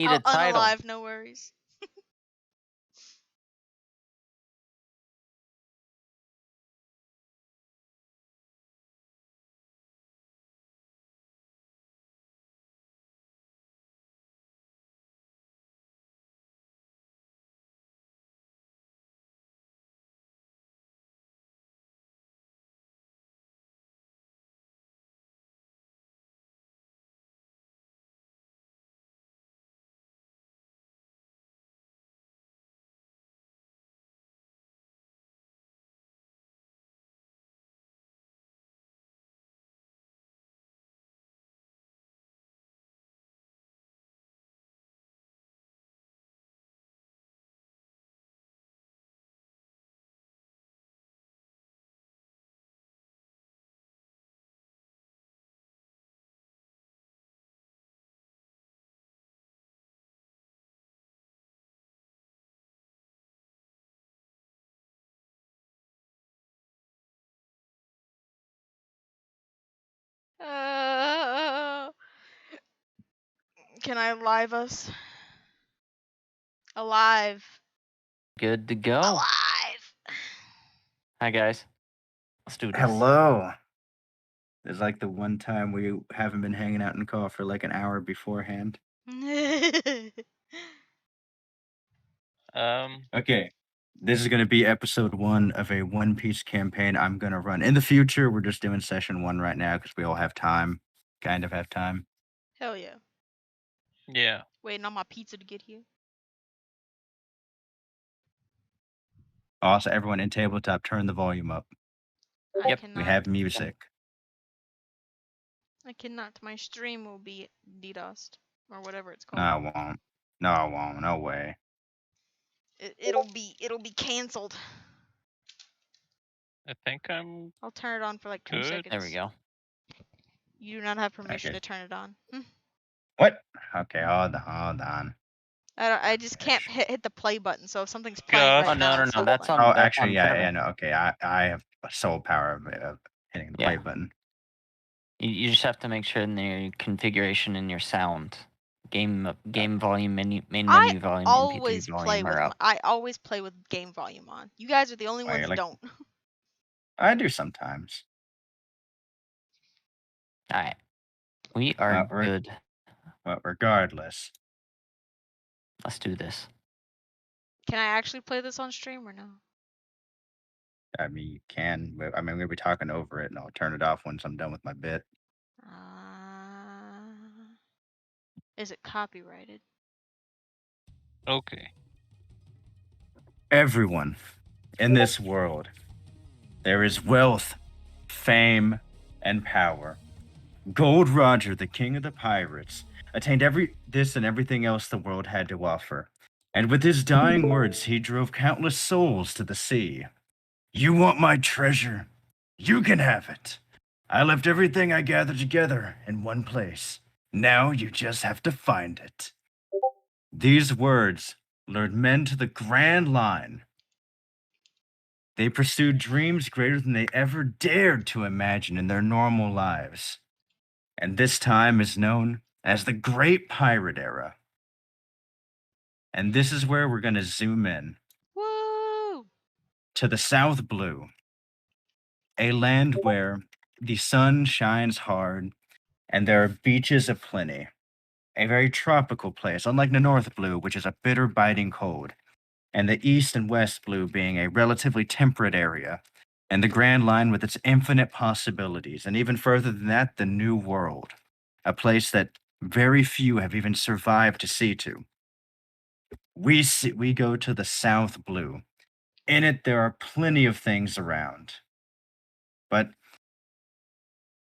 Need a title. Unalive, no worries. Uh, can I live us? Alive. Good to go. Alive. Hi guys. Let's do this. Hello. It's like the one time we haven't been hanging out in call for like an hour beforehand. Okay. This is going to be episode 1 of a One Piece campaign I'm going to run. In the future, we're just doing session 1 right now because we all have time. Kind of have time. Hell yeah. Yeah. Waiting on my pizza to get here. Also, everyone in tabletop, turn the volume up. I Yep. cannot. We have music. I cannot. My stream will be DDoSed. Or whatever it's No, called. I won't. No, I won't. No way. It'll be cancelled. I think I'm I'll turn it on for like 2 good. seconds. There we go. You do not have permission Okay. to turn it on. What? Okay, hold on. I just can't hit the play button. So if something's God. playing right Oh now, no, it's not that's playing. on. Oh, that's actually, on yeah, Kevin. yeah, no, okay. I have a sole power of hitting the play Yeah. button. You just have to make sure in your configuration and your sound, game volume, main menu volume, Always MP3 play volume with are up. I always play with game volume on. You guys are the only Oh, yeah, ones that like- don't. I do sometimes. All right, we are good. But regardless, Let's do this. Can I actually play this on stream or no? I mean, you can. I mean, we'll be talking over it, and I'll turn it off once I'm done with my bit. Is it copyrighted? Okay. Everyone in this world, there is wealth, fame, and power. Gold Roger, the king of the pirates, attained this and everything else the world had to offer. And with his dying words, he drove countless souls to the sea. You want my treasure? You can have it. I left everything I gathered together in one place. Now you just have to find it. These words lured men to the Grand Line. They pursued dreams greater than they ever dared to imagine in their normal lives. And this time is known as the Great Pirate Era. And this is where we're going to zoom in. Woo! To the South Blue, a land where the sun shines hard and there are beaches aplenty. A very tropical place, unlike the North Blue, which is a bitter, biting cold, and the East and West Blue being a relatively temperate area, and the Grand Line with its infinite possibilities, and even further than that, the New World, a place that very few have even survived to see to. We go to the South Blue. In it, there are plenty of things around. But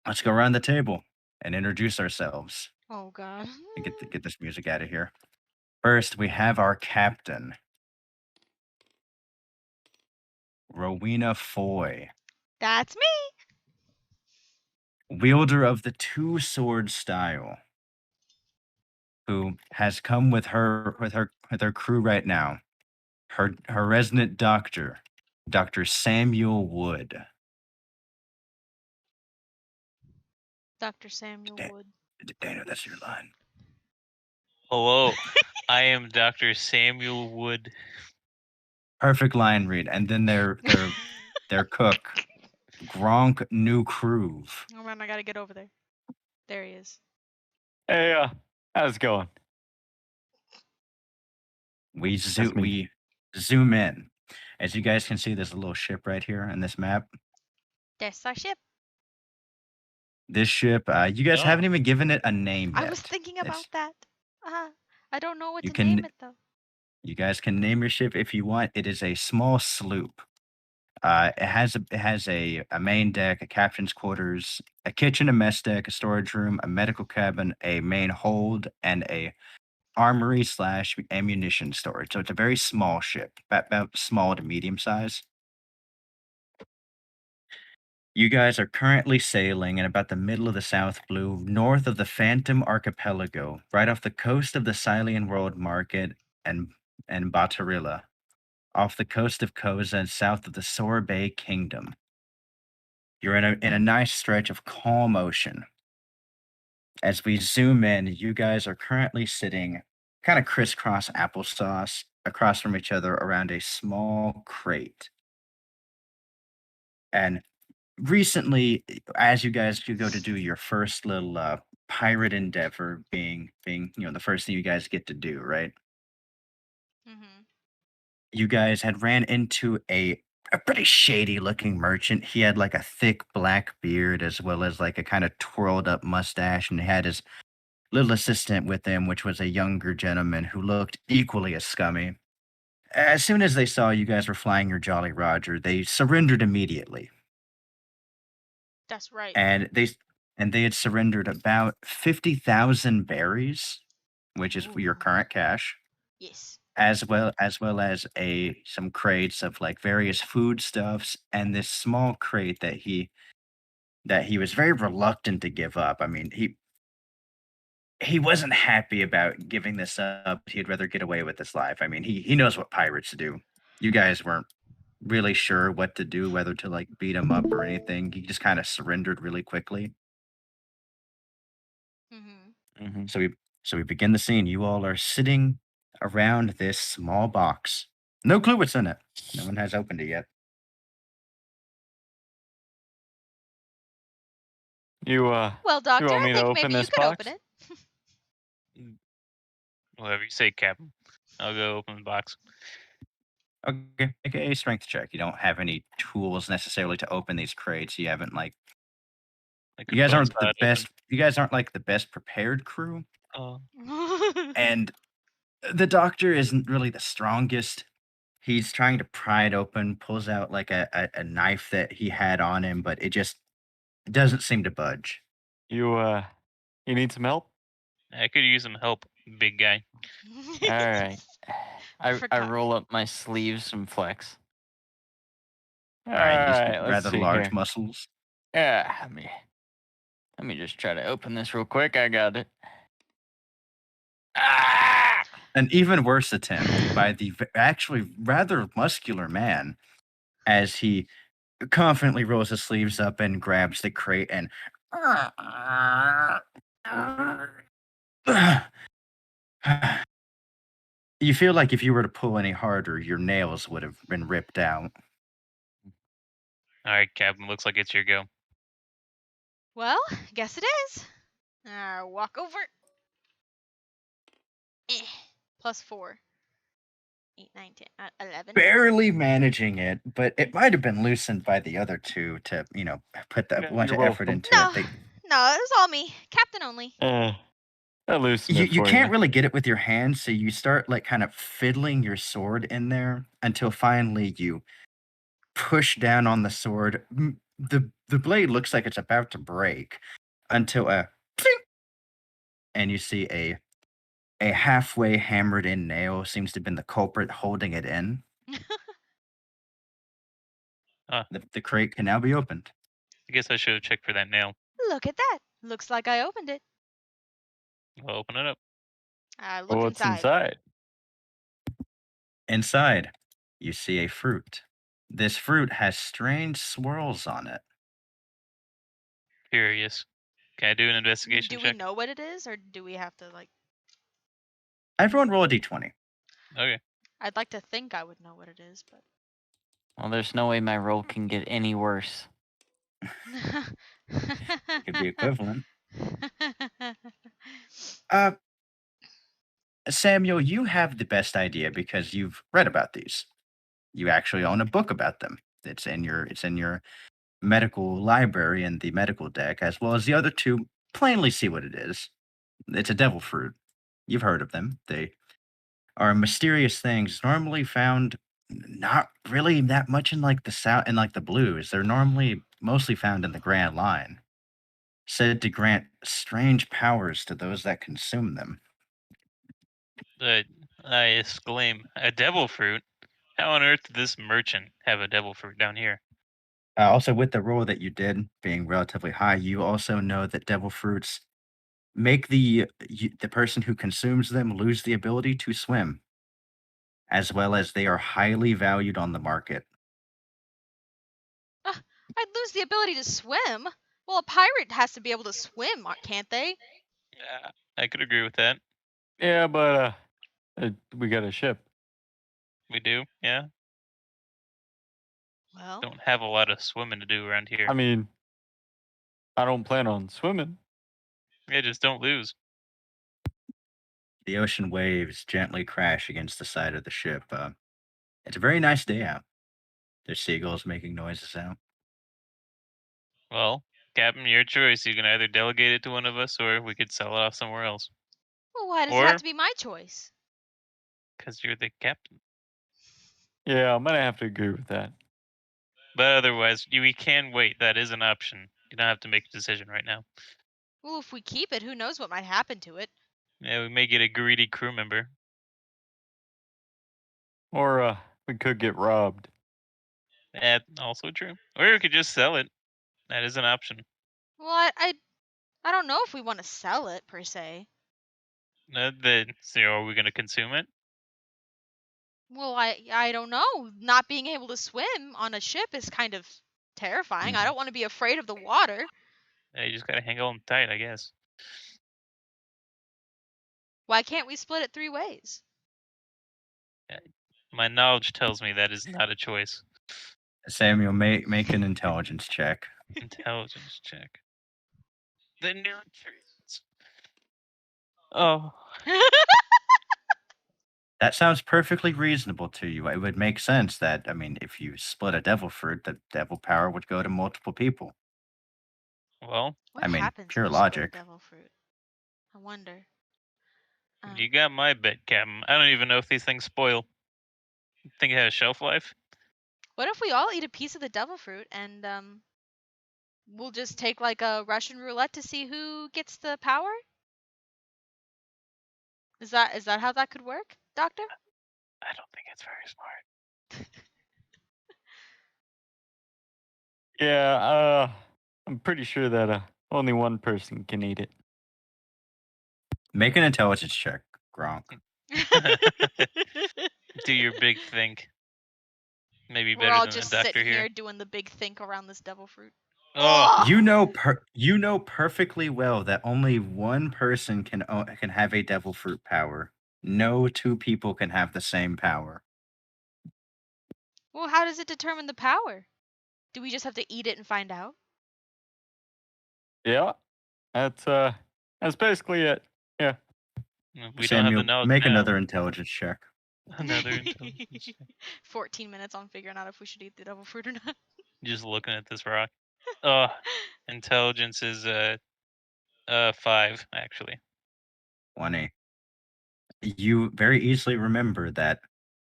let's go around the table and introduce ourselves. Oh god. And get this music out of here. First, we have our captain, Rowena Foy, That's me. wielder of the two-sword style, who has come with her crew right now. Her resident doctor, Dr. Samuel Wood. Dr. Samuel Wood. Dana, that's your line. Hello, I am Dr. Samuel Wood. Perfect line read. And then their cook, Gronk New Groove. Oh man, I gotta get over there. There he is. Hey, how's it going? We That's me. we zoom in. As you guys can see, there's a little ship right here in this map. That's our ship. This ship, you guys Oh. haven't even given it a name yet. I was thinking about It's- that. I don't know what You to can- name it though. You guys can name your ship if you want. It is a small sloop. It has a main deck, a captain's quarters, a kitchen, a mess deck, a storage room, a medical cabin, a main hold, and a armory / ammunition storage. So it's a very small ship, about small to medium size. You guys are currently sailing in about the middle of the South Blue, north of the Phantom Archipelago, right off the coast of the Silian World Market and Batarilla, off the coast of Koza and south of the Sorbet Kingdom. You're in a nice stretch of calm ocean. As we zoom in, you guys are currently sitting kind of crisscross applesauce across from each other around a small crate. And recently, as you guys you go to do your first little pirate endeavor, being the first thing you guys get to do, right? Mm-hmm. You guys had ran into a pretty shady looking merchant. He had like a thick black beard as well as like a kind of twirled up mustache, and he had his little assistant with him, which was a younger gentleman who looked equally as scummy. As soon as they saw you guys were flying your Jolly Roger, they surrendered immediately. That's right. And they had surrendered about 50,000 berries, which is your Ooh. current cash, Yes. as well as some crates of like various foodstuffs and this small crate that he was very reluctant to give up. I mean, he wasn't happy about giving this up. He'd rather get away with his life. I mean, he knows what pirates do. You guys weren't really sure what to do, whether to like beat him up or anything. He just kind of surrendered really quickly. Mm-hmm. Mm-hmm. So we begin the scene. You all are sitting around this small box. No clue what's in it. No one has opened it yet. You Well, Doctor, want me I to think open maybe you this could box? open it. Whatever you say, Captain. I'll go open the box. Okay, make a strength check. You don't have any tools necessarily to open these crates. You haven't like Like you guys aren't the best. You guys aren't like the best prepared crew, Oh, and the doctor isn't really the strongest. He's trying to pry it open, pulls out like a knife that he had on him, but it just doesn't seem to budge. You need some help? I could use some help, big guy. All right. I forgot. roll up my sleeves and flex. All All right, these right, let's rather see large here. muscles. Yeah, let me just try to open this real quick. I got it. Ah! An even worse attempt by the actually rather muscular man as he confidently rolls his sleeves up and grabs the crate and you feel like if you were to pull any harder, your nails would have been ripped out. All right, Captain. Looks like it's your go. Well, guess it is. Walk over. +4. 8, 9, 10, 11. Barely managing it, but it might have been loosened by the other two to, put that Yeah, bunch of you're effort welcome. into No, it. no, it was all me. Captain only. I loosened it You for can't you. really get it with your hands, so you start like kind of fiddling your sword in there until finally you push down on the sword. The blade looks like it's about to break until a clink, and you see a halfway hammered in nail seems to have been the culprit holding it in. The crate can now be opened. I guess I should have checked for that nail. Look at that. Looks like I opened it. I'll open it up. Look What's inside. Inside, you see a fruit. This fruit has strange swirls on it. Curious. Can I do an investigation Do we check? know what it is, or do we have to like? Everyone roll a d20. Okay. I'd like to think I would know what it is, but. Well, there's no way my roll can get any worse. Could be equivalent. Uh, Samuel, you have the best idea because you've read about these. You actually own a book about them. It's in your medical library and the medical deck, as well as the other two. Plainly see what it is. It's a devil fruit. You've heard of them. They are mysterious things normally found not really that much in like the south in like the blues. They're normally mostly found in the Grand Line, said to grant strange powers to those that consume them. I exclaim, a devil fruit? How on earth did this merchant have a devil fruit down here? Also, with the roll that you did being relatively high, you also know that devil fruits make the person who consumes them lose the ability to swim, as well as they are highly valued on the market. I'd lose the ability to swim. Well, a pirate has to be able to swim, can't they? Yeah, I could agree with that. Yeah, but we got a ship. We do, yeah. Well, Don't have a lot of swimming to do around here. I mean, I don't plan on swimming. Yeah, just don't lose. The ocean waves gently crash against the side of the ship. It's a very nice day out. There's seagulls making noises out. Well, Captain, your choice. You can either delegate it to one of us, or we could sell it off somewhere else. well, why does it Or- have to be my choice? Because you're the captain. Yeah, I'm gonna have to agree with that. But otherwise, we can wait. That is an option. You don't have to make a decision right now. Well, if we keep it, who knows what might happen to it? Yeah, we may get a greedy crew member. Or we could get robbed. That's also true. Or we could just sell it. That is an option. Well, I don't know if we want to sell it per se. So are we going to consume it? Well, I don't know. Not being able to swim on a ship is kind of terrifying. I don't want to be afraid of the water. Yeah, you just got to hang on tight, I guess. Why can't we split it 3 ways? My knowledge tells me that is not a choice. Samuel, make an intelligence check. Intelligence check. The nutrients. Oh, That sounds perfectly reasonable to you. It would make sense that, I mean, if you split a devil fruit, the devil power would go to multiple people. well, What I mean, happens if pure you split a logic. devil fruit? I wonder. you got my bet, Captain. I don't even know if these things spoil. Think it has shelf life? What if we all eat a piece of the devil fruit and we'll just take like a Russian roulette to see who gets the power? Is that how that could work, Doctor? I don't think it's very smart. Yeah, I'm pretty sure that only one person can eat it. Make an intelligence check, Gronk. Do your big think. Maybe We're better all than just the doctor sitting here. here doing the big think around this devil fruit. Oh, You know perfectly well that only one person can have a devil fruit power. No two people can have the same power. Well, how does it determine the power? Do we just have to eat it and find out? Yeah, that's basically it. Yeah. we don't have Samuel, the knowledge make now. another intelligence check. Another intelligence check. 14 minutes on figuring out if we should eat the devil fruit or not. Just looking at this rock. Oh, intelligence is 5 actually. 20. You very easily remember that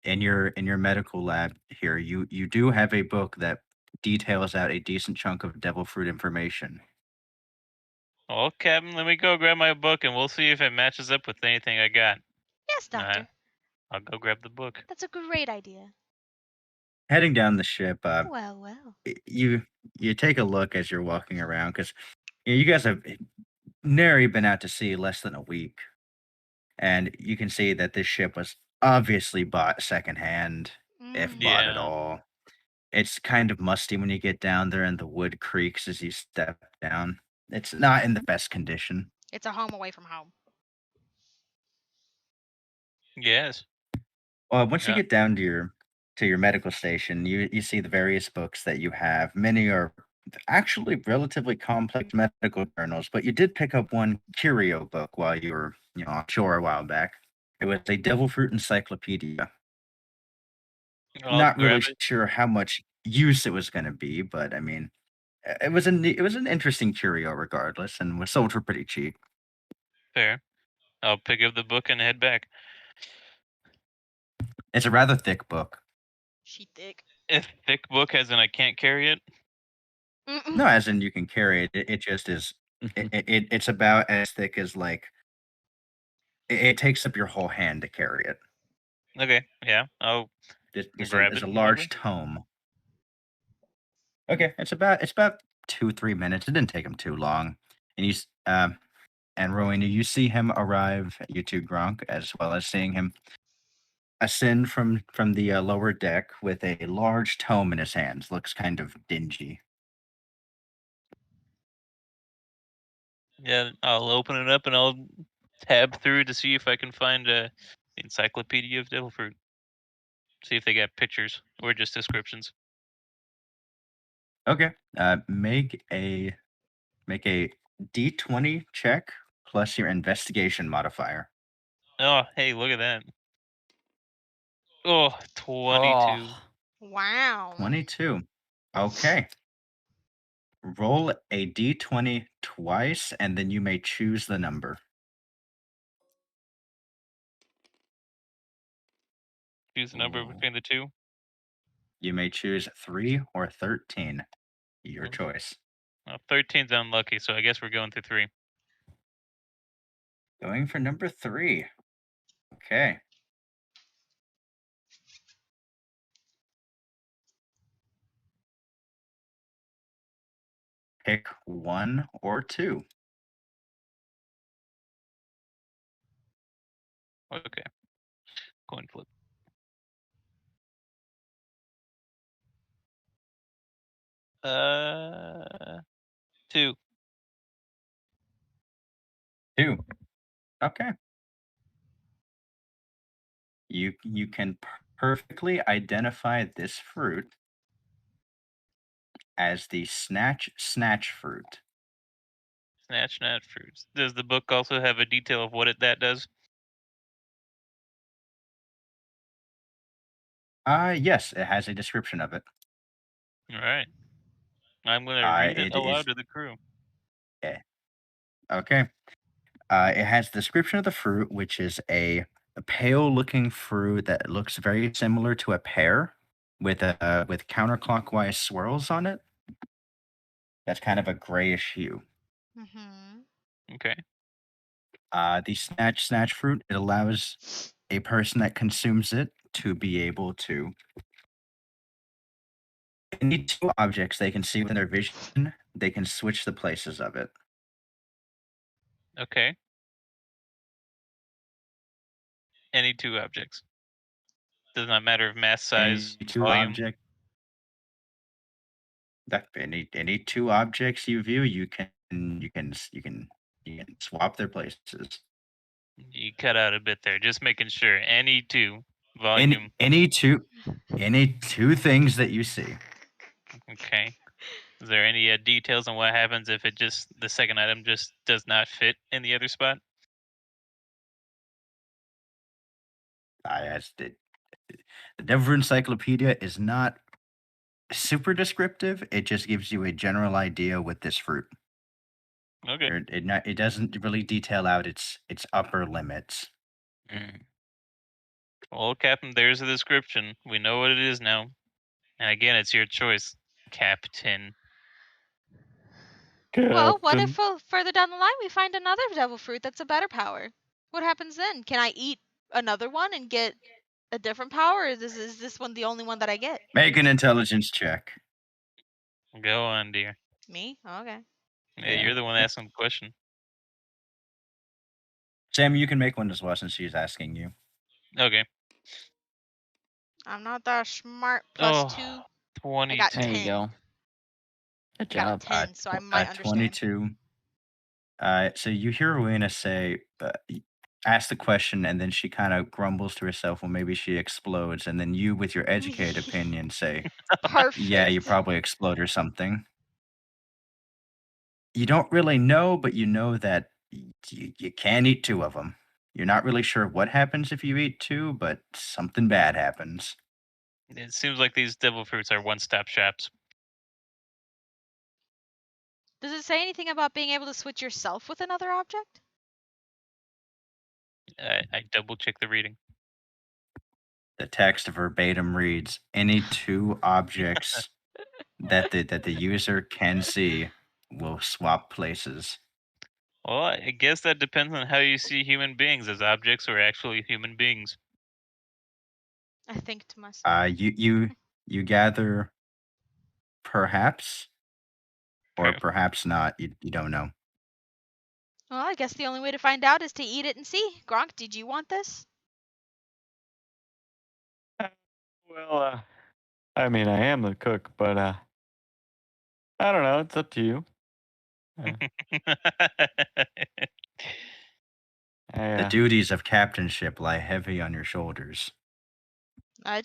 in your medical lab here, you do have a book that details out a decent chunk of devil fruit information. Well, Captain, let me go grab my book and we'll see if it matches up with anything I got. Yes, Doctor. I'll go grab the book. That's a great idea. Heading down the ship, Well. you take a look as you're walking around because you guys have nary been out to sea less than a week, and you can see that this ship was obviously bought secondhand, if bought at Yeah. all. It's kind of musty when you get down there, and the wood creaks as you step down. It's not in the best condition. It's a home away from home. Yes. Well, once you Yeah. get down to your medical station, you see the various books that you have. Many are actually relatively complex medical journals, but you did pick up one curio book while you were, offshore a while back. It was a devil fruit encyclopedia. I'll Not grab really it. sure how much use it was going to be, but I mean, it was an interesting curio regardless, and was sold for pretty cheap. Fair. I'll pick up the book and head back. It's a rather thick book. She thick. A thick book, as in I can't carry it. No, as in you can carry it. It just is. It's about as thick as like it takes up your whole hand to carry it. Okay. Yeah. I'll grab It's it a whenever. large tome. Okay, it's about 2-3 minutes. It didn't take him too long, and and Rowena, you see him arrive. You two, Gronk, as well as seeing him ascend from the lower deck with a large tome in his hands. Looks kind of dingy. Yeah. I'll open it up and I'll tab through to see if I can find a encyclopedia of devil fruit. See if they got pictures or just descriptions. Okay, make a D20 check plus your investigation modifier. Oh, hey, look at that. Oh, 22. Oh, Wow. 22. Okay. Roll a D20 twice, and then you may choose the number. Choose the number Ooh. between the two. You may choose 3 or 13. Your Okay. choice. Well, 13's unlucky, so I guess we're going through 3. Going for number 3. Okay. Pick 1 or 2. Okay. Coin flip. Uh, 2. 2. Okay. You can perfectly identify this fruit as the snatch fruit. Snatch fruits. Does the book also have a detail of what that does? Yes, it has a description of it. All right. I'm going to read it It aloud is to the crew. okay. It has the description of the fruit, which is a pale-looking fruit that looks very similar to a pear, with counterclockwise swirls on it. That's kind of a grayish hue. Mm-hmm. Okay. The snatch fruit, it allows a person that consumes it to be able to any two objects they can see within their vision, they can switch the places of it. Okay. Any 2 objects. Does not matter of mass, size, Any two volume. object that any two objects you view, you can swap their places. You cut out a bit there. Just making sure. Any 2 volume. Any two things that you see. Okay. Is there any details on what happens if the second item just does not fit in the other spot? As the Denver Encyclopedia is not super descriptive. It just gives you a general idea with this fruit. Okay. It doesn't really detail out its upper limits. mm. Well, Captain, there's the description. We know what it is now. And again, it's your choice, Captain. Well, what if further down the line we find another devil fruit that's a better power? What happens then? Can I eat another one and get a different power? Or is this one the only one that I get? Make an intelligence check. Go on, dear. Me? Okay. Hey, you're the one asking the question. Sam, you can make one as well since she's asking you. Okay. I'm not that smart. Plus 2. 22. I got There 10. you go. Good I got job. a 10, so I might understand. 22. So you hear Rowena say, asks the question, and then she kind of grumbles to herself. Well, maybe she explodes, and then you, with your educated opinion, say, "Yeah, you Perfect. probably explode or something." You don't really know, but you know that you can't eat two of them. You're not really sure what happens if you eat two, but something bad happens. It seems like these devil fruits are one-stop shops. Does it say anything about being able to switch yourself with another object? I double-check the reading. The text verbatim reads, "Any two objects that the user can see will swap places." Well, I guess that depends on how you see human beings, as objects or actually human beings. I think to myself. You gather perhaps, or Per- perhaps not. You don't know. Well, I guess the only way to find out is to eat it and see. Gronk, did you want this? Well, I mean, I am the cook, but I don't know. It's up to you. The duties of captainship lie heavy on your shoulders. I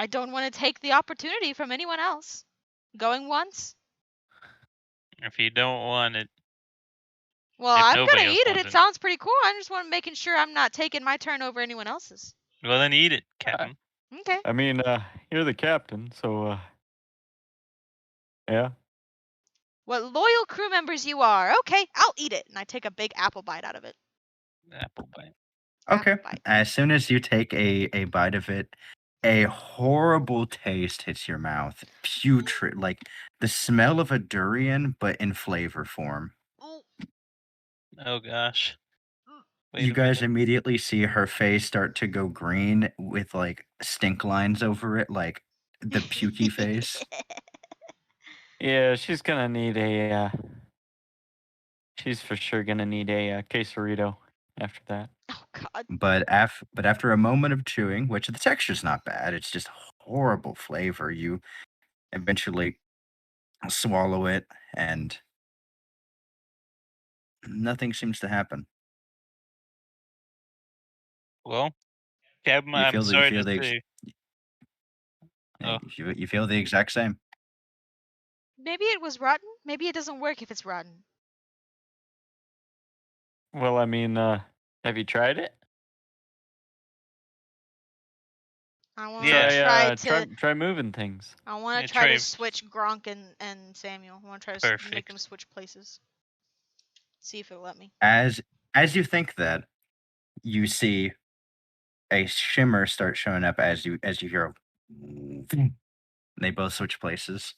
don't want to take the opportunity from anyone else. Going once? If you don't want it, Well, If I'm nobody gonna else eat it. wants It it. sounds pretty cool. I just want making sure I'm not taking my turn over anyone else's. well then eat it, Captain. Okay. I mean, you're the captain, so yeah. What loyal crew members you are. Okay, I'll eat it. And I take a big apple bite out of it. Apple bite. Okay. Apple bite. As soon as you take a bite of it, a horrible taste hits your mouth. Putrid, like the smell of a durian, but in flavor form. Oh, Oh gosh. Wait You a guys minute. immediately see her face start to go green with like stink lines over it, like the pukey face. Yeah, she's gonna need a. She's for sure gonna need a quesarito after that. Oh God. But after a moment of chewing, which the texture's not bad, it's just horrible flavor. You eventually swallow it, and nothing seems to happen. Well, Captain, You I'm feel that you sorry feel to the ex- say. Oh. you feel the exact same. Maybe it was rotten. Maybe it doesn't work if it's rotten. Well, I mean, have you tried it? I want Yeah. to try to. Try moving things. I want Yeah, to try try- to switch Gronk and Samuel. I want to try to make Perfect. them switch places. See if it'll let me. As you think that, you see a shimmer start showing up as you hear. They both switch places.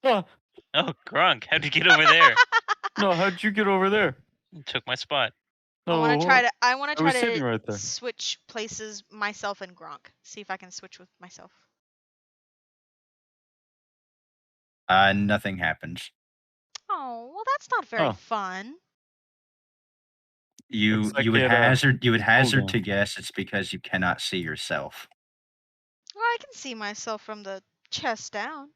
Oh, Oh, Gronk, how'd you get over there? no, how'd you get over there? You took my spot. No, I want to try to. I want I to was try sitting to right there. switch places myself and Gronk. See if I can switch with myself. Nothing happens. Oh, well, that's not very Oh. fun. You Looks like you would it, hazard down. to guess it's because you cannot see yourself. Well, I can see myself from the chest down.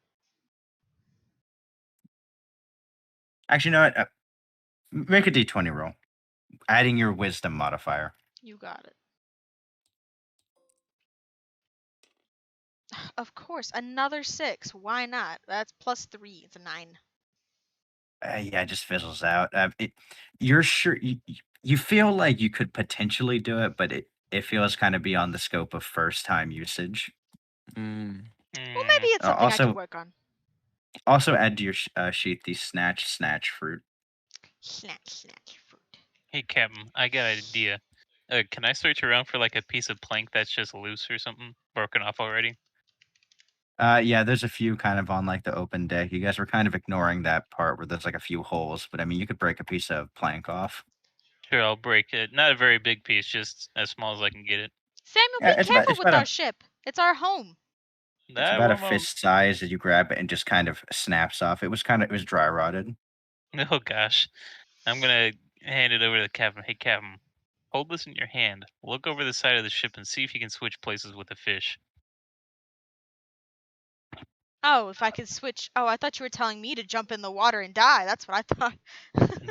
Actually, you know what? Make a d20 roll, adding your wisdom modifier. You got it. Of course, another 6. Why not? That's +3. It's a 9. Yeah, it just fizzles out. You're sure you feel like you could potentially do it, but it feels kind of beyond the scope of first time usage. Mm. Well, maybe it's something I also- can work on. Also, add to your sheet the snatch fruit. Snatch fruit. Hey, Captain, I got an idea. Can I search around for like a piece of plank that's just loose or something, broken off already? Yeah, there's a few kind of on like the open deck. You guys were kind of ignoring that part where there's like a few holes, but I mean, you could break a piece of plank off. Sure, I'll break it. Not a very big piece, just as small as I can get it. Samuel, Yeah, be it's careful about- it's with about our a- ship. It's our home. It's That about a won't- fist size as you grab it and just kind of snaps off. It was dry rotted. Oh gosh, I'm gonna hand it over to the captain. Hey, Captain, hold this in your hand. Look over the side of the ship and see if you can switch places with the fish. Oh, if I could switch. Oh, I thought you were telling me to jump in the water and die. That's what I thought.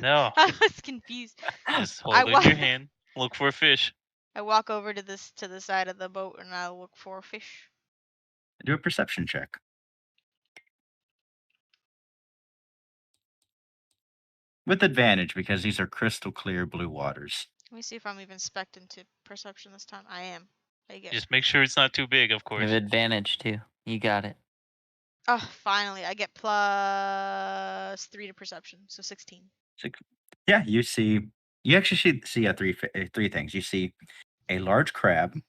No, I was confused. just hold I it in wa- your hand. Look for a fish. I walk over to the side of the boat and I look for a fish. Do a perception check. With advantage because these are crystal clear blue waters. Let me see if I'm even spec'd into perception this time. I am. I get. Just make sure it's not too big, of You course. have advantage too. You got it. Oh, finally, I get +3 to perception, so 16. Yeah, you see. You actually see three things. You see a large crab.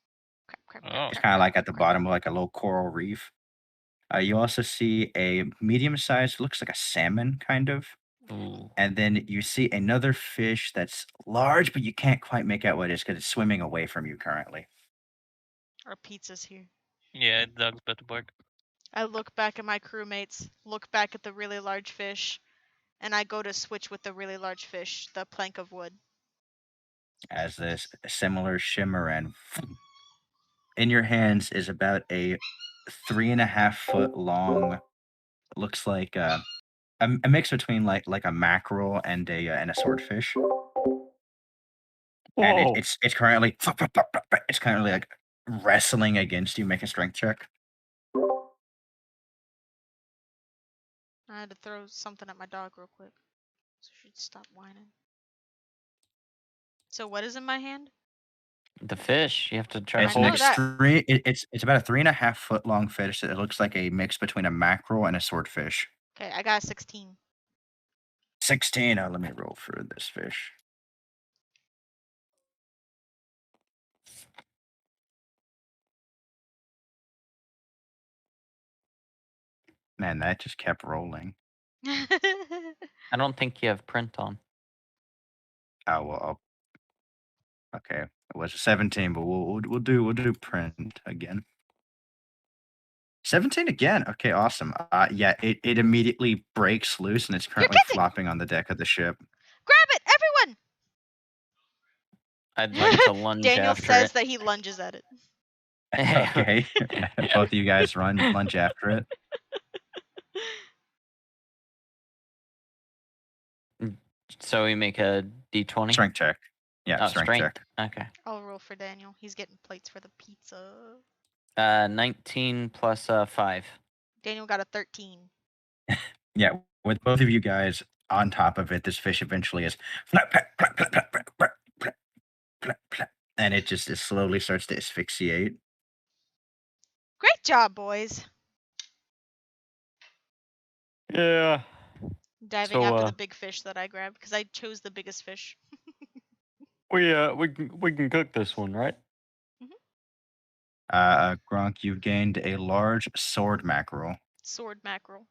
Crap. Oh. It's kind of like at the bottom of like a little coral reef. You also see a medium-sized, looks like a salmon, kind of. Ooh. And then you see another fish that's large, but you can't quite make out what it is because it's swimming away from you currently. Our pizza's here. Yeah, dog's about to bark. I look back at my crewmates, look back at the really large fish, and I go to switch with the really large fish, the plank of wood. As this similar shimmer and in your hands is about a 3.5 foot long, looks like a mix between like a mackerel and a swordfish. And Whoa. it's currently like wrestling against you. Make a strength check. I had to throw something at my dog real quick, so she'd stop whining. So what is in my hand? The fish. You have to try It's to an know hold. that. extreme. It's about a 3.5 foot long fish that looks like a mix between a mackerel and a swordfish. Okay, I got a 16. 16. Oh, let me roll for this fish. Man, that just kept rolling. I don't think you have print on. Oh well. Okay, it was a 17, but we'll do print again. 17 again. Okay, awesome. Yeah, it immediately breaks loose and it's currently kissing! flopping on the deck of the ship. Grab it, everyone! I'd like to lunge Daniel after says it. that he lunges at it. Okay, both of you guys lunge after it. So we make a d20. Strength check. Yeah, Oh, strength strength. check. Okay. I'll roll for Daniel. He's getting plates for the pizza. 19 plus 5. Daniel got a 13. Yeah, with both of you guys on top of it, this fish eventually is flap, flap, flap, flap, flap, flap, flap, flap, flap, flap, and it slowly starts to asphyxiate. Great job, boys. Yeah. Diving So, after the big fish that I grabbed because I chose the biggest fish. we can cook this one, right? Gronk, you've gained a large sword mackerel. Sword mackerel.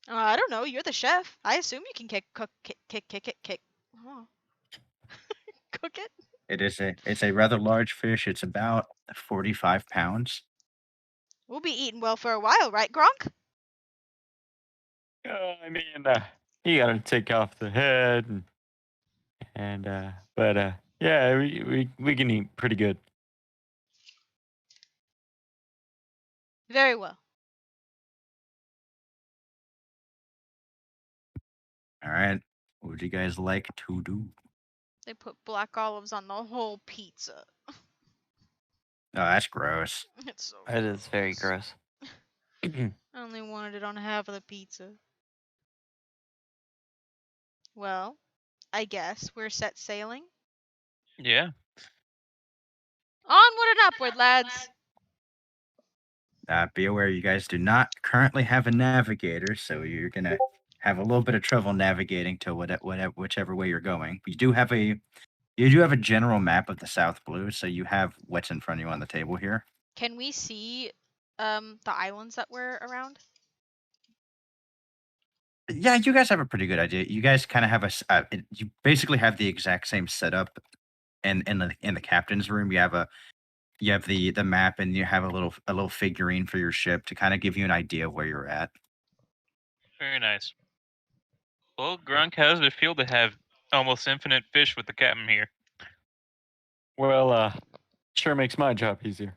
I don't know. You're the chef. I assume you can kick. Oh. Cook it. It's a rather large fish. It's about 45 pounds. We'll be eating well for a while, right, Gronk? I mean, you gotta take off the head but yeah, we can eat pretty good. Very well. All right. What would you guys like to do? They put black olives on the whole pizza. Oh, that's gross. It's so It is very gross. I only wanted it on half of the pizza. Well, I guess we're set sailing. Yeah. Onward and upward, lads. Be aware you guys do not currently have a navigator, so you're gonna have a little bit of trouble navigating to whichever way you're going. You do have a general map of the South Blue, so you have what's in front of you on the table here. Can we see the islands that we're around? Yeah, you guys have a pretty good idea. You guys kind of have you basically have the exact same setup, in the captain's room. You have the map, and you have a little figurine for your ship to kind of give you an idea of where you're at. Very nice. Well, Grunk, how does it feel to have almost infinite fish with the captain here? Well, sure makes my job easier.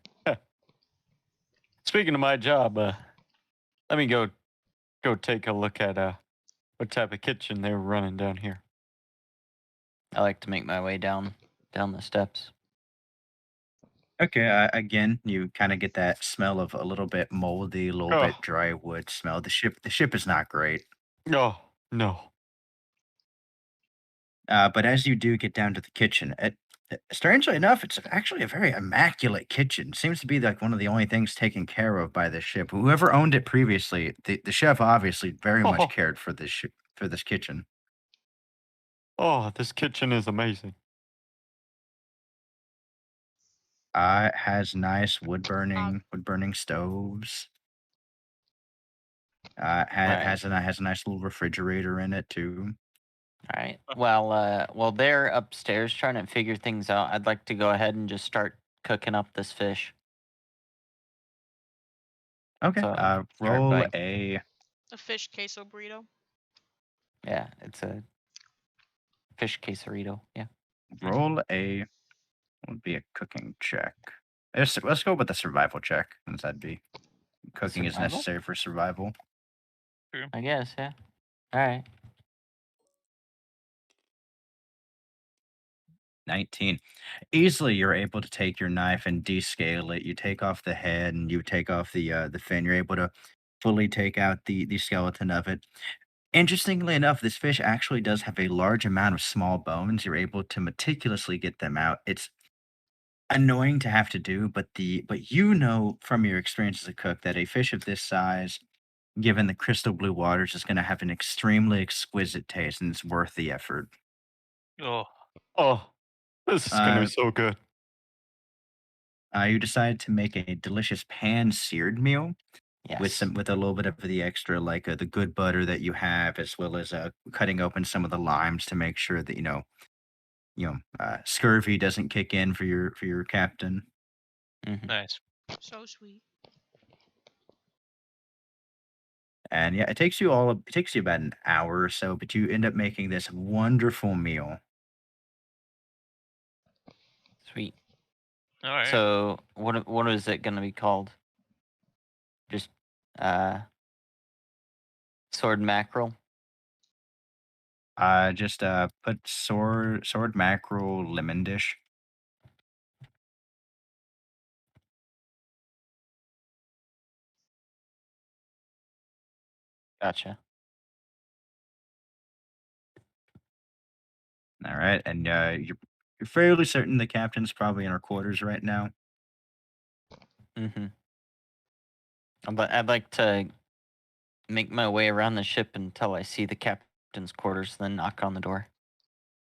Speaking of my job, let me go take a look at what type of kitchen they were running down here. I like to make my way down the steps. Okay, again, you kind of get that smell of a little bit moldy, a little bit Oh, dry wood smell. The ship is not great. no, no. But as you do get down to the kitchen, strangely enough, it's actually a very immaculate kitchen. Seems to be like one of the only things taken care of by this ship. Whoever owned it previously, the chef obviously very much Oh, cared for this for this kitchen. oh, this kitchen is amazing. It has nice wood burning stoves. Right. Has a nice little refrigerator in it too. All right. Well, they're upstairs trying to figure things out. I'd like to go ahead and just start cooking up this fish. Okay. So start Roll by a A fish queso burrito. yeah, it's a fish quesarito. Yeah. roll a would be a cooking check. Let's go with the survival check, since that'd be cooking is Survival? necessary for survival. I guess. Yeah. All right. 19. Easily, you're able to take your knife and descale it. You take off the head and you take off the fin. You're able to fully take out the skeleton of it. Interestingly enough, this fish actually does have a large amount of small bones. You're able to meticulously get them out. It's annoying to have to do, but you know from your experience as a cook that a fish of this size, given the crystal blue waters, is going to have an extremely exquisite taste, and it's worth the effort. Oh, Oh, this is gonna Uh, be so good. you decide to make a delicious pan-seared meal Yes. with a little bit of the extra, like the good butter that you have, as well as cutting open some of the limes to make sure that scurvy doesn't kick in for your captain. Hmm. nice. So sweet. And yeah, it takes you about an hour or so, but you end up making this wonderful meal. Sweet. All right. So what is it gonna be called? Just uh sword mackerel. Just put sword mackerel lemon dish. Gotcha. All right, and you're fairly certain the captain's probably in our quarters right now. Mm-hmm. I'd like to make my way around the ship until I see the captain's quarters, then knock on the door.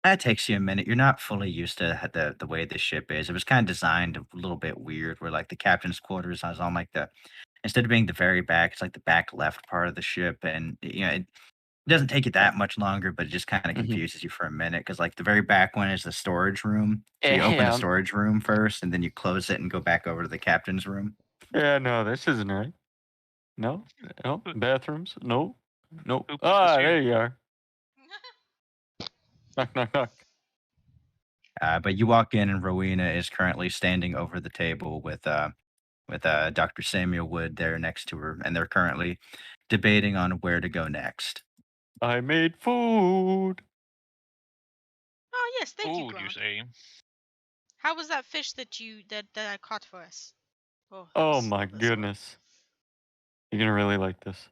That takes you a minute. You're not fully used to the way the ship is. It was kind of designed a little bit weird, where like the captain's quarters is on like the instead of being the very back, it's like the back left part of the ship, and it doesn't take you that much longer, but it just kind of Hmm. confuses you for a minute because like the very back one is the storage room. So you open the Yeah, storage room first, and then you close it and go back over to the captain's room. yeah. No, this isn't right. No, no Who, bathrooms. No, no. who put this Ah, here? there you are. Knock, knock, knock. But you walk in, and Rowena is currently standing over the table with Dr. Samuel Wood there next to her, and they're currently debating on where to go next. I made food. Oh yes, thank you, Food, you Gronk. say? How was that fish that I caught for us? Oh, that Oh was my that was good. goodness. You're gonna really like this.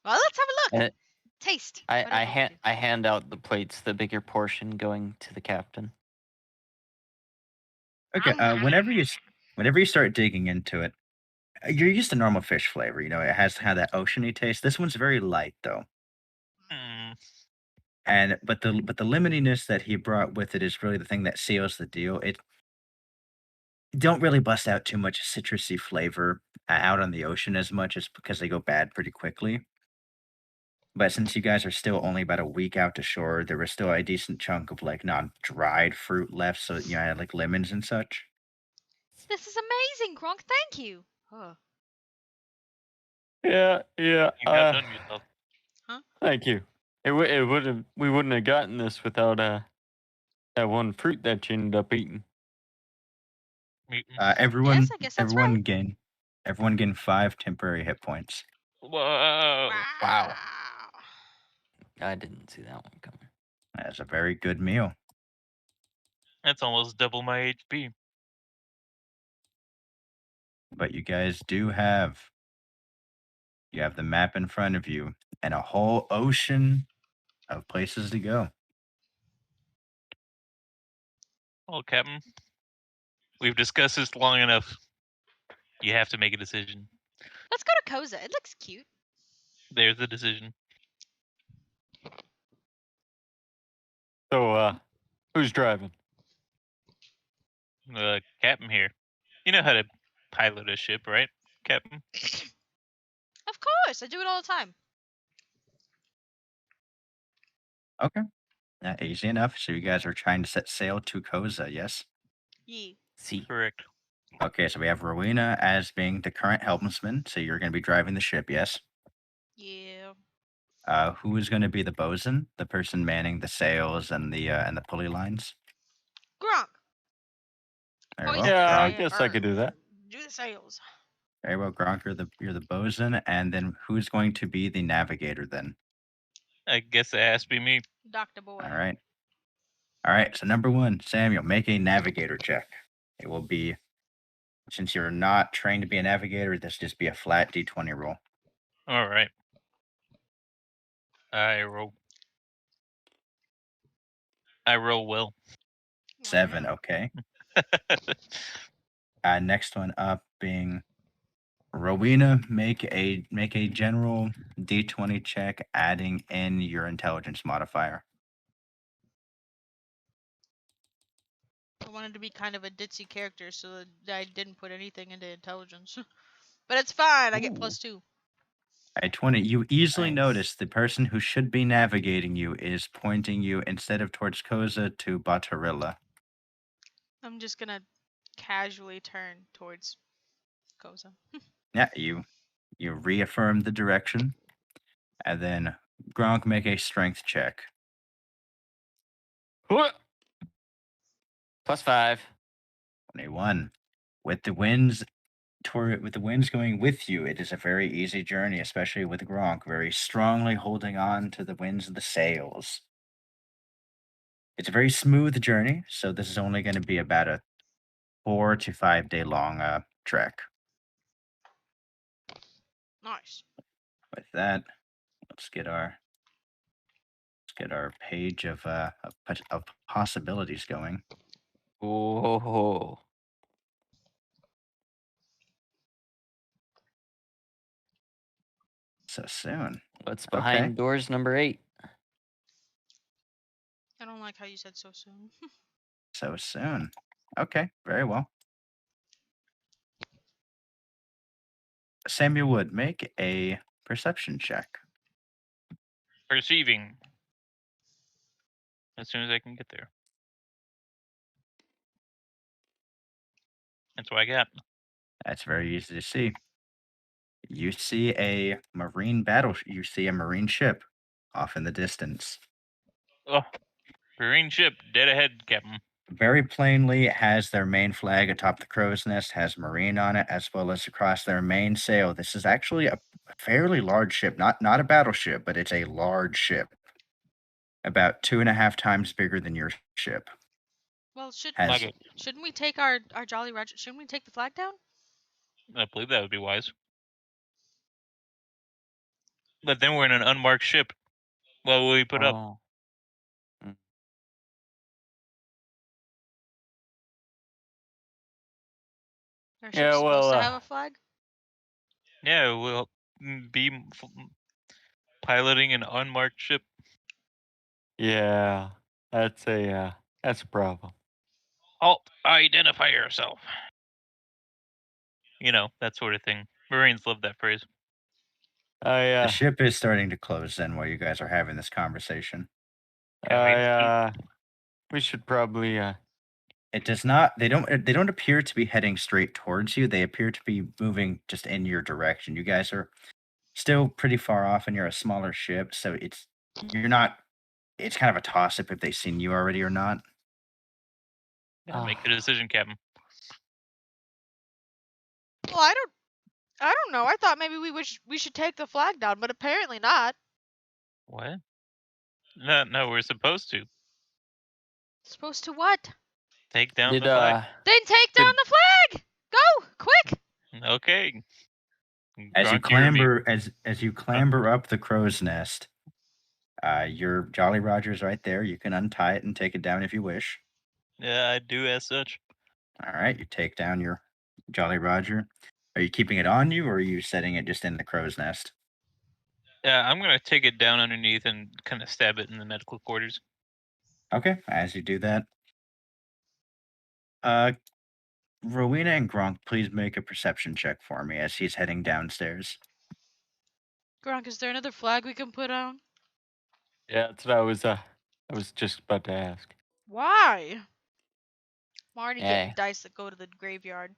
Well, let's have a look. And Taste. I whatever we do. I hand out the plates, the bigger portion going to the captain. Okay, whenever you start digging into it, you're used to normal fish flavor. You know, it has kind of that oceany taste. This one's very light though. Hmm. And but the limitiness that he brought with it is really the thing that seals the deal. It don't really bust out too much citrusy flavor out on the ocean as much as because they go bad pretty quickly. But since you guys are still only about a week out to shore, there was still a decent chunk of like non-dried fruit left, so I had like lemons and such. This is amazing, Gronk. Thank you. Oh. Yeah, yeah. You outdone yourself. Thank you. It would have we wouldn't have gotten this without that one fruit that you ended up eating. Mutant. Everyone, Yes, I guess that's right. everyone gain 5 temporary hit points. Whoa. Wow. I didn't see that one coming. That's a very good meal. That's almost double my HP. But you guys do have the map in front of you and a whole ocean of places to go. Well, Captain, we've discussed this long enough. You have to make a decision. Let's go to Koza. It looks cute. There's the decision. So, who's driving? Captain here. You know how to pilot a ship, right, Captain? Of course, I do it all the time. Okay. Easy enough. So you guys are trying to set sail to Koza, yes? Yee. See. Correct. Okay, so we have Rowena as being the current helmsman. So you're going to be driving the ship, yes? Yeah. Who is going to be the bosun, the person manning the sails and the pulley lines? Gronk. Very Hoist well. the Yeah, I Gronk, sail- guess I or could do that. Do the sails. very well, Gronk, you're the bosun, and then who's going to be the navigator then? I guess it has to be me. Dr. Boy. All right. All right. So number one, Samuel, make a navigator check. It will be, since you're not trained to be a navigator, this just be a flat D20 roll. All right. I roll well. 7. Okay. Next one up being Rowena. Make a general D20 check, adding in your intelligence modifier. I wanted to be kind of a ditzy character, so that I didn't put anything into intelligence. But it's fine. I get Ooh. +2. At 20, you easily Nice. notice the person who should be navigating you is pointing you instead of towards Koza to Batarilla. I'm just gonna casually turn towards Koza. Yeah, you reaffirm the direction, and then Gronk, make a strength check. +5. 21. With the winds going with you, it is a very easy journey, especially with Gronk very strongly holding on to the winds of the sails. It's a very smooth journey, so this is only going to be about a 4 to 5 day long trek. Nice. With that, let's get our page of possibilities going. Whoa. So soon. What's behind doors number 8? I don't like how you said so soon. So soon. Okay, very well. Samuel Wood, make a perception check. Perceiving. As soon as I can get there. That's what I got. That's very easy to see. You see a marine battle. You see a marine ship off in the distance. Oh, marine ship dead ahead, Captain. Very plainly, it has their main flag atop the crow's nest, has marine on it, as well as across their main sail. This is actually a fairly large ship, not a battleship, but it's a large ship, about 2.5 times bigger than your ship. Well, Has Like it. shouldn't we take our Jolly Roger? Shouldn't we take the flag down? I believe that would be wise. But then we're in an unmarked ship. What will we put up? Oh. Our Yeah, ship's supposed to well, have a flag. Yeah, we'll be piloting an unmarked ship. yeah, that's a problem. Halt! Identify yourself. You know, that sort of thing. Marines love that phrase. the ship is starting to close in while you guys are having this conversation. We should probably It does not. They don't appear to be heading straight towards you. They appear to be moving just in your direction. You guys are still pretty far off, and you're a smaller ship, so you're not. It's kind of a toss up if they've seen you already or not. Make the decision, Captain. Well, I don't know. I thought maybe we should take the flag down, but apparently not. What? No, we're supposed to Supposed to what? take down Did the flag. Then take down Did- the flag! Go! Quick! Okay. As you Gronk, you're me. clamber, as you clamber up the crow's nest, your Jolly Roger's right there. You can untie it and take it down if you wish. Yeah, I do as such. All right, you take down your Jolly Roger. Are you keeping it on you, or are you setting it just in the crow's nest? Yeah, I'm gonna take it down underneath and kind of stab it in the medical quarters. Okay, as you do that, Rowena and Gronk, please make a perception check for me as he's heading downstairs. Gronk, is there another flag we can put on? Yeah, that's what I was just about to ask. Why? I'm already Hey. getting dice that go to the graveyard.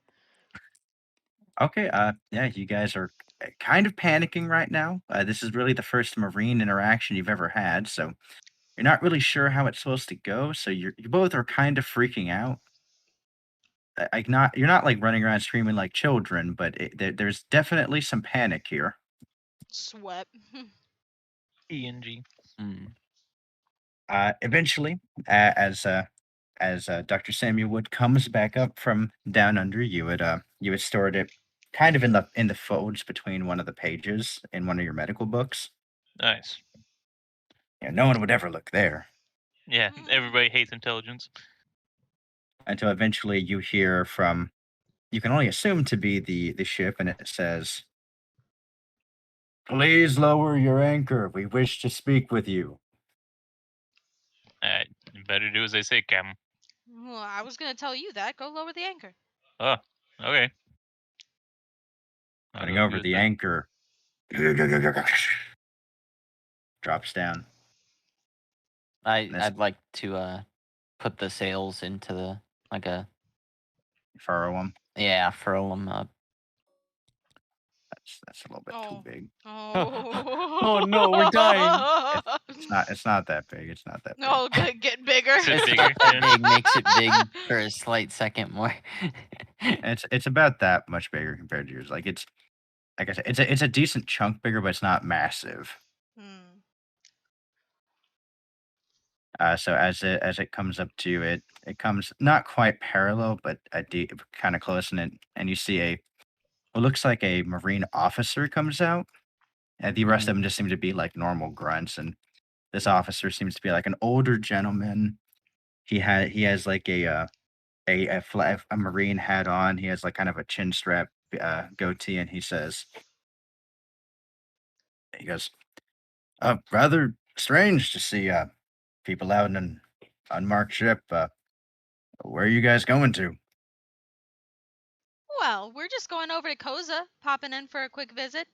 Okay, yeah, you guys are kind of panicking right now. This is really the first Marine interaction you've ever had, so you're not really sure how it's supposed to go. So you both are kind of freaking out. You're not like running around screaming like children, but there's definitely some panic here. Sweat. ENG. Mm. Eventually, as Dr. Samuel Wood comes back up from down under, you had stored it kind of in the folds between one of the pages in one of your medical books. Nice. Yeah, no one would ever look there Yeah, everybody hates intelligence. until eventually you hear from, you can only assume to be the ship, and it says, "Please lower your anchor. We wish to speak with you." You better do as I say, Cam. Well, I was gonna tell you that. Go lower the anchor. Oh, okay. I'll Putting go over do the that. anchor, drops down. I'd like to put the sails into the like a Furrow them. furl them up. That's a little bit Oh. too big. Oh. Oh, no, we're dying. It's not that big. It's not that big. No, get bigger. Is it It's bigger? not that Yeah. big, makes it big for a slight second more. It's about that much bigger compared to yours. Like it's like I said, it's a decent chunk bigger, but it's not massive. Hmm. So as it comes up to you, it comes not quite parallel, but kind of close, and you see what looks like a Marine officer comes out, and the rest of them just seem to be like normal grunts, and this officer seems to be like an older gentleman. He has like a Marine hat on. He has like kind of a chin strap goatee, and he goes, rather strange to see people out in an unmarked ship. Where are you guys going to? Well, we're just going over to Koza, popping in for a quick visit.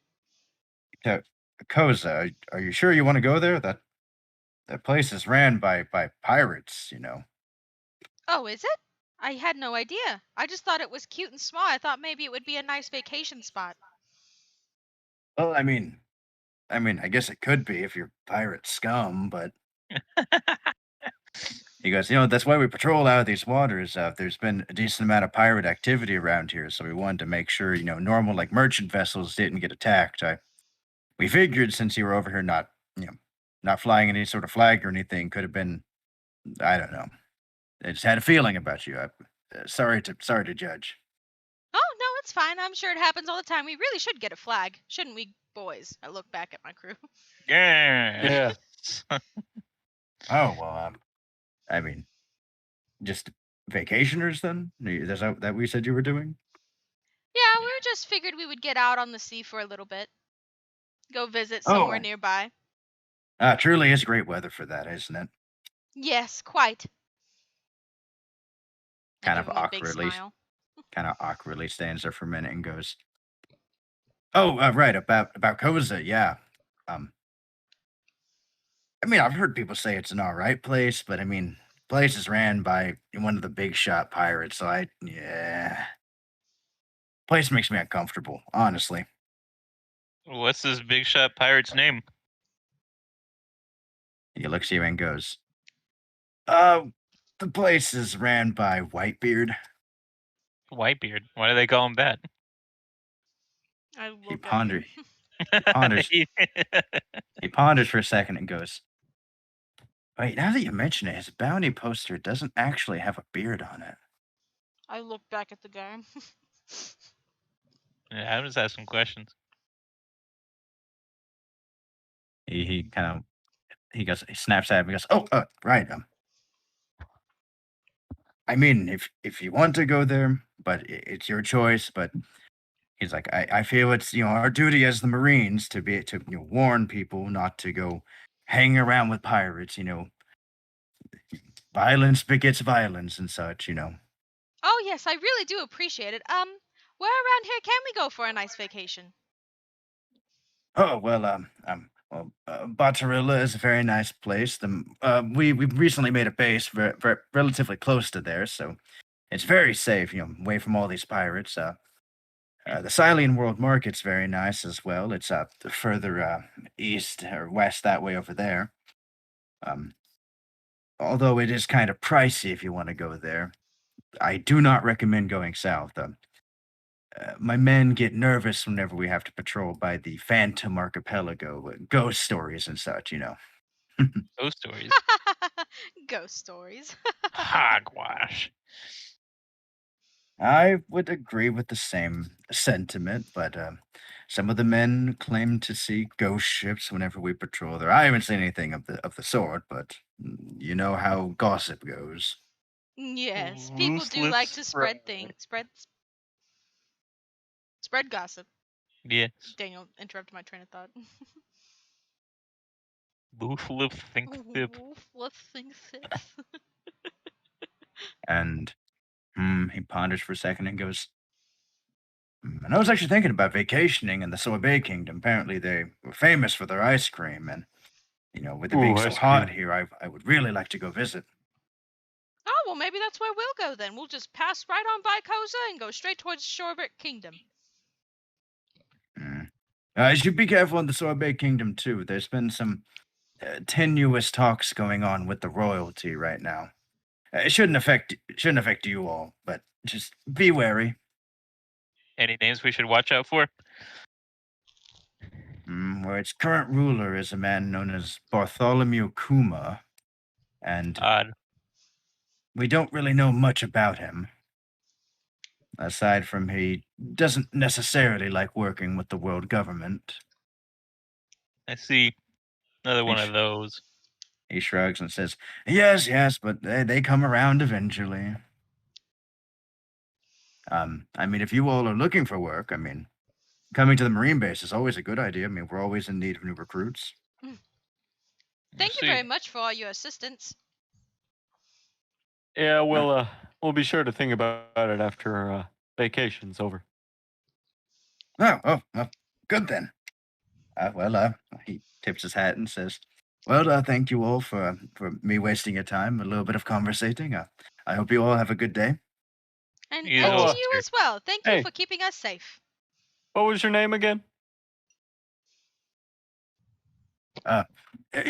To Koza. Are you sure you want to go there? That place is ran by pirates, you know. Oh, is it? I had no idea. I just thought it was cute and small. I thought maybe it would be a nice vacation spot. Well, I mean, I guess it could be if you're pirate scum, but he goes, that's why we patrol out of these waters. There's been a decent amount of pirate activity around here, so we wanted to make sure, normal like merchant vessels didn't get attacked. We figured since you were over here not flying any sort of flag or anything, could have been, I don't know. I just had a feeling about you. Sorry to judge. Oh, no, it's fine. I'm sure it happens all the time. We really should get a flag, shouldn't we, boys? I look back at my crew. Yeah. Oh well, I mean, just vacationers then? That's that we said you were doing? Yeah, we just figured we would get out on the sea for a little bit. Go visit somewhere Oh. nearby. Truly is great weather for that, isn't it? Yes, quite. I Kind give of him a big awkwardly, smile. stands there for a minute and goes, "Oh, right about Koza, yeah. I mean, I've heard people say it's an all right place, but I mean, place is ran by one of the big shot pirates, so place makes me uncomfortable, honestly." What's this big shot pirate's name? He looks at you and goes, the place is ran by Whitebeard. Whitebeard. Why do they call him that? I look He at ponders. him. He ponders for a second and goes, Wait, now that you mention it, his bounty poster doesn't actually have a beard on it. I look back at the guy. Yeah, I'm just asking questions. He kind of he snaps at him. He goes, "Oh, right. I mean, if you want to go there, but it's your choice. But he's like, I feel it's our duty as the Marines to be to warn people not to go hanging around with pirates. Violence begets violence and such. Oh yes, I really do appreciate it. Where around here can we go for a nice vacation? Oh well, Batarilla is a very nice place. We recently made a base relatively close to there, so it's very safe. Away from all these pirates. The Silene World Market's very nice as well. It's further east or west that way over there. Um, although it is kind of pricey if you want to go there. I do not recommend going south. My men get nervous whenever we have to patrol by the Phantom Archipelago, ghost stories and such. Ghost stories. Ghost stories. Hogwash. I would agree with the same sentiment, but some of the men claim to see ghost ships whenever we patrol there. I haven't seen anything of the sort, but you know how gossip goes. Yes, people Loose do like lips to spread spread. things. Spread gossip. Yes. Daniel interrupted my train of thought. Loose lips think thick. Let's think this. And he ponders for a second and goes, And I was actually thinking about vacationing in the Sorbet Kingdom. Apparently, they were famous for their ice cream, and with it being Ooh, so ice hot cream. here, I would really like to go visit. Oh, well, maybe that's where we'll go then. We'll just pass right on by Koza and go straight towards Shorebert Kingdom. Mm. You should be careful in the Sorbet Kingdom too. There's been some tenuous talks going on with the royalty right now. It shouldn't affect you all, but just be wary. Any names we should watch out for? Where its current ruler is a man known as Bartholomew Kuma, and Odd. we don't really know much about him. Aside from he doesn't necessarily like working with the world government. I see. Another one Ish. of those. He shrugs and says, Yes, but they come around eventually. I mean, if you all are looking for work, coming to the Marine base is always a good idea. I mean, we're always in need of new recruits. Thank you very much for all your assistance. Yeah, we'll be sure to think about it after vacation's over. Oh, good then. He tips his hat and says, Well, thank you all for me wasting your time, a little bit of conversating. I hope you all have a good day. And You to all, you sir. as well. Thank you Hey. for keeping us safe. What was your name again?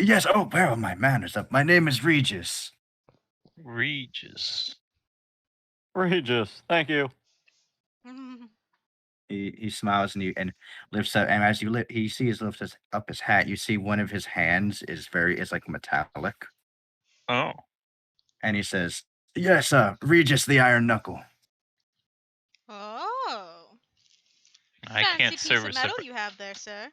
Yes, where are my manners? My name is Regis. Regis. Regis. Thank you. He smiles and lifts up, and as he lifts up his hat, you see one of his hands is like metallic, Oh. and he says, "Yes, Regis the Iron Knuckle." Oh. I Fancy can't piece service of a metal you have there, sir.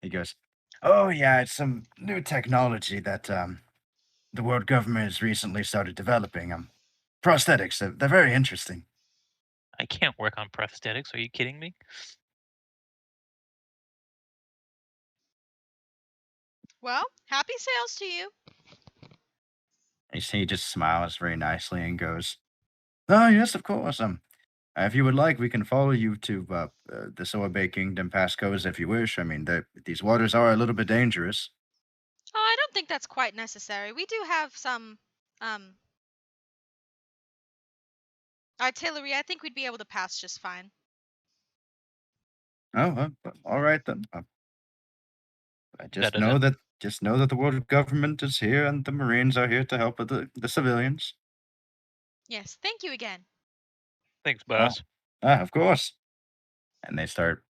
He goes, "Oh yeah, it's some new technology that the world government has recently started developing. Prosthetics. They're very interesting." I can't work on prosthetics. Are you kidding me? Well, happy sales to you. He just smiles very nicely and goes, "Oh yes, of course. If you would like, we can follow you to the Sorbet Kingdom past Koza if you wish. I mean, these waters are a little bit dangerous." Oh, I don't think that's quite necessary. We do have some artillery. I think we'd be able to pass just fine. Oh, all right then. I just Da-da-da. know that the world government is here and the Marines are here to help with the civilians. Yes, thank you again. Thanks, boss. Of course. And they start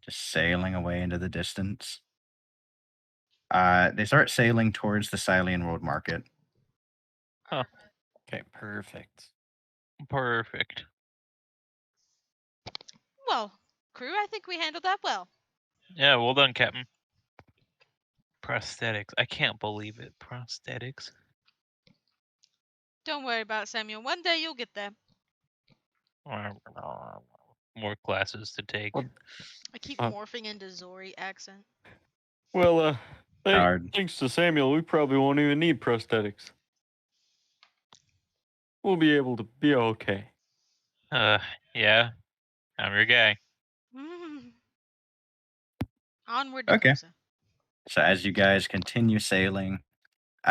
just sailing away into the distance. They start sailing towards the Sylian World Market. Okay, perfect. Perfect. Well, crew, I think we handled that well. Yeah, well done, Captain. Prosthetics. I can't believe it. Prosthetics. Don't worry about it, Samuel. One day you'll get there. More classes to take. Well, I keep Uh, morphing into Zori accent. Well, Hard. thanks to Samuel, we probably won't even need prosthetics. We'll be able to be okay. Yeah. I'm your guy. Onward to Okay. Kosa. So as you guys continue sailing,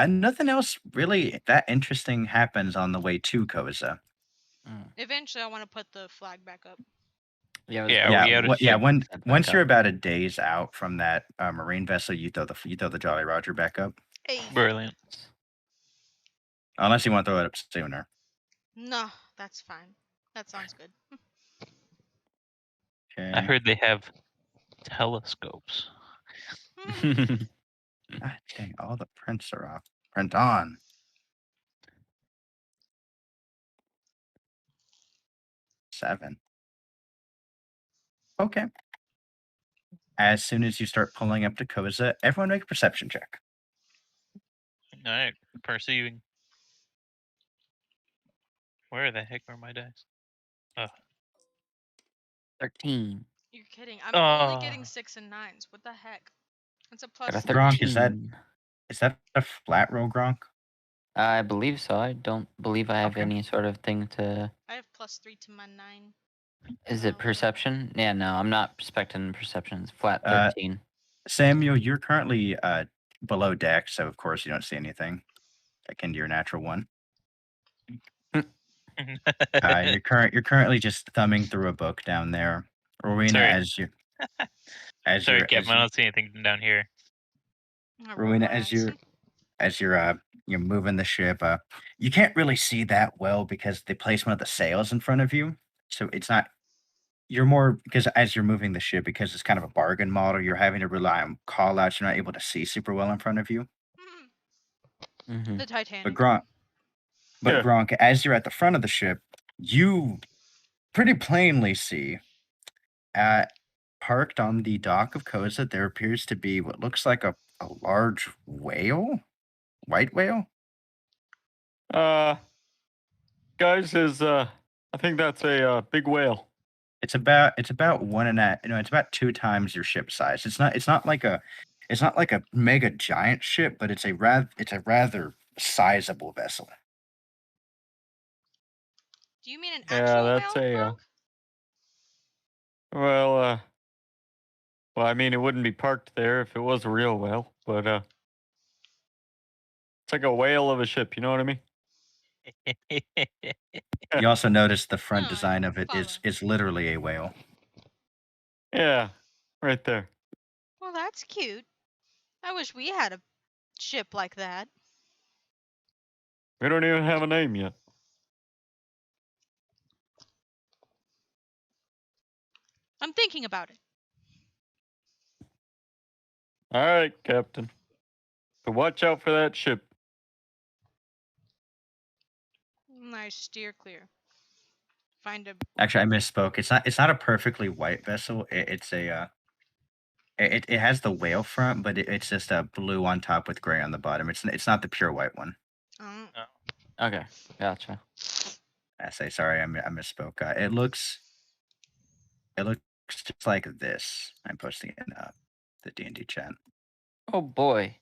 nothing else really that interesting happens on the way to Koza. Eventually, I want to put the flag back up. Yeah, Yeah, Yeah, we had a once you're about a days out from that marine vessel, you throw the Jolly Roger back up. Hey. Brilliant. Unless you want to throw it up sooner. No, that's fine. That sounds good. Okay. I heard they have telescopes. Ah, dang, all the prints are off. Print on. Seven. Okay. As soon as you start pulling up to Koza, everyone make a perception check. All right, perceiving. Where the heck are my dice? 13. You're kidding. I'm only getting Oh. 6 and 9s. What the heck? It's a Got a plus. Gronk, 13. is that a flat roll, Gronk? I believe so. I don't believe I have Okay. any sort of thing to. I have +3 to my 9. Is it Oh. perception? Yeah, no, I'm not expecting perception. It's flat Uh, 13. Samuel, you're currently below deck, so of course you don't see anything akin to your natural one. You're currently just thumbing through a book down there. Rowena, Sorry. As Sorry, Captain. I don't see anything down here. Rowena, as you're moving the ship, you can't really see that well because they place one of the sails in front of you. So it's not. You're more because as you're moving the ship, because it's kind of a bargain model, you're having to rely on call outs. You're not able to see super well in front of you. Mm-hmm. The Titanic. But Gronk, as you're at the front of the ship, you pretty plainly see parked on the dock of Koza, there appears to be what looks like a large whale, white whale. Guys, I think that's a big whale. It's about one and a, it's about 2 times your ship size. It's not like a mega giant ship, but it's a rather sizable vessel. Do you mean an Yeah, actual that's whale? Well, I mean, it wouldn't be parked there if it was a real whale, but it's like a whale of a ship. You know what I mean? You also notice the front No, I design of it is follow. literally a whale. Yeah, right there. Well, that's cute. I wish we had a ship like that. We don't even have a name yet. I'm thinking about it. All right, Captain. So watch out for that ship. Nice, steer clear. Find a. Actually, I misspoke. It's not a perfectly white vessel. It's a it has the whale front, but it's just a blue on top with gray on the bottom. It's not the pure white one. Okay, gotcha. I say sorry, I misspoke. It looks just like this. I'm posting it in the D&D chat. Oh boy.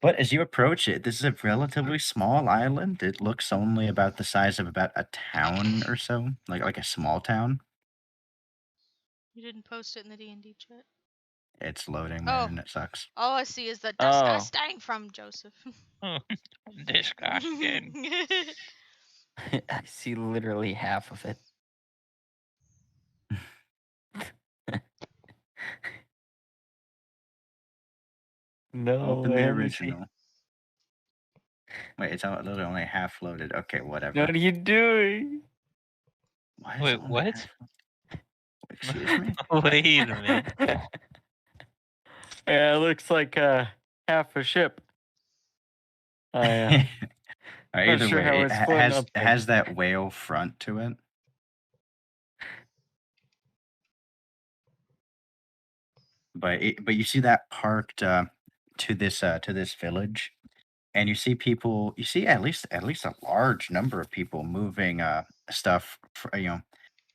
But as you approach it, this is a relatively small island. It looks only about the size of about a town or so, like a small town. You didn't post it in the D&D chat. It's loading, Oh. man. It sucks. All I see is the Oh. disgusting from Joseph. Disgusting. I see literally half of it. No, Open I the only see- original. Wait, it's literally only half loaded. Okay, whatever. What are you doing? Why is Wait, it only what? half- Excuse me? Wait a minute. Yeah, it looks like half a ship. Not Either sure way, how it it's floating up there. has that whale front to it. But you see that parked to this village, and you see people. You see at least a large number of people moving stuff.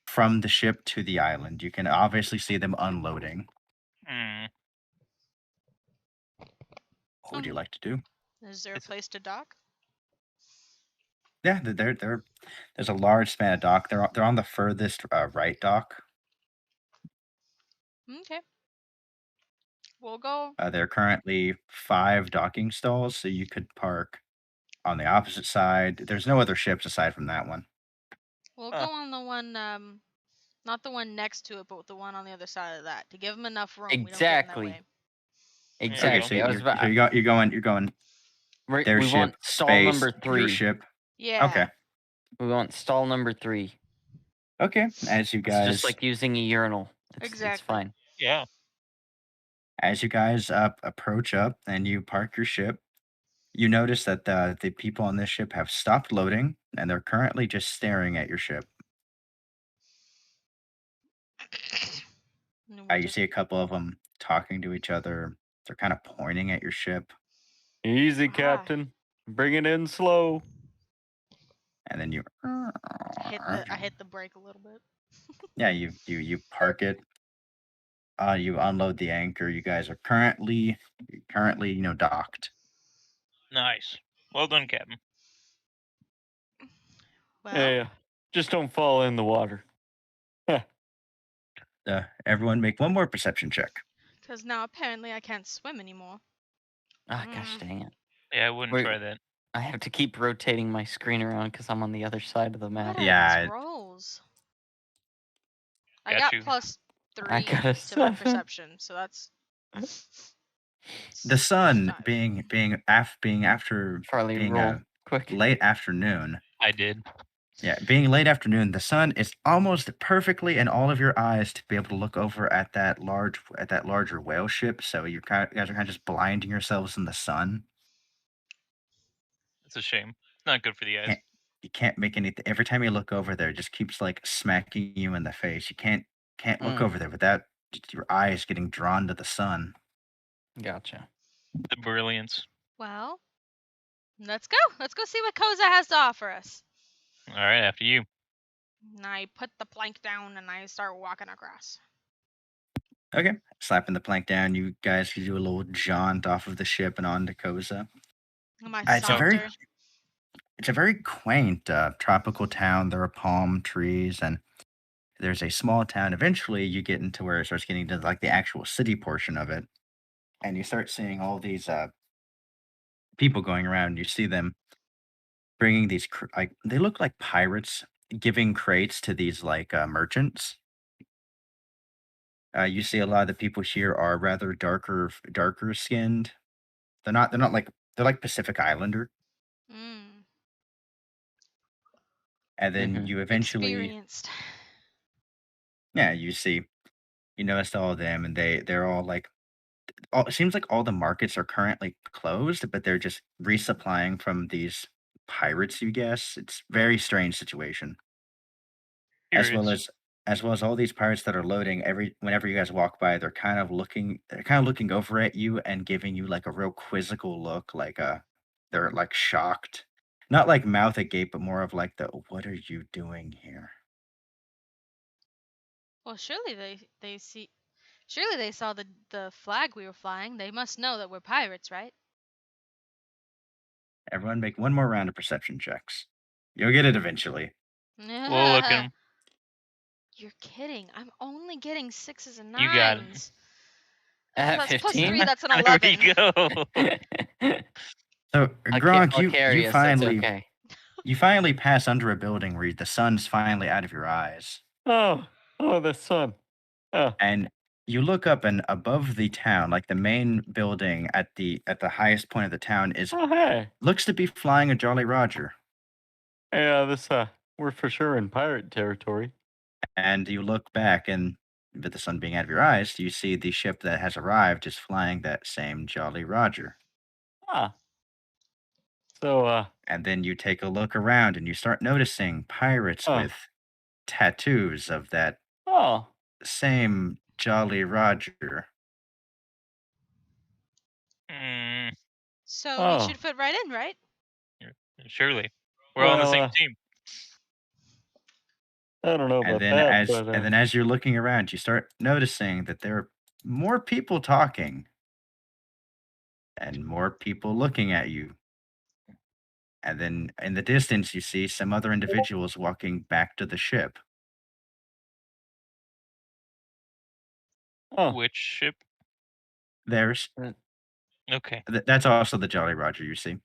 From the ship to the island. You can obviously see them unloading. Hmm. What would you like to do? Is there a It's- place to dock? Yeah, there's a large span of dock. They're on the furthest right dock. Okay. We'll go. There are currently 5 docking stalls, so you could park on the opposite side. There's no other ships aside from that one. We'll Huh. go on the one, not the one next to it, but the one on the other side of that to give them enough room. We don't get in Exactly. their way. Exactly. Okay, so I was about, you're going their we ship, want stall space, number your 3. ship. Yeah. Okay. We want stall number 3. Okay. As you It's guys just like using a urinal. It's Exactly. fine. Yeah. approach up and you park your ship, you notice that the people on this ship have stopped loading and they're currently just staring at your ship. And we'll You just- see a couple of them talking to each other. They're kind of pointing at your ship, Easy, Ah. Captain. Bring it in slow. and then you I hit the brake a little bit. yeah, you park it. You unload the anchor. You guys are currently docked. Nice. Well done, Captain. Well, Yeah, just don't fall in the water. Everyone make one more perception check. because now apparently I can't swim anymore. Ah, gosh dang it. Yeah, I wouldn't Wait. try that. I have to keep rotating my screen around because I'm on the other side of the map. What are Yeah, these rolls? I Got got you. plus I 3 got a to my 7. perception, so that's The sun 5. being after Charlie, being roll quick. late afternoon. I did. Yeah, being late afternoon, the sun is almost perfectly in all of your eyes to be able to look over at that larger whale ship. So you guys are kind of just blinding yourselves in the sun. It's a shame. It's not good for the eyes. You can't make anything. Every time you look over there, it just keeps like smacking you in the face. You can't look over there without just your eyes getting drawn to the sun. Gotcha. The brilliance. Well, let's go. Let's go see what Koza has to offer us. All right, after you. And I put the plank down and I start walking across. Okay, slapping the plank down, you guys can do a little jaunt off of the ship and onto Koza. And I It's saunter. a very quaint tropical town. There are palm trees and there's a small town. Eventually you get into where it starts getting to like the actual city portion of it. And you start seeing all these people going around. You see them bringing these like they look like pirates giving crates to these like merchants. You see a lot of the people here are rather darker skinned. They're not like they're like Pacific Islander. Mm, And then Mhm. you eventually experienced. you noticed all of them and they're all like it seems like all the markets are currently closed, but they're just resupplying from these pirates, you guess. It's very strange situation. As well Pirates. as all these pirates that are loading, whenever you guys walk by, they're kind of looking over at you and giving you like a real quizzical look, like they're like shocked. Not like mouth agape, but more of like the what are you doing here? Well, surely they see. Surely they saw the flag we were flying. They must know that we're pirates, right? Everyone make one more round of perception checks. You'll get it eventually. We'll look at 'em. You're kidding. I'm only getting 6s and 9s. You got 'em. At That's plus 15? 3, that's an There 11. we go. So Gronk, I'll carry you us, that's finally okay. you finally pass under a building where the sun's finally out of your eyes. Oh, the sun. Oh, And you look up and above the town, like the main building at the highest point of the town hey. looks to be flying a Jolly Roger. Yeah, this we're for sure in pirate territory. And you look back and with the sun being out of your eyes, you see the ship that has arrived is flying that same Jolly Roger. Ah. So, And then you take a look around and you start noticing pirates Oh. with tattoos of that oh, same Jolly Roger. Mm, So we Oh. should fit right in, right? surely. We're all on the Well, same team. I don't know And about then that, as but and then as you're looking around, you start noticing that there are more people talking and more people looking at you. And then in the distance, you see some other individuals walking back to the ship. oh, Which ship? There's Okay. that's also the Jolly Roger you see.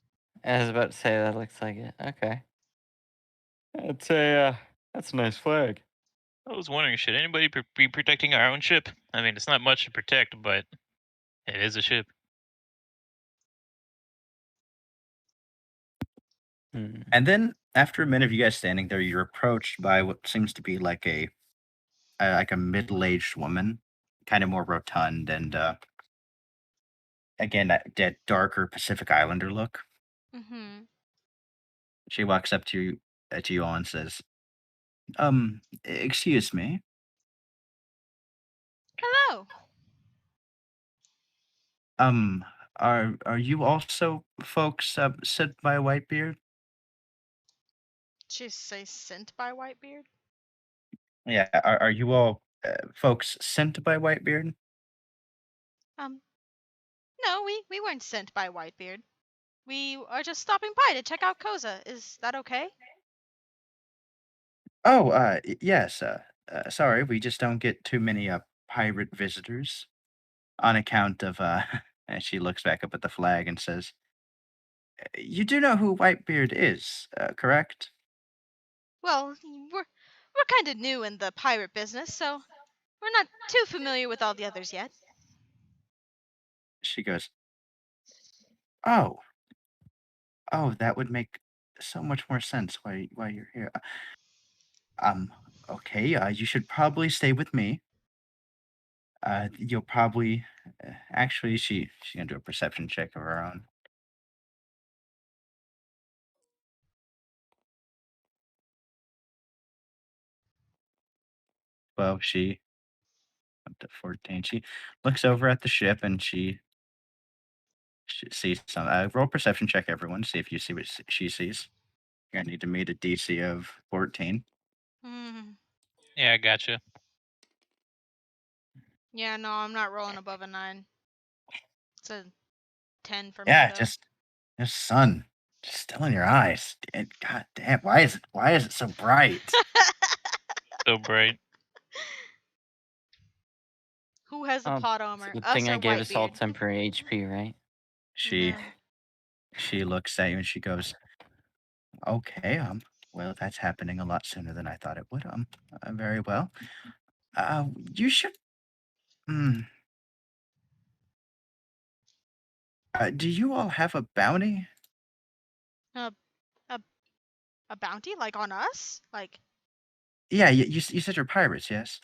I was about to say that looks like it. Okay. That's a nice flag. I was wondering, should anybody be protecting our own ship? I mean, it's not much to protect, but it is a ship. Hmm. And then after a minute of you guys standing there, you're approached by what seems to be like a middle-aged woman, kind of more rotund and again that darker Pacific Islander look. Mm-hmm. She walks up to you all and says, excuse me. Hello. Um, are you also folks sent by Whitebeard? She say sent by Whitebeard? Yeah, are you all folks sent by Whitebeard? Um, no, we weren't sent by Whitebeard. We are just stopping by to check out Koza. Is that okay? Oh, yes. Sorry, we just don't get too many pirate visitors on account of And she looks back up at the flag and says, "You do know who Whitebeard is, correct?" Well, we're kind of new in the pirate business, so we're not too familiar with all the others yet. She goes, "Oh, oh, that would make so much more sense why you're here. Um, okay, you should probably stay with me. You'll probably actually she's gonna do a perception check of her own. Well, she up to 14. She looks over at the ship and she sees some. Roll perception check, everyone. See if you see what she sees. You're gonna need to meet a DC of 14. Hmm. Yeah, I gotcha. Yeah, no, I'm not rolling above a 9. It's a 10 for me, Yeah, though. just sun, just still in your eyes. And God damn, why is it so bright? So bright. Who has the Oh, plot it's a armor? good Us thing or I gave us all Whitebeard? temporary HP, right? She Yeah. she looks at you and she goes, "Okay, well, that's happening a lot sooner than I thought it would. Very well. You should. Mm, do you all have a bounty? A, a, a bounty? Like on us? Like, Yeah, you said you're pirates, yes?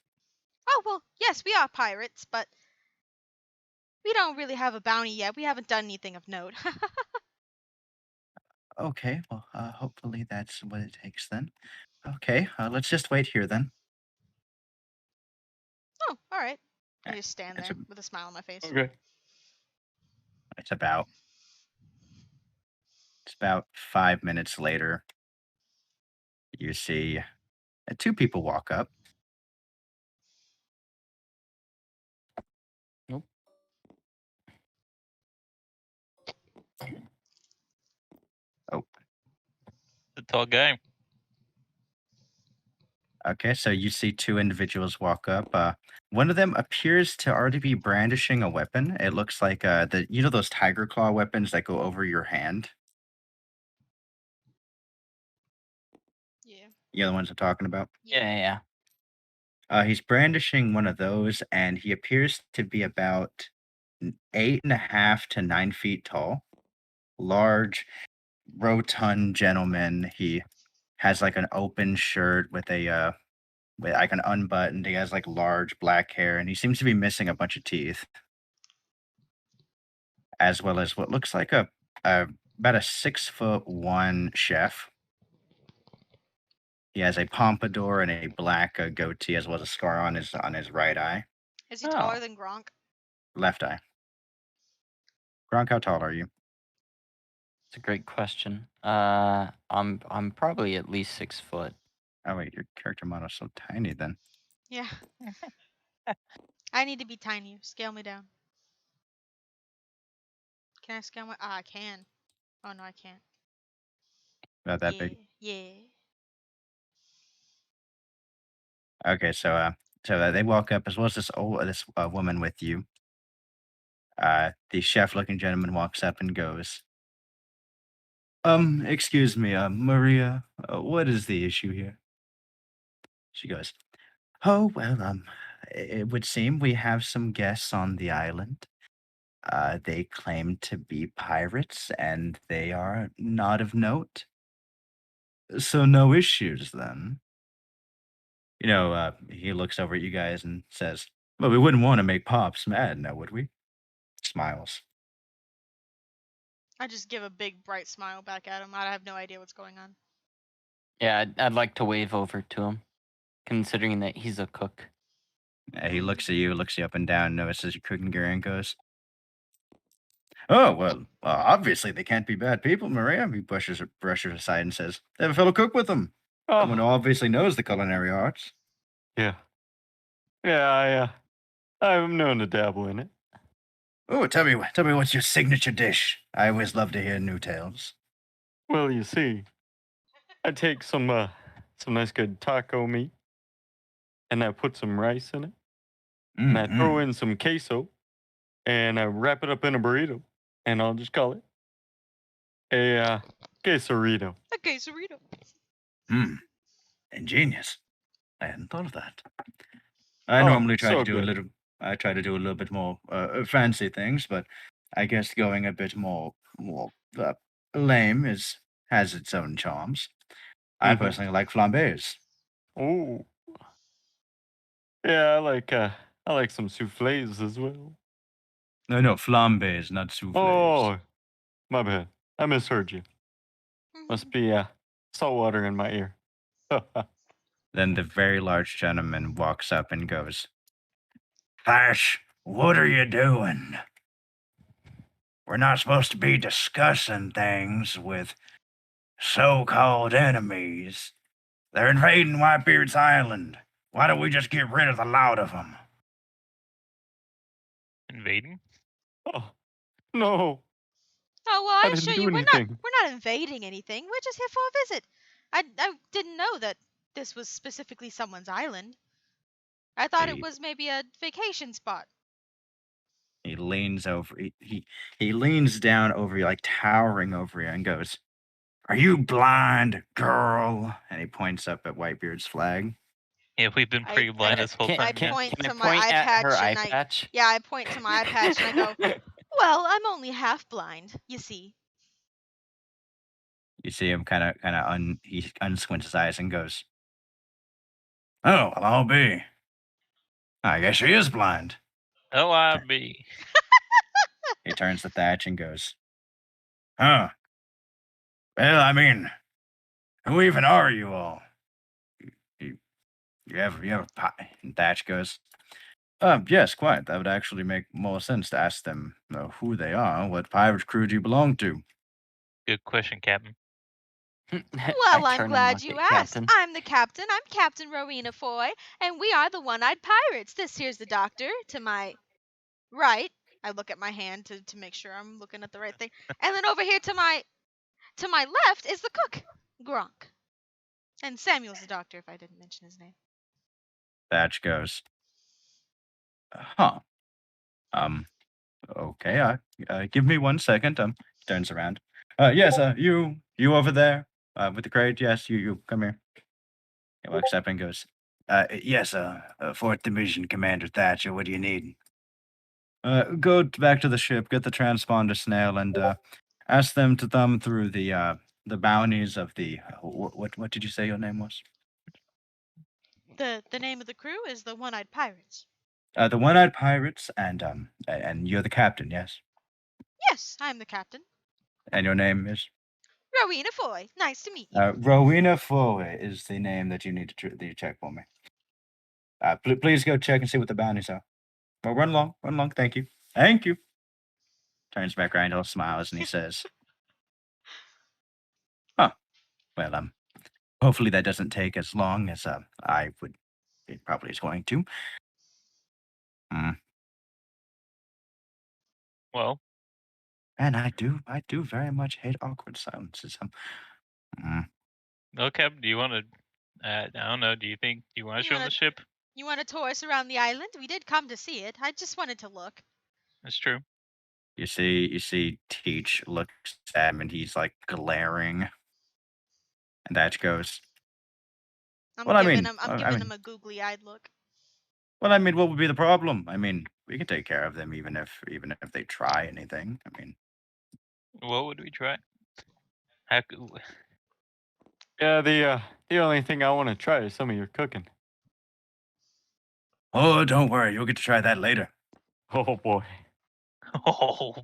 oh, well, yes, we are pirates, but we don't really have a bounty yet. We haven't done anything of note. Okay, well, hopefully that's what it takes then. Okay, let's just wait here then. Oh, all right. I Eh, just stand It's there a, with a smile on my face. Okay. it's about 5 minutes later. You see two people walk up. Nope. Oh, The tall guy. okay, so you see two individuals walk up. One of them appears to already be brandishing a weapon. It looks like those tiger claw weapons that go over your hand. Yeah. You know the ones I'm talking about. Yeah. He's brandishing one of those, and he appears to be about 8.5 to 9 feet tall. Large, rotund gentleman. He has like an open shirt with a with like an unbuttoned. He has like large black hair, and he seems to be missing a bunch of teeth, as well as what looks like a about a 6'1" chef. He has a pompadour and a black goatee, as well as a scar on his right eye, Is he taller Oh. than Gronk? left eye. Gronk, how tall are you? It's a great question. I'm probably at least 6 foot. Oh wait, your character model's so tiny then. Yeah. I need to be tinier. Scale me down. Can I scale my? Ah, I can. Oh no, I can't. About that yeah. big. Yeah. Okay, so they walk up, as well as this woman with you. The chef-looking gentleman walks up and goes, excuse me, Maria, what is the issue here? She goes, oh, well, it would seem we have some guests on the island. They claim to be pirates, and they are not of note. So no issues then. He looks over at you guys and says, well, we wouldn't want to make Pops mad now, would we? Smiles. I just give a big bright smile back at him. I have no idea what's going on. Yeah, I'd like to wave over to him, considering that he's a cook. He looks at you, looks you up and down, notices your cooking gear, and goes, oh, well, obviously they can't be bad people, Maria. He brushes aside and says, they have a fellow cook with them. Someone who obviously knows the culinary arts. Yeah. Yeah, I'm known to dabble in it. Oh, tell me what's your signature dish. I always love to hear new tales. Well, you see, I take some nice good taco meat, and I put some rice in it, and I throw in some queso, and I wrap it up in a burrito, and I'll just call it a quesarito. A quesarito. Ingenious. I hadn't thought of that. I normally try so to do a good. little. I try to do a little bit more fancy things, but I guess going a bit more lame has its own charms. I Mhm. personally like flambés. Oh, yeah, I like some soufflés as well. No, flambés, not soufflés. Oh, my bad. I misheard you. Must be salt water in my ear. Then the very large gentleman walks up and goes, Flash, what are you doing? We're not supposed to be discussing things with so-called enemies. They're invading Whitebeard's Island. Why don't we just get rid of the lot of them? Invading? Oh, no. Oh well, I didn't assure do you, anything. we're not invading anything. We're just here for a visit. I didn't know that this was specifically someone's island. I thought it Hey. was maybe a vacation spot. He leans over. He leans down over you, like towering over you, and goes, "Are you blind, girl?" And he points up at Whitebeard's flag. Yeah, we've been pretty blind this whole time. I point Can I to my point eye at her patch eye and I patch? yeah, I point to my eye patch and I go, well, I'm only half blind, you see. You see him he unsquints his eyes and goes, "Oh, well, I'll be. I guess she is blind." Oh, I be. He turns to Thatch and goes, "Huh? Well, I mean, who even are you all? You have a pie?" And Thatch goes, yes, quite. That would actually make more sense to ask them who they are. What pirate crew do you belong to?" Good question, Captain. Well, I'm glad you asked. Captain. I'm the captain. I'm Captain Rowena Foy, and we are the One-Eyed Pirates. This here's the doctor to my right. I look at my hand to make sure I'm looking at the right thing. And then over here to my left is the cook, Gronk. And Samuel's the doctor, if I didn't mention his name. Thatch goes, huh. Okay, give me 1 second. Turns around. Yes, you over there, with the crate. Yes, you come here. He walks up and goes, yes, 4th Division Commander Thatcher, what do you need? Go back to the ship, get the transponder snail, and ask them to thumb through the bounties of the, what did you say your name was? The name of the crew is the One-Eyed Pirates. The One-Eyed Pirates, and you're the captain, yes? Yes, I'm the captain. And your name is? Rowena Foy. Nice to meet you. Rowena Foy is the name that you need to that you check for me. Please go check and see what the bounties are. Well, run along. Thank you. Thank you. Turns back around, all smiles, and he says, "Huh. Well, hopefully that doesn't take as long as I would. It probably is going to. Mm. Well, And I do very much hate awkward silences. Mm. well, Captain, do you want to? I don't know. Do you want to You show him wanna- the ship? You want to tour us around the island? We did come to see it. I just wanted to look. That's true. You see, Teach looks at him and he's like glaring, and that goes. I'm Well, I giving mean, him. I'm giving him a googly-eyed look. Well, I mean, what would be the problem? I mean, we can take care of them even if they try anything. I mean, What would we try? How, Yeah, the only thing I want to try is some of your cooking. oh, don't worry, you'll get to try that later. Oh boy. oh,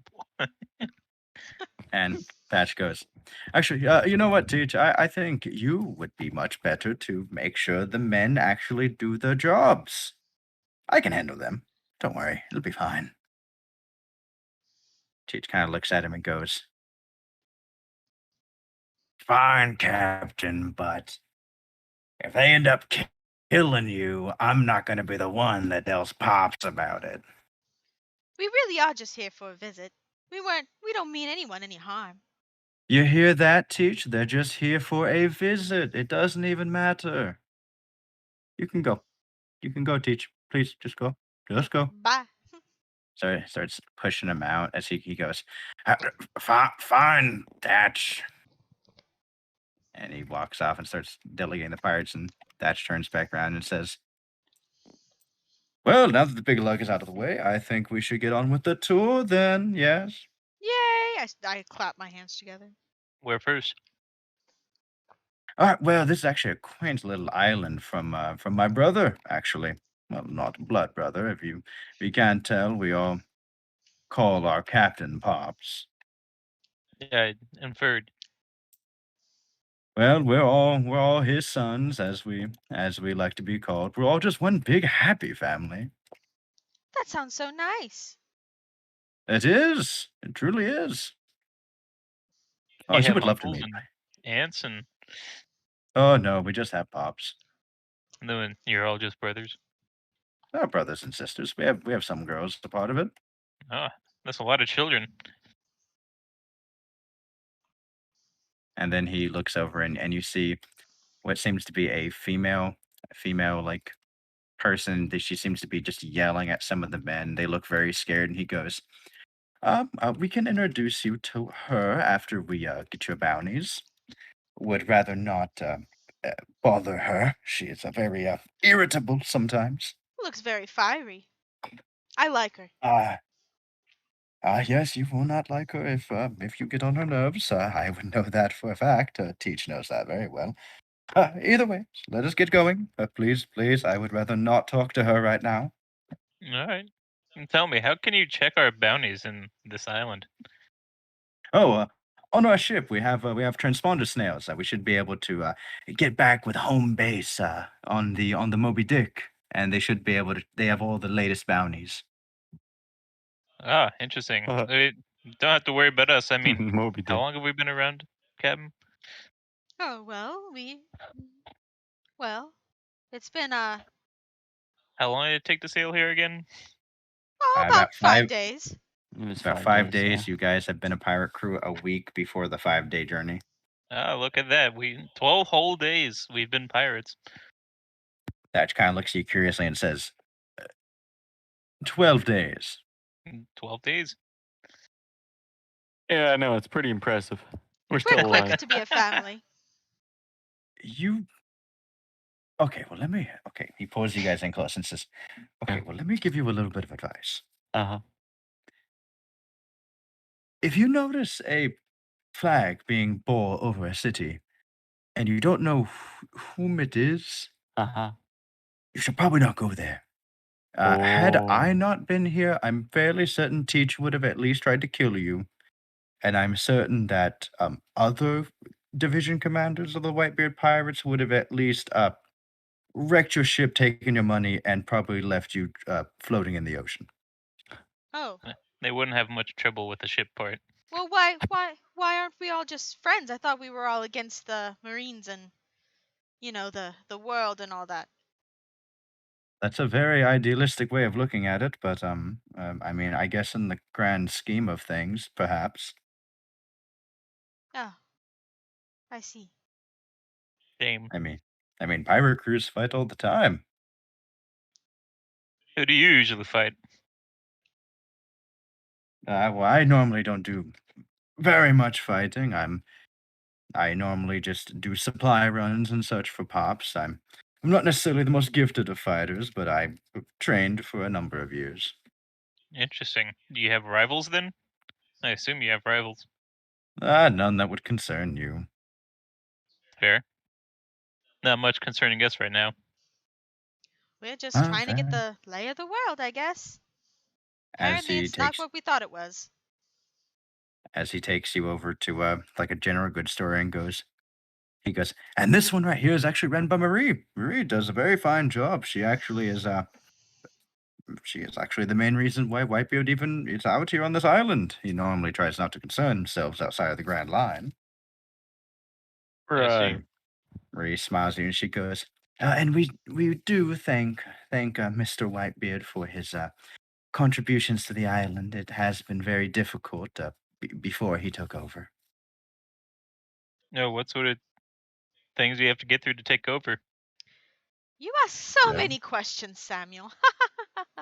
And Patch goes, actually, you know what, Teach? I think you would be much better to make sure the men actually do their jobs. I can handle them. Don't worry, it'll be fine. Teach kind of looks at him and goes, fine, Captain, but if they end up killing you, I'm not going to be the one that tells Pops about it. We really are just here for a visit. We don't mean anyone any harm. You hear that, Teach? They're just here for a visit. It doesn't even matter. You can go. You can go, Teach. Please, just go. Just go. Bye. So he starts pushing him out as he goes, fine, Thatch. And he walks off and starts delegating the pirates, and Thatch turns back around and says, well, now that the big lug is out of the way, I think we should get on with the tour then, yes? Yay! I clap my hands together. where first? All right, well, this is actually a quaint little island from my brother, actually. Well, not blood brother, if you can't tell. We all call our captain Pops. Yeah, I inferred. Well, we're all his sons, as we like to be called. We're all just one big happy family. That sounds so nice. It is. It truly is. Oh, You she have would love to uncles meet. and aunts, and Oh no, we just have Pops. then you're all just brothers. Our brothers and sisters. We have some girls a part of it. Oh, that's a lot of children. And then he looks over and you see what seems to be a female like person that she seems to be just yelling at some of the men. They look very scared, and he goes, we can introduce you to her after we get your bounties. Would rather not bother her. She is a very irritable sometimes. Looks very fiery. I like her. Yes, you will not like her if you get on her nerves. I would know that for a fact. Teach knows that very well. Either way, let us get going. Please, I would rather not talk to her right now. All right. And tell me, how can you check our bounties in this island? Oh, on our ship we have transponder snails. We should be able to get back with home base on the Moby Dick, and they should be able to. They have all the latest bounties. Ah, interesting. Don't have to worry about us. I mean, Moby how Dick. long have we been around, Captain? Oh well, it's been How long did it take to sail here again? about About 5 days. It was About 5 days. yeah. You guys have been a pirate crew a week before the 5-day journey. Ah, look at that. 12 whole days we've been pirates. Thatch kind of looks at you curiously and says, 12 days. 12 days. Yeah, I know, it's pretty impressive. We're still We're quick alive. to be a family. Okay, well, okay, he pulls you guys in close and says, okay, well, let me give you a little bit of advice. Uh-huh. If you notice a flag being bore over a city and you don't know whom it is, Uh-huh. You should probably not go there. Had I Oh, not been here, I'm fairly certain Teach would have at least tried to kill you. And I'm certain that other division commanders of the Whitebeard Pirates would have at least wrecked your ship, taken your money, and probably left you floating in the ocean. Oh. They wouldn't have much trouble with the ship part. Well, why aren't we all just friends? I thought we were all against the Marines and, the world and all that. That's a very idealistic way of looking at it, but I mean, I guess in the grand scheme of things, perhaps. Oh, I see. Shame. I mean, pirate crews fight all the time. Who do you usually fight? Well, I normally don't do very much fighting. I normally just do supply runs and such for pops. I'm not necessarily the most gifted of fighters, but I've trained for a number of years. Interesting. Do you have rivals then? I assume you have rivals. None that would concern you. Fair. Not much concerning us right now. We're just trying to get Fair. the lay of the world, I guess. As Apparently, he it's not takes what we thought it was. as he takes you over to like a general goods store and he goes, and this one right here is actually run by Marie. Marie does a very fine job. She actually is the main reason why Whitebeard even is out here on this island. He normally tries not to concern himself outside of the Grand Line. I see. right. Marie smiles at you and she goes, and we do thank Mr. Whitebeard for his contributions to the island. It has been very difficult before he took over. No, what sort of things do you have to get through to take over? You ask so Yeah. many questions, Samuel.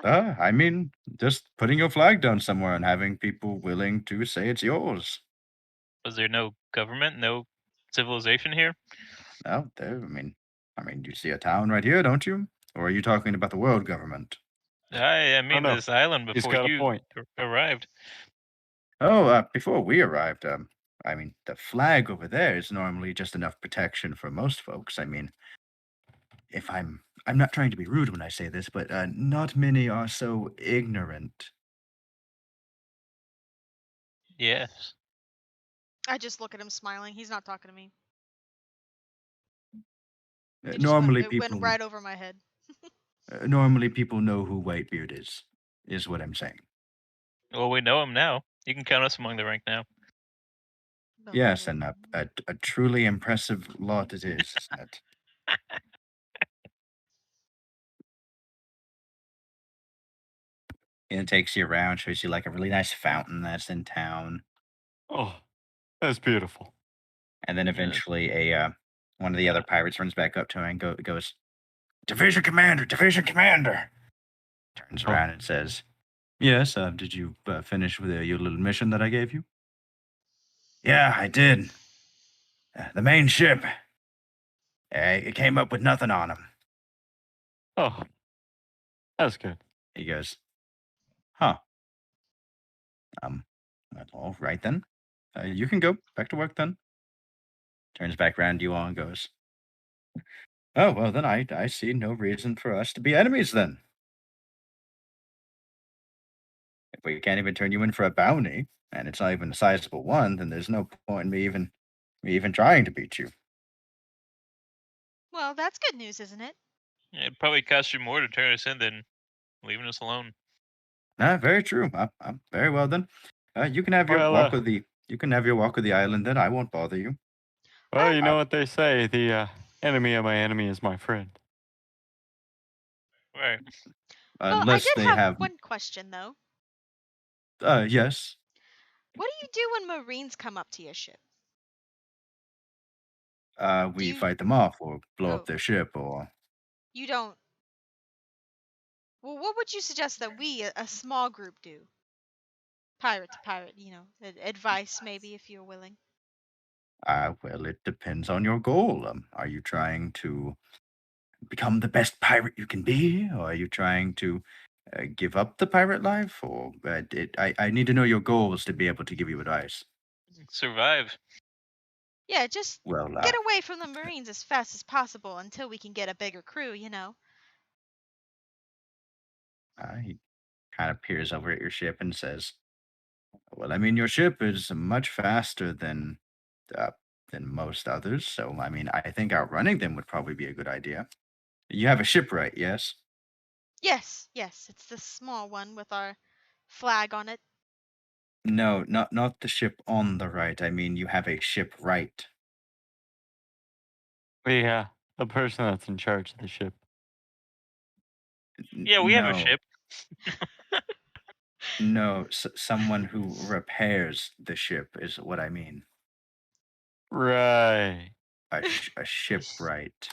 I mean, just putting your flag down somewhere and having people willing to say it's yours. Was there no government, no civilization here? No, there. I mean, you see a town right here, don't you? Or are you talking about the world government? I mean no. this island He's before got a you point. arrived. Oh, before we arrived, I mean, the flag over there is normally just enough protection for most folks. I mean, if I'm not trying to be rude when I say this, but not many are so ignorant. Yes. I just look at him smiling. He's not talking to me. He just Normally, it went people right over my head. normally people know who Whitebeard is what I'm saying. Well, we know him now. You can count us among the rank now. Yes, and a truly impressive lot it is, isn't it? And it takes you around, shows you like a really nice fountain that's in town, Oh, that's beautiful. and then eventually one of the other pirates runs back up to him and goes, "Division commander, division commander!" Turns Oh. around and says, "Yes, did you finish with your little mission that I gave you?" "Yeah, I did. The main ship. It came up with nothing on him." Oh, that's good. He goes, "Huh. All right then. You can go back to work then." Turns back around to you all and goes, "Oh, well, then I see no reason for us to be enemies then. If we can't even turn you in for a bounty, and it's not even a sizable one, then there's no point in me even trying to beat you." Well, that's good news, isn't it? It probably cost you more to turn us in than leaving us alone. Very true. Very well then. You can have your Well, walk with the island then. I won't bother you. Well, you Uh, know what they say: the enemy of my enemy is my friend. Right. Well, I Unless did they have have. one question though. Yes. What do you do when Marines come up to your ship? We you- fight them off or blow Oh. up their ship or. You don't. Well, what would you suggest that we, a small group, do? Pirate to pirate, advice maybe if you're willing. Well, it depends on your goal. Are you trying to become the best pirate you can be, or are you trying to give up the pirate life? Or I need to know your goals to be able to give you advice. Survive. Yeah, just Well, get away from the Marines as fast as possible until we can get a bigger crew, He kind of peers over at your ship and says, "Well, I mean, your ship is much faster uh, than most others, so I mean, I think outrunning them would probably be a good idea. You have a shipwright, yes? Yes, yes, it's the small one with our flag on it. No, not the ship on the right. I mean, you have a shipwright. Yeah, the person that's in charge of the ship. Yeah, we have a No, ship. no, someone who repairs the ship is what I mean. Right. A shipwright.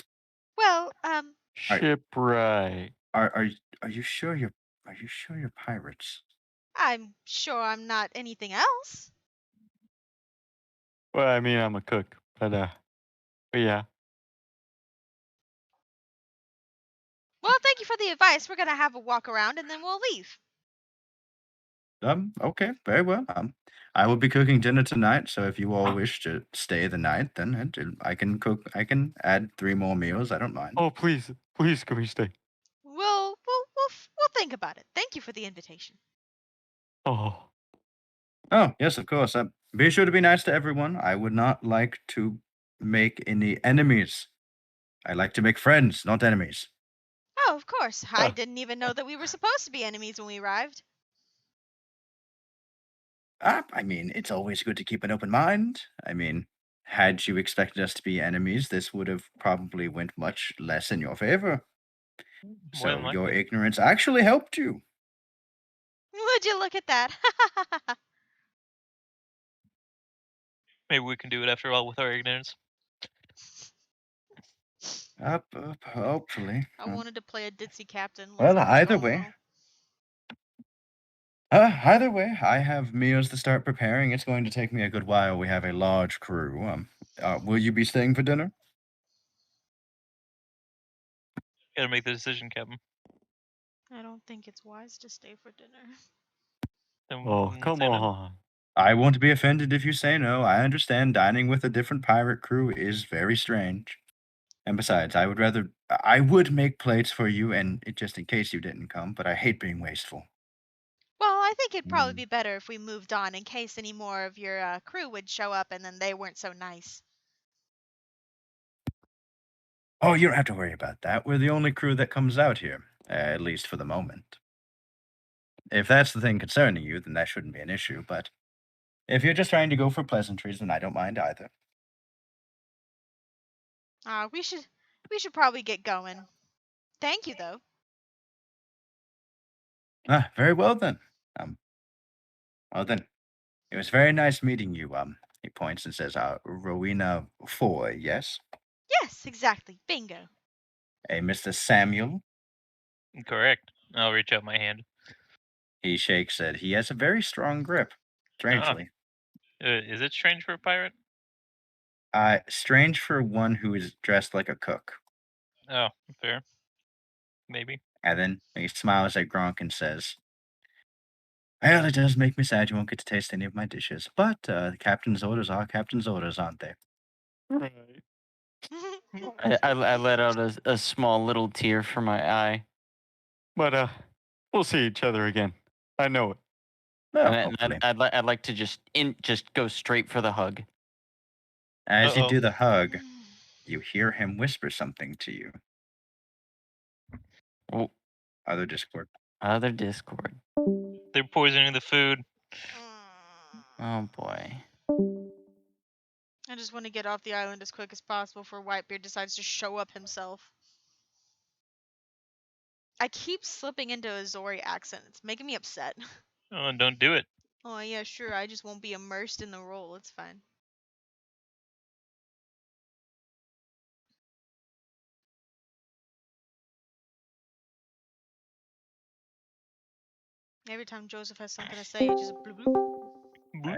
Well, Are Shipwright. are you sure you're pirates? I'm sure I'm not anything else. Well, I mean, I'm a cook, but yeah. Well, thank you for the advice. We're gonna have a walk around and then we'll leave. Okay, very well. I will be cooking dinner tonight, so if you all wish to stay the night, then I can cook. I can add 3 more meals. I don't mind. Oh, please, please, can we stay? We'll think about it. Thank you for the invitation. Oh, Oh, yes, of course. Be sure to be nice to everyone. I would not like to make any enemies. I like to make friends, not enemies. Oh, of course. I uh, didn't even know that we were supposed to be enemies when we arrived. I mean, it's always good to keep an open mind. I mean, had you expected us to be enemies, this would have probably went much less in your favor. More than So your likely. ignorance actually helped you. Would you look at that? Maybe we can do it after all with our ignorance. Hopefully. I wanted to play a ditzy captain. Well, Let's either go way. now. Either way, I have meals to start preparing. It's going to take me a good while. We have a large crew. Will you be staying for dinner? Gotta make the decision, Captain. I don't think it's wise to stay for dinner. Then oh, come say no. on. I won't be offended if you say no. I understand dining with a different pirate crew is very strange. And besides, I would make plates for you and just in case you didn't come, but I hate being wasteful. Well, I think it'd probably Mm. be better if we moved on in case any more of your crew would show up and then they weren't so nice. Oh, you don't have to worry about that. We're the only crew that comes out here, at least for the moment. If that's the thing concerning you, then that shouldn't be an issue, but if you're just trying to go for pleasantries, then I don't mind either. We should probably get going. Thank you though. Very well then. Um, well then, it was very nice meeting you. He points and says, Rowena Foy, yes? Yes, exactly. Bingo. A Mr. Samuel. Correct. I'll reach out my hand. He shakes it. He has a very strong grip, strangely. Is it strange for a pirate? Strange for one who is dressed like a cook. Oh, fair. Maybe. And then he smiles at Gronk and says, well, it does make me sad you won't get to taste any of my dishes, but the captain's orders are captain's orders, aren't they? Right. I let out a small little tear from my eye. But we'll see each other again. I know it. Well, And hopefully. I'd like to just go straight for the hug. As you Uh-oh. do the hug, you hear him whisper something to you. Oh, Other Discord. other Discord. They're poisoning the food. Oh boy. I just want to get off the island as quick as possible before Whitebeard decides to show up himself. I keep slipping into a Zori accent. It's making me upset. Oh, and don't do it. Oh, yeah, sure. I just won't be immersed in the role. It's fine. Every time Joseph has something to say, it just bloop bloop. Bloop.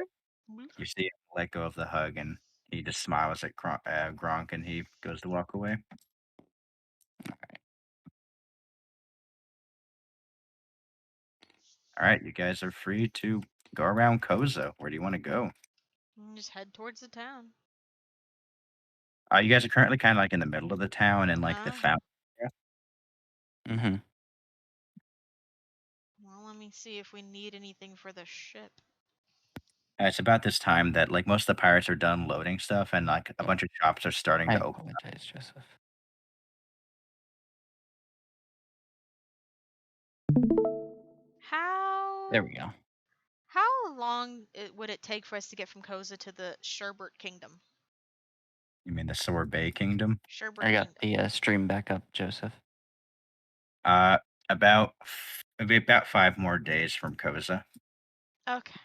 Bloop. You see him let go of the hug, and he just smiles at Gronk, and he goes to walk away. All right, you guys are free to go around Koza. Where do you want to go? And just head towards the town. You guys are currently kind of like in the middle of the town, and like the Uh-huh. fountain. Mm-hmm. see if we need anything for the ship. It's about this time that like most of the pirates are done loading stuff, and like a bunch of shops are starting I to open. apologize, Joseph. How There we go. how long would it take for us to get from Koza to the Sherbert Kingdom? You mean the Sorbet Kingdom? Sherbert I got Kingdom. the stream back up, Joseph. It'll be about 5 more days from Koza. Okay.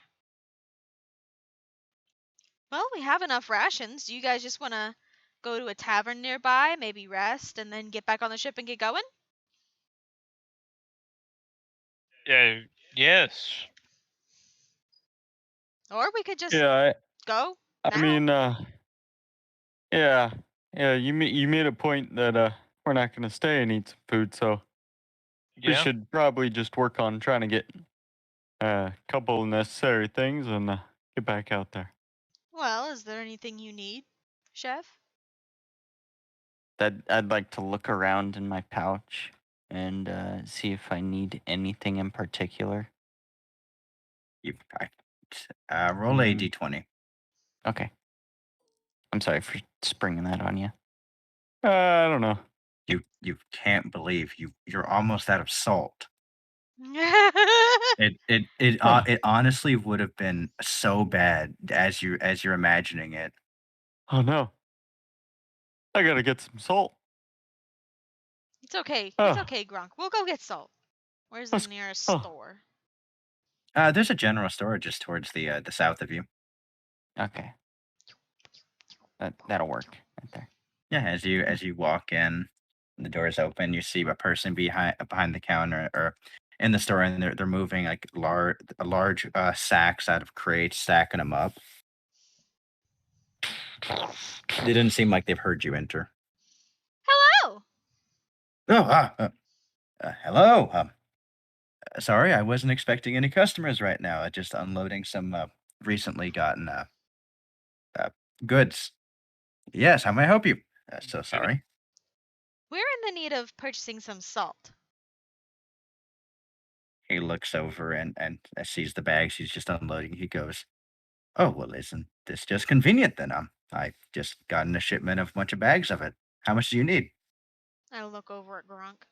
Well, we have enough rations. Do you guys just want to go to a tavern nearby, maybe rest, and then get back on the ship and get going? Yeah. Yes. Or we could just Yeah, go I now. mean, yeah, You made a point that we're not gonna stay and eat some food, so we Yeah. should probably just work on trying to get a couple of necessary things and get back out there. Well, is there anything you need, Chef? I'd like to look around in my pouch and see if I need anything in particular. Roll a Mhm. d20. Okay. I'm sorry for springing that on you. I don't know. You can't believe you're almost out of salt. Huh. It honestly would have been so bad as you're imagining it. Oh no. I gotta get some salt. It's okay. It's Oh, okay, Gronk. We'll go get salt. Where's the let's. nearest Oh, store? There's a general store just towards the south of you. okay. That'll work right there. Yeah, as you walk in, the doors open. You see a person behind the counter or in the store, and they're moving like large sacks out of crates, stacking them up. They didn't seem like they've heard you enter. Hello. Oh, hello. Sorry, I wasn't expecting any customers right now. I just unloading some recently gotten goods. Yes, how may I help you? So sorry. We're in the need of purchasing some salt. He looks over and sees the bags he's just unloading. He goes, "Oh well, isn't this just convenient then? I just gotten a shipment of a bunch of bags of it. How much do you need?" I look over at Gronk.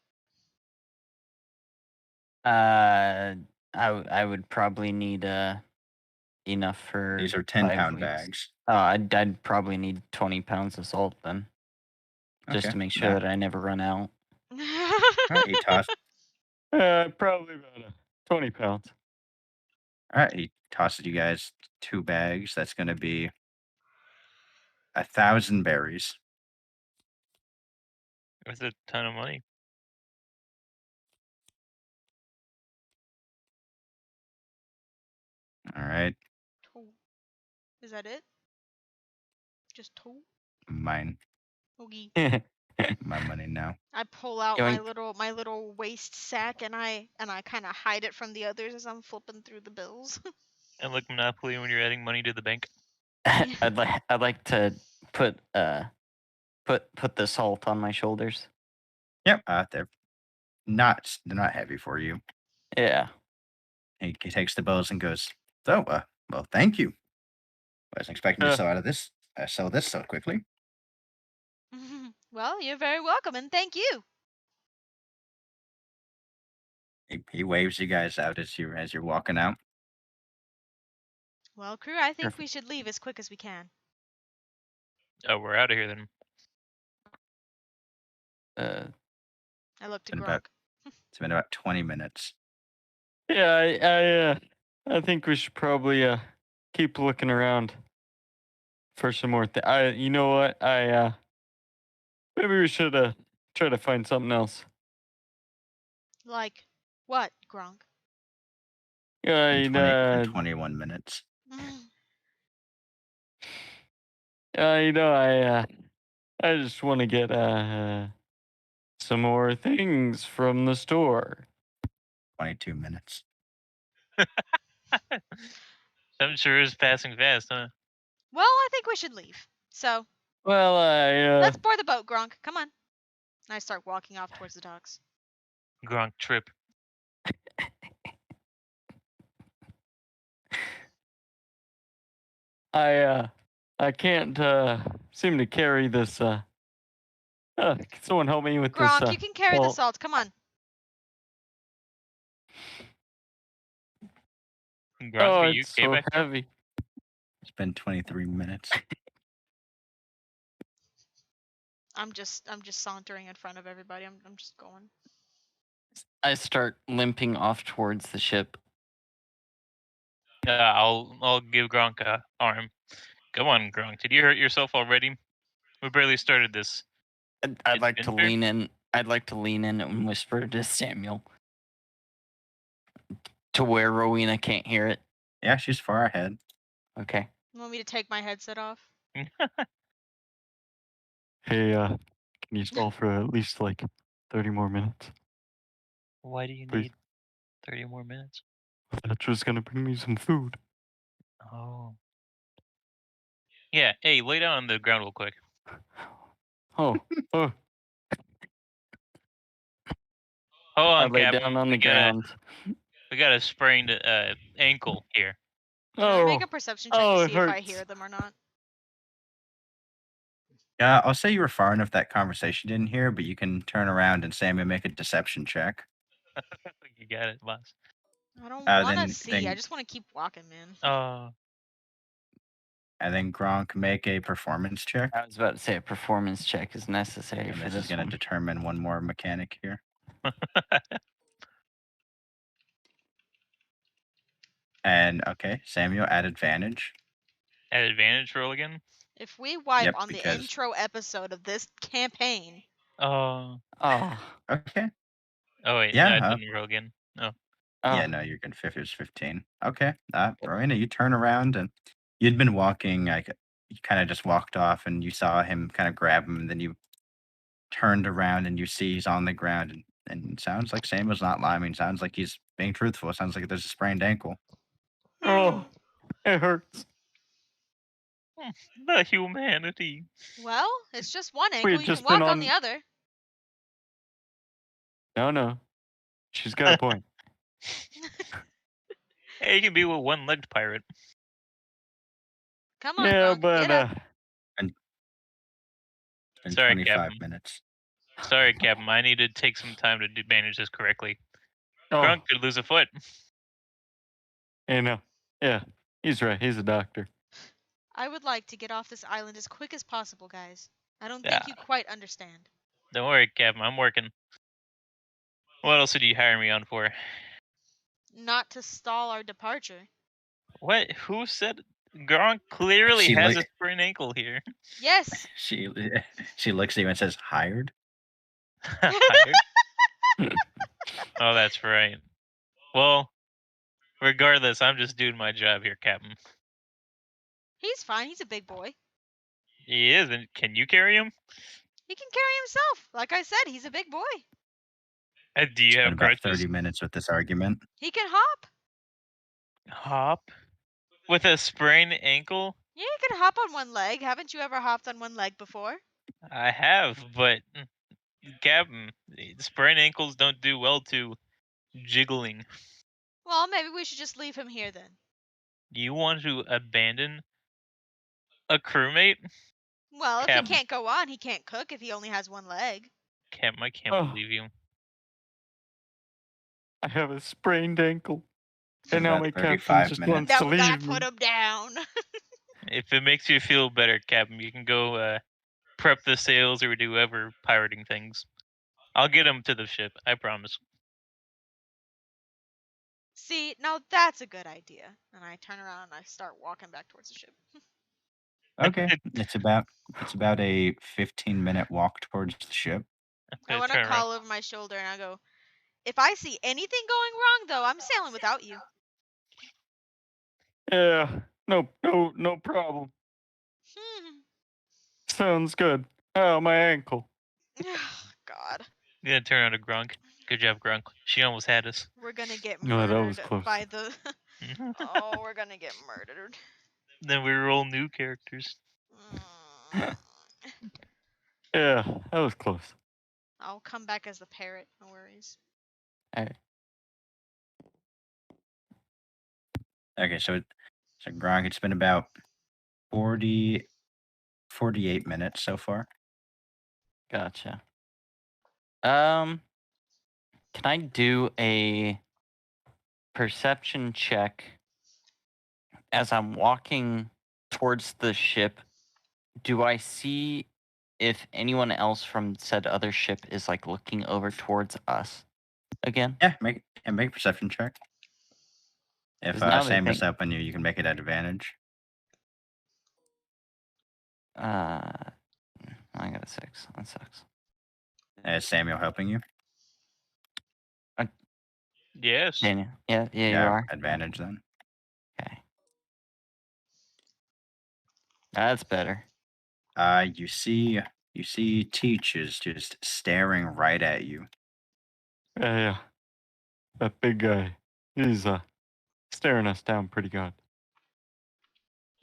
I would probably need enough for These are 5 10-pound weeks. bags. Oh, I'd probably need 20 pounds of salt then, just Okay. to make sure that I never run out. All right, he Probably about 20 pounds. he tosses you guys 2 bags. That's going to be 1,000 berries. That's a ton of money. All right, Two. Is that it? Just two? mine, Okay. my money now. I pull out my Yoink. little waist sack and I kind of hide it from the others as I'm flipping through the bills. And like Monopoly when you're adding money to the bank. I'd like to put the salt on my shoulders. Yep, they're not heavy for you. Yeah. He takes the bills and goes, "So, well, thank you. Wasn't expecting to Uh, sell this so quickly." Well, you're very welcome and thank you. He waves you guys out as you're walking out. Well, crew, I think Perfect. we should leave as quick as we can. Oh, we're out of here then. I look to Been Gronk. about- It's been about 20 minutes. Yeah, I think we should probably keep looking around for some more you know what? Maybe we should try to find something else. Like, what, Gronk? Yeah, In 21 minutes. you know, I just want to get some more things from the store. 22 minutes. I'm sure is passing fast, huh? Well, I think we should leave. So, Well, let's board the boat, Gronk. Come on. I start walking off towards the docks. Gronk trip. I can't seem to carry this. Can someone help me with this? Gronk, you can carry the well, salt. Come on. Grunk, oh, are you it's okay so back there? heavy. It's been 23 minutes. I'm just sauntering in front of everybody. I'm just going. I start limping off towards the ship. I'll give Gronk a arm. Come on, Gronk. Did you hurt yourself already? We barely started this. I'd like to adventure? lean in. I'd like to lean in and whisper to Samuel to where Rowena can't hear it. Yeah, she's far ahead. Okay. You want me to take my headset off? Hey, can you stall for at least like 30 more minutes? Why do you Please. need 30 more minutes? Petra's gonna bring me some food. Oh. Yeah, hey, lay down on the ground real quick. Oh, oh. Hold I on, lay Captain. down on the we got a- ground. We got a sprained ankle here. Can I Oh, make a perception check oh, to it see if I hurts. hear them or not? Yeah, I'll say you were far enough that conversation didn't hear, but you can turn around and Sammy make a deception check. You got it, boss. I don't Uh, want to then- see. then- I just want to keep walking, man. And then Gronk make a performance check. I was about to say a performance check is necessary And for this this is going to one. determine one more mechanic here. And okay, Samuel at advantage. At advantage roll again? If we wipe Yep, on the because- intro episode of this campaign, Oh. Okay. Oh wait, Yeah, no, I didn't roll again. No. Yeah, no, you're good. It was 15. Okay. Rowena, you turn around and you'd been walking. Like you kind of just walked off, and you saw him kind of grab him, and then you turned around and you see he's on the ground, and it sounds like Samuel's not lying. Sounds like he's being truthful. It sounds like there's a sprained ankle. Oh, it hurts. The humanity. well, it's just one ankle. had You just can been walk on the on- other. No. She's got a point. Hey, you can be a one-legged pirate. Come on, Yeah, Gronk, but get up. It's been Sorry, 25 Captain. minutes. Sorry, Captain. I need to take some time to manage this correctly. oh, Grunk could lose a foot. I know. Yeah, he's right. He's a doctor. I would like to get off this island as quick as possible, guys. I don't Yeah. think you quite understand. Don't worry, Captain. I'm working. What else did you hire me on for? Not to stall our departure. What? Who said? Gronk clearly She has li- a sprained ankle here. Yes. She looks at you and says, "Hired." Hired? Oh, that's right. Well, regardless, I'm just doing my job here, Captain. He's fine. He's a big boy. He is, and can you carry him? He can carry himself. Like I said, he's a big boy. Do you It's been have about crutches? 30 minutes with this argument. He can hop. Hop? With a sprained ankle? Yeah, he can hop on one leg. Haven't you ever hopped on one leg before? I have, but Captain, sprained ankles don't do well to jiggling. Well, maybe we should just leave him here then. You want to abandon a crewmate? Well, if Cam. he can't go on, he can't cook if he only has one leg. Captain, I can't Oh. believe you. I have a sprained ankle, It's and now about my 35 captain just minutes. wants Now to we gotta leave me. put him down. If it makes you feel better, Captain, you can go prep the sails or do whatever pirating things. I'll get him to the ship, I promise. See, now that's a good idea. And I turn around and I start walking back towards the ship. Okay. it's about a 15-minute walk towards the ship. I'm I gonna want to turn around. call over my shoulder and I go, if I see anything going wrong, though, I'm sailing without you. Yeah, no problem. Sounds good. Oh, my ankle. God. I'm gonna turn around to Grunk. Good job, Grunk. She almost had us. We're gonna get No, that was murdered close. by the... Oh, we're gonna get murdered. Then we roll new characters. Mm. Yeah, that was close. I'll come back as the parrot, no worries. Okay, so Gronk, it's been about 40, 48 minutes so far. Gotcha. Can I do a perception check as I'm walking towards the ship? Do I see if anyone else from said other ship is like looking over towards us again? Yeah, make a perception check. If 'Cause now they Sam is think, helping you, you can make it at advantage. I got a 6. That sucks. Is Samuel helping you? Yes. Daniel, yeah, you Yeah, are. advantage then. Okay, that's better. You see Teach is just staring right at you. Yeah. That big guy. He's staring us down pretty good.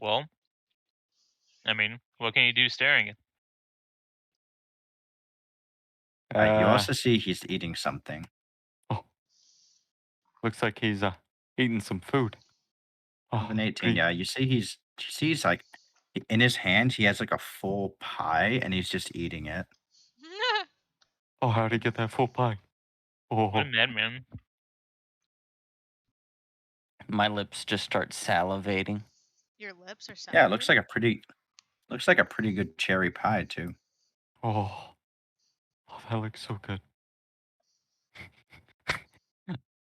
Well, I mean, what can you do staring at? You Uh, also see he's eating something. oh, looks like he's eating some food. Of an Oh, 18, great. yeah. You see he's like in his hand he has like a full pie and he's just eating it. Oh, how'd he get that full pie? What a Oh, madman. My lips just start salivating. Your lips are Yeah, it looks salivating? like a pretty good cherry pie too. oh, that looks so good.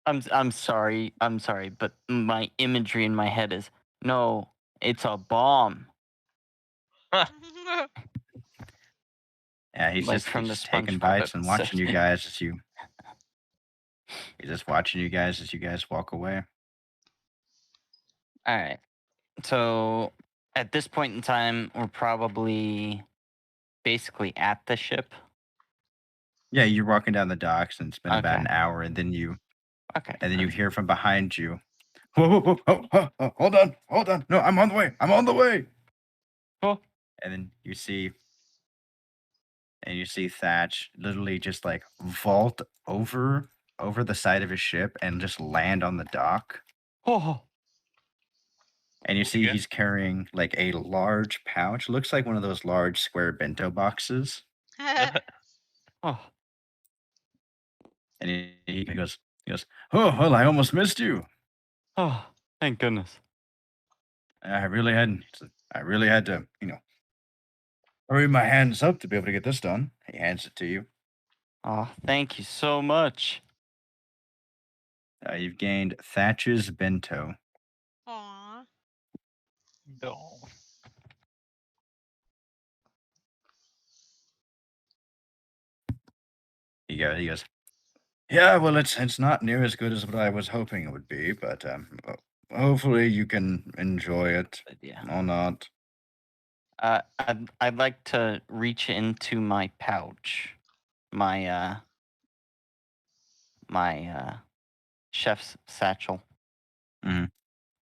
I'm sorry, but my imagery in my head is no, it's a bomb, Yeah, he's like just from the taking SpongeBob bites and watching you episode. guys he's just watching you guys as you guys walk away. All right, so at this point in time, we're probably basically at the ship. Yeah, you're walking down the docks and it's been about Okay. an hour and then you Okay. hear from behind you. Whoa, hold on. No, I'm on the way. Oh, And then you see Thatch literally just like vault over the side of his ship and just land on the dock. oh, And you see Okay. he's carrying like a large pouch. Looks like one of those large square bento boxes. oh. And he goes, oh, well, I almost missed you. Oh, thank goodness. I really had to, hurry my hands up to be able to get this done. He hands it to you. Oh, thank you so much. You've gained Thatch's bento. Aw. No. He goes, yeah, well, it's not near as good as what I was hoping it would be, but hopefully you can enjoy it Yeah. or not. I'd like to reach into my pouch, my chef's satchel, Mhm.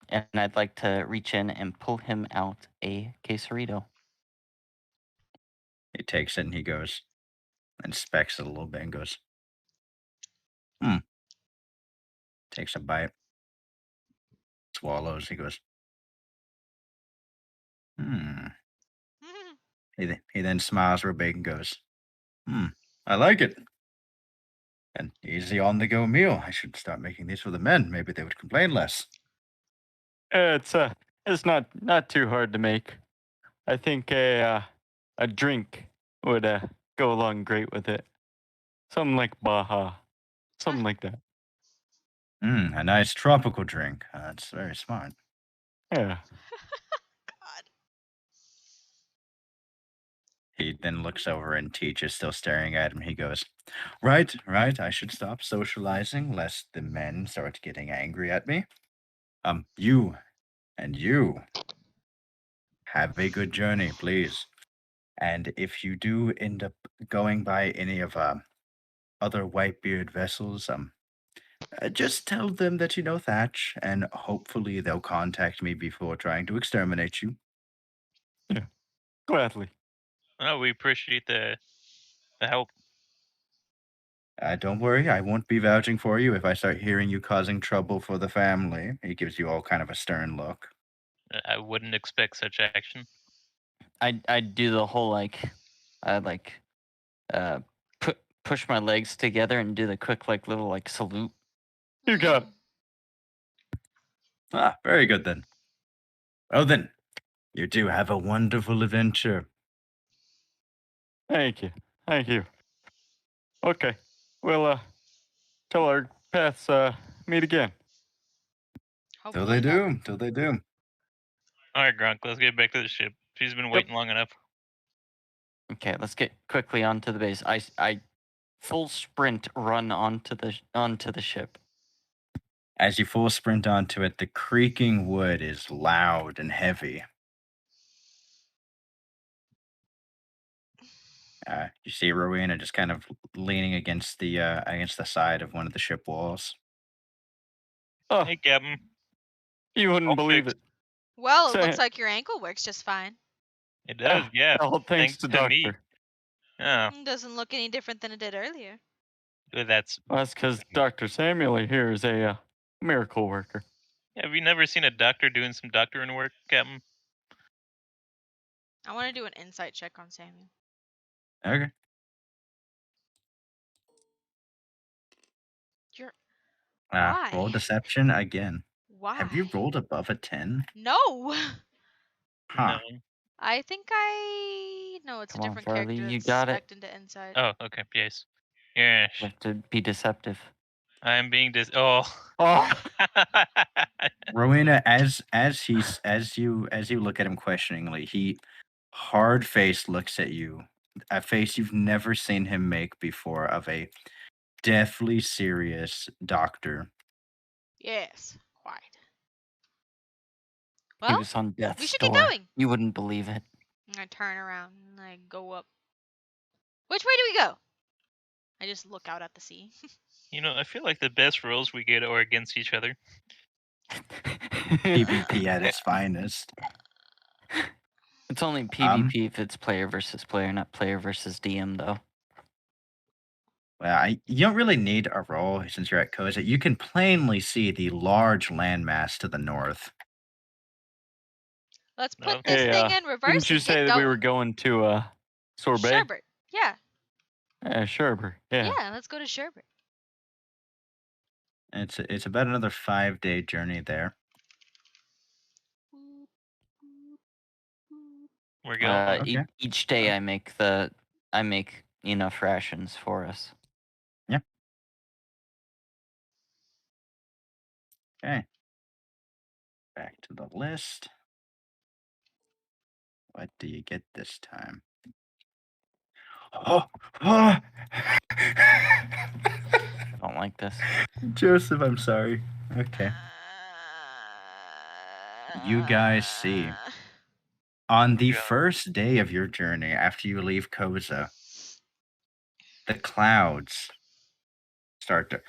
and I'd like to reach in and pull him out a quesarito. He takes it and he goes, inspects it a little bit and goes, takes a bite, swallows. He goes, He then smiles real big and goes, I like it. An easy on the go meal. I should start making these for the men. Maybe they would complain less. It's not too hard to make. I think a drink would go along great with it. Something like Baja, something like that. A nice tropical drink. That's very smart. Yeah. God. He then looks over and Teach is still staring at him. He goes, right. I should stop socializing lest the men start getting angry at me. You have a good journey, please. And if you do end up going by any of other Whitebeard vessels, just tell them that you know Thatch, and hopefully they'll contact me before trying to exterminate you. Gladly. Oh, we appreciate the help. Don't worry, I won't be vouching for you if I start hearing you causing trouble for the family. He gives you all kind of a stern look. I wouldn't expect such action. I'd do the whole I'd push my legs together and do the quick little salute. You got it. Ah, very good then. Oh, then, you do have a wonderful adventure. Thank you. Thank you. Okay. Well, till our paths meet again. Till Hopefully they never. do. Till they do. All right, Gronk, let's get back to the ship. She's been waiting long enough. Okay, let's get quickly onto the base. I full sprint run onto the ship. As you full sprint onto it, the creaking wood is loud and heavy. You see Rowena just kind of leaning against the side of one of the ship walls. Oh, Hey, Captain. you wouldn't all believe fixed. it. Well, it Say- looks like your ankle works just fine. It does, yeah. All thanks to me. Doctor. Oh, Doesn't look any different than it did earlier. that's. Well, that's because Dr. Samuel here is a miracle worker. Have you never seen a doctor doing some doctoring work, Captain? I want to do an insight check on Samuel. Okay. You're Roll why? deception again. Why? Have you rolled above a 10? No. Huh. No. I think no, it's Come a on, different Farley, character you that's got it. spec'd into insight. Oh, okay. Yes. Yes. You have to be deceptive. I'm being Oh. Oh, Rowena, as you look at him questioningly, he hard faced looks at you. A face you've never seen him make before of a deathly serious doctor. Yes, quite. He Well, was on death's we should get door. going. You wouldn't believe it. I turn around and I go up. Which way do we go? I just look out at the sea. I feel like the best rolls we get are against each other. PvP at its finest. It's only PvP if it's player versus player, not player versus DM, though. Well, you don't really need a roll since you're at Koza. You can plainly see the large landmass to the north. Let's No. put this Hey, thing in reverse didn't you and say get that going. we were going to Sorbet? Sherbert. Yeah. Sherbert. Yeah. Yeah, let's go to Sherbert. It's about another 5-day journey there. We're going. Okay. Each day I make enough rations for us. Okay. Back to the list. What do you get this time? Oh, I don't like this. Joseph, I'm sorry. Okay. You guys see. On the Yeah. first day of your journey after you leave Koza, the clouds start to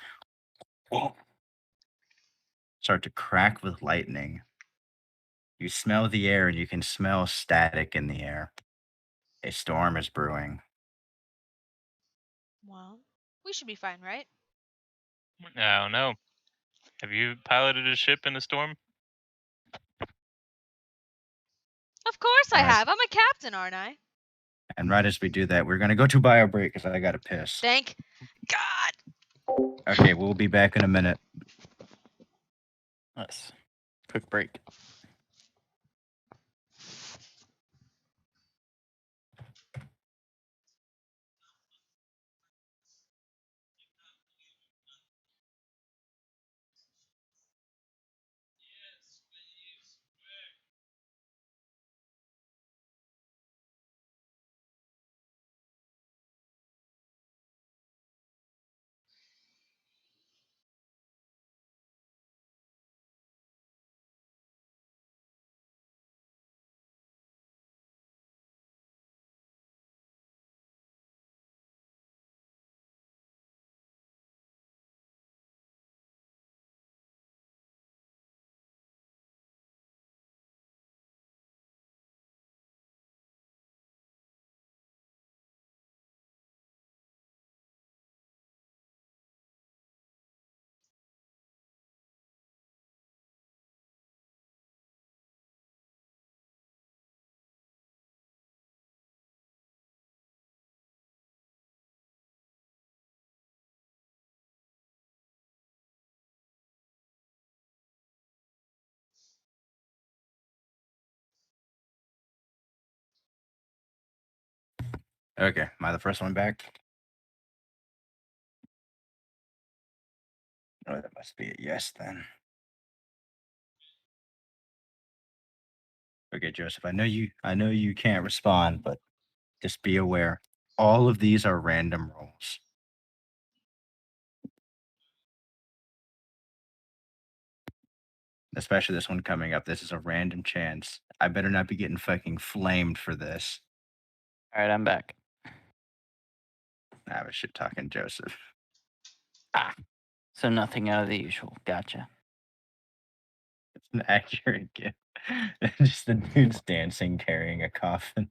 crack with lightning. You smell the air and you can smell static in the air. A storm is brewing. Well, we should be fine, right? I don't know. Have you piloted a ship in a storm? Of course I Alright. have. I'm a captain, aren't I? And right as we do that, we're going to go to bio break because I got to piss. Thank God. Okay, we'll be back in a minute. Yes. Quick break. Okay, am I the first one back? Oh, that must be a yes then. Okay, Joseph, I know you can't respond, but just be aware. All of these are random rolls. Especially this one coming up. This is a random chance. I better not be getting fucking flamed for this. All right, I'm back. I was shit talking Joseph. Ah, so nothing out of the usual. Gotcha. It's an accurate gift. Just the dude's dancing carrying a coffin.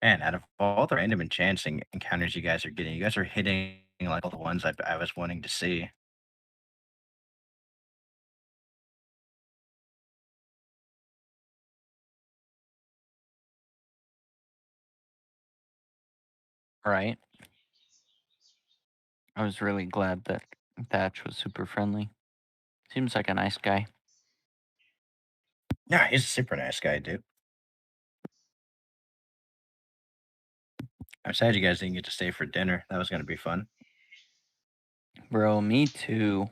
Man, out of all the random enchanting encounters you guys are getting, you guys are hitting like all the ones I was wanting to see. Right. I was really glad that Thatch was super friendly. Seems like a nice guy. Yeah, he's a super nice guy, dude. I'm sad you guys didn't get to stay for dinner. That was gonna be fun. Bro, me too.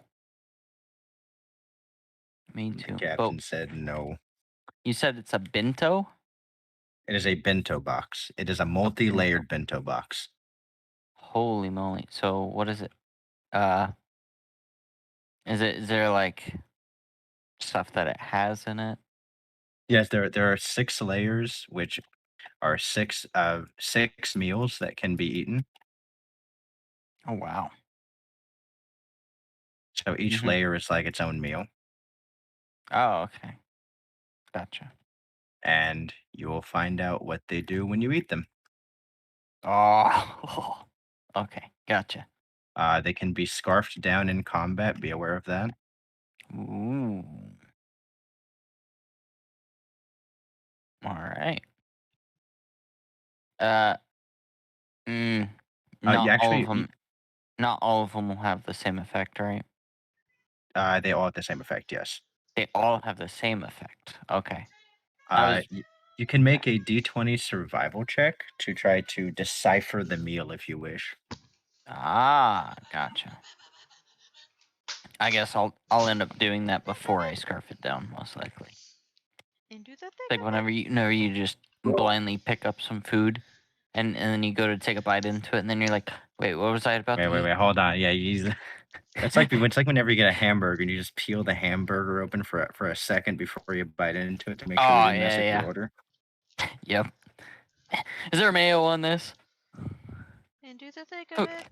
Me The too. But captain said no. you said it's a bento? It is a bento box. It is a multi-layered bento box. Holy moly. So what is it? Is there like stuff that it has in it? Yes, there are 6 layers, which are six meals that can be eaten. Oh wow. So each Mhm. layer is like its own meal, Oh, okay. Gotcha. and you will find out what they do when you eat them. Oh. Okay, gotcha. They can be scarfed down in combat. Be aware of that. Ooh. All right. Uh, mm, You not all of actually, them. Not all of them will have the same effect, right? they all have the same effect. Yes. They all have the same effect. Okay. I was You can make a D20 survival check to try to decipher the meal if you wish. gotcha. I guess I'll end up doing that before I scarf it down, most likely. And do the thing. Like whenever you just blindly pick up some food, and then you go to take a bite into it, and then you're like, wait, what was I about to eat? Wait, hold on. Yeah, it's like whenever you get a hamburger and you just peel the hamburger open for a second before you bite into it to make sure Oh, you didn't mess up yeah. your order. Yep. Is there mayo on this? And do the thick Who, of it.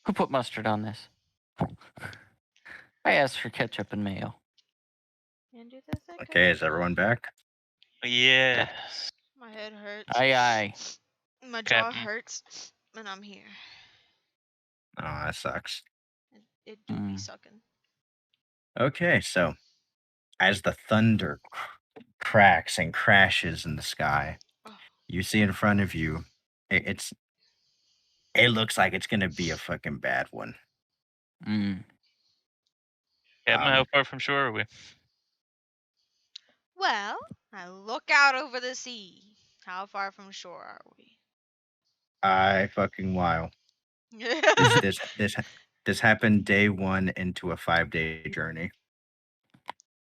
who put mustard on this? I asked for ketchup and mayo. And do the thick of Okay, it. is everyone back? Yes. My head hurts. Aye. My jaw Captain. hurts. And I'm here. Oh, that sucks. It do be Mm. sucking. Okay, so as the thunder cracks and crashes in the sky, Oh. you see in front of you, it looks like it's gonna be a fucking bad one. Mm. Captain, Um, how far from shore are we? Well, I look out over the sea. How far from shore are we? I fucking wow. This happened day 1 into a 5-day journey.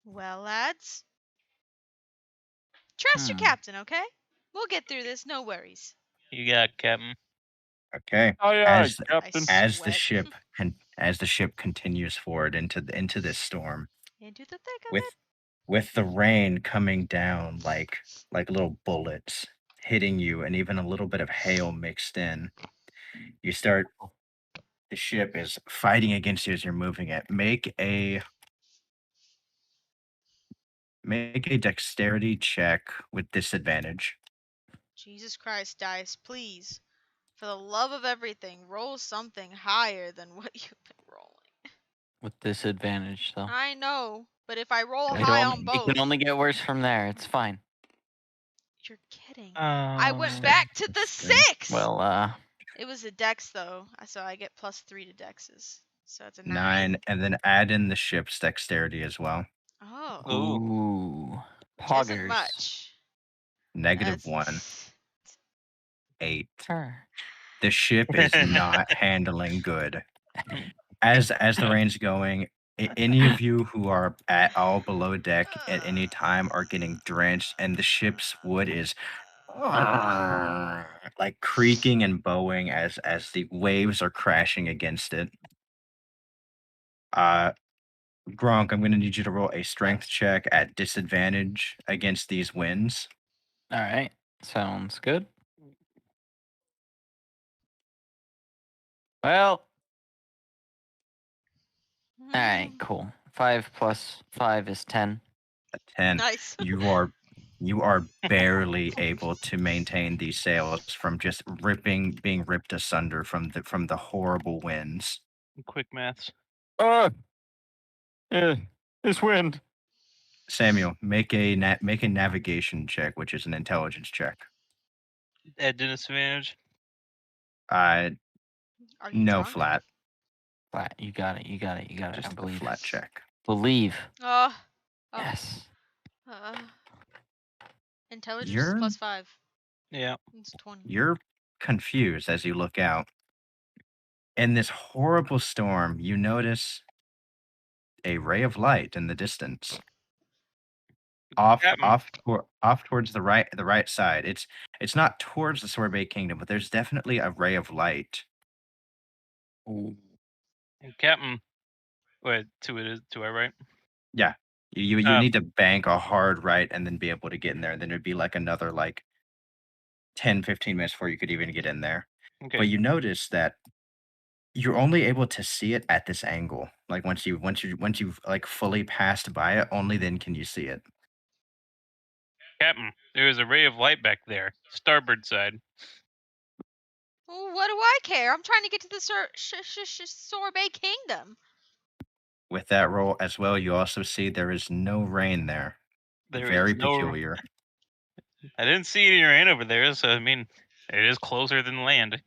Well, lads, trust your Hmm. captain, okay? We'll get through this, no worries. You got Captain. Okay. Aye, As aye, Captain. as the Sweat. ship continues forward into this storm, Into the thick of with it. with the rain coming down like little bullets, hitting you and even a little bit of hail mixed in. You start the ship is fighting against you as you're moving it. Make a dexterity check with disadvantage. Jesus Christ, dice, please. For the love of everything, roll something higher than what you've been rolling. With disadvantage, though. I know, but if I roll It high only- on It both, can only get worse from there. It's fine. you're kidding. I went Uh, back to the Let's see. 6! Well, It was a dex, though, so I get +3 to dexes. So it's a 9. 9, and then add in the ship's dexterity as well. Oh, Ooh. ooh, which isn't poggers. much. Negative That's- 1, 8. Sure. The ship is not handling good. As the rain's going, any of you who are at all below deck at any time are getting drenched, and the ship's wood is like creaking and bowing as the waves are crashing against it. Gronk, I'm going to need you to roll a strength check at disadvantage against these winds. All right. Sounds good. Well, all right, cool. 5 plus 5 is 10. A 10. Nice. You are barely able to maintain these sails from just being ripped asunder from the horrible winds. Quick maths. This wind. Samuel, make a navigation check, which is an intelligence check. At disadvantage. Are you No drunk? flat, Flat. You got it. You got it. You got it. just I a believe. flat check. Believe. Oh. Yes. Intelligence You're is +5. Yeah. It's 20. you're confused as you look out. In this horrible storm, you notice a ray of light in the distance. Off towards the right side. It's not towards the Sorbet Kingdom, but there's definitely a ray of light. Ooh. Captain. Wait, to our right. Yeah. You Oh. need to bank a hard right and then be able to get in there. And then it'd be like another 10, 15 minutes before you could even get in there. Okay. But you notice that you're only able to see it at this angle. Like once you've like fully passed by it, only then can you see it. Captain, there is a ray of light back there. Starboard side. Well, what do I care? I'm trying to get to the Sorbet Kingdom. With that roll as well, you also see there is no rain there. There Very is no. peculiar. I didn't see any rain over there, so I mean, it is closer than land.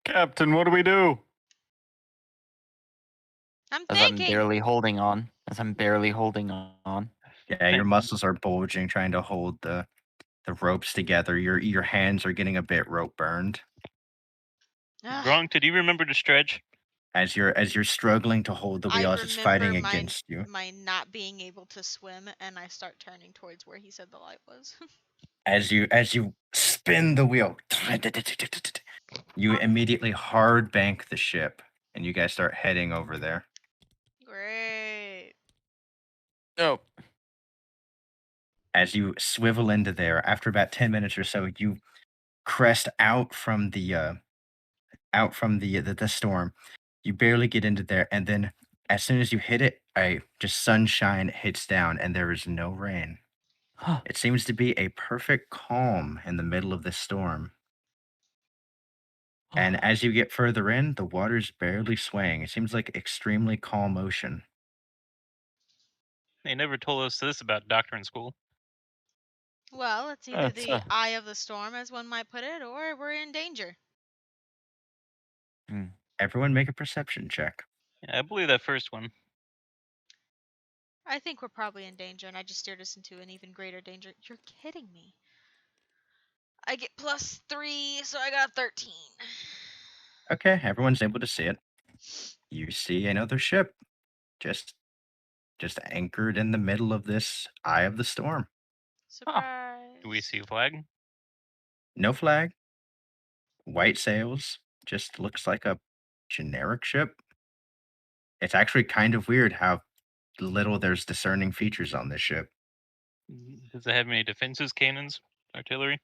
Captain, what do we do? I'm As I'm thinking. barely holding on. As I'm barely holding on. Yeah, your muscles are bulging trying to hold the ropes together. Your hands are getting a bit rope burned. Ugh, Gronk, did you remember to stretch? As you're struggling to hold the I wheel as it's fighting remember against you. my not being able to swim, and I start turning towards where he said the light was. As you spin the wheel, you immediately hard bank the ship, and you guys start heading over there. Great. Oh. As you swivel into there, after about 10 minutes or so, you crest out from the storm. You barely get into there, and then as soon as you hit it, just sunshine hits down, and there is no rain. It seems to be a perfect calm in the middle of this storm. And as you get further in, the water's barely swaying. It seems like extremely calm ocean. They never told us this about doctor in school. Well, it's either That's, the eye of the storm, as one might put it, or we're in danger. Everyone make a perception check. Yeah, I believe that first one. I think we're probably in danger, and I just steered us into an even greater danger. You're kidding me. I get +3, so I got 13. Okay, everyone's able to see it. You see another ship just anchored in the middle of this eye of the storm. Surprise. Do we see a flag? No flag, white sails, just looks like a generic ship. It's actually kind of weird how little there's discerning features on this ship. Does it have any defenses, cannons, artillery?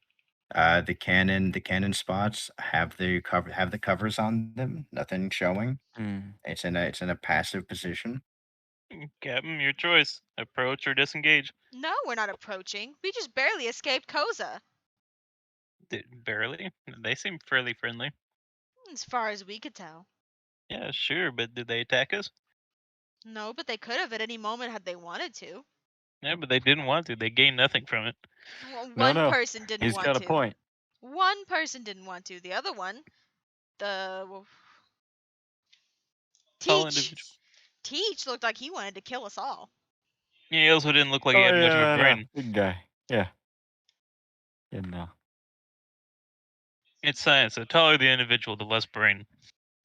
The cannon spots have the covers on them. Nothing showing. Hmm. It's in a passive position. Captain, your choice. Approach or disengage. No, we're not approaching. We just barely escaped Koza. Barely. They seem fairly friendly. As far as we could tell. Yeah, sure, but did they attack us? No, but they could have at any moment had they wanted to. Yeah, but they didn't want to. They gained nothing from it. Well, No, one no. person didn't He's want got to. a point. One person didn't want to. The other one, Tall Teach. individual. Teach looked like he wanted to kill us all. Yeah, he also didn't look like he Oh had much of yeah, a I know. brain. Big guy. Yeah. Yeah, no. It's science. The taller the individual, the less brain.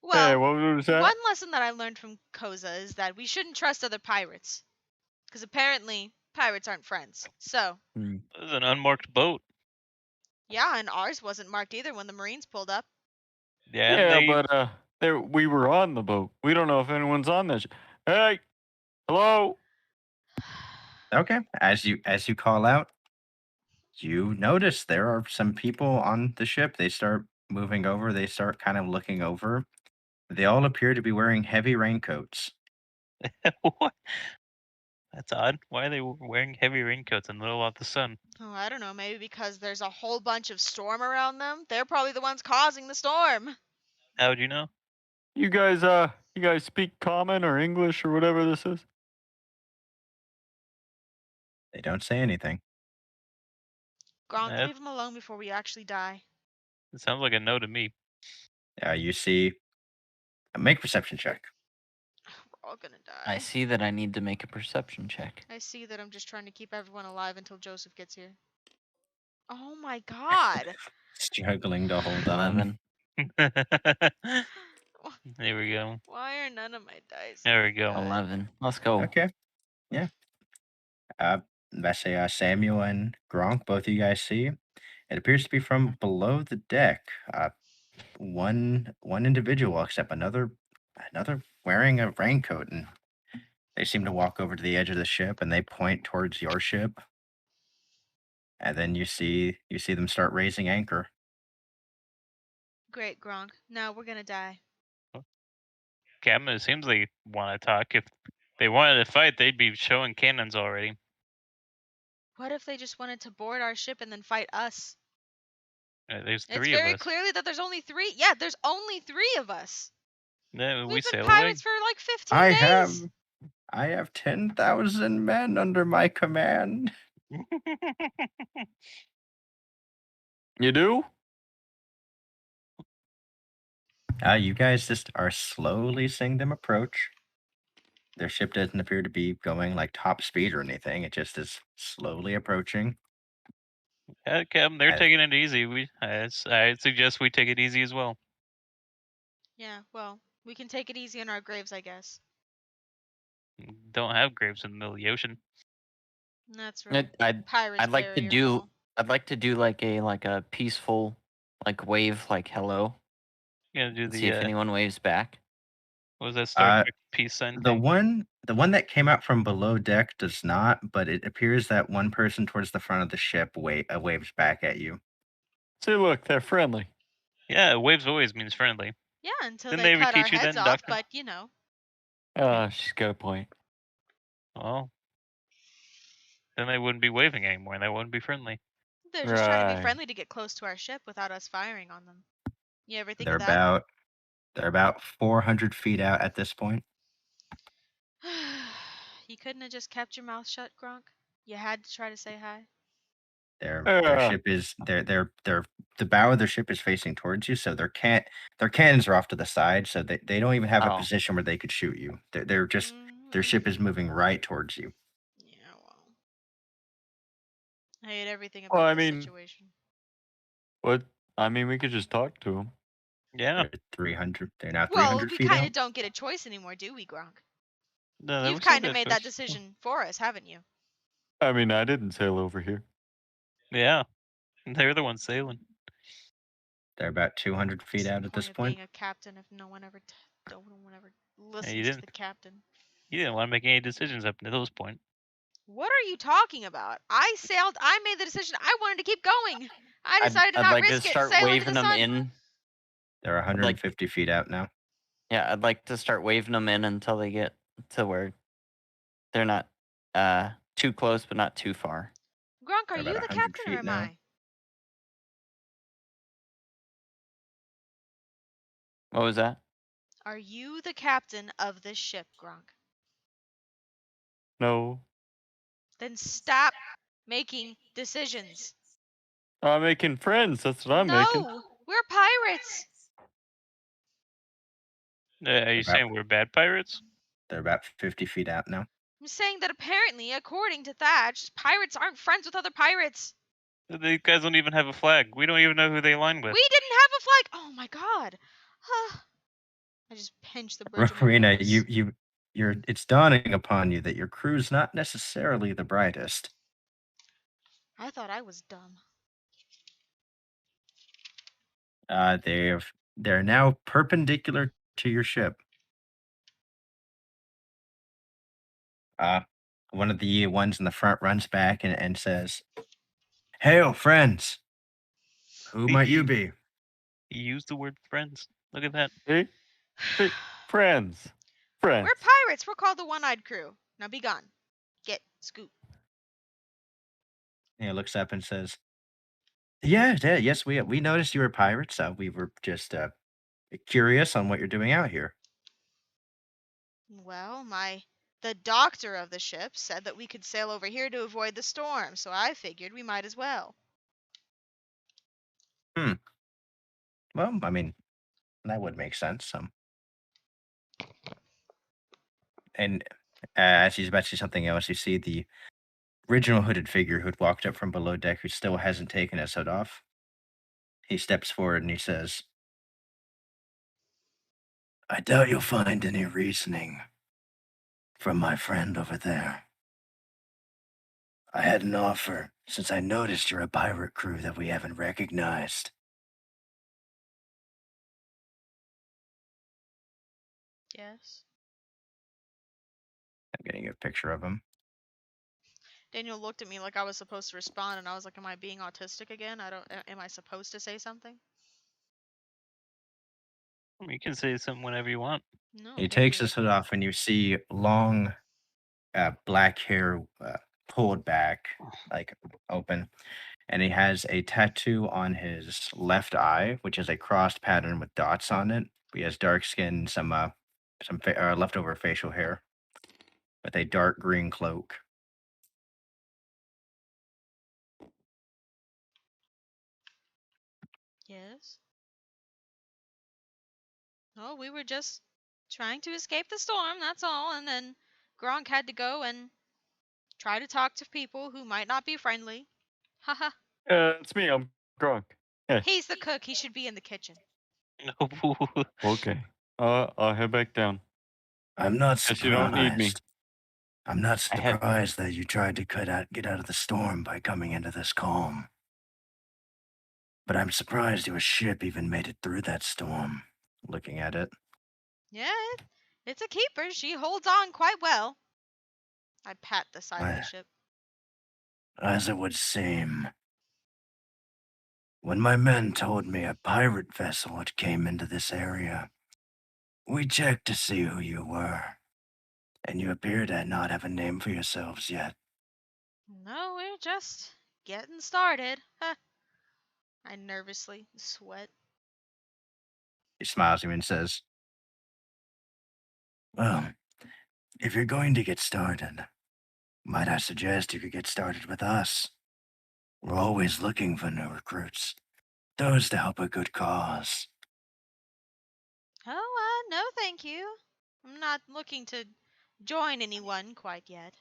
Well, Hey, what was that? one lesson that I learned from Koza is that we shouldn't trust other pirates. Because apparently, pirates aren't friends. So, Hmm. It was an unmarked boat. yeah, and ours wasn't marked either when the Marines pulled up. Yeah, and Yeah, they but we were on the boat. We don't know if anyone's on this. Hey, hello. Okay. As you call out, you notice there are some people on the ship. They start moving over. They start kind of looking over. They all appear to be wearing heavy raincoats. what? That's odd. Why are they wearing heavy raincoats in the middle of the sun? Oh, I don't know. Maybe because there's a whole bunch of storm around them. They're probably the ones causing the storm. How would you know? You guys speak common or English or whatever this is? They don't say anything. Gronk, That- leave them alone before we actually die. It sounds like a no to me. You see, make perception check. We're all gonna die. I see that I need to make a perception check. I see that I'm just trying to keep everyone alive until Joseph gets here. Oh my god. Struggling to hold on. 11. There we go. Why are none of my dice? There we go. 11. Let's go. Okay. Yeah. Let's say Samuel and Gronk, both of you guys see. It appears to be from below the deck. One individual, except another wearing a raincoat, and they seem to walk over to the edge of the ship and they point towards your ship. And then you see them start raising anchor. Great, Gronk. Now we're gonna die. Captain, it seems they want to talk. If they wanted to fight, they'd be showing cannons already. What if they just wanted to board our ship and then fight us? There's It's three very of us. clearly that there's only three. Yeah, there's only three of us. Yeah, we We've been sail away. pirates for like 15 days. I have 10,000 men under my command. You do? You guys just are slowly seeing them approach. Their ship doesn't appear to be going like top speed or anything. It just is slowly approaching. Yeah, Captain, they're I- taking it easy. I suggest we take it easy as well. Yeah, well, we can take it easy in our graves, I guess. Don't have graves in the middle of the ocean. That's right. I'd Pirates I'd like to bury 'em do all. I'd like to do like a peaceful like wave like hello. You gonna do And see if the anyone waves back. what was that Star Uh, Trek peace sign The thing? one that came out from below deck does not, but it appears that one person towards the front of the ship waves back at you. See, look, they're friendly. Yeah, waves always means friendly. Yeah, until Didn't they they ever cut our teach you heads that, off, Doctor? but you know. She's got a point. Well, then they wouldn't be waving anymore, and that wouldn't be friendly. They're just trying to be Right. friendly to get close to our ship without us firing on them. You ever think They're of that? about 400 feet out at this point. You couldn't have just kept your mouth shut, Gronk? You had to try to say hi. Their ship is the bow of their ship is facing towards you, so their cannons are off to the side, so they don't even have a Oh. position where they could shoot you. They're just their Mhm. ship is moving right towards you. Yeah, well. I hate everything Well, about I this mean- situation. What? I mean, we could just talk to him. Yeah. They're 300. They're now Well, 300 we feet kind of out. don't get a choice anymore, do we, Gronk? No, they You've were still kind of good made that choice. decision for us, haven't you? I mean, I didn't sail over here. Yeah, they're the ones sailing. They're about 200 feet What's the out at this of point. being a captain if no one ever No one ever you listens to didn't. the captain. You didn't want to make any decisions up to those point. What are you talking about? I sailed. I made the decision. I wanted to keep going. I decided to I'd not like to risk it and start sail into waving the them sun. in. They're 150 feet out now. Yeah, I'd like to start waving them in until they get to where they're not too close, but not too far. Gronk, are They're you about the 100 captain or feet am now. I? What was that? Are you the captain of this ship, Gronk? No. Then stop making decisions. I'm making friends. That's what I'm making. No, we're pirates. Are you About- saying we're bad pirates? They're about 50 feet out now. I'm saying that apparently, according to Thatch, pirates aren't friends with other pirates. These guys don't even have a flag. We don't even know who they align with. We didn't have a flag. Oh my god. I just pinched the bridge of my Rowena, nose. it's dawning upon you that your crew's not necessarily the brightest. I thought I was dumb. They're now perpendicular to your ship. One of the ones in the front runs back and says, "Hail, friends! Who might you be?" He used the word friends. Look at that. See? See? Friends. Friends. We're pirates. We're called the One-Eyed Crew. Now be gone. Get scoot. And he looks up and says, yes, we noticed you were pirates. We were just curious on what you're doing out here." Well, the doctor of the ship said that we could sail over here to avoid the storm, so I figured we might as well. Well, I mean, that would make sense. And as he's about to say something else, you see the original hooded figure who had walked up from below deck, who still hasn't taken his hood off. He steps forward and he says, "I doubt you'll find any reasoning from my friend over there. I had an offer since I noticed you're a pirate crew that we haven't recognized." Yes. I'm getting a picture of him. Daniel looked at me like I was supposed to respond, and I was like, "Am I being autistic again? Am I supposed to say something?" You can say something whenever you want. No. He thank takes you. his hood off, and you see long black hair pulled back, like open. And he has a tattoo on his left eye, which is a crossed pattern with dots on it. He has dark skin, some leftover facial hair, with a dark green cloak. Yes. Oh, we were just trying to escape the storm, that's all. And then Gronk had to go and try to talk to people who might not be friendly. Haha. It's me. I'm drunk. He's the cook. He should be in the kitchen. No. Okay. I'll head back down. I'm not Guess you don't need me. surprised. I'm not I had- surprised that you tried to get out of the storm by coming into this calm. But I'm surprised your ship even made it through that storm. Looking at it. Yeah, it's a keeper. She holds on quite well. I pat the side of the Aye. ship. As it would seem. When my men told me a pirate vessel had came into this area, we checked to see who you were, and you appear to not have a name for yourselves yet. No, we're just getting started. I nervously sweat. He smiles at me and says, "Well, if you're going to get started, might I suggest you could get started with us? We're always looking for new recruits, those to help a good cause." Oh, no, thank you. I'm not looking to join anyone quite yet.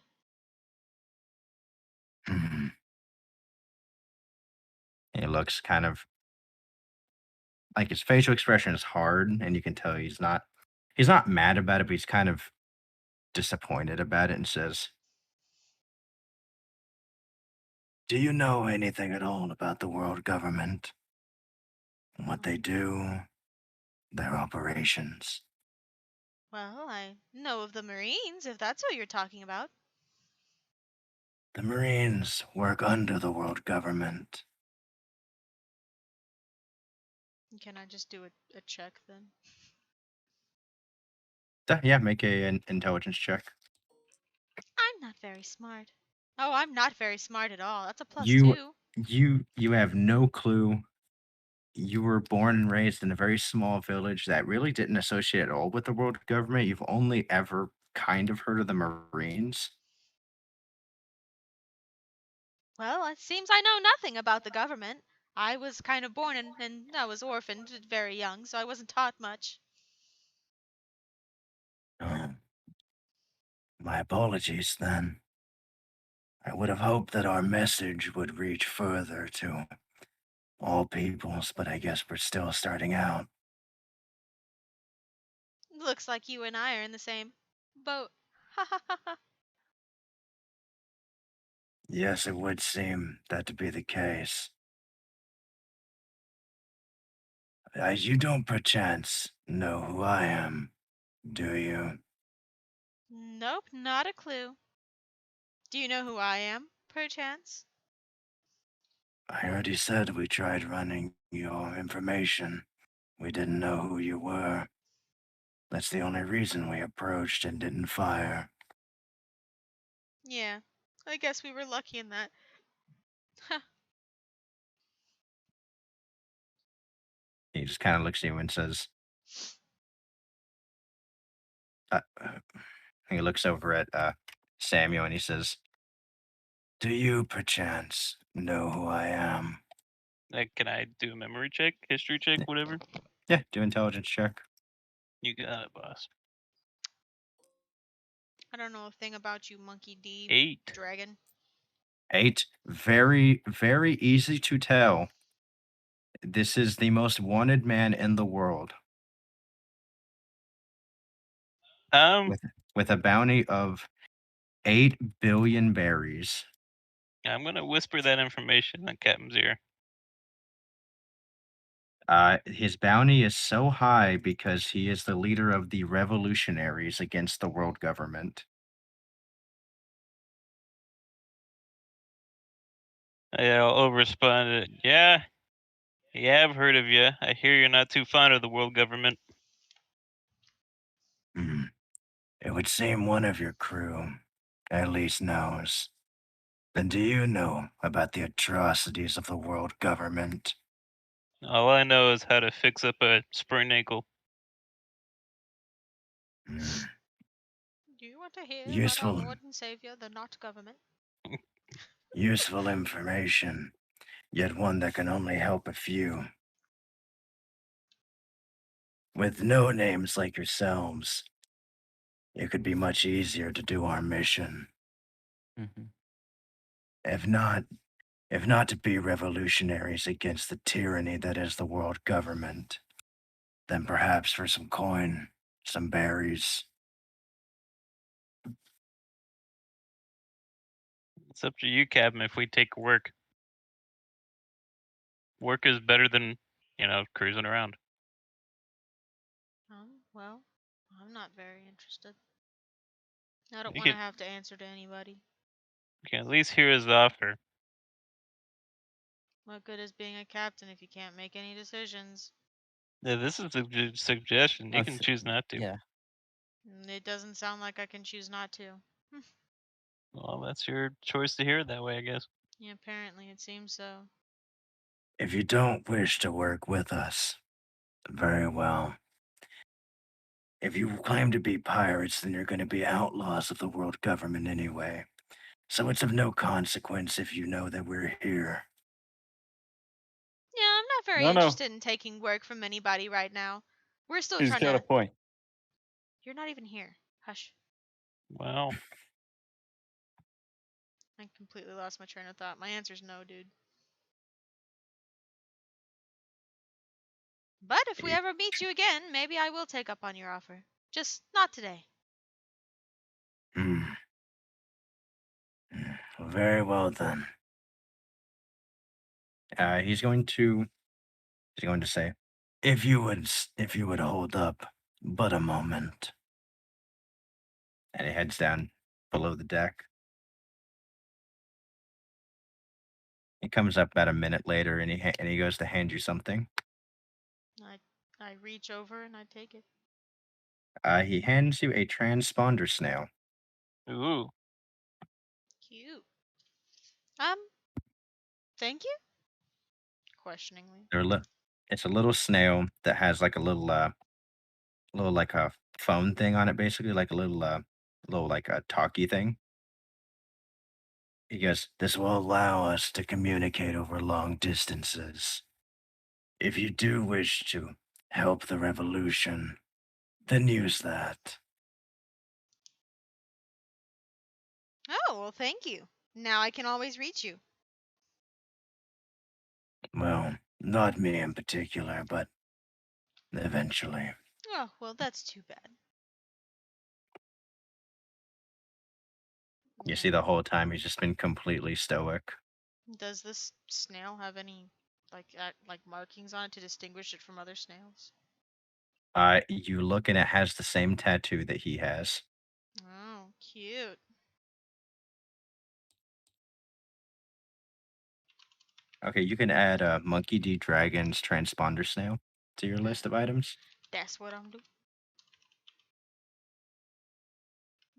Hmm. He looks kind of like his facial expression is hard, and you can tell he's not mad about it, but he's kind of disappointed about it and says, "Do you know anything at all about the world government? What they do, their operations?" Well, I know of the Marines, if that's what you're talking about. The Marines work under the world government. Can I just do a check then? Yeah, make an intelligence check. I'm not very smart. Oh, I'm not very smart at all. That's a plus You 2. you have no clue. You were born and raised in a very small village that really didn't associate at all with the world government. You've only ever kind of heard of the Marines. Well, it seems I know nothing about the government. I was kind of born and I was orphaned very young, so I wasn't taught much. Oh, my apologies then. I would have hoped that our message would reach further to all peoples, but I guess we're still starting out. Looks like you and I are in the same boat. Ha ha ha ha. Yes, it would seem that to be the case. You don't perchance know who I am, do you? Nope, not a clue. Do you know who I am, perchance? I already said we tried running your information. We didn't know who you were. That's the only reason we approached and didn't fire. Yeah, I guess we were lucky in that. Huh. He just kind of looks at you and says, he looks over at Samuel and he says, "Do you perchance know who I am?" Can I do a memory check, history check, whatever? Yeah, do intelligence check. You got it, boss. I don't know a thing about you, Monkey D. 8. Dragon. 8. Very, very easy to tell. This is the most wanted man in the world Um, with a bounty of 8 billion berries. I'm gonna whisper that information on Captain's ear. His bounty is so high because he is the leader of the revolutionaries against the world government. Yeah, I'll respond. Yeah, I've heard of you. I hear you're not too fond of the world government. Hmm. It would seem one of your crew at least knows. Then do you know about the atrocities of the world government? All I know is how to fix up a sprained ankle. Hmm. Do you want to hear about our Useful, Lord and Savior, the not government? useful information, yet one that can only help a few. With no names like yourselves, it could be much easier to do our mission. Mhm. If not, if not to be revolutionaries against the tyranny that is the world government, then perhaps for some coin, some berries. It's up to you, Captain, if we take work. Work is better than, cruising around. Well, I'm not very interested. I don't You want to can, have to answer to anybody. you can at least hear his offer. What good is being a captain if you can't make any decisions? Yeah, this is a good suggestion. You can That's- choose not to. Yeah. It doesn't sound like I can choose not to. Well, that's your choice to hear it that way, I guess. Yeah, apparently it seems so. If you don't wish to work with us, very well. If you claim to be pirates, then you're going to be outlaws of the world government anyway. So it's of no consequence if you know that we're here. Yeah, I'm not very No, no. interested in taking work from anybody right now. We're still He's trying got a to. point. You're not even here. Hush. Well, I completely lost my train of thought. My answer's no, dude. But if we ever meet you again, maybe I will take up on your offer. Just not today. Hmm. Very well then. He's going to say, if you would hold up but a moment. And he heads down below the deck. He comes up about a minute later, and he goes to hand you something. I reach over and I take it. He hands you a transponder snail. Ooh. Cute. Thank you? Questioningly. It's a little snail that has like a little like a phone thing on it, basically like a little like a talkie thing. He goes, "This will allow us to communicate over long distances. If you do wish to help the revolution, then use that." Oh, well, thank you. Now I can always reach you. Well, not me in particular, but eventually. Oh, well, that's too bad. You see, the whole time he's just been completely stoic. Does this snail have any like markings on it to distinguish it from other snails? You look and it has the same tattoo that he has. Oh, cute. Okay, you can add Monkey D. Dragon's transponder snail to your list of items. That's what I'm doing.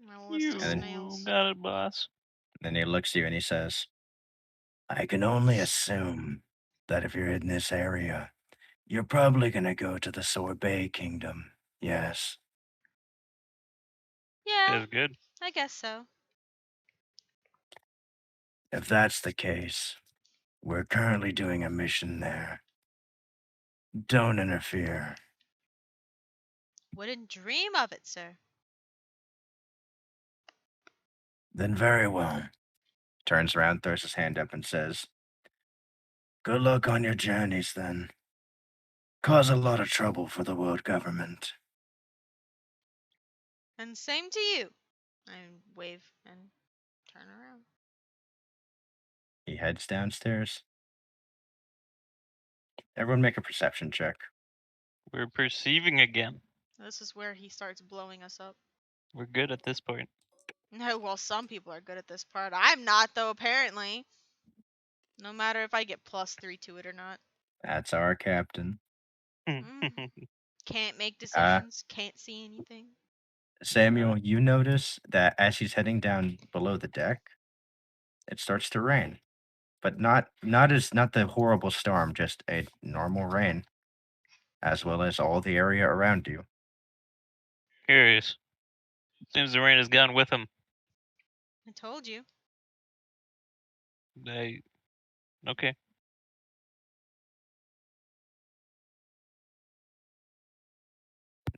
My list You of And then- snails. got it, boss. Then he looks at you and he says, "I can only assume that if you're in this area, you're probably going to go to the Sorbet Kingdom. Yes." Yeah, That's good. I guess so. "If that's the case, we're currently doing a mission there. Don't interfere." Wouldn't dream of it, sir. "Then very well." Turns around, throws his hand up, and says, "Good luck on your journeys, then. Cause a lot of trouble for the world government." And same to you. I wave and turn around. He heads downstairs. Everyone make a perception check. We're perceiving again. This is where he starts blowing us up. We're good at this point. No, well, some people are good at this part. I'm not, though, apparently. No matter if I get +3 to it or not. That's our captain. Can't make decisions. Can't see anything. Samuel, you notice that as he's heading down below the deck, it starts to rain. But not the horrible storm, just a normal rain, as well as all the area around you. Curious. Seems the rain has gone with him. I told you. Okay.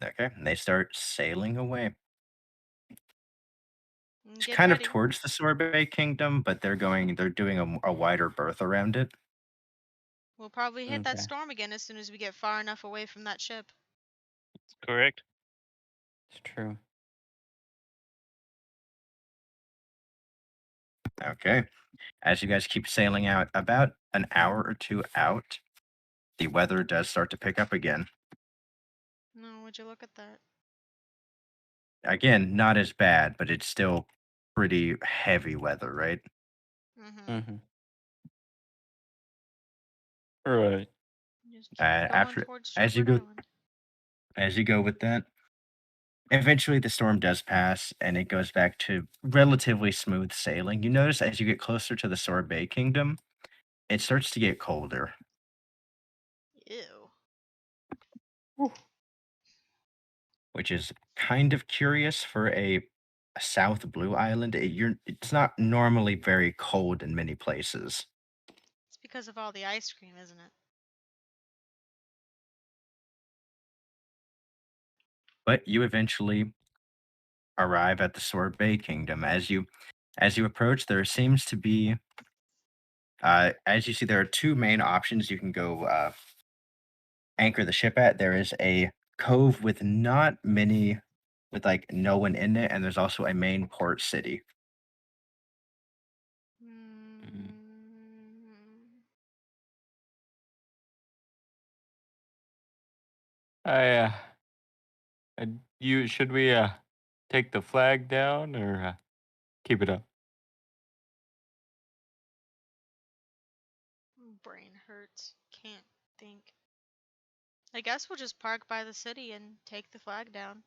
Okay, and they start sailing away. It's Get kind ready. of towards the Sorbet Kingdom, but they're doing a wider berth around it. We'll probably hit that Okay. storm again as soon as we get far enough away from that ship. Correct. It's true. Okay. As you guys keep sailing out, about an hour or two out, the weather does start to pick up again. No, would you look at that? Again, not as bad, but it's still pretty heavy weather, right? Mm-hmm. Mm-hmm. Right. Just keep going After towards as you Shepherd go Island. as you go with that, eventually the storm does pass and it goes back to relatively smooth sailing. You notice as you get closer to the Sorbet Kingdom, it starts to get colder. Ew. Which is kind of curious for a South Blue Island. It's not normally very cold in many places. It's because of all the ice cream, isn't it? But you eventually arrive at the Sorbet Kingdom. As you approach, there seems to be as you see, there are two main options you can go anchor the ship at. There is a cove with like no one in it, and there's also a main port city. Mm. I, you should we take the flag down or keep it up? Brain hurts. Can't think. I guess we'll just park by the city and take the flag down.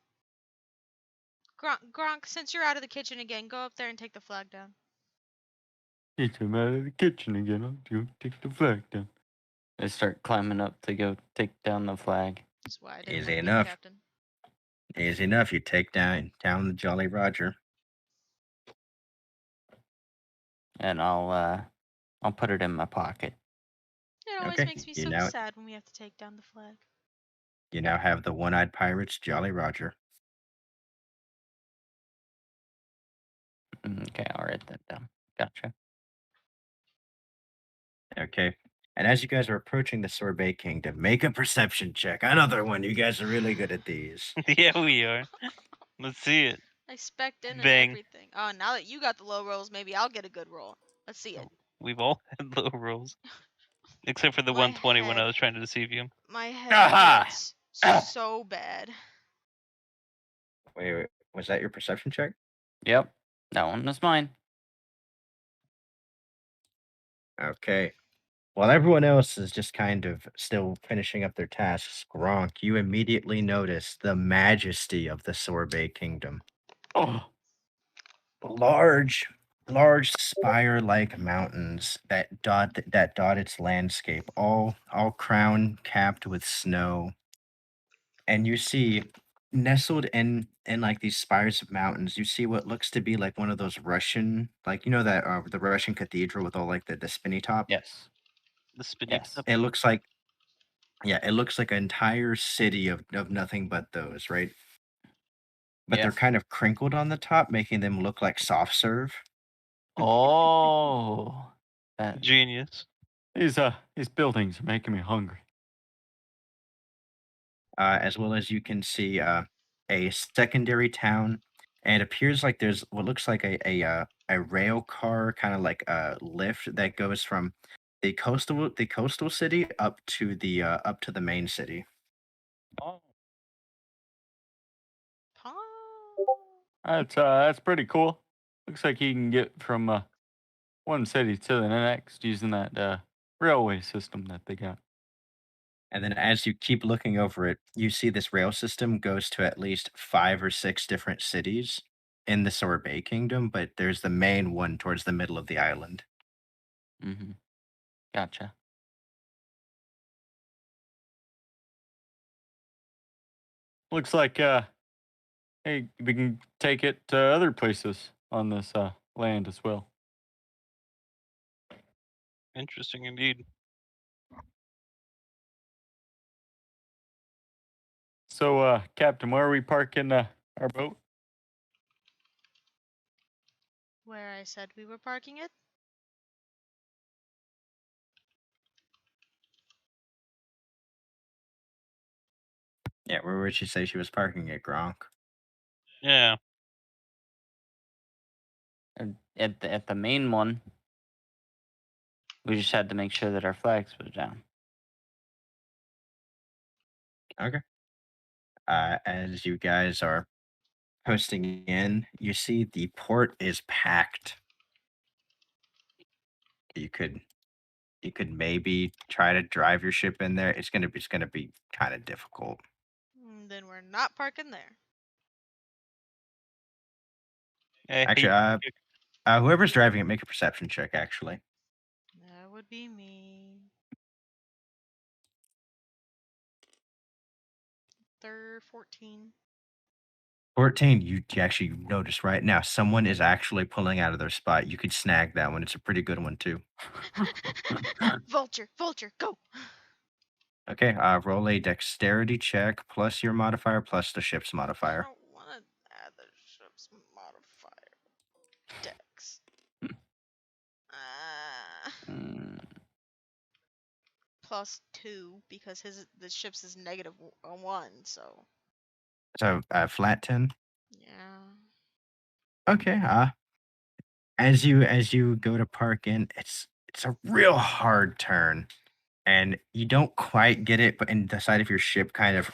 Gronk, since you're out of the kitchen again, go up there and take the flag down. Get him out of the kitchen again. I'll go take the flag down. I start climbing up to go take down the flag. That's why I didn't Easy wanna be the enough. captain. Easy enough. You take down the Jolly Roger. And I'll put it in my pocket. It always Okay, makes me you so know- sad when we have to take down the flag. You now have the one-eyed pirate's Jolly Roger. Okay, I'll write that down. Gotcha. Okay. And as you guys are approaching the Sorbet Kingdom, make a perception check. Another one. You guys are really good at these. Yeah, we are. Let's see it. I spec'd in and Bang. everything. Oh, now that you got the low rolls, maybe I'll get a good roll. Let's see it. We've all had low rolls. Except for the My 120 when I head. was trying to deceive you. My head Aha! hurts so bad. Wait. Was that your perception check? Yep. That one was mine. Okay. While everyone else is just kind of still finishing up their tasks, Gronk, you immediately notice the majesty of the Sorbet Kingdom. Oh, Large spire-like mountains that dot its landscape, all crowned, capped with snow. And you see, nestled in like these spires of mountains, you see what looks to be like one of those Russian, like that the Russian cathedral with all like the spinny top. Yes. The spinny Yes. top. It looks like, it looks like an entire city of nothing but those, right? But they're Yes. kind of crinkled on the top, making them look like soft serve. Oh. That, Genius. these buildings are making me hungry. As well as you can see a secondary town, and it appears like there's what looks like a rail car, kind of like a lift that goes from the coastal city up to the main city. oh. Paw. That's pretty cool. Looks like you can get from one city to the next using that railway system that they got. And then as you keep looking over it, you see this rail system goes to at least 5 or 6 different cities in the Sorbet Kingdom, but there's the main one towards the middle of the island. Mm-hmm. Gotcha. Looks like hey, we can take it to other places on this land as well. Interesting indeed. So, Captain, where are we parking our boat? Where I said we were parking it? Yeah, where would she say she was parking it, Gronk? Yeah. And at the main one, we just had to make sure that our flags was down. Okay. As you guys are posting in, you see the port is packed. You could maybe try to drive your ship in there. It's gonna be kind of difficult. Then we're not parking there. I Actually, hate- whoever's driving it, make a perception check. Actually, That would be me. 14. 14. You actually notice right now someone is actually pulling out of their spot. You could snag that one. It's a pretty good one too. Vulture, go. Okay. Roll a dexterity check plus your modifier plus the ship's I modifier. don't want to add the ship's modifier. Dex. Mm, +2 because the ship's is -1, so So flat 10. yeah. Okay. As you go to park in, it's a real hard turn, and you don't quite get it, but in the side of your ship kind of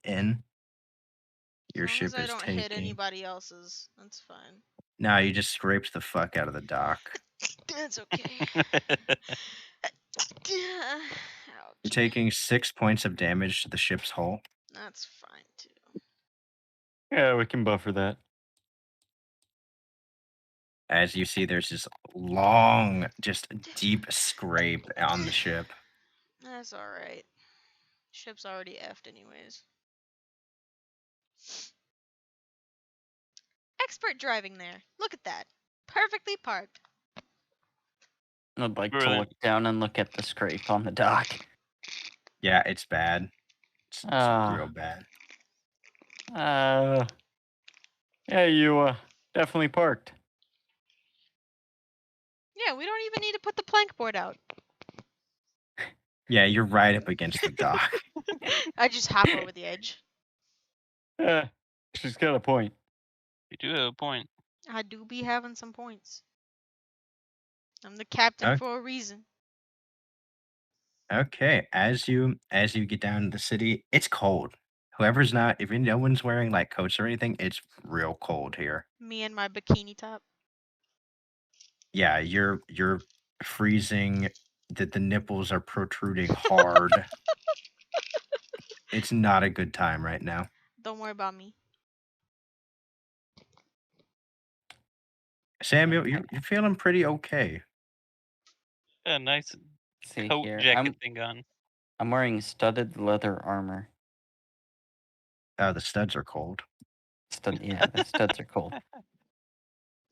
in, Your As long ship as I is don't hit taking. anybody else's, that's fine. No, you just scraped the fuck out of the dock. That's okay. You're Ouch. taking 6 points of damage to the ship's hull. That's fine too. Yeah, we can buffer that. As you see, there's this long, just deep scrape on the ship. That's alright. Ship's already effed anyways. Expert driving there. Look at that. Perfectly parked. I'd like to Brilliant. look down and look at the scrape on the dock. Yeah, it's bad. It's Ah. real bad. Yeah, you definitely parked. Yeah, we don't even need to put the plank board out. Yeah, you're right up against the dock. I just hop over the edge. Yeah, she's got a point. You do have a point. I do be having some points. I'm the captain Okay. for a reason. Okay, as you get down to the city, it's cold. Whoever's not, if no one's wearing like coats or anything, it's real cold here. Me and my bikini top. Yeah, you're freezing. That the nipples are protruding hard. It's not a good time right now. Don't worry about me. Samuel, you're feeling pretty okay. A nice See coat here. jacket thing on. I'm wearing studded leather armor. The studs are cold. Yeah, the studs are cold.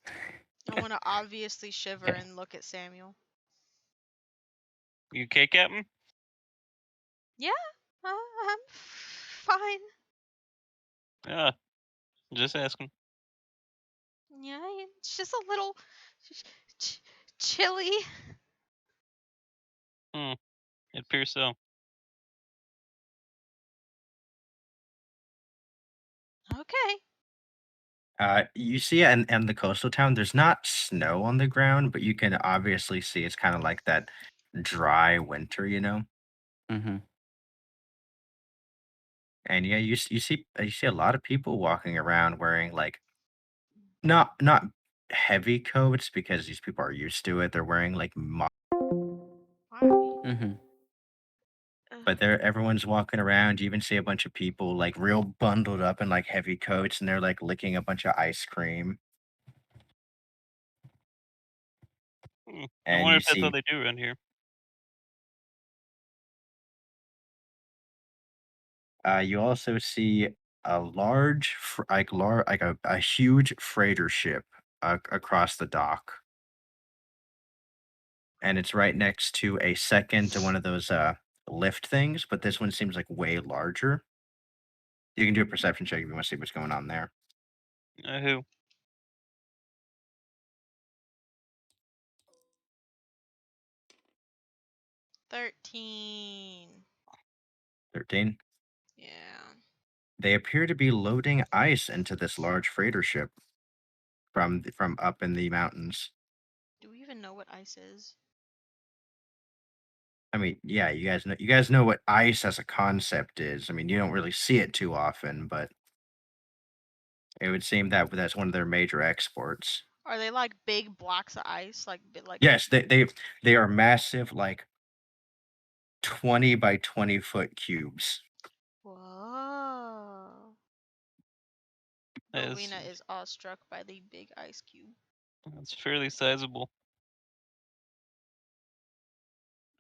I want to obviously shiver and look at Samuel. You okay, Captain? I'm fine. Yeah. Just asking. Yeah, it's just a little chilly. It appears so. Okay. You see, and the coastal town, there's not snow on the ground, but you can obviously see it's kind of like that dry winter, you know. Mm-hmm. And yeah, you see a lot of people walking around wearing like not heavy coats because these people are used to it. They're wearing like Why? Mm-hmm. but everyone's walking around. You even see a bunch of people like real bundled up in like heavy coats, and they're like licking a bunch of ice cream. I And wonder you if that's how see, they do around here. you also see a large, like a huge freighter ship across the dock, and it's right next to a second to one of those lift things, but this one seems like way larger. You can do a perception check if you want to see what's going on there. Who? 13. 13. Yeah. They appear to be loading ice into this large freighter ship from up in the mountains. Do we even know what ice is? I mean, yeah, you guys know what ice as a concept is. I mean, you don't really see it too often, but it would seem that that's one of their major exports. Are they like big blocks of ice? Like Yes, they are massive, like 20 by 20-foot cubes. Whoa. That's, Rowena is awestruck by the big ice cube. that's fairly sizable.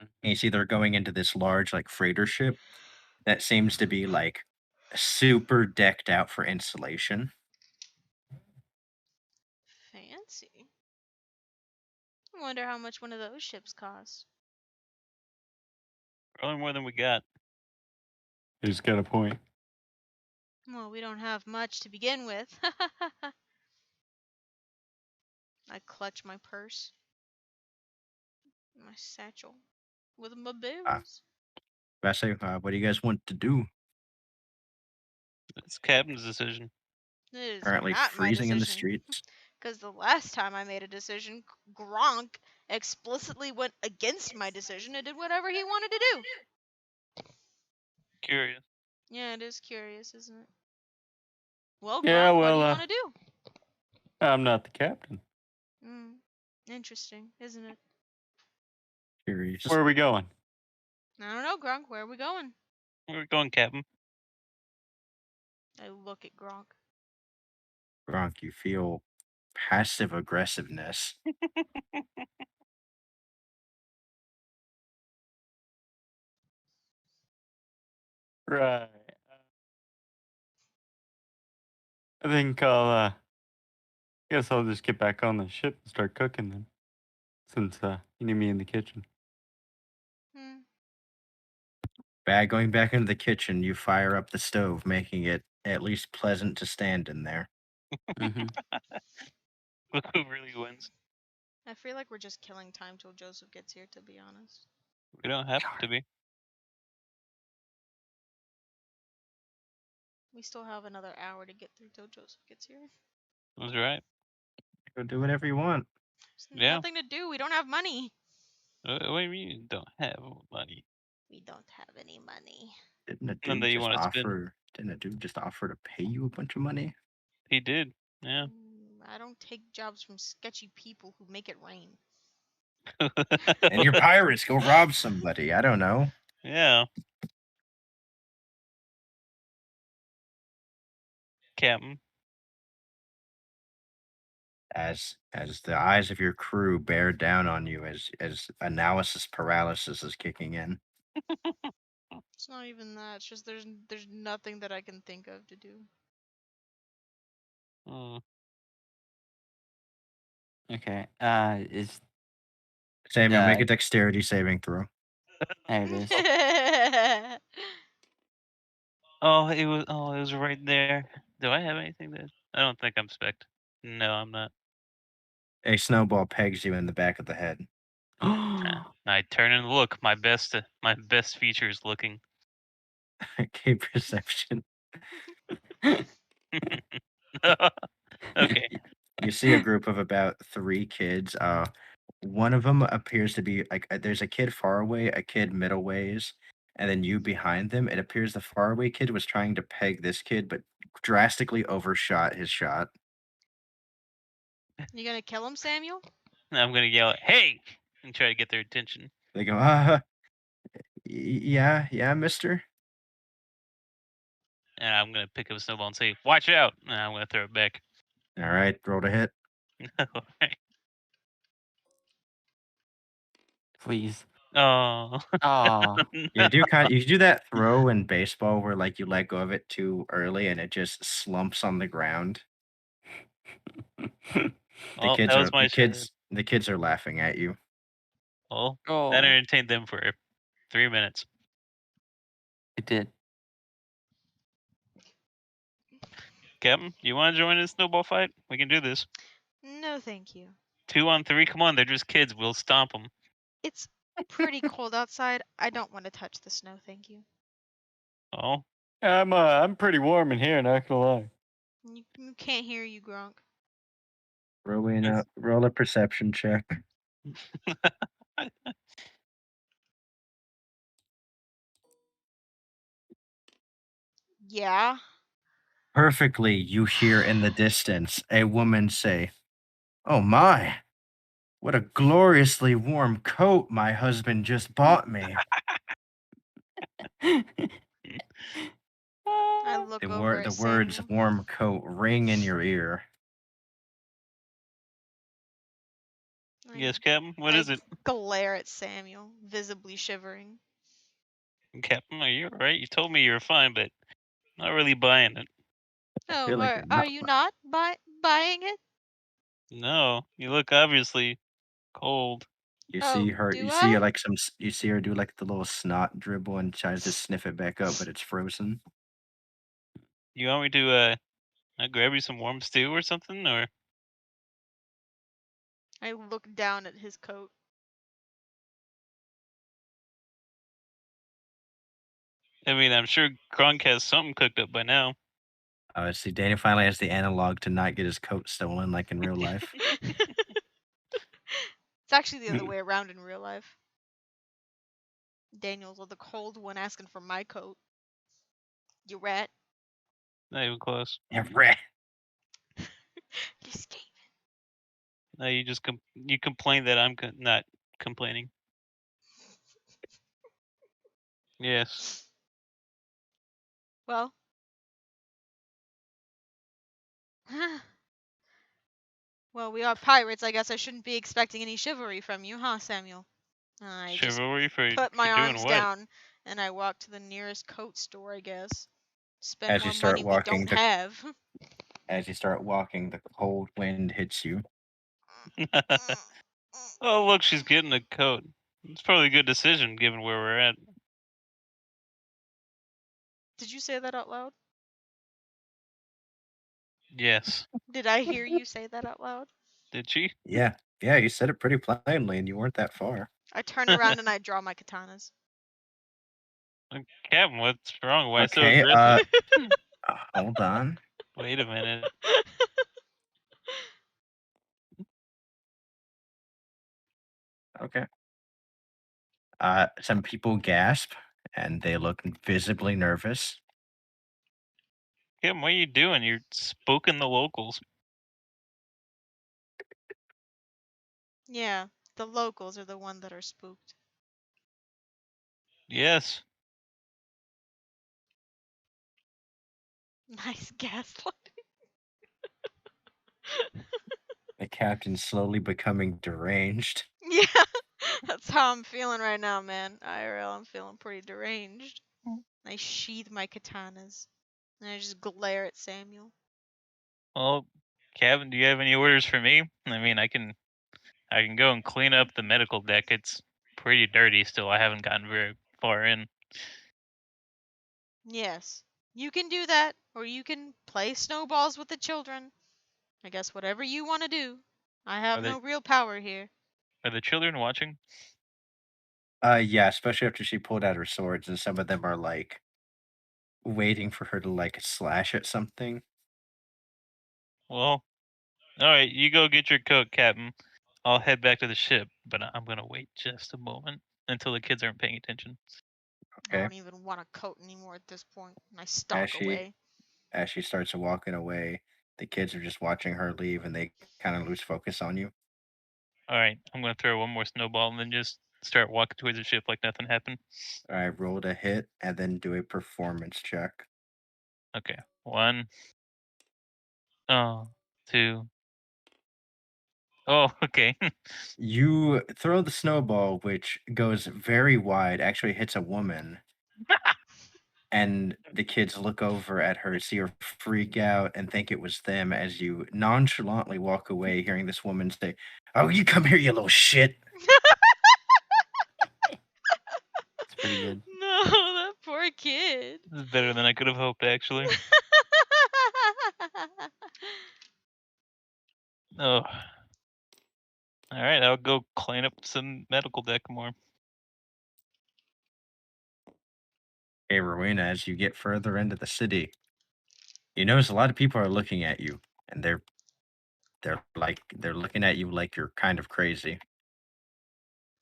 And you see they're going into this large like freighter ship that seems to be like super decked out for installation. Fancy. I wonder how much one of those ships cost. Probably more than we got. He's got a point. Well, we don't have much to begin with. I clutch my purse. My satchel. With my bills. I say, what do you guys want to do? It's Captain's decision. It is Currently not my freezing in the decision. streets. Because the last time I made a decision, Gronk explicitly went against my decision and did whatever he wanted to do. Curious. Yeah, it is curious, isn't it? Well, Yeah, Gronk, what do well, you want to do? I'm not the captain. Interesting, isn't it? Curious. Where are we going? I don't know, Gronk. Where are we going? We're going, Captain. I look at Gronk. Gronk, you feel passive aggressiveness. Right. I think guess I'll just get back on the ship and start cooking then. Since you need me in the kitchen. Going back into the kitchen, you fire up the stove, making it at least pleasant to stand in there. Hmm. Who really wins? I feel like we're just killing time till Joseph gets here, to be honest. We don't have to be. We still have another hour to get through till Joseph gets here. That's right. Go do whatever you want. There's Yeah. nothing to do. We don't have money. What do you mean you don't have money? We don't have any money. Didn't a None dude that you just want to spend. offer? Didn't a dude just offer to pay you a bunch of money? He did. Yeah. I don't take jobs from sketchy people who make it rain. And you're pirates. Go rob somebody. I don't know. Yeah. Captain. As the eyes of your crew bear down on you, as analysis paralysis is kicking in. It's not even that. It's just there's nothing that I can think of to do. Hmm. Okay. Is Samuel, make a Uh, dexterity saving throw. there it is. Oh, it was right there. Do I have anything that I don't think I'm spec. No, I'm not. A snowball pegs you in the back of the head. I turn and look. My best feature is looking. Okay, perception. Okay. You see a group of about 3 kids. One of them appears to be like there's a kid far away, a kid middle ways, and then you behind them. It appears the faraway kid was trying to peg this kid, but drastically overshot his shot. You gonna kill him, Samuel? I'm gonna yell, "Hey!" and try to get their attention. They go, yeah, mister. And I'm gonna pick up a snowball and say, "Watch out!" And I'm gonna throw it back. All right, roll to hit. Alright. Please. Oh. Oh. You do that throw in baseball where like you let go of it too early and it just slumps on the ground. Well, that was my shot. The kids are laughing at you. Well, Oh. that entertained them for 3 minutes. It did. Captain, you want to join in a snowball fight? We can do this. No, thank you. 2 on 3. Come on, they're just kids. We'll stomp them. It's pretty cold outside. I don't want to touch the snow, thank you. Oh. I'm pretty warm in here, not gonna lie. You can't hear you, Gronk. Roll a perception check. Yeah. Perfectly, you hear in the distance a woman say, "Oh my, what a gloriously warm coat my husband just bought me." I look over at The words Samuel. "warm coat" ring in your ear. Yes, Captain. What is it? Glare at Samuel, visibly shivering. Captain, are you alright? You told me you were fine, but not really buying it. Oh, feel like you're are not you not buying it? No, you look obviously cold. You Oh, see her. do You see I? her like You see her do like the little snot dribble and tries to sniff it back up, but it's frozen. You want me to grab you some warm stew or something, or? I look down at his coat. I mean, I'm sure Gronk has something cooked up by now. See, Danny finally has the analog to not get his coat stolen like in real life. It's actually the other way around in real life. Daniel's the cold one asking for my coat. You rat. Not even close. Yeah, right. You escape. No, you just you complain that I'm not complaining. Yes. Well. Well, we are pirates. I guess I shouldn't be expecting any chivalry from you, huh, Samuel? I just Chivalry put my for doing arms what? down and I walk to the nearest coat store, I guess. Spend As you more start money we walking, don't have. the cold wind hits you. Oh, look, she's getting a coat. It's probably a good decision given where we're at. Did you say that out loud? Yes. Did I hear you say that out loud? Did she? Yeah, yeah, you said it pretty plainly, and you weren't that far. I turn around and I draw my katanas. Captain, what's wrong? Why so Okay, aggressive? hold on. Wait a minute. Okay. Some people gasp, and they look visibly nervous. Captain, what are you doing? You're spooking the locals. Yeah, the locals are the one that are spooked. Yes. Nice gaslight. The captain's slowly becoming deranged. Yeah, that's how I'm feeling right now, man. IRL, I'm feeling pretty deranged. I sheathe my katanas and I just glare at Samuel. Well, Captain, do you have any orders for me? I mean, I can go and clean up the medical deck. It's pretty dirty still. I haven't gotten very far in. Yes, you can do that, or you can play snowballs with the children. I guess whatever you want to do. I have Are they no real power here. are the children watching? Yeah, especially after she pulled out her swords, and some of them are like waiting for her to like slash at something. Well, all right, you go get your coat, Captain. I'll head back to the ship, but I'm gonna wait just a moment until the kids aren't paying attention. I Okay. don't even want a coat anymore at this point. And I As stalk she away. as she starts walking away, the kids are just watching her leave, and they kind of lose focus on you. All right, I'm gonna throw one more snowball and then just start walking towards the ship like nothing happened. I rolled a hit, and then do a performance check. Okay, 1, oh, 2. Oh, okay. You throw the snowball, which goes very wide, actually hits a woman, and the kids look over at her, see her freak out, and think it was them as you nonchalantly walk away, hearing this woman say, "Oh, you come here, you little shit." It's pretty good. No, that poor kid. This is better than I could have hoped, actually. Oh. All right, I'll go clean up some medical deck more. Hey, Rowena, as you get further into the city, you notice a lot of people are looking at you, and they're looking at you like you're kind of crazy.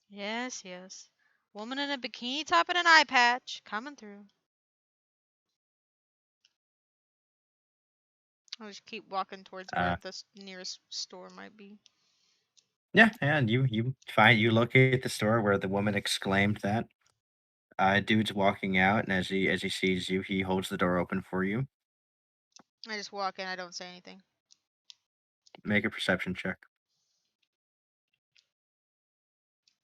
Yes, yes. Woman in a bikini top and an eye patch coming through. I'll just keep walking towards where Uh, the nearest store might be. yeah, and you locate the store where the woman exclaimed that. Dude's walking out, and as he sees you, he holds the door open for you. I just walk in, I don't say anything. Make a perception check.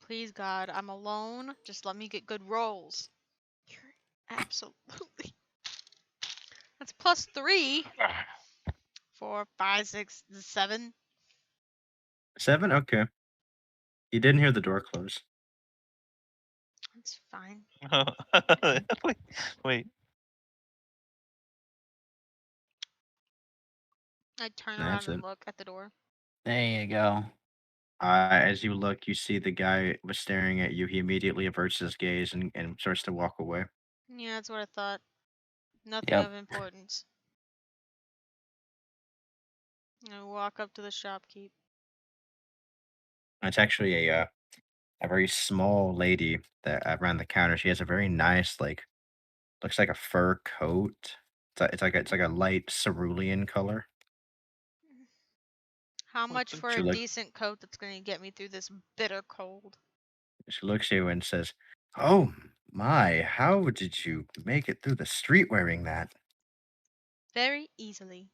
Please, God, I'm alone. Just let me get good rolls. You're absolutely. That's +3. 4, 5, 6, 7. 7? Okay. You didn't hear the door close. That's fine. wait, wait. I turn That's around it. and look at the door. There you go. As you look, you see the guy was staring at you. He immediately averts his gaze and starts to walk away. Yeah, that's what I thought. Nothing Yep. of importance. I walk up to the shopkeep. It's actually a very small lady that around the counter. She has a very nice, like, looks like a fur coat. It's like a light cerulean color. How What much the- for She a look- decent coat that's going to get me through this bitter cold? She looks at you and says, "Oh my, how did you make it through the street wearing that?" Very easily.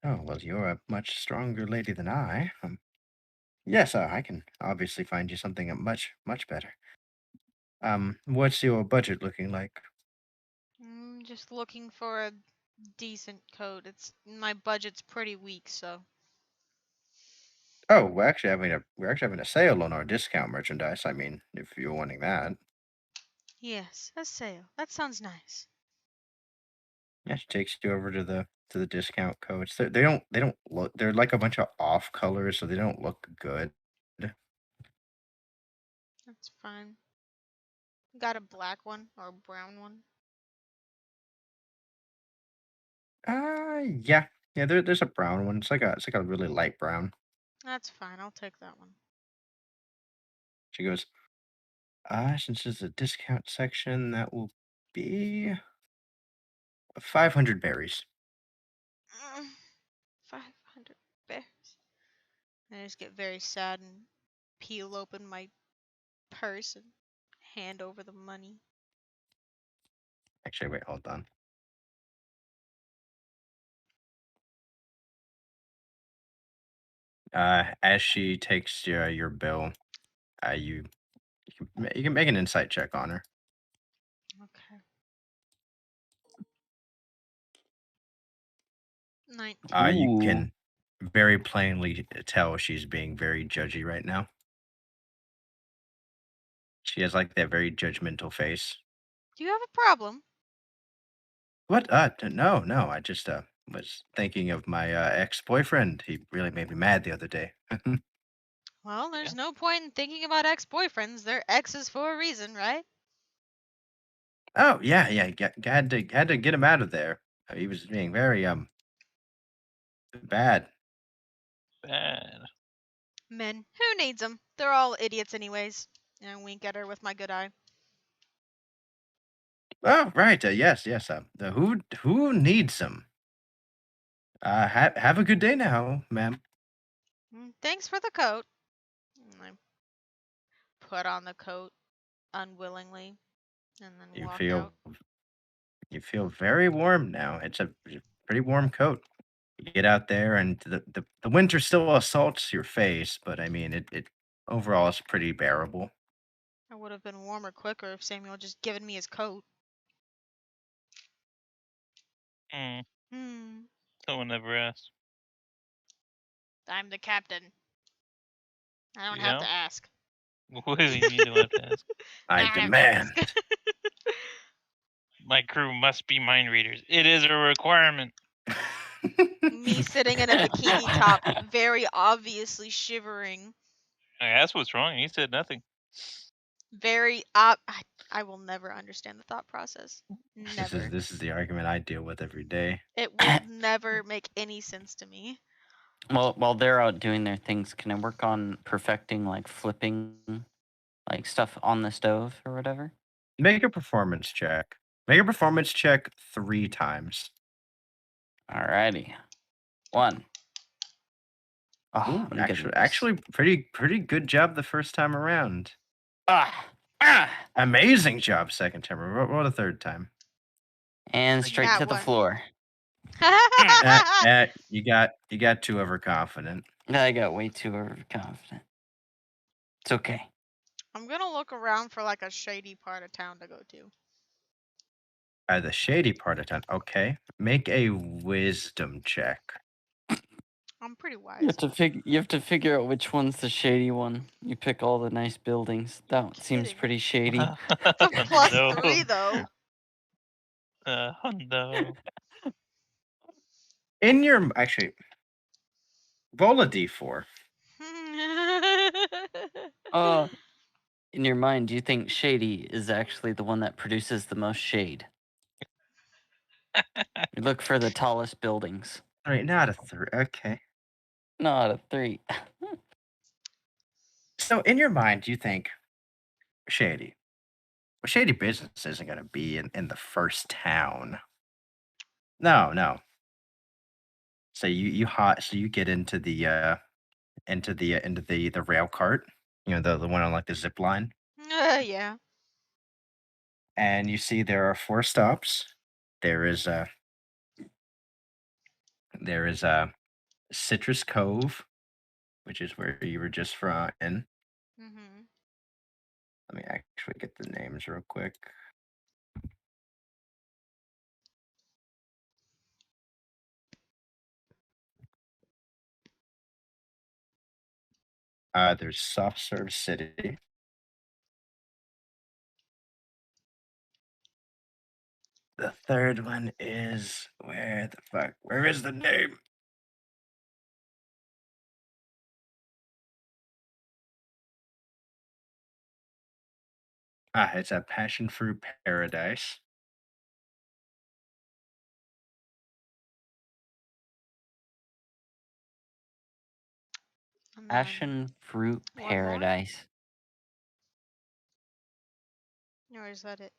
Oh, well, you're a much stronger lady than I. Yes, I can obviously find you something much better. What's your budget looking like? Just looking for a decent coat. My budget's pretty weak, so. Oh, we're actually having a sale on our discount merchandise. I mean, if you're wanting that. Yes, a sale. That sounds nice. Yeah, she takes you over to the discount codes. They don't look, they're like a bunch of off colors, so they don't look good. That's fine. Got a black one or a brown one? Yeah. Yeah, there's a brown one. It's like a really light brown. That's fine. I'll take that one. She goes, since it's a discount section, that will be 500 berries. 500 bears. I just get very sad and peel open my purse and hand over the money. Actually, wait, hold on. As she takes your bill, you can make an insight check on her. Okay. 19. You Ooh. can very plainly tell she's being very judgy right now. She has like that very judgmental face. Do you have a problem? What? No. I just was thinking of my ex-boyfriend. He really made me mad the other day. Well, there's no point in thinking about ex-boyfriends. They're exes for a reason, right? Oh yeah, had to get him out of there. He was being very bad. Bad. Men. Who needs them? They're all idiots anyways. And I wink at her with my good eye. Oh right, yes. The who needs him? Have a good day now, ma'am. Thanks for the coat. And I put on the coat unwillingly and then You walk feel out. you feel very warm now. It's a pretty warm coat. You get out there, and the winter still assaults your face, but I mean, it overall is pretty bearable. I would have been warmer quicker if Samuel just given me his coat. Hmm. Someone never asked. I'm the captain. I don't You have know? to ask. What do you mean you don't have to ask? I have to demand. ask. My crew must be mind readers. It is a requirement. Me sitting in a bikini top, very obviously shivering. I asked what's wrong, and he said nothing. Very I will never understand the thought process. Never. This is the argument I deal with every day. It will never make any sense to me. Well, while they're out doing their things, can I work on perfecting like flipping like stuff on the stove or whatever? Make a performance check. Make a performance check 3 times. Alrighty. 1. Oh, Ooh, I'm gonna get actually, pretty good job the first time around. Ah! Amazing job second time. What a third time. And straight That to the one. floor. You got too overconfident. I got way too overconfident. It's okay. I'm gonna look around for like a shady part of town to go to. The shady part of town. Okay, make a wisdom check. I'm pretty wise. You have to figure out which one's the shady one. You pick all the nice buildings. That one seems Kidding. pretty shady. It's a plus No. 3 though. No. In your actually, roll a d4. In your mind, do you think shady is actually the one that produces the most shade? You look for the tallest buildings. All right, not a 3. Okay. Not a 3. So in your mind, you think shady. Shady Business isn't gonna be in the first town. No, no. So you get into the rail cart, the one on like the zip line, Yeah. and you see there are 4 stops. There is a Citrus Cove, which is where you were just in. Mhm. Let me actually get the names real quick. There's Soft Serve City. The third one is where the fuck? Where is the name? It's a Passion Fruit Paradise. And then Passion Fruit one more. Paradise. Or is that it?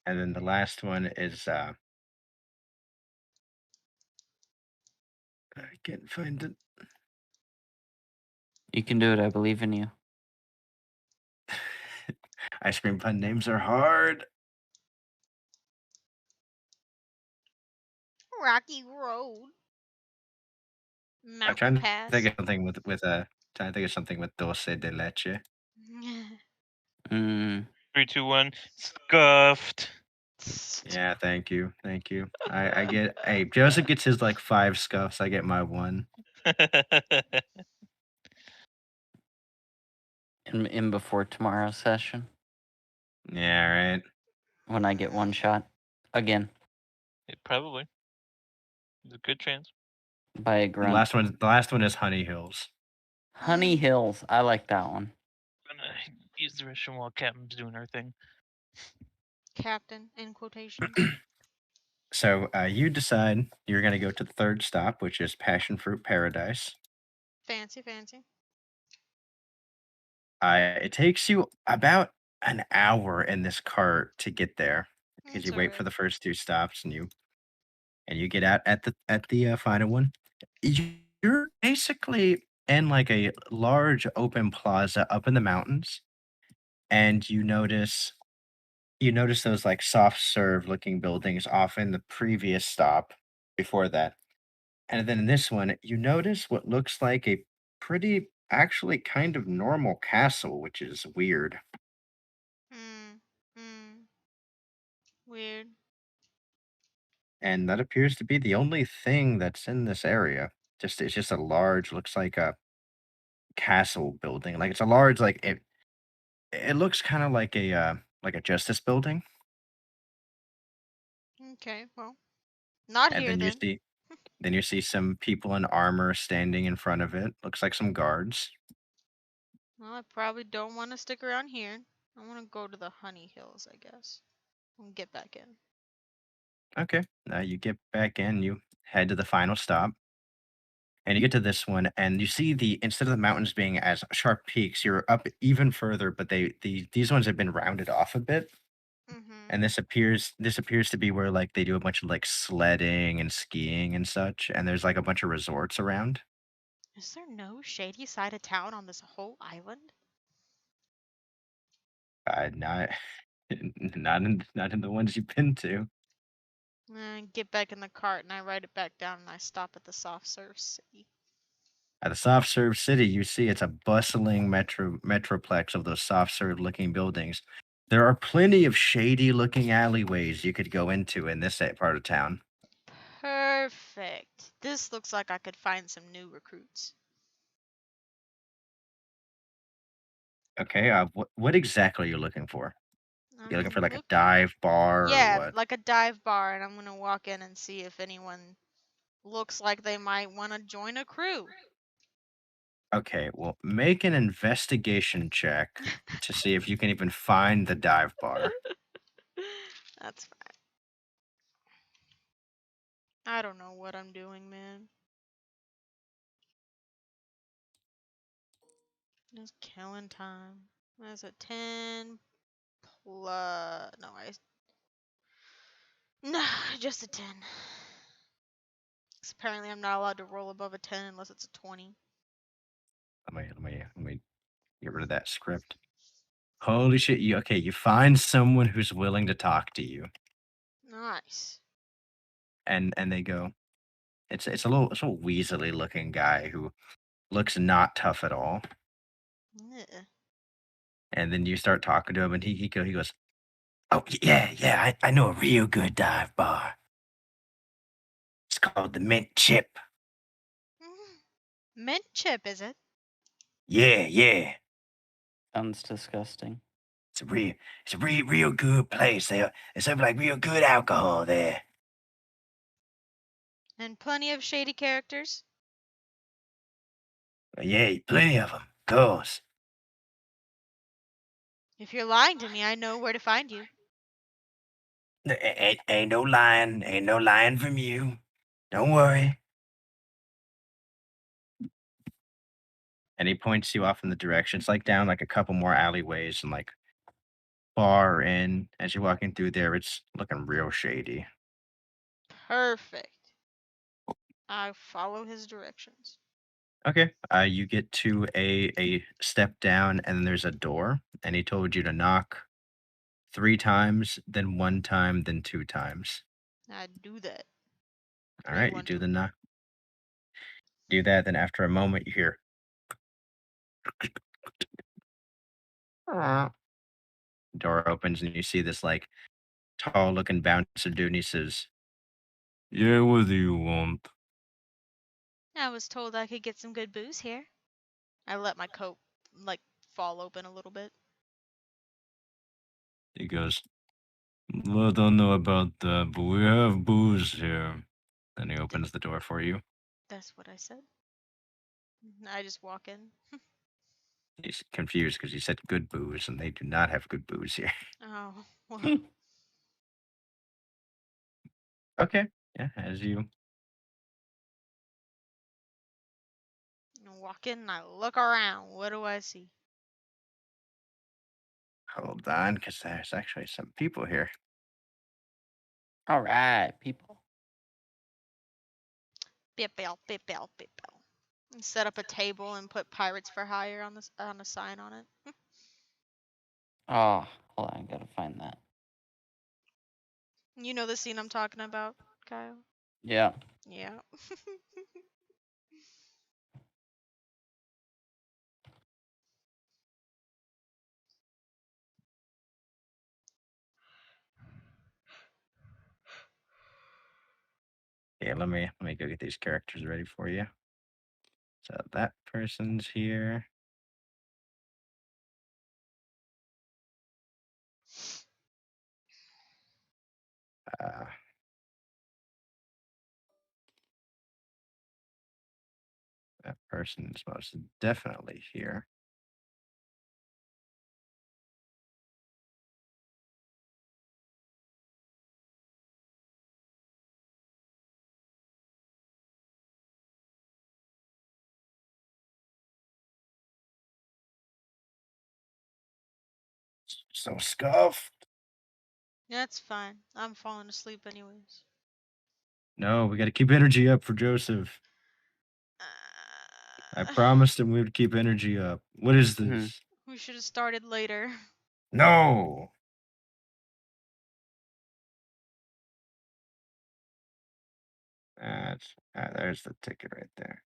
And then the last one is I can't find it. You can do it. I believe in you. Ice cream pun names are hard. Rocky Road. I'm Mountain trying to Pass. think of something trying to think of something with dulce de leche. Mm, 3, 2, 1. Scuffed. Yeah, thank you. I get hey, Joseph gets his like 5 scuffs, I get my 1. in before tomorrow's session Yeah, right. when I get one shot again Probably. There's a good chance. by a The grunt. last one is Honey Hills. Honey Hills. I like that one. I'm gonna use the restroom while Captain's doing her thing. Captain in quotations. So you decide you're going to go to the third stop, which is Passion Fruit Paradise. Fancy, fancy. It takes you about an hour in this cart to get there because It's you wait for alright. the first 2 stops and you get out at the final one. You're basically in like a large open plaza up in the mountains, and you notice those like soft serve looking buildings off in the previous stop before that. And then in this one, you notice what looks like a pretty, actually kind of normal castle, which is weird. Hmm. Hmm. Weird. And that appears to be the only thing that's in this area. It's just a large, looks like a castle building. Like it's a large, like it looks kind of like a justice building. Okay, well, not And here then you then. see then you see some people in armor standing in front of it. Looks like some guards. Well, I probably don't want to stick around here. I want to go to the Honey Hills, I guess, and get back in. Okay. Now you get back in, you head to the final stop. And you get to this one, and you see instead of the mountains being as sharp peaks, you're up even further, but these ones have been rounded off a bit. Mm-hmm. And this appears to be where like they do a bunch of like sledding and skiing and such, and there's like a bunch of resorts around. Is there no shady side of town on this whole island? Not not in the ones you've been to. Get back in the cart and I ride it back down and I stop at the soft serve city. At the soft serve city, you see it's a bustling metroplex of those soft serve looking buildings. There are plenty of shady looking alleyways you could go into in this part of town. Perfect. This looks like I could find some new recruits. Okay, what exactly are you looking for? You looking for I'm like a looking. dive bar or Yeah, what? like a dive bar, and I'm gonna walk in and see if anyone looks like they might want to join a crew. Okay, well, make an investigation check to see if you can even find the dive bar. That's fine. I don't know what I'm doing, man. It's killing time. That's a 10 plus. No, no, just a 10. 'Cause apparently, I'm not allowed to roll above a 10 unless it's a 20. Let me get rid of that script. Holy shit! You find someone who's willing to talk to you, Nice. and they go. It's a little weaselly looking guy who looks not tough at all. Yeah. And then you start talking to him, and he goes, "Oh yeah, I know a real good dive bar. It's called the Mint Chip. Mint chip, is it? Yeah. Sounds disgusting. It's a real good place. They serve like real good alcohol there. And plenty of shady characters. Yeah, plenty of them. Of course. If you're lying to me, I know where to find you. Ain't no lying from you. Don't worry." And he points you off in the direction. It's like down like a couple more alleyways and like far in. As you're walking through there, it's looking real shady. Perfect. I follow his directions. Okay. You get to a step down, and then there's a door, and he told you to knock 3 times, then 1 time, then 2 times. I do that. All 3, right, you 1, do 2. the knock. Do that, then after a moment, you hear. Door opens, and you see this like tall-looking bouncer dude, and he says, "Yeah, what do you want?" I was told I could get some good booze here. I let my coat like fall open a little bit. He goes, "Well, I don't know about that, but we have booze here." Then he opens the door for you. That's what I said. I just walk in. He's confused because he said good booze, and they do not have good booze here. Oh, well. Okay. Yeah, as you I walk in and I look around. What do I see? hold on, because there's actually some people here. All right, people. Bip bell, bip bell, bip bell. And set up a table and put Pirates for Hire on a sign on it. Oh, hold on, I gotta find that. You know the scene I'm talking about, Kyle? Yeah. Yeah. Yeah, let me go get these characters ready for you. So that person's here. Uh, that person's most definitely here. So scuffed. That's fine. I'm falling asleep anyways. No, we got to keep energy up for Joseph. I promised him we would keep energy up. What is this? We should have started later. No. There's the ticket right there.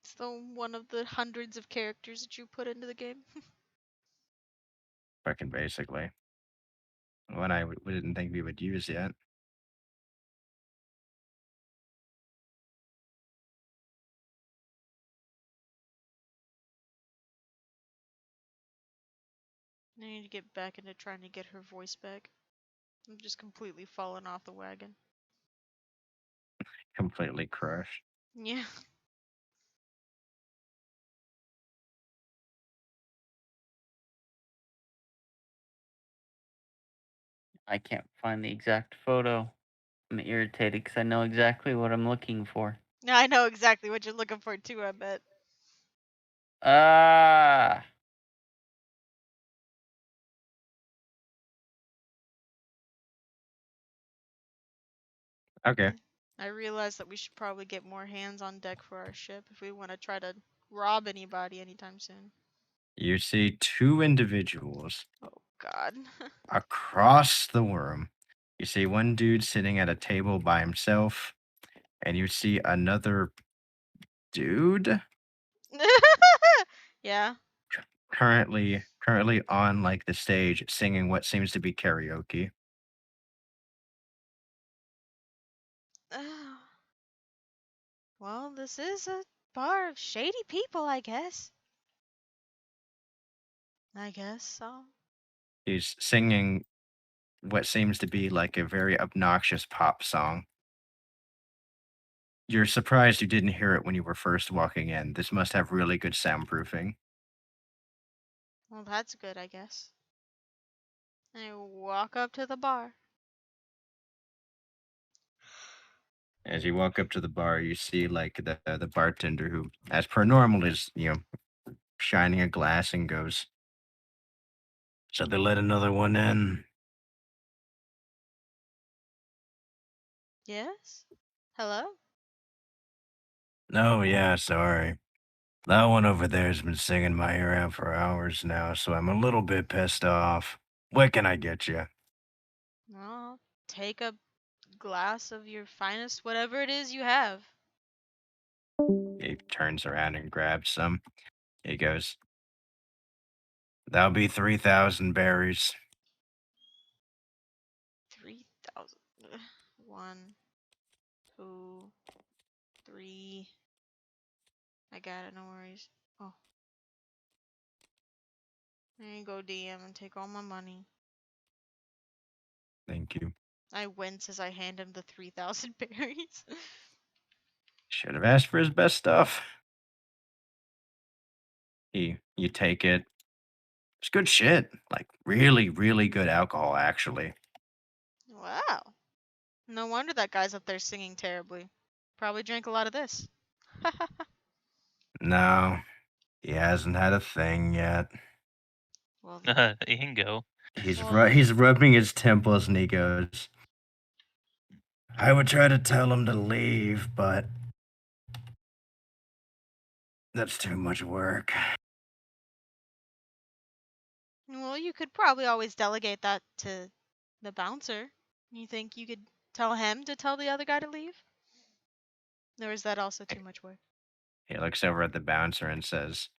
It's the one of the hundreds of characters that you put into the game. Fucking basically. One we didn't think we would use yet. I need to get back into trying to get her voice back. I'm just completely fallen off the wagon. Completely crushed. Yeah. I can't find the exact photo. I'm irritated because I know exactly what I'm looking for. I know exactly what you're looking for too, I bet. Ah. Okay. I realized that we should probably get more hands on deck for our ship if we want to try to rob anybody anytime soon. You see two individuals Oh God. across the room. You see one dude sitting at a table by himself, and you see another dude Yeah. currently on like the stage singing what seems to be karaoke. Well, this is a bar of shady people, I guess. I guess so. He's singing what seems to be like a very obnoxious pop song. You're surprised you didn't hear it when you were first walking in. This must have really good soundproofing. Well, that's good, I guess. I walk up to the bar. As you walk up to the bar, you see like the bartender who, as per normal, is shining a glass and goes, "So they let another one in." Yes? Hello? "No, yeah, sorry. That one over there has been singing my ear out for hours now, so I'm a little bit pissed off. What can I get you?" Well, take a glass of your finest, whatever it is you have. He turns around and grabs some. He goes, "That'll be 3,000 berries." 3,000. 1, 2, 3. I got it, no worries. Oh. There you go, DM, and take all my money. "Thank you." I wince as I hand him the 3,000 berries. Should have asked for his best stuff. You take it. It's good shit. Like really, really good alcohol, actually. Wow. No wonder that guy's up there singing terribly. Probably drank a lot of this. No, he hasn't had a thing yet. Well, Ingo. Well- He's rubbing his temples and he goes, "I would try to tell him to leave, but that's too much work." well, you could probably always delegate that to the bouncer. You think you could tell him to tell the other guy to leave? Or is that also too much work? He looks over at the bouncer and says,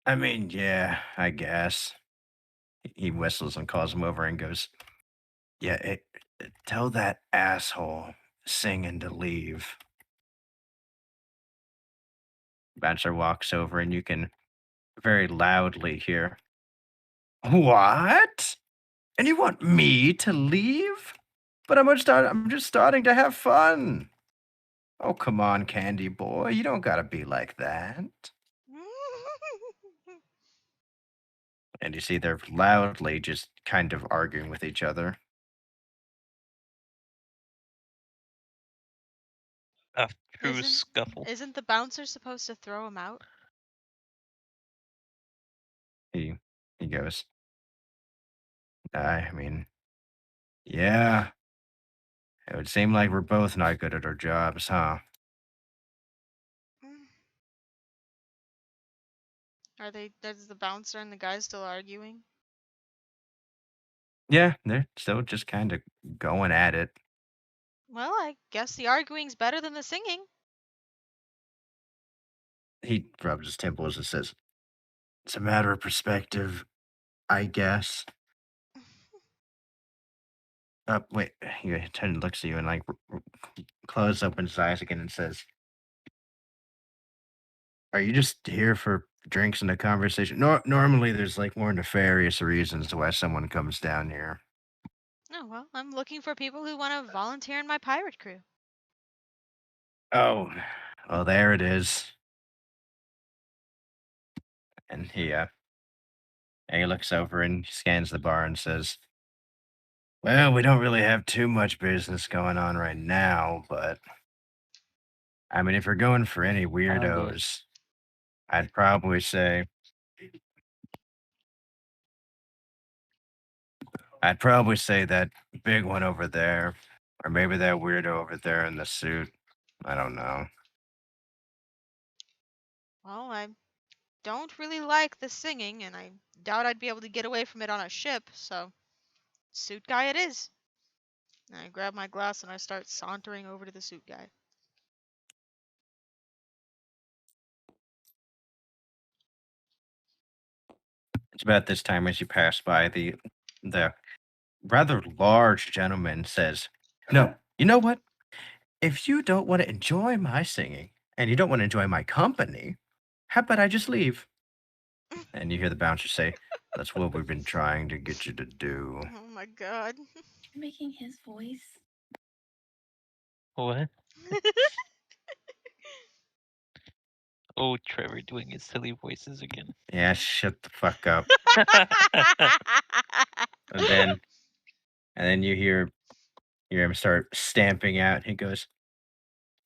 "I mean, yeah, I guess." He whistles and calls him over and goes, "Yeah, tell that asshole singing to leave." Bouncer walks over and you can very loudly hear, "What? And you want me to leave? But I'm just starting to have fun. Oh, come on, Candy Boy. You don't gotta be like that." And you see they're loudly just kind of arguing with each other. A true Isn't scuffle. isn't the bouncer supposed to throw him out? He he goes, I mean, yeah. It would seem like we're both not good at our jobs, huh? Mm. There's the bouncer and the guy still arguing? Yeah, they're still just kind of going at it. Well, I guess the arguing's better than the singing. He rubs his temples and says, "It's a matter of perspective, I guess." Wait. He turns and looks at you and like closes open his eyes again and says, "Are you just here for drinks and a conversation? Normally, there's like more nefarious reasons why someone comes down here." Oh, well, I'm looking for people who want to volunteer in my pirate crew. "Oh, well, there it is." And he looks over and scans the bar and says, "Well, we don't really have too much business going on right now, but I mean, if you're going for any yes. weirdos, I'd probably say that big one over there, or maybe that weirdo over there in the suit. I don't know. Well, I don't really like the singing, and I doubt I'd be able to get away from it on a ship, so suit guy it is. And I grab my glass and I start sauntering over to the suit guy. It's about this time as you pass by the rather large gentleman says, "No, you know what? If you don't want to enjoy my singing and you don't want to enjoy my company, how about I just leave?" And you hear the bouncer say, "That's what we've been trying to get you to do." Oh my god. You're making his voice. What? Oh, Trevor doing his silly voices again. Yeah, shut the fuck up. And then you hear him start stamping out. He goes,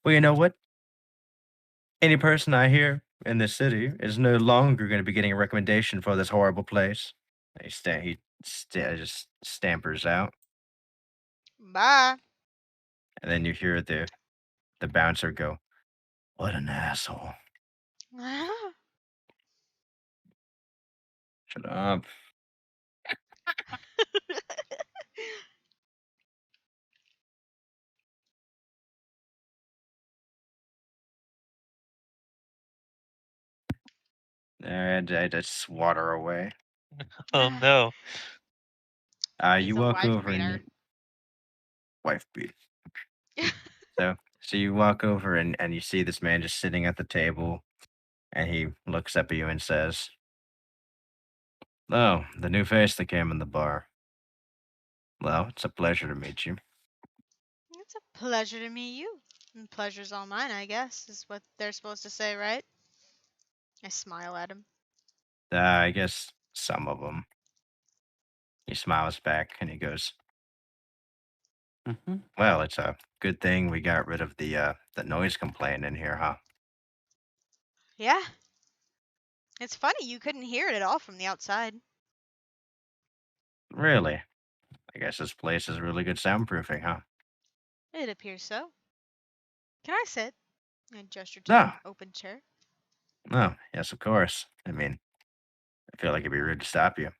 "Well, you know what? Any person I hear in this city is no longer going to be getting a recommendation for this horrible place." Just stampers out, Bye. and then you hear the bouncer go, "What an asshole! Shut up." And I just swatter away. Oh no. He's You a walk wife over and beater. you wife beat. So you walk over and you see this man just sitting at the table, and he looks up at you and says, "Oh, the new face that came in the bar. Well, it's a pleasure to meet you." It's a pleasure to meet you. And pleasure's all mine, I guess, is what they're supposed to say, right? I smile at him. I guess some of them. He smiles back and he goes, Hmm. "Well, it's a good thing we got rid of the noise complaint in here, huh?" Yeah. It's funny, you couldn't hear it at all from the outside. "Really? I guess this place is really good soundproofing, huh?" It appears so. Can I sit? I gesture to "No. the open chair. No, yes, of course. I mean, I feel like it'd be rude to stop you."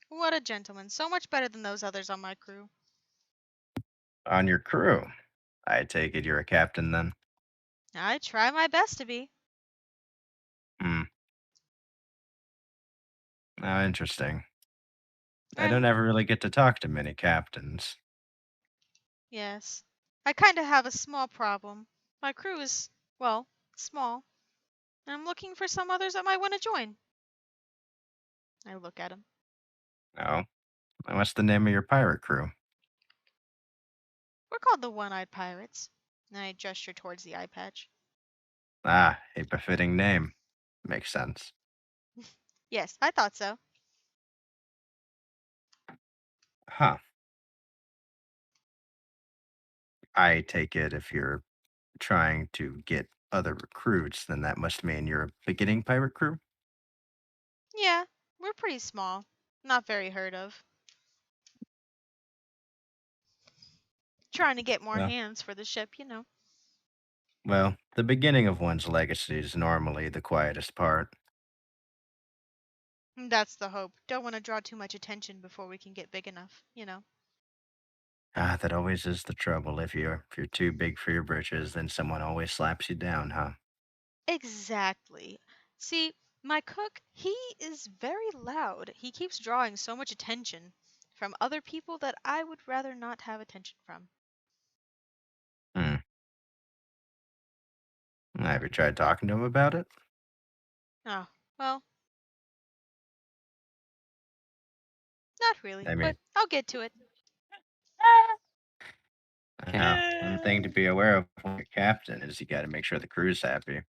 What a gentleman. So much better than those others on my crew. "On your crew? I take it you're a captain then?" I try my best to be. "Hmm. Oh, interesting. I don't And ever really get to talk to many captains." yes, I kind of have a small problem. My crew is, well, small. And I'm looking for some others that might want to join. I look at him. "Oh, and what's the name of your pirate crew?" We're called the One-Eyed Pirates. And I gesture towards the eye patch. "Ah, a befitting name. Makes sense." Yes, I thought so. "Huh. I take it if you're trying to get other recruits, then that must mean you're a beginning pirate crew?" Yeah, we're pretty small. Not very heard of. Trying to get more Well, hands for the ship, you know. the beginning of one's legacy is normally the quietest part. That's the hope. Don't want to draw too much attention before we can get big enough, you know. Ah, that always is the trouble. If you're too big for your britches, then someone always slaps you down, huh? Exactly. See, my cook, he is very loud. He keeps drawing so much attention from other people that I would rather not have attention from. Hmm. Have you tried talking to him about it? Oh, well, not really, I but mean, I'll get to it. Okay. one thing to be aware of when you're captain is you got to make sure the crew's happy.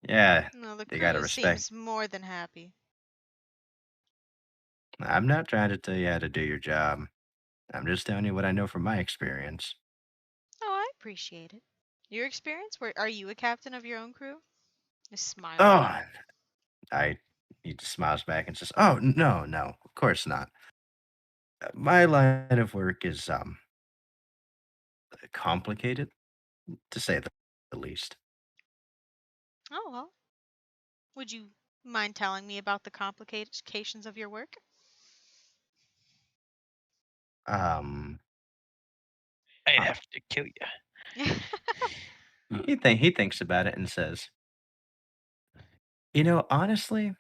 Yeah, No, the they got to crew respect. seems more than happy. I'm not trying to tell you how to do your job. I'm just telling you what I know from my experience. Oh, I appreciate it. Your experience? Where are you a captain of your own crew? I smile. Oh, he just smiles back and says, "Oh, no, no, of course not. My line of work is complicated, to say the least. Oh well. Would you mind telling me about the complications of your work? Um, I'd uh, have to kill you. he thinks about it and says, honestly,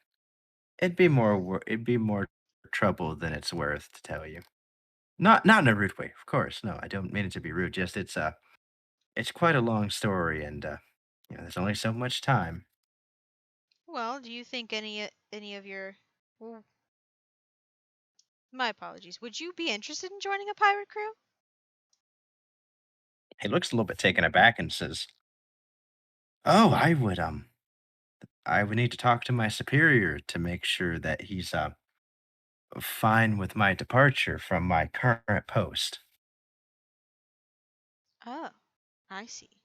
it'd be more trouble than it's worth to tell you. Not in a rude way, of course. No, I don't mean it to be rude. Just it's quite a long story, and there's only so much time." Well, do you think any of your well, my apologies. Would you be interested in joining a pirate crew? He looks a little bit taken aback and says, "Oh, I would need to talk to my superior to make sure that he's fine with my departure from my current post." Oh, I see.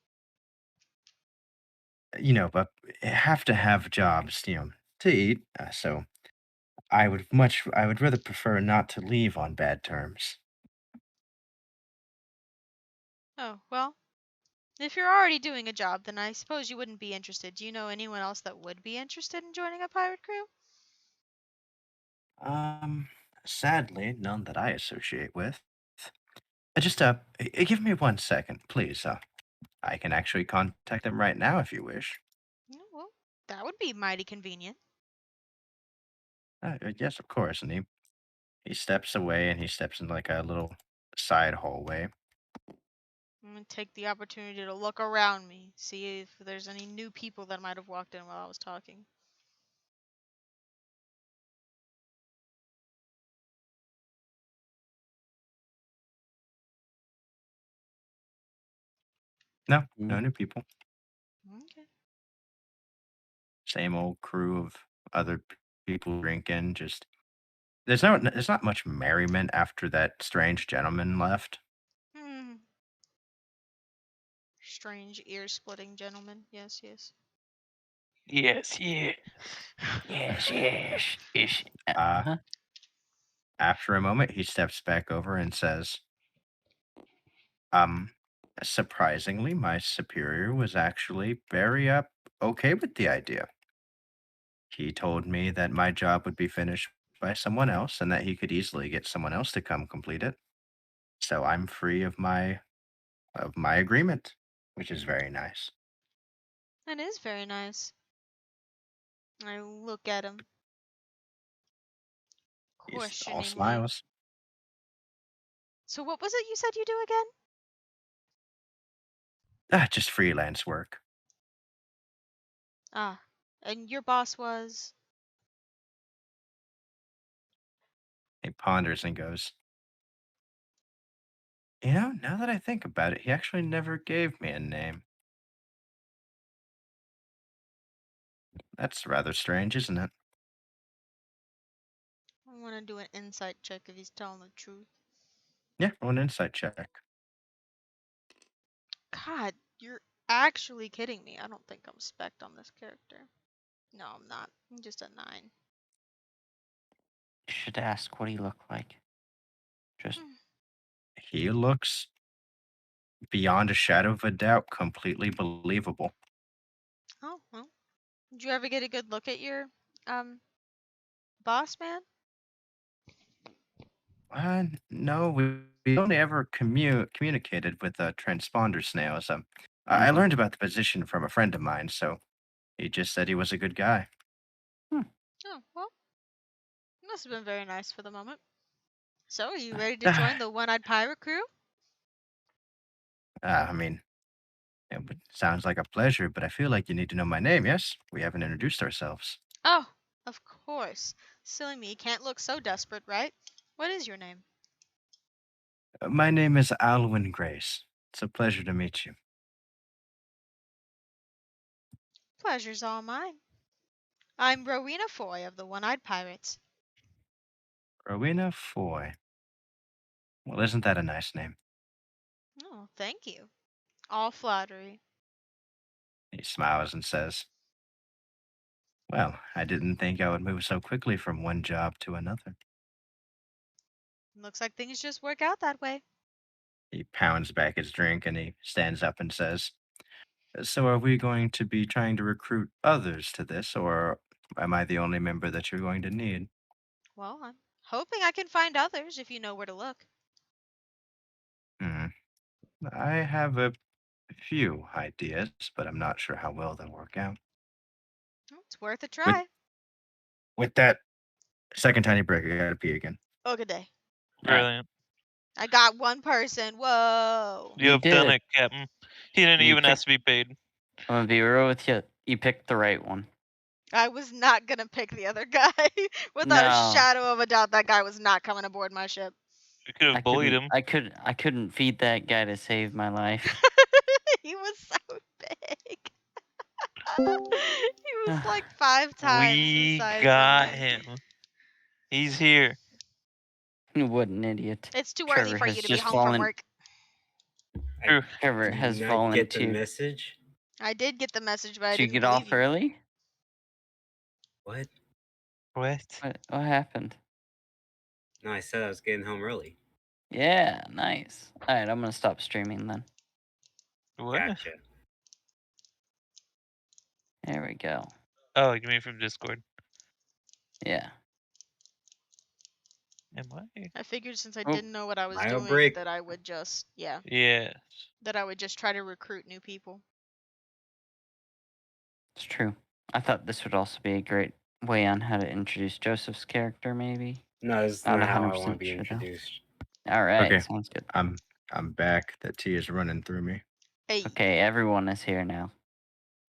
But have to have jobs, to eat. So I would rather prefer not to leave on bad terms. Oh, well, if you're already doing a job, then I suppose you wouldn't be interested. Do you know anyone else that would be interested in joining a pirate crew? Um, Sadly, none that I associate with. Just give me 1 second, please. I can actually contact them right now if you wish. No, well, that would be mighty convenient. Yes, of course. And he steps away and he steps in like a little side hallway. I'm gonna take the opportunity to look around me, see if there's any new people that might have walked in while I was talking. No, no new people. Okay. Same old crew of other people drinking. Just there's not much merriment after that strange gentleman left. Hmm. Strange ear-splitting gentleman. Yes, yes. Yes, yeah. Yes, yes. Ish. Uh, Uh-huh. After a moment, he steps back over and says, Um, surprisingly, my superior was actually very okay with the idea. He told me that my job would be finished by someone else and that he could easily get someone else to come complete it. So I'm free of my agreement, which is very nice. That is very nice. I look at him He's all questioningly. smiles. So what was it you said you do again? Just freelance work. Ah, and your boss was? He ponders and goes, now that I think about it, he actually never gave me a name. That's rather strange, isn't it? I want to do an insight check if he's telling the truth. Yeah, roll an insight check. God, you're actually kidding me. I don't think I'm spec'd on this character. No, I'm not. I'm just a 9. You should ask what he looked like. Just Hmm. He looks beyond a shadow of a doubt completely believable. Oh, well. Did you ever get a good look at your um boss man? No, we only ever communicated with transponder snails. I Mhm. learned about the position from a friend of mine, so he just said he was a good guy. Oh, well, must have been very nice for the moment. So, are you ready to join Ah, the One-Eyed Pirate crew? I mean, sounds like a pleasure, but I feel like you need to know my name, yes? We haven't introduced ourselves. Oh, of course. Silly me, can't look so desperate, right? What is your name? My name is Alwyn Grace. It's a pleasure to meet you. Pleasure's all mine. I'm Rowena Foy of the One-Eyed Pirates. Rowena Foy. Well, isn't that a nice name? Oh, thank you. All flattery. He smiles and says, "Well, I didn't think I would move so quickly from one job to another." Looks like things just work out that way. He pounds back his drink and he stands up and says, "So are we going to be trying to recruit others to this, or am I the only member that you're going to need?" Well, I'm hoping I can find others if you know where to look. Hmm. I have a few ideas, but I'm not sure how well they'll work out. Well, it's worth a With try. with that second tiny break, I gotta pee again. Oh, good day. Alright. Brilliant. I got one person. Whoa. You You have done did. it, Captain. He didn't You even picked- ask to be paid. I'm gonna be real with you. You picked the right one. I was not going to pick the other guy. Without a No. shadow of a doubt, that guy was not coming aboard my ship. We could I have bullied him. I couldn't feed that guy to save my life. He was so big. He was like 5 times the We size got of me. him. He's here. What an idiot. It's too Trevor early for you has to be just home from volun- work. True. Trevor Did you has not get the volunteered message? I did get the message, but I to didn't get believe off you. early. What? What? What happened? No, I said I was getting home early. Yeah, nice. Alright, I'm gonna stop streaming then. What? Gotcha. There we go. Oh, you mean from Discord? Yeah. Am I? I figured since I Oh. didn't know what I was Bio doing break. that I would just, Yeah. that I would just try to recruit new people. It's true. I thought this would also be a great way on how to introduce Joseph's character, maybe. No, this is Not not how I 100% want to be sure, though. introduced. Alright, Okay. sounds good. I'm back. That tea is running through me. Hey, Okay, everyone is here now.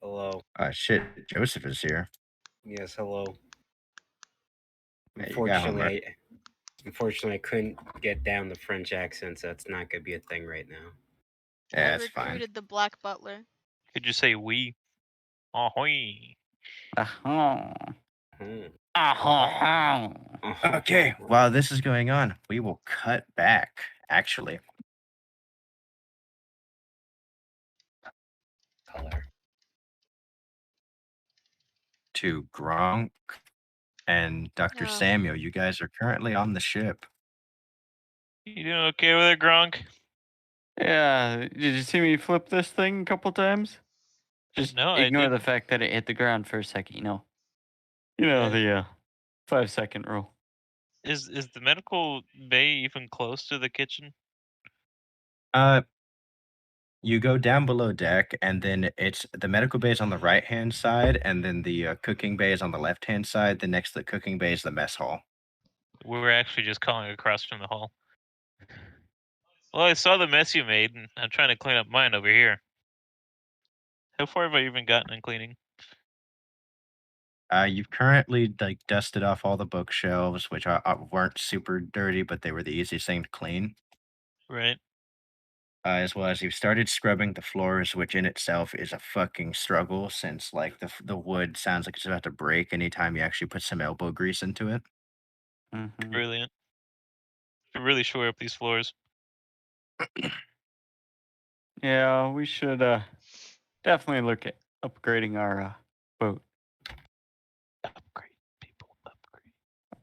Hello. Shit, Joseph is here. Yes, hello. Yeah, you got him, right? Unfortunately, I couldn't get down the French accent, so that's not gonna be a thing right now. Yeah, I that's fine. recruited the black butler. Could you say we? Ahoy. Aha. Hmm. Aha. Okay, while this is going on, we will cut back, actually. Color. To Gronk and Dr. Oh. Samuel. You guys are currently on the ship. You doing okay with it, Gronk? Yeah, did you see me flip this thing a couple times? Just No, I ignore the didn't. fact that it hit the ground for a second, You know the 5-second rule. Is the medical bay even close to the kitchen? You go down below deck, and then it's the medical bay is on the right hand side, and then the cooking bay is on the left hand side. The next to the cooking bay is the mess hall. We were actually just calling across from the hall. Well, I saw the mess you made, and I'm trying to clean up mine over here. How far have I even gotten in cleaning? You've currently like dusted off all the bookshelves, which weren't super dirty, but they were the easiest thing to clean. Right. As well as you've started scrubbing the floors, which in itself is a fucking struggle, since like the wood sounds like it's about to break anytime you actually put some elbow grease into it. Mhm. Brilliant. Should really shore up these floors. Yeah, we should definitely look at upgrading our boat. Upgrade, people. Upgrade.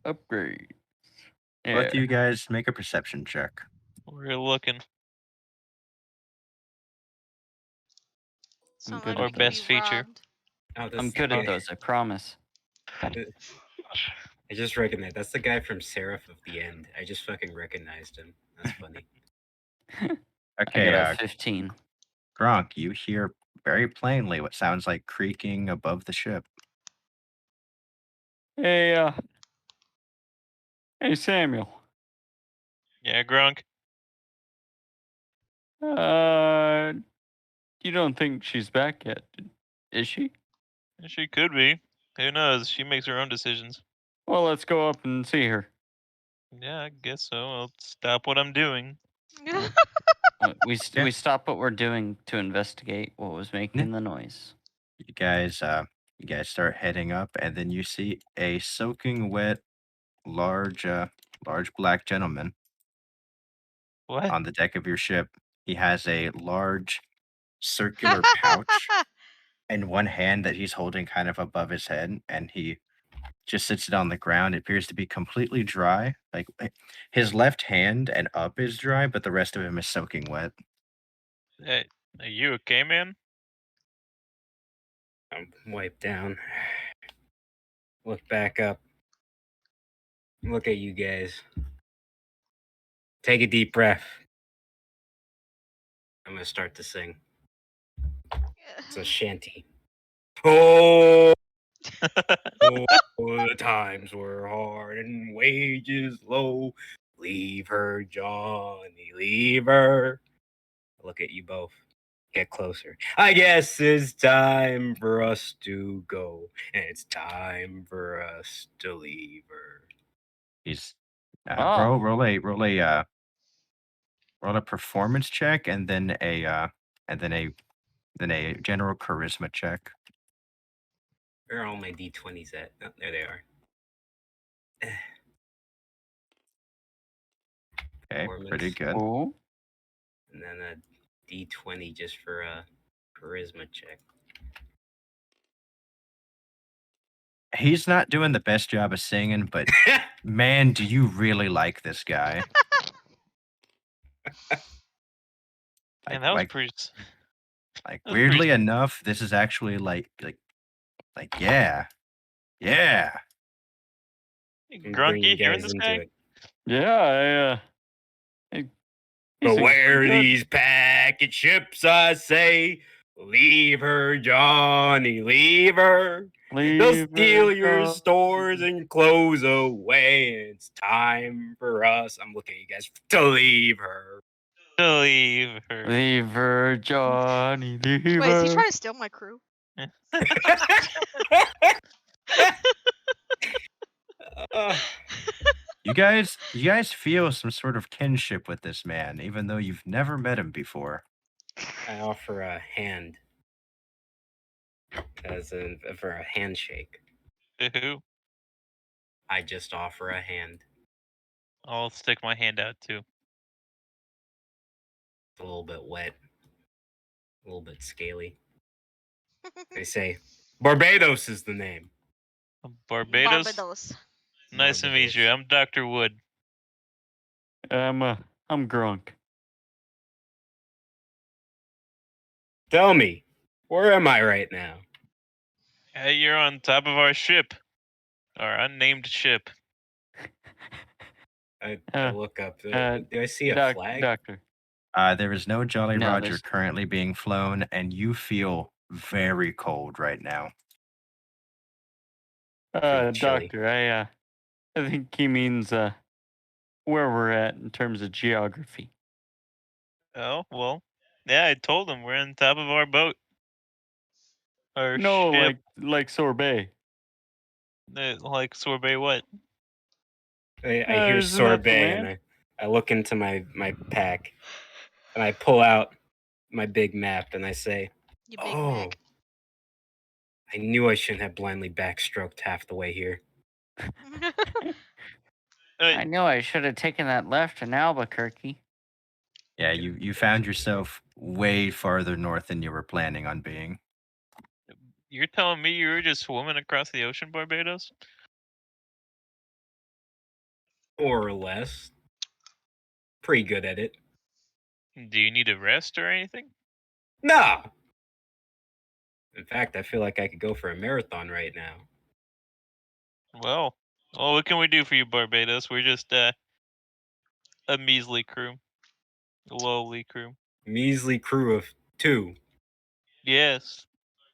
Upgrade. Yeah. Both of you guys make a perception check. We're looking. Sound good like at we could best be feature. robbed. Oh, I'm that's good the at guy- those, I promise. I just recognized that's the guy from Seraph of the End. I just fucking recognized him. That's funny. I Okay, got a 15. Gronk, you hear very plainly what sounds like creaking above the ship. Hey, hey, Samuel. Yeah, Gronk. You don't think she's back yet, is she? She could be. Who knows? She makes her own decisions. Well, let's go up and see her. Yeah, I guess so. I'll stop what I'm doing. We stop what we're doing to investigate what was making the noise. You guys start heading up, and then you see a soaking wet, large black gentleman What? on the deck of your ship. He has a large circular pouch in one hand that he's holding kind of above his head, and he just sits it on the ground. It appears to be completely dry. Like his left hand and up is dry, but the rest of him is soaking wet. Hey, are you okay, man? I'm wiped down. Look back up. Look at you guys. Take a deep breath. I'm gonna start to sing. It's a shanty. Oh, the times were hard and wages low. Leave her, Johnny, leave her. Look at you both. Get closer. I guess it's time for us to go, and it's time for us to leave her. He's Oh. roll a performance check, and then a general charisma check. Where are all my d20s at? Oh, there they are. Okay, pretty Performance. good. Oh. And then a d20 just for a charisma check. He's not doing the best job of singing, but man, do you really like this guy? Man, that was like, pretty. like That's weirdly pretty- enough, this is actually like yeah. And bring Grunky, you hearing guys this into guy? it. Yeah, he But sings where pretty good. these packet ships, I say, leave her, Johnny, leave her. They'll Leave steal her, your Johnny. stores and clothes away. It's time for us. I'm looking at you guys to leave her. Leave her. Leave her, Johnny. Leave Wait, is he her. trying to steal my crew? Uh, You guys feel some sort of kinship with this man, even though you've never met him before. I offer a hand for a handshake. To who? I just offer a hand. I'll stick my hand out too. It's a little bit wet, a little bit scaly. They say Barbados is the name. Barbados? Barbados. Nice to meet you. I'm Dr. Wood. I'm Grunk. Tell me, where am I right now? Hey, you're on top of our ship. Our unnamed ship. I Uh, look up. Do uh, I see a Doc- flag? Doctor. There is no Jolly No, Roger there's- currently being flown, and you feel very cold right now. Pretty chilly. Doctor, I think he means where we're at in terms of geography. Oh, well. Yeah, I told him we're on top of our boat. Our No, ship. like sorbet. Like sorbet what? I hear Isn't that the sorbet, and land? I look into my pack, and I pull out my big map, and I say, You big "Oh, Mac. I knew I shouldn't have blindly backstroked half the way here." I know I should have taken that left in Albuquerque. Yeah, you found yourself way farther north than you were planning on being. You're telling me you were just swimming across the ocean, Barbados? More or less. Pretty good at it. Do you need a rest or anything? No! In fact, I feel like I could go for a marathon right now. Well, what can we do for you, Barbados? We're just a measly crew. A lowly crew. Measly crew of 2. Yes.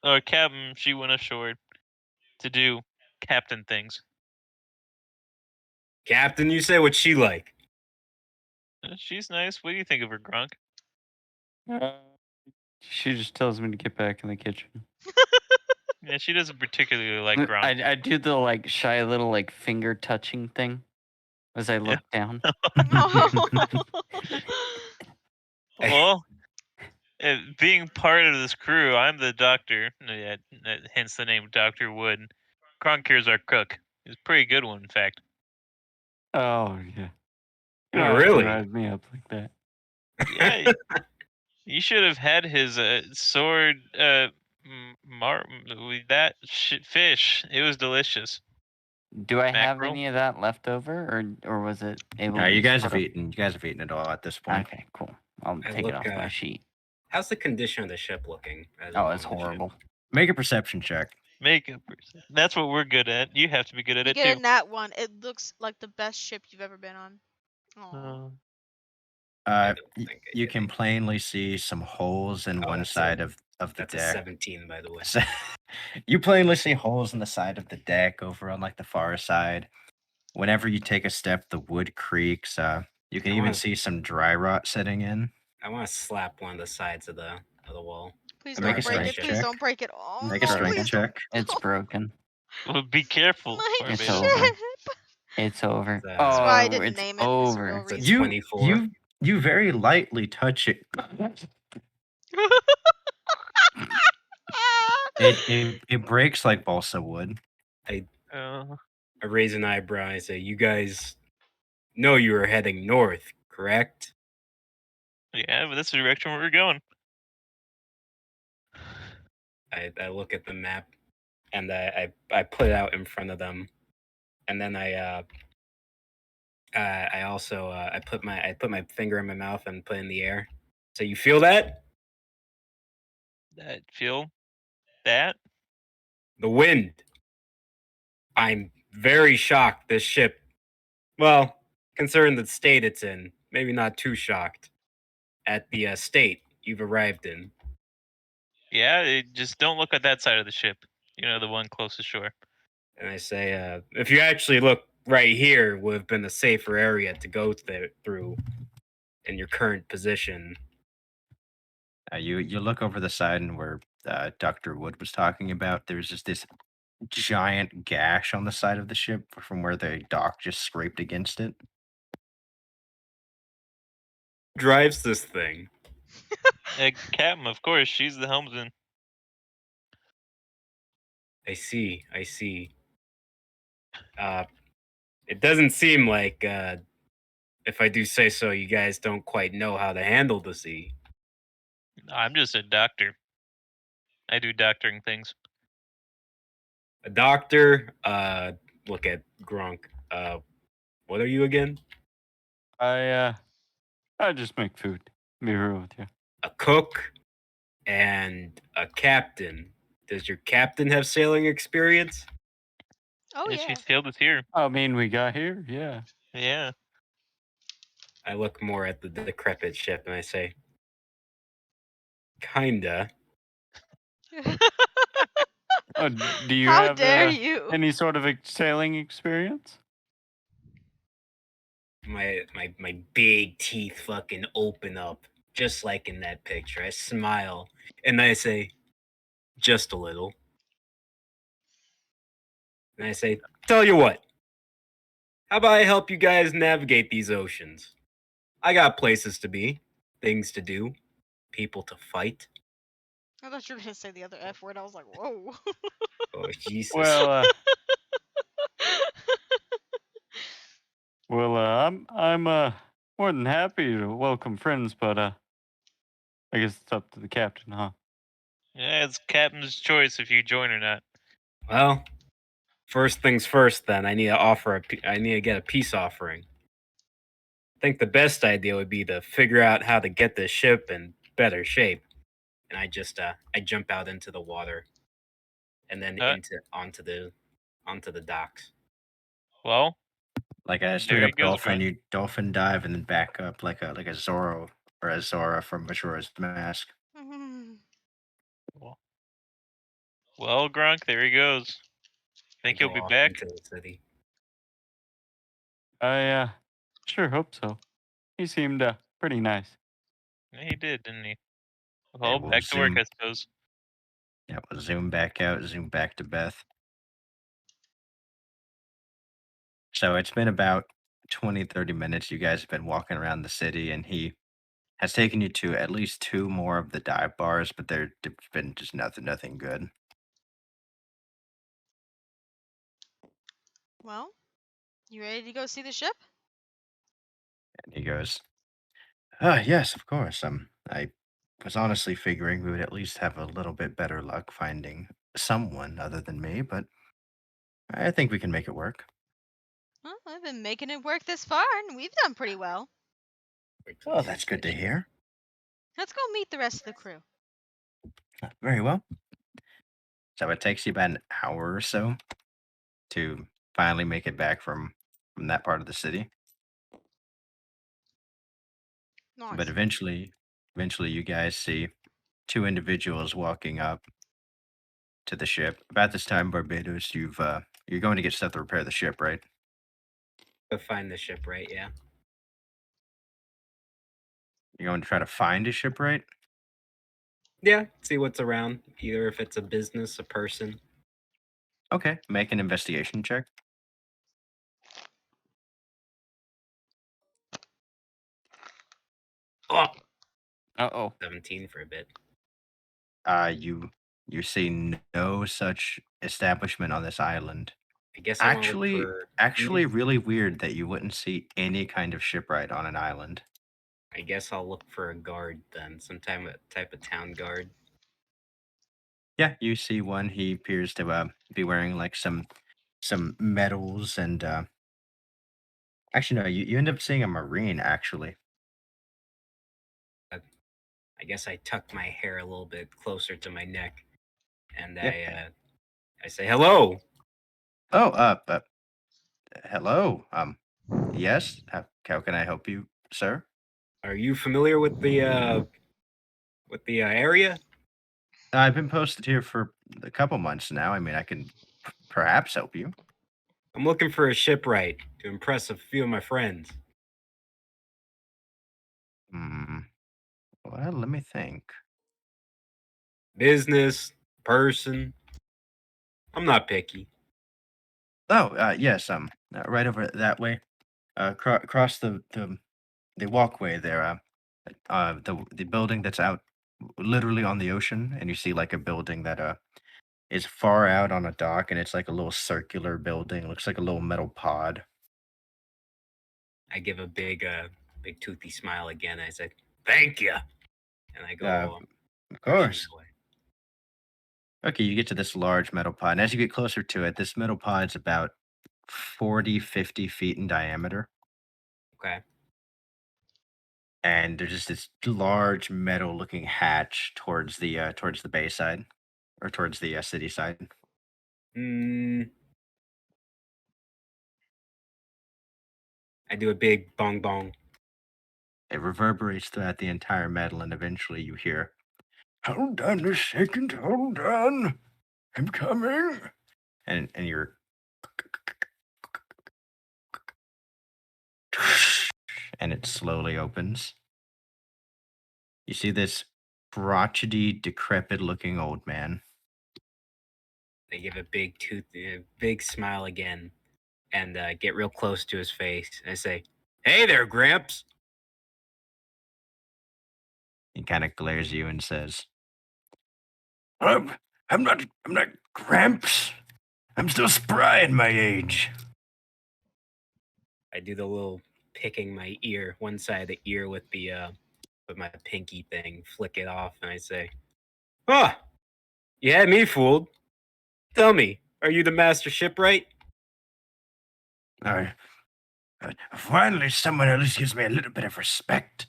Our captain, she went ashore to do captain things. Captain, you say what she like. She's nice. What do you think of her, Grunk? She just tells me to get back in the kitchen. Yeah, she doesn't particularly like Grunk. I do the like shy little like finger touching thing as I look down. Well, being part of this crew, I'm the doctor. Hence the name Dr. Wood. Grunk here's our cook. He's a pretty good one, in fact. Oh yeah. You Oh, don't have to really? rise me up like that. Yeah, you should have had his sword Fish. It was delicious. Do I have Mackerel? any of that left over, or was it able No, to you be guys sort have of- eaten. You guys have eaten it all at this point. Okay, cool. I'll I take it look, off my sheet. How's the condition of the ship looking? as Oh, I'm it's on the ship? horrible. Make a perception check. Makeup. That's what we're good at. You have to be good at You it get too. a nat one. It looks like the best ship you've ever been on. Aw. I Uh, don't y- think I you did can it. plainly see some holes in Oh, one that's side a- of the That's a deck. 17, by the way. So, you plainly see holes in the side of the deck over on like the far side. Whenever you take a step, the wood creaks. You can I even wanna- see some dry rot setting in. I want to slap one of the sides of the wall. Please Make don't a break strength it. Please check. don't break it. Oh, Make a no, strength please don't. check. It's broken. Well, be careful. My It's Barbados. over. ship. It's over. That's That's why I Oh, didn't it's name it. There's a real over. It's a reason. 24. You very lightly touch it. It breaks like balsa wood. Uh, I raise an eyebrow. I say, "You guys know you were heading north, correct?" yeah, but that's the direction we're going. I look at the map, and I put it out in front of them, and then I also I put my finger in my mouth and put it in the air. So you feel that? That feel that? The wind. I'm very shocked this ship. Well, considering the state it's in, maybe not too shocked at the state you've arrived in. Yeah, just don't look at that side of the ship. You know, the one closest shore. And I say, if you actually look right here, would have been a safer area to go through in your current position. You look over the side, and where Dr. Wood was talking about, there's just this giant gash on the side of the ship from where the dock just scraped against it. Drives this thing. Captain, of course, she's the helmsman. I see. It doesn't seem like, if I do say so, you guys don't quite know how to handle the sea. I'm just a doctor. I do doctoring things. A doctor, look at Gronk. What are you again? I just make food. Be real with you. A cook and a captain. Does your captain have sailing experience? Oh, Yeah, yeah. she sailed us here. I mean, we got here. Yeah. Yeah. I look more at the decrepit ship and I say, kinda. Oh, do you How have dare you? any sort of sailing experience? My big teeth fucking open up, just like in that picture. I smile and I say, just a little. And I say, tell you what, how about I help you guys navigate these oceans? I got places to be, things to do, people to fight. I thought you were going to say the other F word. I was like, whoa. Oh, Jesus. Well, I'm more than happy to welcome friends, but I guess it's up to the captain, huh? Yeah, it's captain's choice if you join or not. Well, first things first, then I need to I need to get a peace offering. I think the best idea would be to figure out how to get this ship in better shape. And I jump out into the water, and then onto the docks. Well, Like a There straight he up goes, dolphin, Grant. you dolphin dive and then back up like a Zorro or a Zora from Majora's Mask. well, Grunk, there he goes. Think I he'll go be off back? into the city. I sure hope so. He seemed pretty nice. Yeah, he did, didn't he? Yeah, Well, we'll back to work, zoom. I suppose. Yeah, we'll zoom back out, zoom back to Beth. So it's been about 20, 30 minutes. You guys have been walking around the city, and he has taken you to at least two more of the dive bars, but there's been just nothing good. Well, you ready to go see the ship? And he goes, "Ah, yes, of course. I was honestly figuring we would at least have a little bit better luck finding someone other than me, but I think we can make it work. Well, I've been making it work this far, and we've done pretty well. Oh, that's good to hear. Let's go meet the rest of the crew. Very well. So it takes you about an hour or so to finally make it back from that part of the city. Nice. But eventually you guys see two individuals walking up to the ship. About this time, Barbados, you're going to get stuff to repair the ship, right? Go find the shipwright, yeah. You're going to try to find a shipwright? Yeah, see what's around. Either if it's a business, a person. Okay, make an investigation check. Oh, Uh-oh. 17 for a bit. You see no such establishment on this island. I guess I want to look Actually, for. actually, really weird that you wouldn't see any kind of shipwright on an island. I guess I'll look for a guard then. Some type of town guard. Yeah, you see one. He appears to be wearing like some medals and actually no, you end up seeing a marine actually. I guess I tuck my hair a little bit closer to my neck, and Yeah. I say hello. Oh, hello. Yes. How can I help you, sir? Are you familiar with the area? I've been posted here for a couple months now. I mean, I can perhaps help you. I'm looking for a shipwright to impress a few of my friends. Hmm. Well, let me think. Business, person. I'm not picky. Oh, yes. Right over that way. Across the walkway there. The building that's out literally on the ocean, and you see like a building that is far out on a dock, and it's like a little circular building. Looks like a little metal pod. I give a big toothy smile again. I said, "Thank you," and I go Of pushing course. away. Okay, you get to this large metal pod, and as you get closer to it, this metal pod's about 40, 50 feet in diameter. Okay. And there's just this large metal looking hatch towards the bay side or towards the city side. Mm, I do a big bong bong. It reverberates throughout the entire metal, and eventually you hear, "Hold on a second, hold on. I'm coming." And you're and it slowly opens. You see this crotchety, decrepit looking old man. I give a big smile again, and get real close to his face. And I say, "Hey there, Gramps." He kind of glares at you and says, I'm not Gramps. I'm still spry in my age." I do the little picking my ear, one side of the ear with my pinky thing, flick it off, and I say, "Huh, you had me fooled. Tell me, are you the master shipwright?" I, Finally, someone at least gives me a little bit of respect.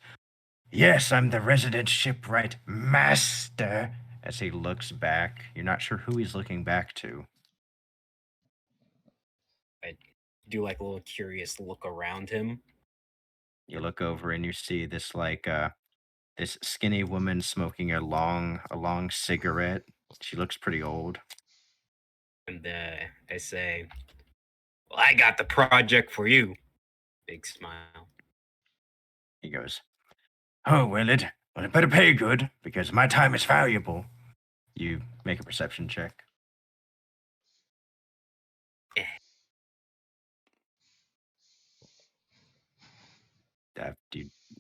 Yes, I'm the resident shipwright master. As he looks back, you're not sure who he's looking back to. I do like a little curious look around him. You look over and you see this skinny woman smoking a long cigarette. She looks pretty old. And I say, "Well, I got the project for you." Big smile. He goes, "Oh, well, it better pay good because my time is valuable." You make a perception check. Eh.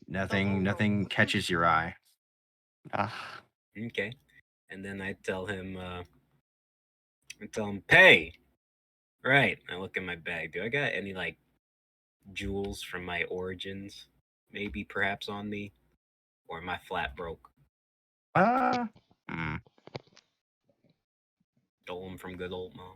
Nothing catches your eye. Ah, Okay. And then I tell him, pay. Right. I look in my bag. Do I got any like jewels from my origins? Maybe perhaps on me? Or am I flat broke? Hmm. Stole him from good old mom.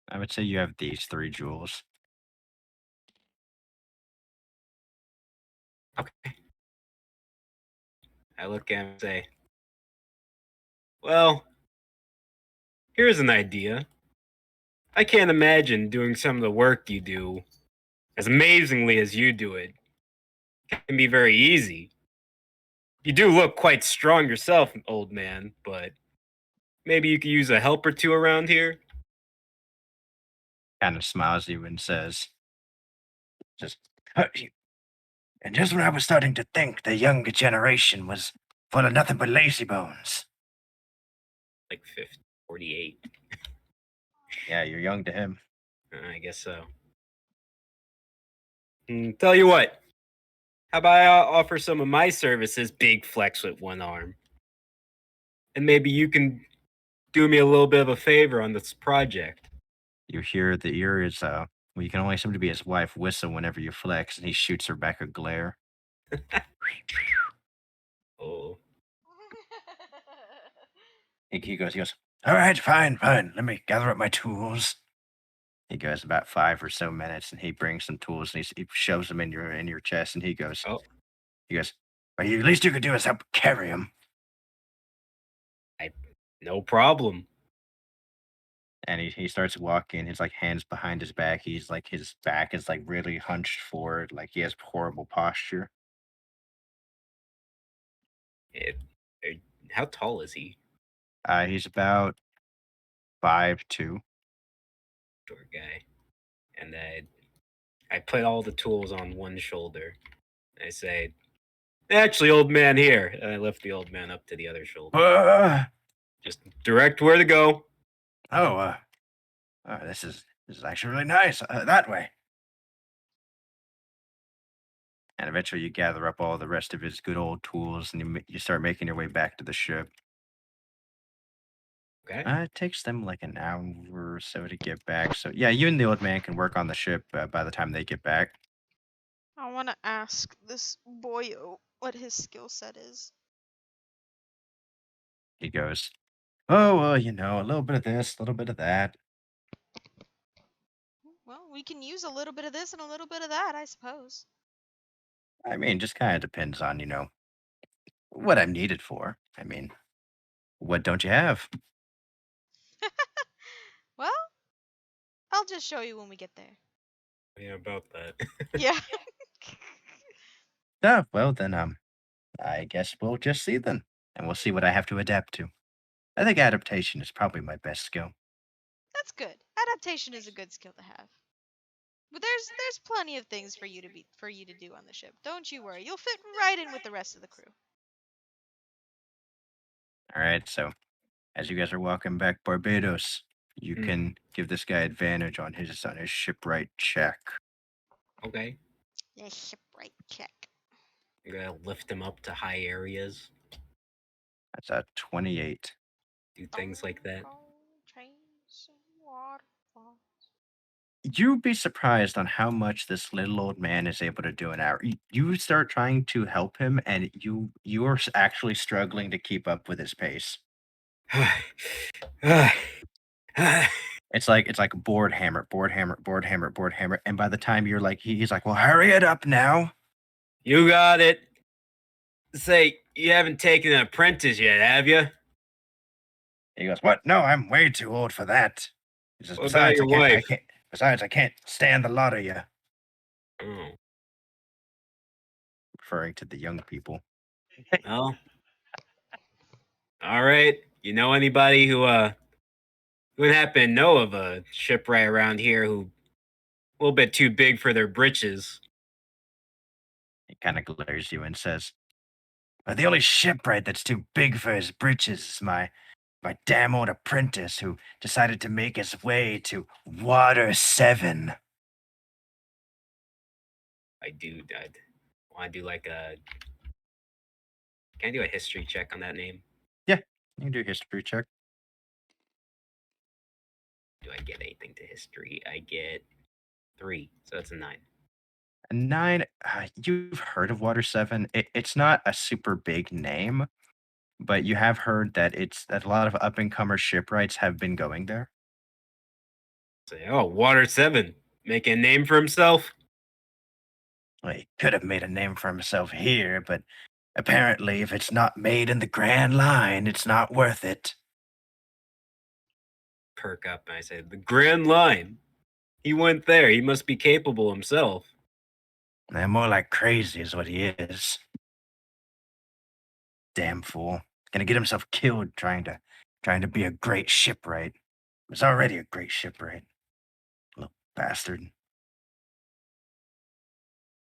I would say you have these 3 jewels. Okay. I look at him and say, well, here's an idea. I can't imagine doing some of the work you do as amazingly as you do it. It can be very easy. You do look quite strong yourself, old man, but maybe you could use a help or two around here? Kind of smiles at you and says, just, "Huh, and just when I was starting to think the younger generation was full of nothing but lazy bones." Like 50, 48. Yeah, you're young to him. I guess so. Tell you what, how about I offer some of my services, big flex with one arm? And maybe you can do me a little bit of a favor on this project. You hear the ear is, well, you can only seem to be his wife whistle whenever you flex, and he shoots her back a glare. Oh, He goes, all right, fine, fine. Let me gather up my tools. He goes about 5 or so minutes, and he brings some tools, and he shoves them in your chest, and he goes, oh, well, the least you could do is help carry him. no problem. And he starts walking, his like hands behind his back. He's like his back is like really hunched forward, like he has horrible posture. It, how tall is he? He's about 5'2". Short guy. And I put all the tools on one shoulder. I say, actually, old man here. And I lift the old man up to the other shoulder. Just direct where to go. This is actually really nice. That way. And eventually, you gather up all the rest of his good old tools, and you start making your way back to the ship. Okay. It takes them like an hour or so to get back. So yeah, you and the old man can work on the ship by the time they get back. I want to ask this boyo what his skill set is. He goes, oh well, a little bit of this, a little bit of that. Well, we can use a little bit of this and a little bit of that, I suppose. I mean, just kind of depends on what I'm needed for. I mean, what don't you have? Well, I'll just show you when we get there. Yeah, about that. Yeah. Oh, well then, I guess we'll just see then, and we'll see what I have to adapt to. I think adaptation is probably my best skill. That's good. Adaptation is a good skill to have. But there's plenty of things for you to do on the ship. Don't you worry. You'll fit right in with the rest of the crew. All right, so as you guys are walking back Barbados, you Mm. can give this guy advantage on his shipwright check. Okay. Yeah, shipwright check. You gotta lift him up to high areas. That's a 28. Do things like that. You'd be surprised on how much this little old man is able to do an hour. You start trying to help him, and you're actually struggling to keep up with his pace. It's like board hammer, board hammer, board hammer, board hammer, and by the time you're like, he's like, well, hurry it up now. You got it. Say, you haven't taken an apprentice yet, have you? He goes, what? No, I'm way too old for that. He says, What about your wife? I can't stand the lot of you. Oh, Referring to the young people. well. All right. You know anybody who would happen to know of a shipwright around here who a little bit too big for their britches? He kind of glares you and says, the only shipwright that's too big for his britches is my damn old apprentice who decided to make his way to Water 7. I'd want to do like a. Can I do a history check on that name? Yeah, You can do a history check. Do I get anything to history? I get 3, so that's a 9. A 9. You've heard of Water 7. It's not a super big name, but you have heard that a lot of up and comer shipwrights have been going there. Say, oh, Water 7, making a name for himself. Well, he could have made a name for himself here, but apparently, if it's not made in the Grand Line, it's not worth it. Perk up, and I say, the Grand Line. He went there. He must be capable himself. They're more like crazy, is what he is. Damn fool. Gonna get himself killed trying to be a great shipwright. Was already a great shipwright. Little bastard.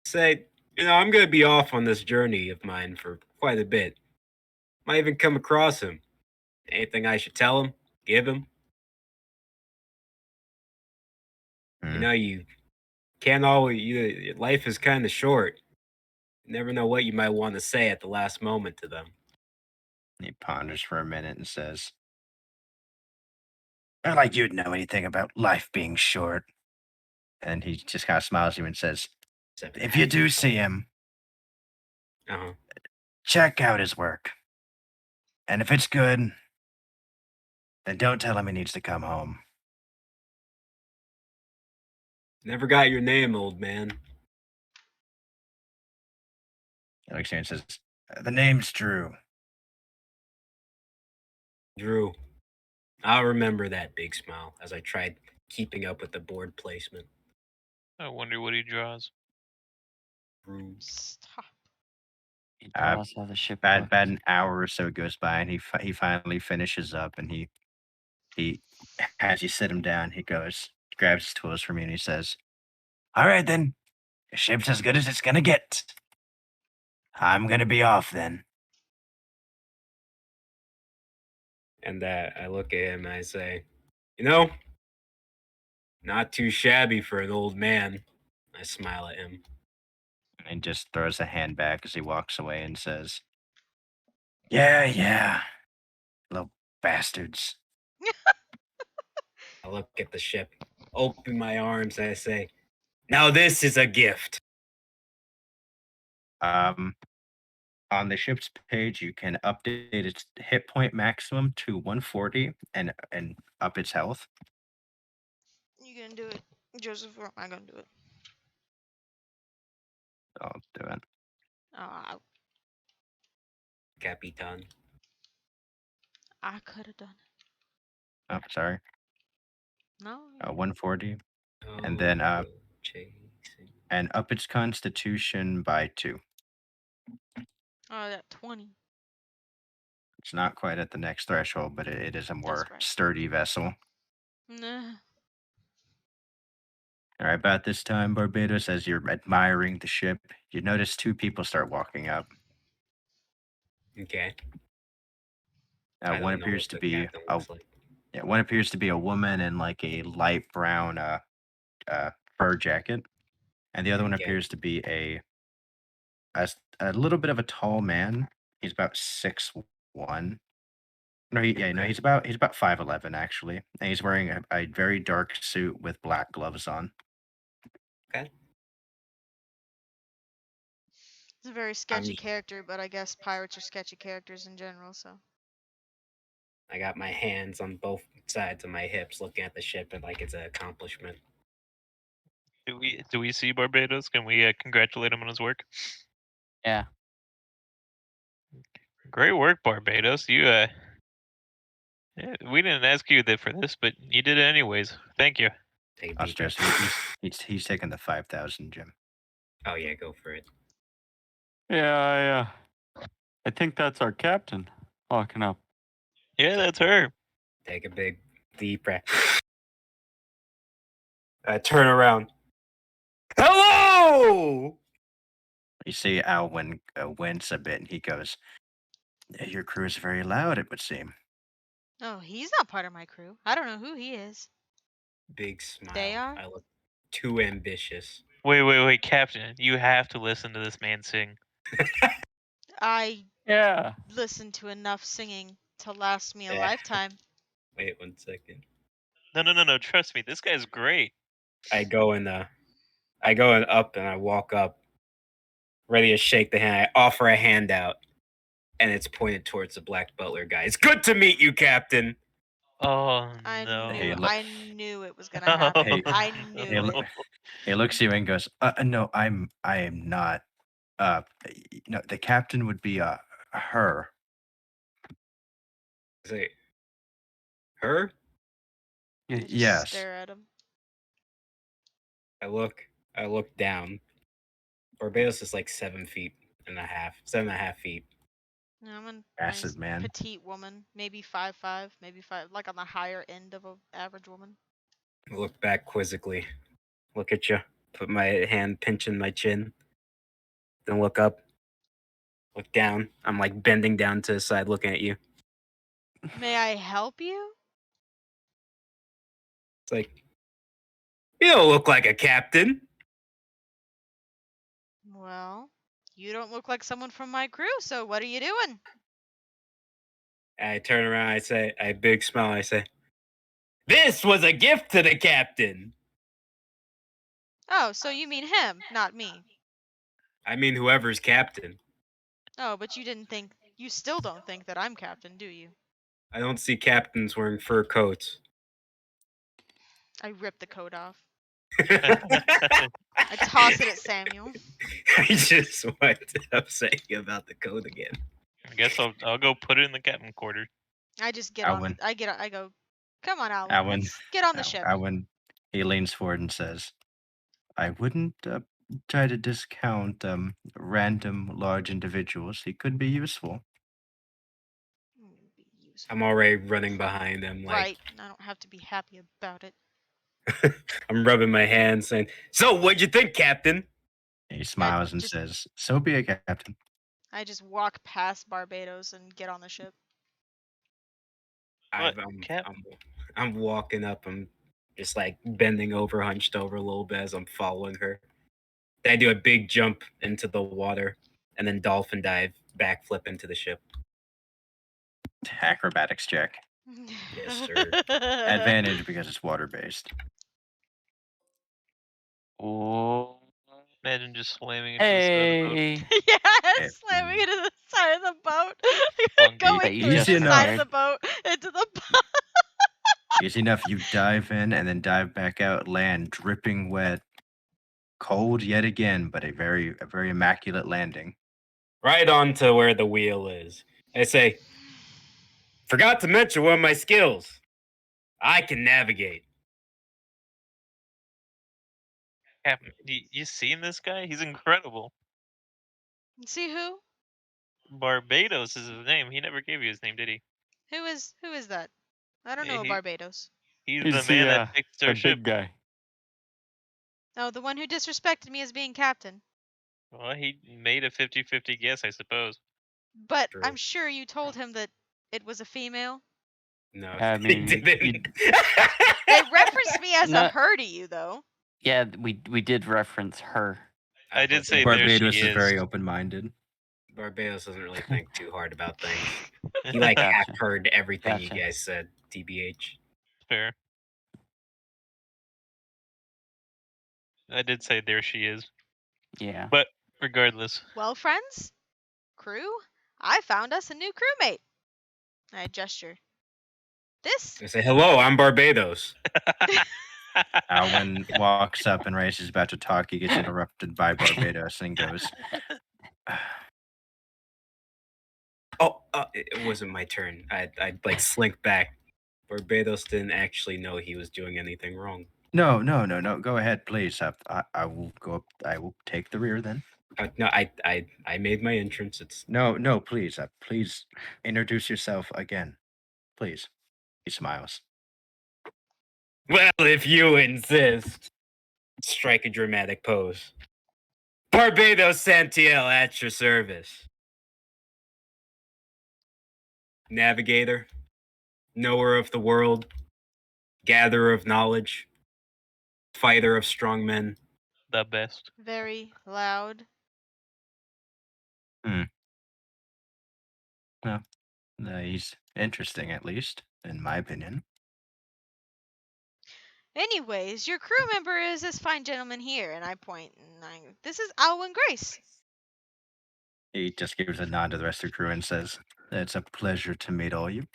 Say, I'm gonna be off on this journey of mine for quite a bit. Might even come across him. Anything I should tell him? Give him? Hmm. You can't always. Life is kind of short. You never know what you might want to say at the last moment to them. He ponders for a minute and says, "Not like you'd know anything about life being short." And he just kind of smiles at you and says, Except "If you do see him, Uh-huh. check out his work. And if it's good, then don't tell him he needs to come home." Never got your name, old man. Alexander says, "The name's Drew." Drew. I'll remember that big smile as I tried keeping up with the board placement. I wonder what he draws. Drew. Stop. He Uh, draws how the ship About looks. an hour or so goes by, and he finally finishes up, and he as you sit him down, he grabs his tools from you, and he says, "All right then, your ship's as good as it's gonna get. I'm gonna be off then." And I look at him and I say, not too shabby for an old man. I smile at him. And he just throws a hand back as he walks away and says, Yeah, little bastards." I look at the ship, open my arms, and I say, now this is a gift. On the ship's page, you can update its hit point maximum to 140 and up its health. You gonna do it, Joseph, or am I gonna do it? I'll do it. Oh, Capitan. I could have done it. Oh, sorry. No. 140. Oh, And then, chasing. And up its constitution by 2. Oh, that 20. It's not quite at the next threshold, but it is a more right. sturdy vessel. Nah. All right, about this time, Barbados, as you're admiring the ship, you notice 2 people start walking up. Okay. One appears to be one appears to be a woman in like a light brown fur jacket, and the other one Okay. appears to be a little bit of a tall man. He's about 6'1". No, he's about 5'11" actually, and he's wearing a very dark suit with black gloves on. Okay. It's a very sketchy character, but I guess pirates are sketchy characters in general, so. I got my hands on both sides of my hips looking at the ship and like it's an accomplishment. Do we see Barbados? Can we congratulate him on his work? Yeah. Great work, Barbados. You we didn't ask you for this, but you did it anyways. Thank you. Take a I'll deep stress breath. he's taking the 5,000, Jim. Oh yeah, go for it. Yeah, I think that's our captain walking up. Yeah, that's her. Take a big deep breath. I turn around. Hello! You see Alwyn wince a bit, and he goes, "Your crew is very loud, it would seem." Oh, he's not part of my crew. I don't know who he is. Big smile. They are? I look too ambitious. Wait, Captain. You have to listen to this man sing. I Yeah. listen to enough singing to last me a Yeah. lifetime. Wait 1 second. No. Trust me, this guy's great. I go and up and I walk up, ready to shake the hand. I offer a hand out, and it's pointed towards the Black Butler guy. It's good to meet you, Captain. Oh I no. knew, look- I knew it was gonna happen. Hey, I He, knew lo- it. he looks at you and goes, "No, I am not. No, the captain would be her." I say, her? I just Yes. stare at him. I look down. Barbados is like 7.5 feet. Yeah, I'm a Massive nice man. petite woman, maybe 5'5", maybe 5, like on the higher end of a average woman. I look back quizzically. Look at you. Put my hand pinching my chin. Then look up. Look down. I'm like bending down to the side looking at you. May I help you? It's like, you don't look like a captain. Well, you don't look like someone from my crew, so what are you doing? I turn around, I big smile, I say, this was a gift to the captain. Oh, so you mean him, not me. I mean, whoever's captain. Oh, but you still don't think that I'm captain, do you? I don't see captains wearing fur coats. I rip the coat off. I I toss it at Samuel. just wanted to upset you about the coat again. I guess I'll go put it in the captain quarter. I just get on Alwyn. it. I go, come on, Alwyn. Alwyn. Let's get on the ship. Alwyn, he leans forward and says, "I wouldn't try to discount random large individuals. He could be useful." Be useful. I'm already running behind him, like Right. I don't have to be happy about it. I'm rubbing my hands, saying, "So, what'd you think, Captain?" He smiles and just- says, "So be it, Captain." I just walk past Barbados and get on the ship. What, I'm walking up. I'm just like bending over, hunched over a little bit as I'm following her. Then I do a big jump into the water, and then dolphin dive, backflip into the ship. Acrobatics check. Yes, sir. Advantage because it's water based. Oh, imagine just slamming into the side of the boat. hey. Yeah, slamming into the side of the boat. Long Going that you through just the side said. of the boat into the boat. Easy enough. You dive in and then dive back out, land dripping wet, cold yet again, but a very immaculate landing. Right on to where the wheel is. I say, forgot to mention one of my skills. I can navigate. Captain, you seen this guy? He's incredible. See who? Barbados is his name. He never gave you his name, did he? Who is that? I don't Yeah, know he- Barbados. He's He's the man that fixed the our ship. big guy. Oh, the one who disrespected me as being captain. Well, he made a 50-50 guess, I suppose. But True. I'm sure you told him that it was a female. No, I they mean, didn't. They referenced me as a Not- her to you, though. Yeah, we did reference her. I did say there Barbados she is very is. open-minded. Barbados doesn't really think too hard about things. He like Gotcha. half heard everything Gotcha. you guys said. TBH. Fair. I did say there she is. Yeah. But regardless, Well, friends, crew, I found us a new crewmate. I gesture. This I say, hello, I'm Barbados. Alwyn walks up and Reyes is about to talk. He gets interrupted by Barbados and goes, Oh, it wasn't my turn. I like slink back. Barbados didn't actually know he was doing anything wrong. No. Go ahead, please. I will go up. I will take the rear then. No, I made my entrance. It's No, please. Please introduce yourself again. Please. He smiles. well, if you insist. Strike a dramatic pose. Barbados Santiel at your service. Navigator, knower of the world, gatherer of knowledge, fighter of strong men. the best. very loud. He's interesting, at least in my opinion. Anyways, your crew member is this fine gentleman here, and I point, this is Alwyn Grace. He just gives a nod to the rest of the crew and says, "It's a pleasure to meet all you.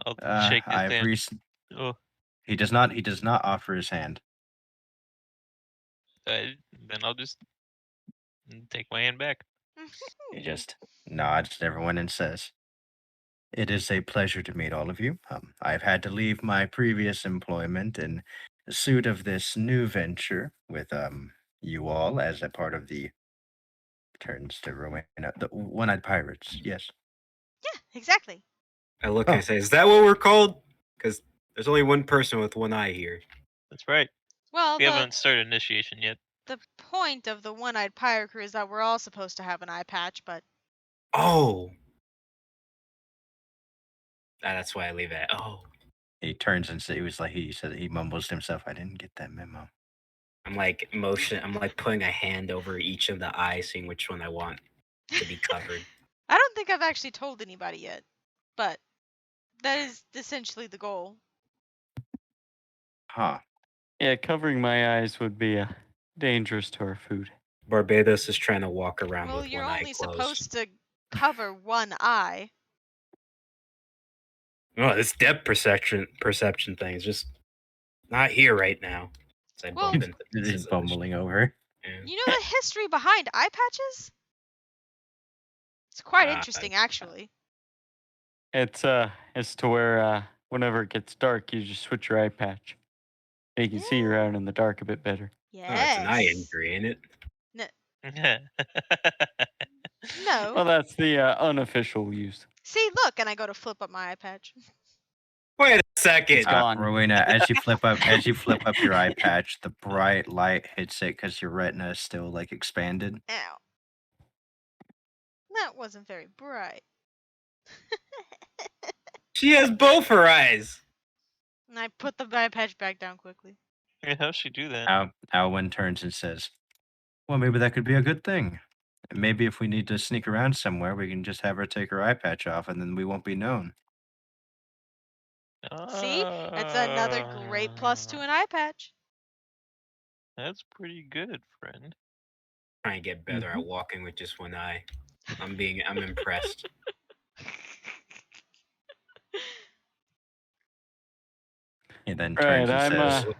I'll shake his I've hand. Oh, He does not. He does not offer his hand. then I'll just take my hand back. He just nods to everyone and says, "It is a pleasure to meet all of you. I've had to leave my previous employment in pursuit of this new venture with you all as a part of the turns to Rowena, the One-Eyed Pirates. Yes. Yeah, exactly. I look and I say, "Is that what we're called? Because there's only one person with one eye here." That's right. Well, We haven't started initiation yet. the point of the one-eyed pirate crew is that we're all supposed to have an eye patch, but Oh. That's why I leave it. Oh. He turns and he said he mumbles to himself, "I didn't get that memo." I'm like putting a hand over each of the eyes, seeing which one I want to be covered. I don't think I've actually told anybody yet. But that is essentially the goal. Huh. Yeah, covering my eyes would be dangerous to our food. Barbados is trying to walk around Well, with you're one eye only closed. supposed to cover one eye. Oh, this depth perception thing is just not here right now. So I Well, bump into This pieces is of bumbling over. Yeah. You know the history behind eye patches? It's quite Uh, interesting, actually. It's to where whenever it gets dark, you just switch your eye patch. You can see around in the dark a bit better. Oh, it's an eye Yes. injury, ain't it? No. Well, that's the unofficial use. See, look, and I go to flip up my eye patch. Wait a second. It's gone. Rowena, as you flip up your eye patch, the bright light hits it because your retina is still like expanded. Ow. That wasn't very bright. She has both her eyes. And I put the eye patch back down quickly. Yeah, how'd she do that? Alwyn turns and says, "Well, maybe that could be a good thing. Maybe if we need to sneak around somewhere, we can just have her take her eye patch off, and then we won't be known." See? That's another great plus to an eye patch. That's pretty good, friend. Trying to get better at walking with just one eye. I'm impressed. He then Right, turns and I'm says,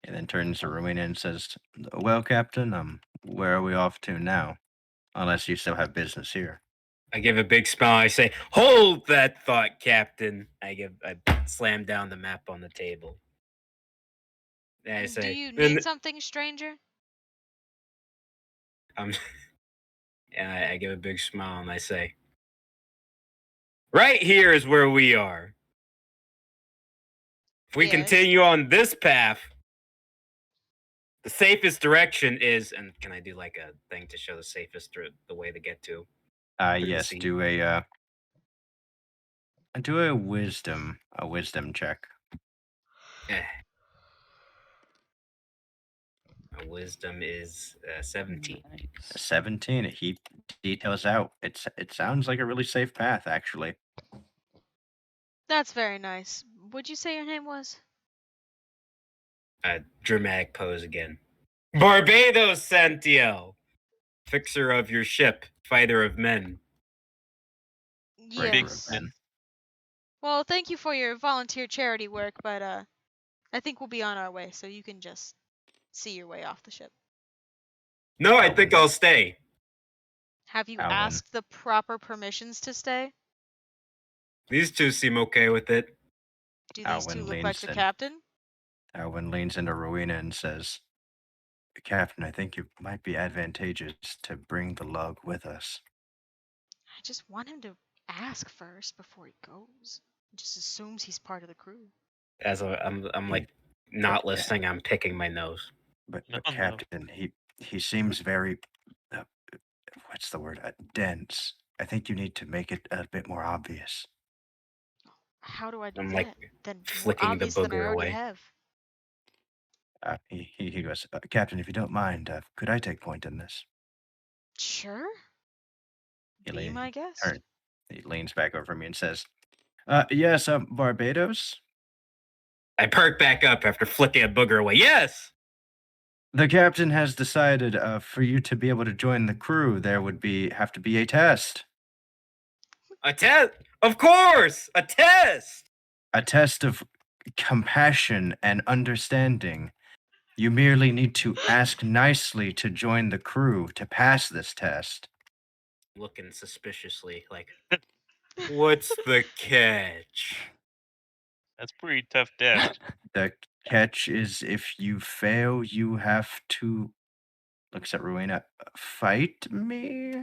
he then turns to Rowena and says, "Well, Captain, where are we off to now? Unless you still have business here." I give a big smile. I say, "Hold that thought, Captain." I slam down the map on the table. And I say, Do you need something, stranger? And I give a big smile and I say, "Right here is where we are. If we Yes. continue on this path, the safest direction is," and can I do like a thing to show the safest the way to get to? Yes, do a wisdom check. My wisdom is 17. 17. He details out. It sounds like a really safe path, actually. That's very nice. What'd you say your name was? Dramatic pose again. Barbados Santiel, fixer of your ship, fighter of men. Yes. Well, thank you for your volunteer charity work, but I think we'll be on our way, so you can just see your way off the ship. No, I think I'll stay. Have you Alwyn. asked the proper permissions to stay? These two seem okay with it. Do these two look like the captain? Alwyn leans into Rowena and says, "Captain, I think it might be advantageous to bring the lug with us." I just want him to ask first before he goes. He just assumes he's part of the crew. As I'm like not listening, I'm picking my nose. But Captain, he seems very, what's the word? Dense. I think you need to make it a bit more obvious. How do I do I'm that? like Then flicking the obvious than I booger already away. have. He goes, "Captain, if you don't mind, could I take point in this?" Sure. He Be lean- my guest. He leans back over me and says, yes, Barbados? I perk back up after flicking a booger away. Yes! The captain has decided for you to be able to join the crew, there would have to be a test. A test? Of course! A test! A test of compassion and understanding. You merely need to ask nicely to join the crew to pass this test. Looking suspiciously, like, what's the catch? That's pretty tough test. The catch is if you fail, you have to, looks at Rowena, fight me?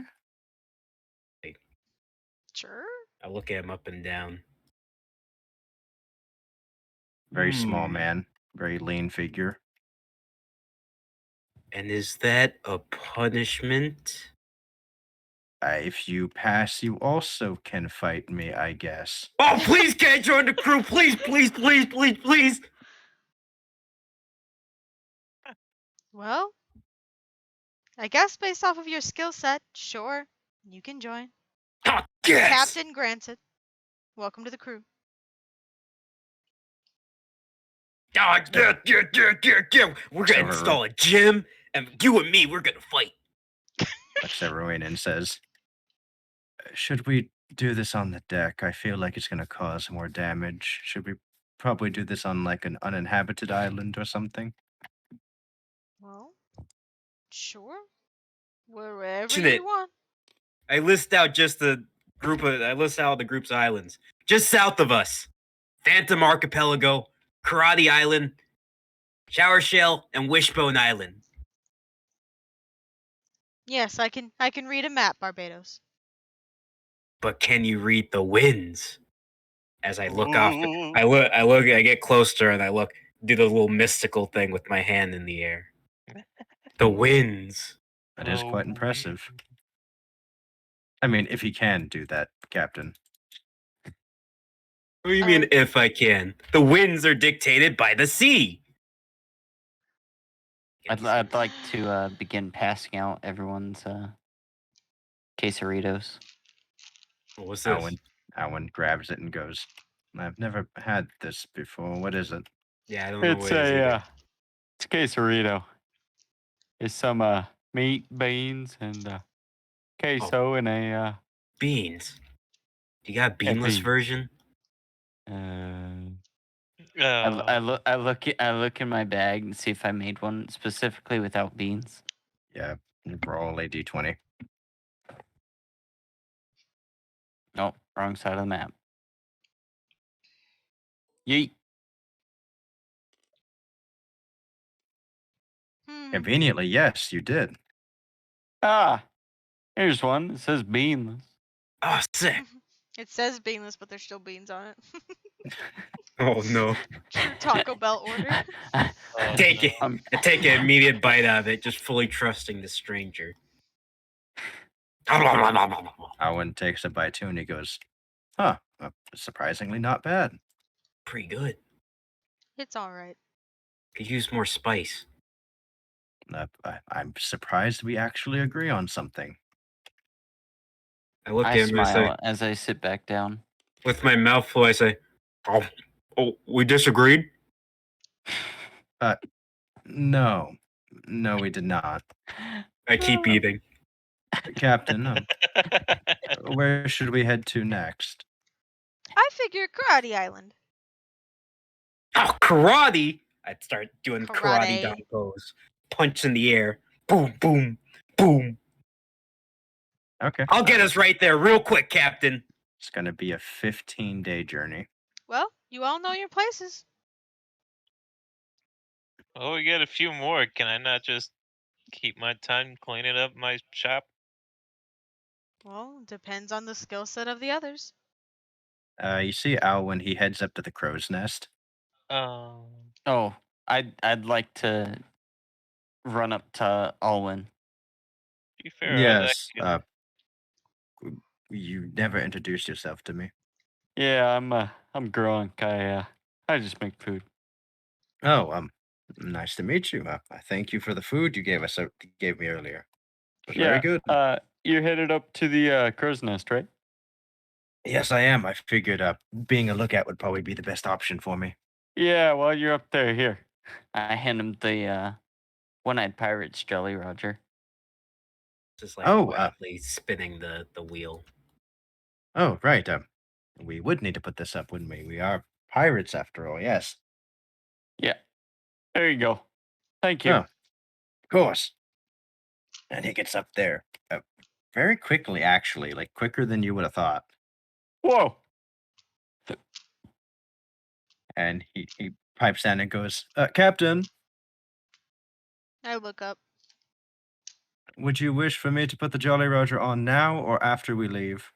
Sure. I look at him up and down. Very small Hmm. man, very lean figure. And is that a punishment? If you pass, you also can fight me, I guess. Oh, please, can I join the crew? Please, please, please, please, please. Well, I guess based off of your skill set, sure, you can join. Oh, yes. Captain granted. Welcome to the crew. Oh, yeah. We're gonna So, install a gym, and you and me, we're gonna fight. Looks at Rowena and says, should we do this on the deck? I feel like it's going to cause more damage. Should we probably do this on like an uninhabited island or something? Well, sure. Wherever Isn't it? you want. I list out the group's islands. Just south of us. Phantom Archipelago, Karate Island, Shower Shell, and Wishbone Island. Yes, I can read a map, Barbados. But can you read the winds? As I look off, Ooh. I get closer and I do the little mystical thing with my hand in the air. The winds. That is quite Oh, impressive. I mean, if he can do that, Captain. What do you mean if I can? The winds are dictated by the sea. I'd like to begin passing out everyone's quesaritos. What was this? Alwyn grabs it and goes, I've never had this before. What is it? Yeah, I don't know It's what it is either. it's a quesarito. It's some meat, beans, and queso and a Beans. You got a beanless beans. version? I look in my bag and see if I made one specifically without beans. Yeah, roll a d20. Nope, wrong side of the map. Yeet. Conveniently, yes, you did. Ah, here's one. It says beanless. Oh, sick. It says beanless, but there's still beans on it. Oh, no. True Taco Bell order. Take it. I take an immediate bite out of it, just fully trusting the stranger. Alwyn takes a bite too and he goes, surprisingly not bad. Pretty good. It's all right. Could use more spice. I'm surprised we actually agree on something. I look I at him and I say, smile as I sit back down. with my mouth full, I say, oh, we disagreed? No, we did not. I keep eating. Captain, where should we head to next? I figure Karate Island. Oh, karate! I'd start doing karate Karate. down pose. Punch in the air. Boom, boom, boom. Okay. I'll get us right there real quick, Captain. It's going to be a 15-day journey. Well, you all know your places. Oh, we got a few more. Can I not just keep my time cleaning up my shop? Well, depends on the skill set of the others. You see Al when he heads up to the crow's nest. Um, Oh, I'd like to run up to Alwyn. to be fair, Yes. I You never introduced yourself to me. Yeah, I'm Gronk. I just make food. Oh, nice to meet you. I thank you for the food you gave me earlier. It was Yeah. very good. You're headed up to the crow's nest, right? Yes, I am. I figured being a lookout would probably be the best option for me. Yeah, while you're up there, here. I hand him the one-eyed pirate's Jolly Roger. Just like Oh, quietly spinning the wheel. Oh, right. We would need to put this up, wouldn't we? We are pirates after all, yes. Yeah. There you go. Thank you. Oh, of course. And he gets up there very quickly, actually, like quicker than you would have thought. Whoa. And he pipes down and goes, Captain, I look up. would you wish for me to put the Jolly Roger on now or after we leave?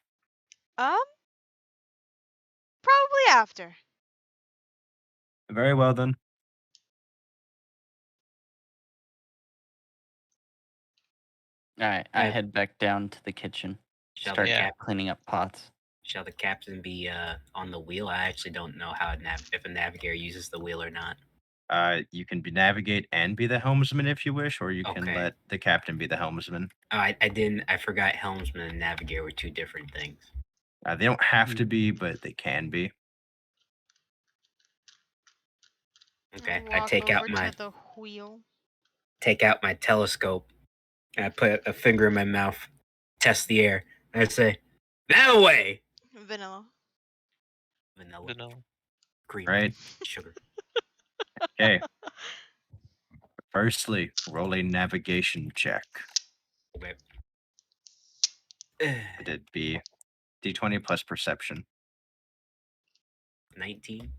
Probably after. Very well, then. All right, I Yeah. head back down to the kitchen. Shall Start the Yeah. cap- cleaning up pots. Shall the captain be on the wheel? I actually don't know how if a navigator uses the wheel or not. You can navigate and be the helmsman if you wish, or you can Okay. let the captain be the helmsman. Oh, I didn't. I forgot helmsman and navigator were two different things. They don't have to be, but they can be. Okay. I I walk take out over my to the wheel. telescope and I put a finger in my mouth, test the air, and I say, "That way." Vanilla. Vanilla, Vanilla. cream, Right? sugar. Okay. Firstly, roll a navigation check. Okay. Would it be D20 plus perception? 19.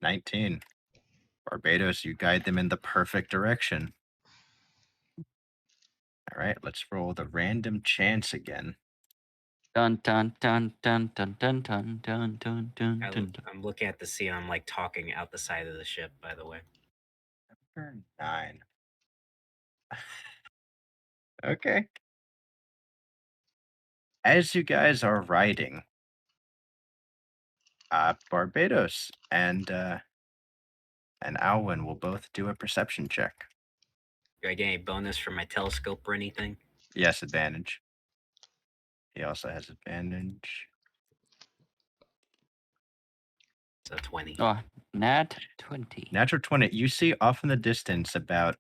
19. Barbados, you guide them in the perfect direction. All right, let's roll the random chance again. Dun dun dun dun dun dun dun dun dun dun dun. dun. I'm looking at the sea. And I'm like talking out the side of the ship. By the way. Number 9. Okay. As you guys are riding, Barbados and Alwyn will both do a perception check. Do I get any bonus for my telescope or anything? Yes, advantage. He also has advantage. So 20. Oh, nat 20. Natural 20. You see off in the distance about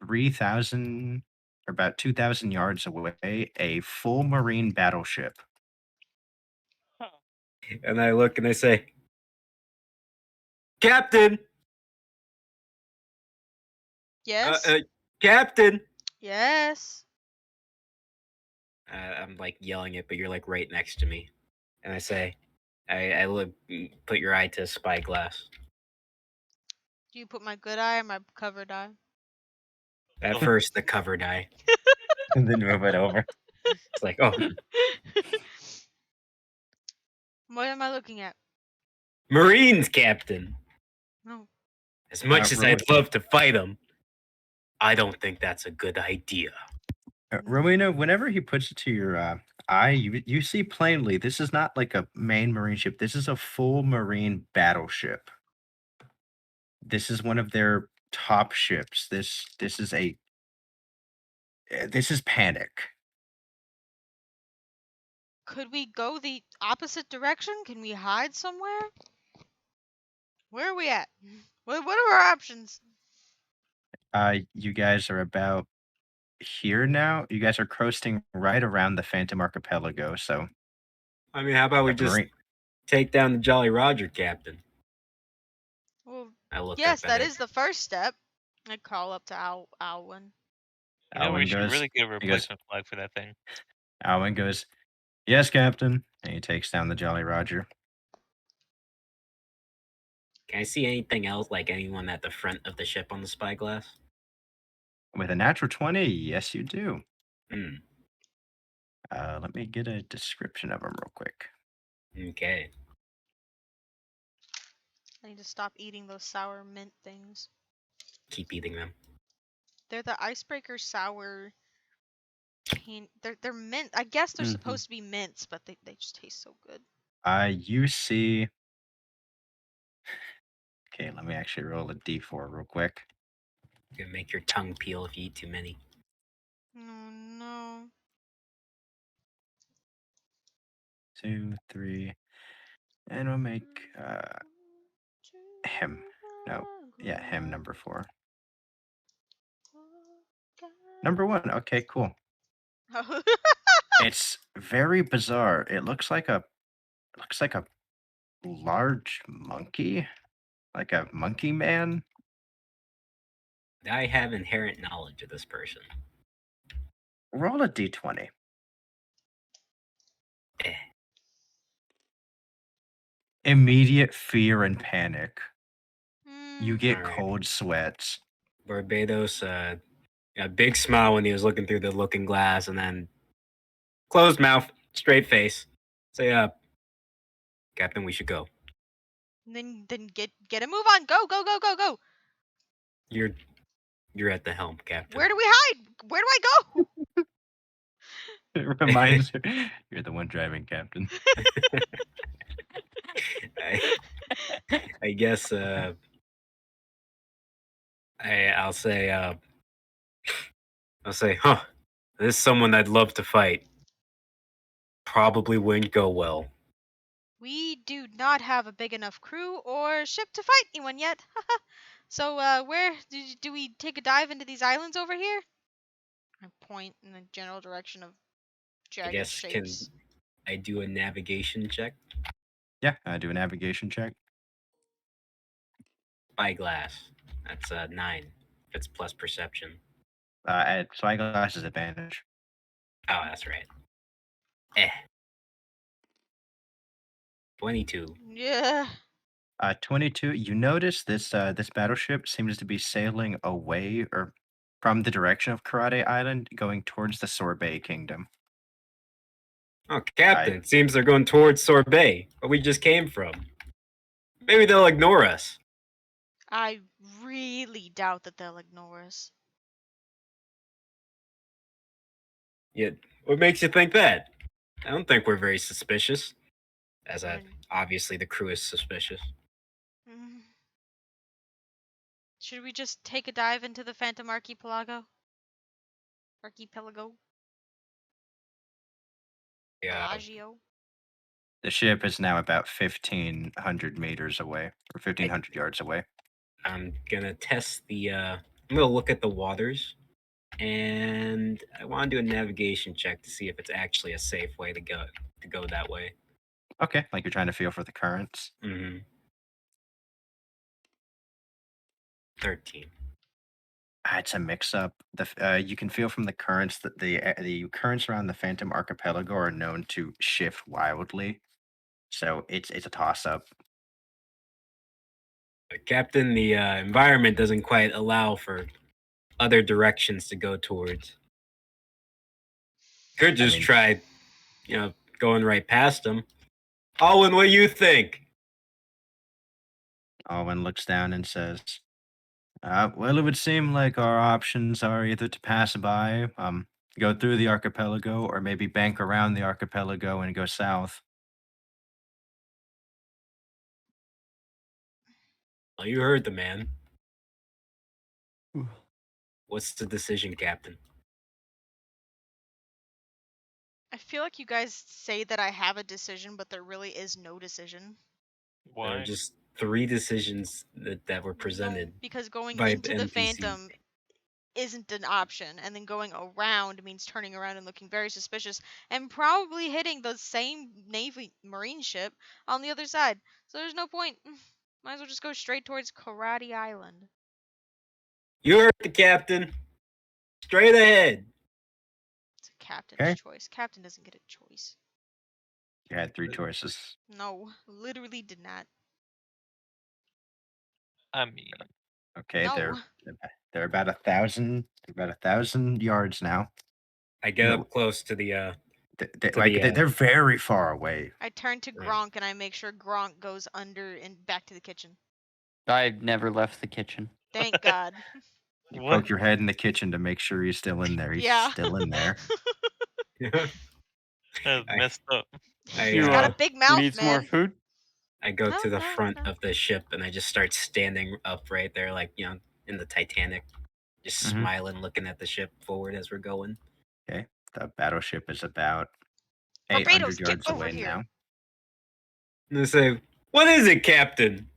3,000 or about 2,000 yards away a full marine battleship. And I look and I say, "Captain, Yes. Captain." Yes. I'm like yelling it, but you're like right next to me, and I say, "I look. Put your eye to a spyglass." Do you put my good eye or my covered eye? At Oh. first, the covered eye. And then move it over. It's like, oh, What am I looking at? Marines, Captain. No. As much as I'd Rowena. love to fight them, I don't think that's a good idea. Rowena, whenever he puts it to your eye, you see plainly this is not like a main marine ship. This is a full marine battleship. This is one of their top ships. This is Panic. Could we go the opposite direction? Can we hide somewhere? Where are we at? What are our options? You guys are about here now. You guys are coasting right around the Phantom Archipelago. So I mean, how about we the just marine- take down the Jolly Roger, Captain? Well, I look yes, up at that it. is the first step. I call up to Alwyn. You know, we Alwyn should goes- really get a he goes- replacement flag for that thing. Alwyn goes, "Yes, Captain," and he takes down the Jolly Roger. Can I see anything else, like anyone at the front of the ship on the spyglass? With a natural 20, yes, you do. Hmm. Let me get a description of him real quick. Okay. I need to stop eating those sour mint things. Keep eating them. They're the icebreaker sour. They're mint. I guess they're Mhm. supposed to be mints, but they just taste so good. You see. Okay, let me actually roll a d4 real quick. Gonna make your tongue peel if you eat too many. Oh no. 2, 3, and we'll make him. No, yeah, him number 4. Number 1. Okay, cool. It's very bizarre. It looks like a large monkey, like a monkey man. I have inherent knowledge of this person. Roll a d20. Eh. Immediate fear and panic. You Mm, get Alright. cold sweats. Barbados, a big smile when he was looking through the looking glass, and then closed mouth, straight face. Say, Captain, we should go. then get a move on. Go, go, go, go, go. You're at the helm, Captain. Where do we hide? Where do I go? It reminds you, you're the one driving, Captain. I guess I'll say huh, this is someone I'd love to fight. Probably wouldn't go well. We do not have a big enough crew or ship to fight anyone yet. So, where do we take a dive into these islands over here? I point in the general direction of I jagged guess shapes. can I do a navigation check? Yeah, do a navigation check. Spyglass. That's 9. It's plus perception. At Spyglass's advantage. Oh, that's right. 22. Yeah. 22. You notice this this battleship seems to be sailing away or from the direction of Karate Island, going towards the Sorbet Kingdom. Oh, Captain, it seems they're going towards Sorbet, where we just came from. Maybe they'll ignore us. I really doubt that they'll ignore us. Yeah, what makes you think that? I don't think we're very suspicious. As obviously the crew is suspicious. Mm. Should we just take a dive into the Phantom Archipelago? Yeah, Bellagio? The ship is now about 1,500 meters away, or 1,500 yards away. I'm gonna test the. I'm gonna look at the waters, and I want to do a navigation check to see if it's actually a safe way to go that way. Okay, like you're trying to feel for the currents. 13. It's a mix-up. You can feel from the currents that the currents around the Phantom Archipelago are known to shift wildly, so it's a toss-up. Captain, the environment doesn't quite allow for other directions to go towards. Could just try, going right past them. Alwyn, what do you think? Alwyn looks down and says, well, it would seem like our options are either to pass by, go through the archipelago, or maybe bank around the archipelago and go south. Well, you heard the man. What's the decision, Captain? I feel like you guys say that I have a decision, but there really is no decision. There are Why? just 3 decisions that were presented. No, because going by into the NPCs. Phantom isn't an option, and then going around means turning around and looking very suspicious, and probably hitting the same Navy Marine ship on the other side. So there's no point. Might as well just go straight towards Karate Island. You heard the captain. Straight ahead. It's a captain's Okay. choice. Captain doesn't get a choice. You had 3 choices. No, literally did not. I mean, Okay, No. they're about 1,000 yards now. I get No. up close to the They're very far away. I turn to Right. Gronk and I make sure Gronk goes under and back to the kitchen. I've never left the kitchen. Thank God. You what? poke your head in the kitchen to make sure he's still in there. He's Yeah. still in there. That's I- messed up. I, He's got uh, a big You mouth, need some more man. food? I go No, to the no, front no. of the ship and I just start standing up right there, like, in the Titanic. Just Mhm. smiling, looking at the ship forward as we're going. The battleship is about Barbados, 800 get yards over away here. now. And they say, "What is it, Captain?"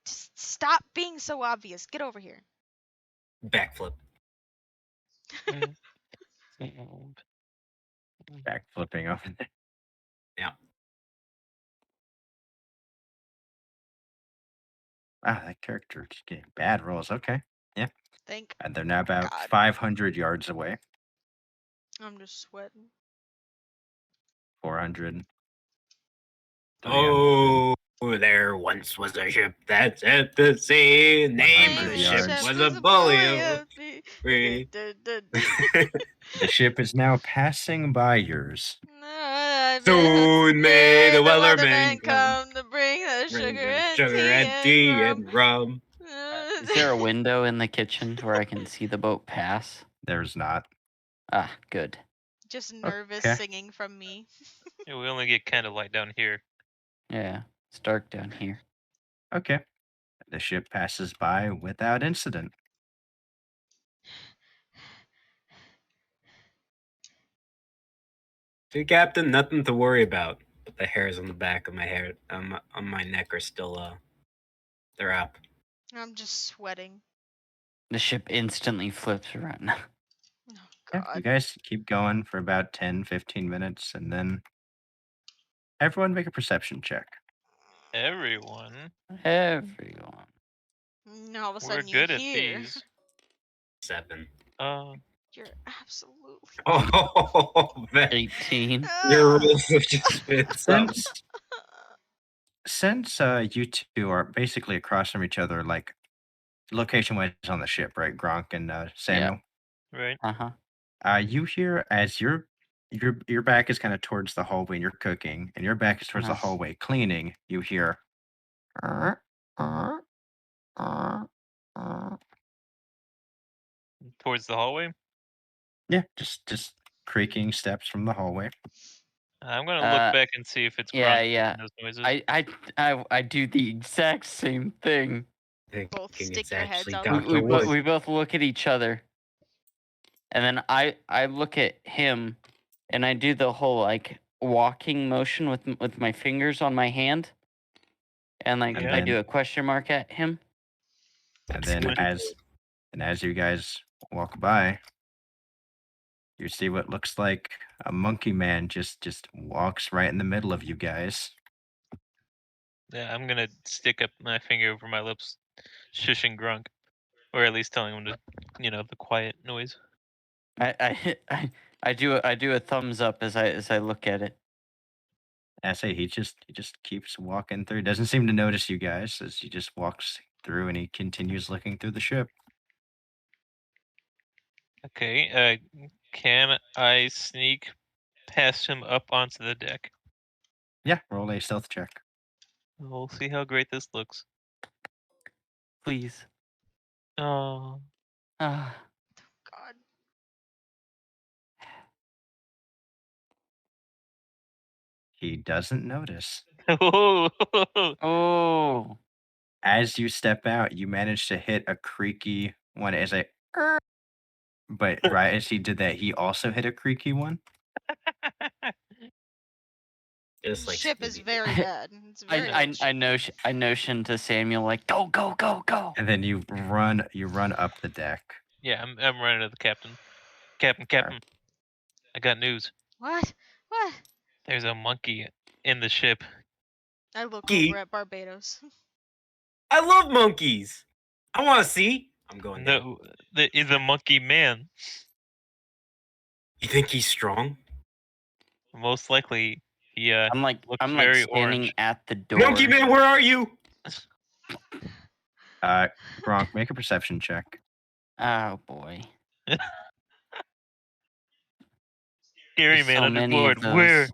Just stop being so obvious. Get over here. Backflip. Backflipping over there. Yeah. Wow, that character is getting bad rolls. Okay. Yeah. Thank And they're now about God. 500 yards away. I'm just sweating. 400. 300. Oh, there once was a ship that set to sea. Name of 100 the ship yards. was a bully of the free. The ship is now passing by yours. Soon may the weatherman Wellerman come. come to bring the Bring sugar the and sugar tea and tea and and rum. Is there a window in the kitchen to where I can see the boat pass? There's not. Ah, good. Just nervous Okay. singing from me. Yeah, we only get kind of light down here. Yeah, it's dark down here. Okay. The ship passes by without incident. See, Captain, nothing to worry about. But the hairs on the back of my hair, on my neck, are still they're up. I'm just sweating. The ship instantly flips around. Oh Yeah, God. you guys keep going for about 10, 15 minutes, and then everyone make a perception check. Everyone, Everyone. And all of a we're sudden you good at hear. these. 7. You're absolutely. Oh, man. 18. Your rules have just been something. Since you two are basically across from each other, like location-wise on the ship, right? Gronk and Samuel. Right. Uh-huh. You hear as your back is kind of towards the hallway and you're cooking, and your back is towards the Uh-huh. hallway cleaning. You hear. Towards the hallway. Yeah, just creaking steps from the hallway. I'm gonna look back and see if it's Yeah, Gronk yeah. making those noises. I do the exact same thing. Both Thinking stick it's your heads actually out. Dr. Wood. We both look at each other, and then I look at him, and I do the whole like walking motion with my fingers on my hand, and like And I then- do a question mark at him. And then Squinty as you guys walk by, you see what looks like a monkey man just walks right in the middle of you guys. Yeah, I'm gonna stick up my finger over my lips, shushing Grunk, or at least telling him to, the quiet noise. I do a thumbs up as I look at it. I say he just keeps walking through. Doesn't seem to notice you guys as he just walks through and he continues looking through the ship. Okay. Can I sneak past him up onto the deck? Yeah, roll a stealth check. We'll see how great this looks. Please. Oh. Ah. God. He doesn't notice. Oh. As you step out, you manage to hit a creaky one as a. But right as he did that, he also hit a creaky one. Just The like ship is Scooby-Doo. very bad. It's very old ship. I notion to Samuel like go. And then you run up the deck. Yeah, I'm running to the captain. Captain. I got news. What? What? There's a monkey in the ship. I look Monkey? over at Barbados. I love monkeys. I want to see. I'm going down. No, is a monkey man. You think he's strong? Most likely, he I'm like looks standing very orange. at the door. Monkey man, where are you? Gronk, make a perception check. Oh boy. Scary There's man so on the many of board. those. Where?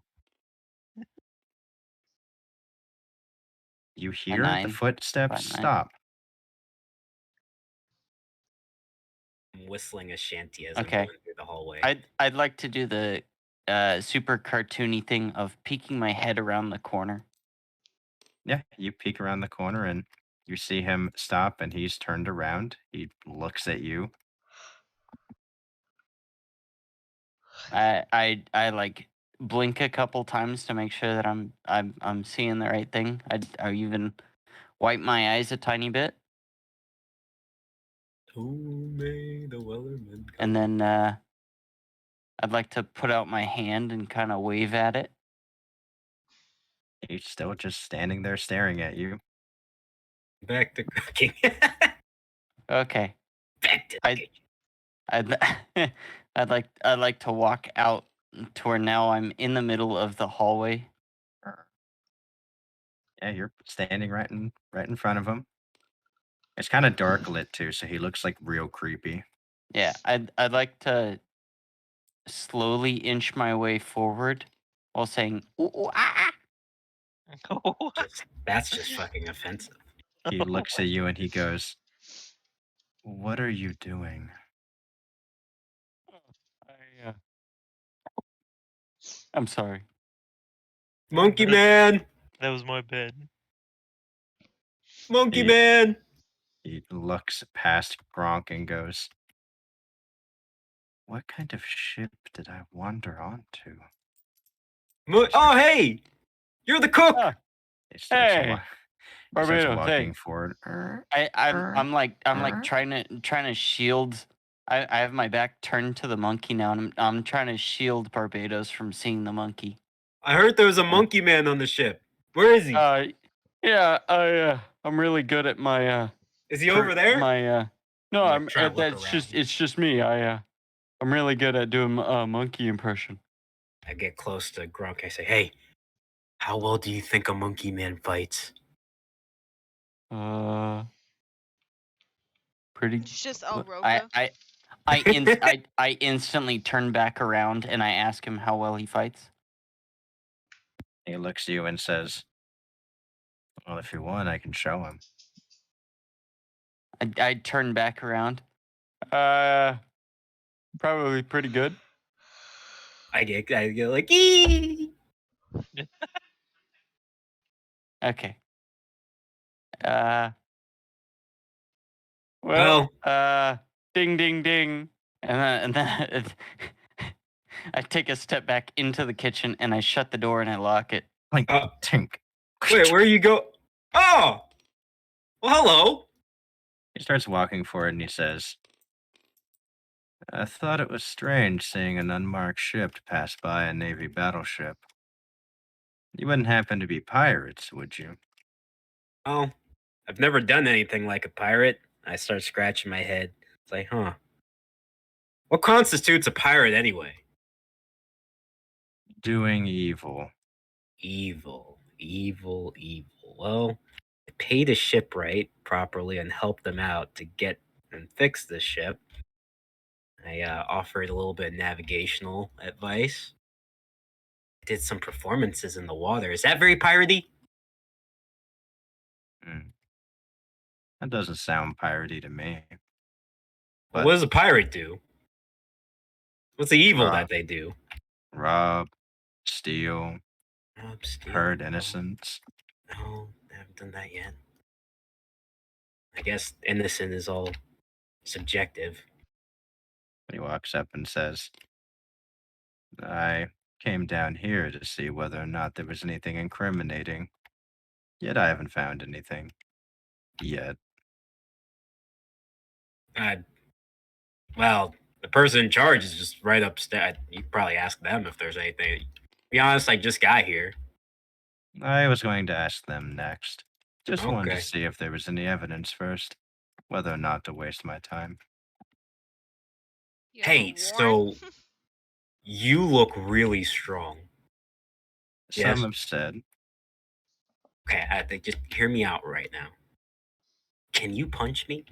You hear 9. the footsteps By 9. stop. I'm whistling a shanty as Okay. I'm going through the hallway. I'd like to do the super cartoony thing of peeking my head around the corner. Yeah, you peek around the corner and you see him stop and he's turned around. He looks at you. I like blink a couple times to make sure that I'm seeing the right thing. I even wipe my eyes a tiny bit, Who made the Wellerman come? and then I'd like to put out my hand and kind of wave at it. He's still just standing there staring at you. Back to cooking. Okay. Back to the kitchen. I'd like to walk out to where now I'm in the middle of the hallway. Yeah, you're standing right in front of him. It's kind of dark lit too, so he looks like real creepy. Yeah, I'd like to slowly inch my way forward while saying ooh, ooh, ah, ah. That's just fucking offensive. He looks at you and he goes, "What are you doing?" I'm sorry. Monkey Man! That was my bed. Monkey He- Man! He looks past Gronk and goes, "What kind of ship did I wander onto?" Oh, hey! You're the cook! Ah, He starts, Hey, he starts Barbados, walking hey. forward. I'm like trying to shield. I have my back turned to the monkey now, and I'm trying to shield Barbados from seeing the monkey. I heard there was a Monkey Man on the ship. Where is he? Yeah, I'm really good at my Is he over there? My no, I'm I'm trying to look that's around. just it's just me. I'm really good at doing a monkey impression. I get close to Gronk. I say, hey, how well do you think a Monkey Man fights? Pretty. It's just oh, I Roka. I instantly turn back around and I ask him how well he fights. He looks at you and says, "Well, if you want, I can show him." I turn back around. Probably pretty good. I get like, ee! Okay. Well, Ding, ding, ding. And then I take a step back into the kitchen and I shut the door and I lock it. Like, tink. wait, where you go? Oh! Well, hello! He starts walking forward and he says, "I thought it was strange seeing an unmarked ship pass by a Navy battleship. You wouldn't happen to be pirates, would you?" Oh, I've never done anything like a pirate. I start scratching my head. It's like, huh. What constitutes a pirate anyway? Doing evil. Evil, evil, evil. Well, I paid a shipwright properly and helped them out to get and fix this ship. I offered a little bit of navigational advice. Did some performances in the water. Is that very piratey? That doesn't sound piratey to me. Well, what does a pirate do? What's the evil that they do? Rob, steal, Steal. hurt innocents. No, I haven't done that yet. I guess innocent is all subjective. He walks up and says, "I came down here to see whether or not there was anything incriminating. Yet I haven't found anything. Yet." Well, the person in charge is just right upstairs. You could probably ask them if there's anything. Be honest, I just got here. I was going to ask them next. Just wanted Okay. to see if there was any evidence first, whether or not to waste my time. You have a Hey, warrant? so you look really strong. Yes. Some have said, Okay, I think just hear me out right now. Can you punch me?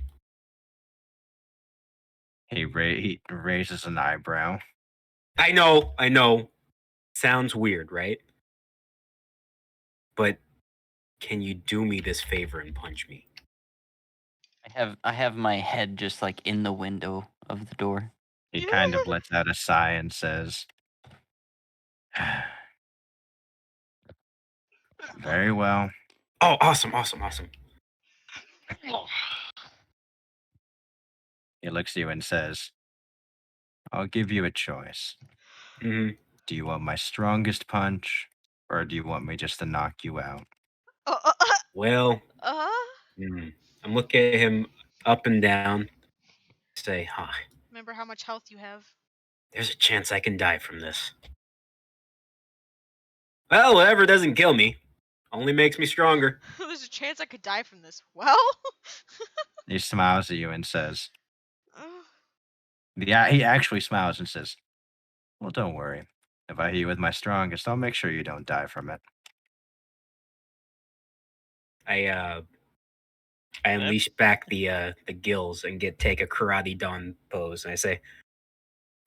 he raises an eyebrow. I know. Sounds weird, right? But can you do me this favor and punch me? I have my head just like in the window of the door. He kind of lets out a sigh and says, "Very well." Oh, awesome. He looks at you and says, "I'll give you a choice. Hmm. Do you want my strongest punch, or do you want me just to knock you out? Uh, uh, uh, Well, uh, I'm looking at him up and down. Say, huh, remember how much health you have. there's a chance I can die from this. Well, whatever doesn't kill me only makes me stronger. There's a chance I could die from this. Well, He smiles at you and says, uh, "Yeah." He actually smiles and says, "Well, don't worry. If I hit you with my strongest, I'll make sure you don't die from it." I unleash back the gills and take a karate don pose, and I say,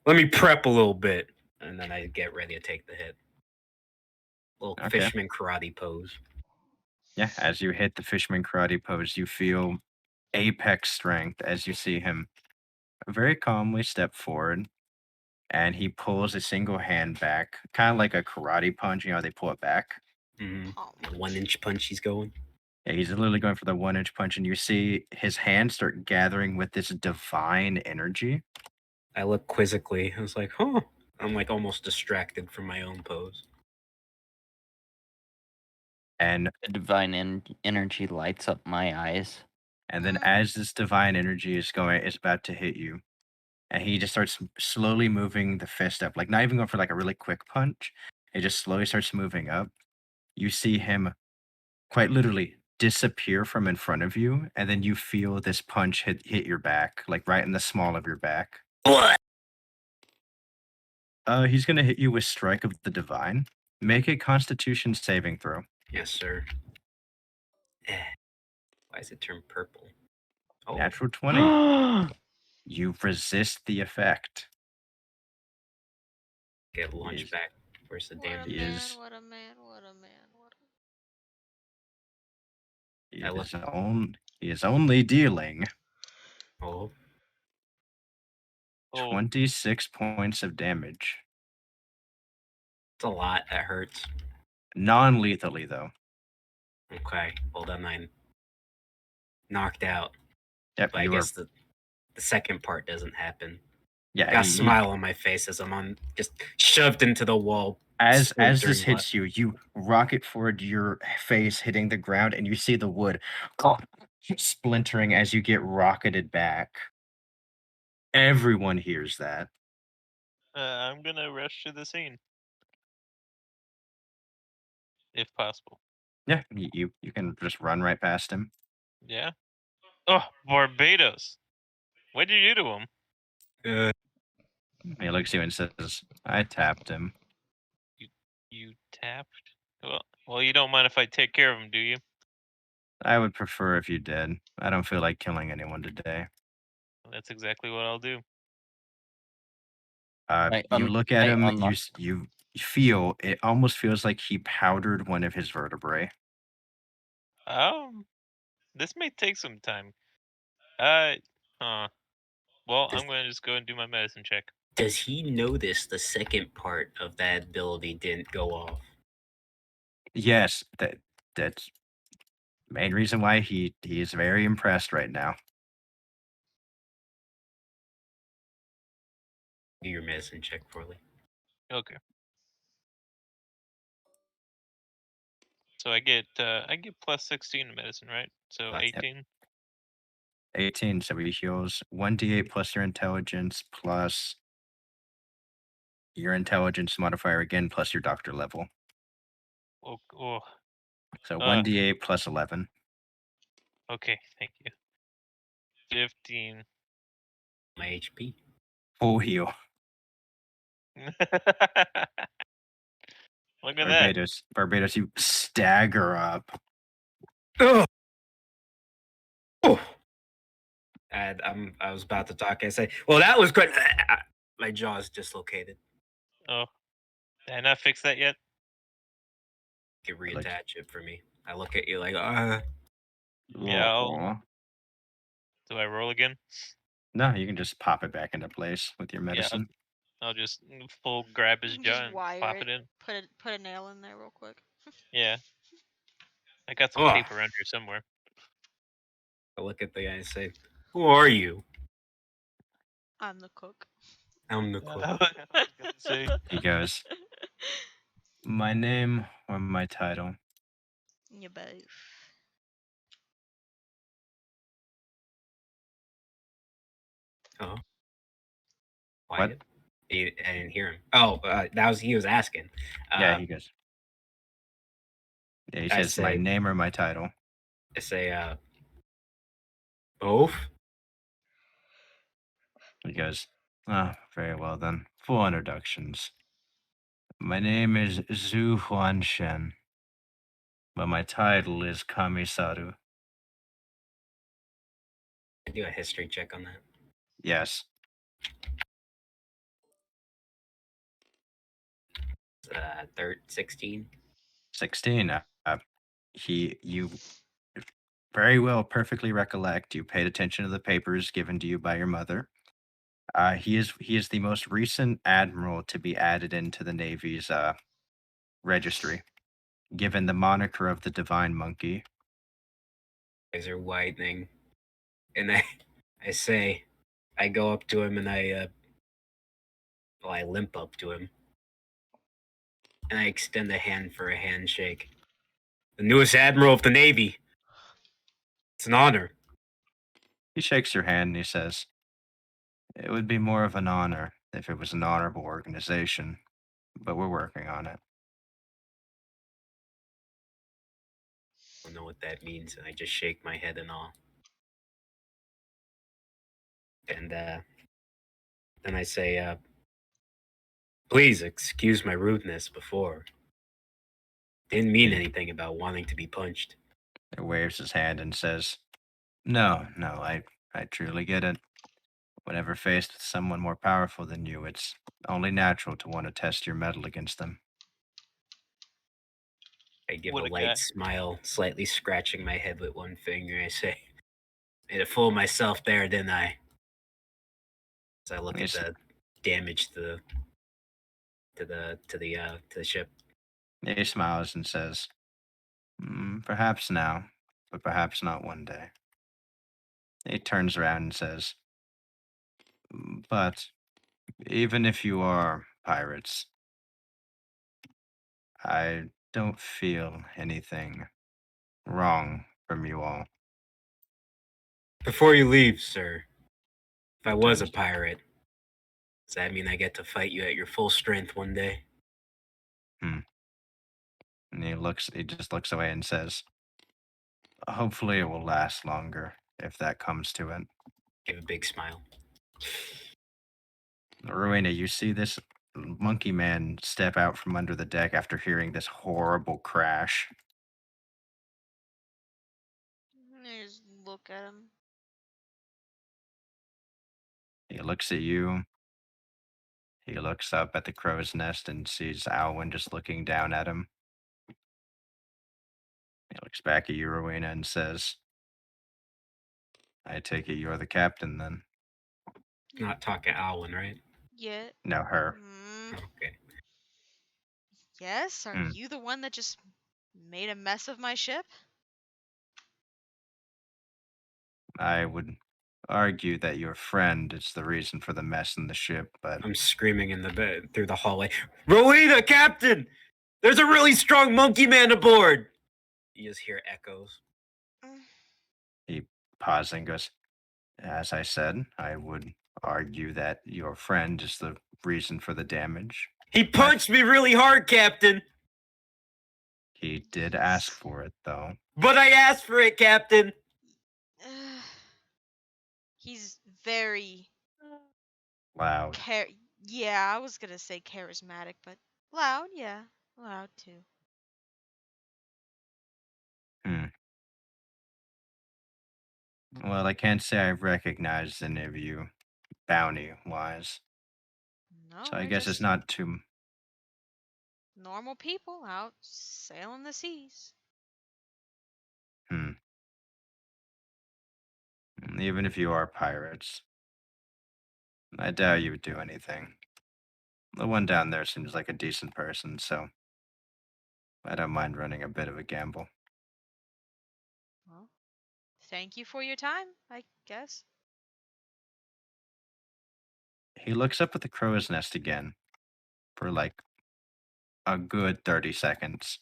"Let me prep a little bit," and then I get ready to take the hit. Little Okay. fisherman karate pose. Yeah, as you hit the fisherman karate pose, you feel apex strength as you see him very calmly step forward, and he pulls a single hand back, kind of like a karate punch. You know, they pull it back. Mm-hmm. oh, 1-inch punch he's going. Yeah, he's literally going for the 1-inch punch, and you see his hands start gathering with this divine energy. I look quizzically. I was like, huh. I'm like almost distracted from my own pose. And The divine energy lights up my eyes. then as this divine energy is about to hit you, and he just starts slowly moving the fist up, like not even going for like a really quick punch. It just slowly starts moving up. You see him quite literally disappear from in front of you, and then you feel this punch hit your back, like right in the small of your back. What? He's gonna hit you with Strike of the Divine. Make a Constitution saving throw. Yes, sir. Why is it turned purple? Oh, Natural 20. You resist the effect. get launched Yes. back. Where's the what a damn? He man, is- what a man, what a man, what a... He is only dealing Oh, Oh, 26 points of damage. it's a lot. That hurts. Non-lethally, though. Okay, well then I'm knocked out. Yep, But I you are. guess the second part doesn't happen. Yeah, I got a you- smile on my face as I'm just shoved into the wall. As this splintering hits you, you rocket forward, your face hitting the ground, and you see the wood splintering as you get rocketed back. Everyone hears that. I'm gonna rush to the scene, if possible. Yeah, you can just run right past him. Yeah. Oh, Barbados! What did you do to him? He looks at you and says, "I tapped him." You tapped? Well, you don't mind if I take care of him, do you? I would prefer if you did. I don't feel like killing anyone today. That's exactly what I'll do. You look at him, you feel, it almost feels like he powdered one of his vertebrae. This may take some time. Well, I'm going to just go and do my medicine check. Does he notice the second part of that ability didn't go off? Yes, that's main reason why he is very impressed right now. Do your medicine check for me. Okay. So I get plus 16 in medicine, right? So That's it. 18. 18, so he heals 1d8 plus your intelligence plus your intelligence modifier again plus your doctor level. Oh, So 1d8 plus 11. okay, thank you. 15. My HP. Full heal. Look at that. Barbados, you stagger up. Oh. Oh. And I was about to talk and say, well, that was good. My jaw's dislocated. Oh, did I not fix that yet? You can reattach it for me. I look at you like, Yeah, Aw. Do I roll again? No, you can just pop it back into place with your Yeah, medicine. I'll just full grab his You can jaw just and wire pop it in. Put a nail in there real quick. Yeah. I got some Ugh. paper under here somewhere. I look at the guy and say, who are you? I'm the cook. I'm the cook. I was gonna say, He goes, My name or my title? You both. Oh, What? quiet. I didn't hear him. Oh, he was asking. Yeah, Uh, he goes. Yeah, he I says my say, name or my title. both. He goes, oh, very well then. Full introductions. My name is Zhu Huanshen, but my title is Kamisaru. Do a history check on that. Yes. 16. 16. You very well perfectly recollect. You paid attention to the papers given to you by your mother. He is the most recent admiral to be added into the Navy's registry, given the moniker of the Divine Monkey. Eyes are widening, and I say, I go up to him and I limp up to him, and I extend a hand for a handshake. The newest admiral of the Navy. It's an honor. He shakes your hand and he says, it would be more of an honor if it was an honorable organization, but we're working on it. I don't know what that means, and I just shake my head in awe. And then I say, please excuse my rudeness before. Didn't mean anything about wanting to be punched. He waves his hand and says, no, I truly get it. Whenever faced with someone more powerful than you, it's only natural to want to test your mettle against them. I give What a a light guy. smile, slightly scratching my head with one finger. I say, made a fool of myself there, didn't I? As I look Yes. at the damage to the ship. He smiles and says, perhaps now, but perhaps not one day. He turns around and says, but even if you are pirates, I don't feel anything wrong from you all. Before you leave, sir, if I was a Turns- pirate, does that mean I get to fight you at your full strength one day? And he just looks away and says, hopefully it will last longer if that comes to it. Give a big smile. Rowena, you see this monkey man step out from under the deck after hearing this horrible crash. I just look at him. He looks at you. He looks up at the crow's nest and sees Alwyn just looking down at him. He looks back at you, Rowena, and says, I take it you're the captain then. Not talking Alwyn, right? Yeah. No, her. Okay. Yes. Are Hmm. you the one that just made a mess of my ship? I would argue that your friend is the reason for the mess in the ship, but I'm screaming in the bed through the hallway. Rowena, Captain! There's a really strong monkey man aboard! You just hear echoes. he pauses and goes, as I said, I would argue that your friend is the reason for the damage. He punched me really hard, Captain! He did ask for it, though. But I asked for it, Captain! He's very Loud. yeah, I was gonna say charismatic, but loud, yeah. Loud too. Well, I can't say I've recognized any of you bounty-wise. No, So I we're guess it's just not too... normal people out sailing the seas. Even if you are pirates, I doubt you would do anything. The one down there seems like a decent person, so I don't mind running a bit of a gamble. Well, thank you for your time, I guess. He looks up at the crow's nest again for like a good 30 seconds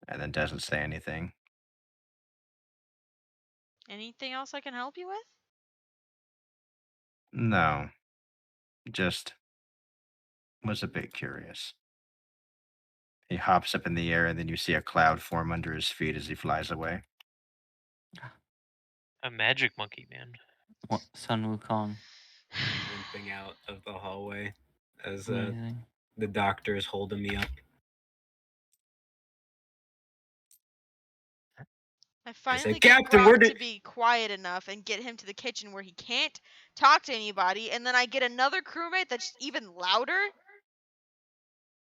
and then doesn't say anything. Anything else I can help you with? No, just was a bit curious. He hops up in the air, and then you see a cloud form under his feet as he flies away. A magic monkey, man. Sun Wukong. Limping out of the hallway as Amazing. the doctor is holding me up. I said, finally get "Captain, where Gronk to did-" be quiet enough and get him to the kitchen where he can't talk to anybody, and then I get another crewmate that's even louder.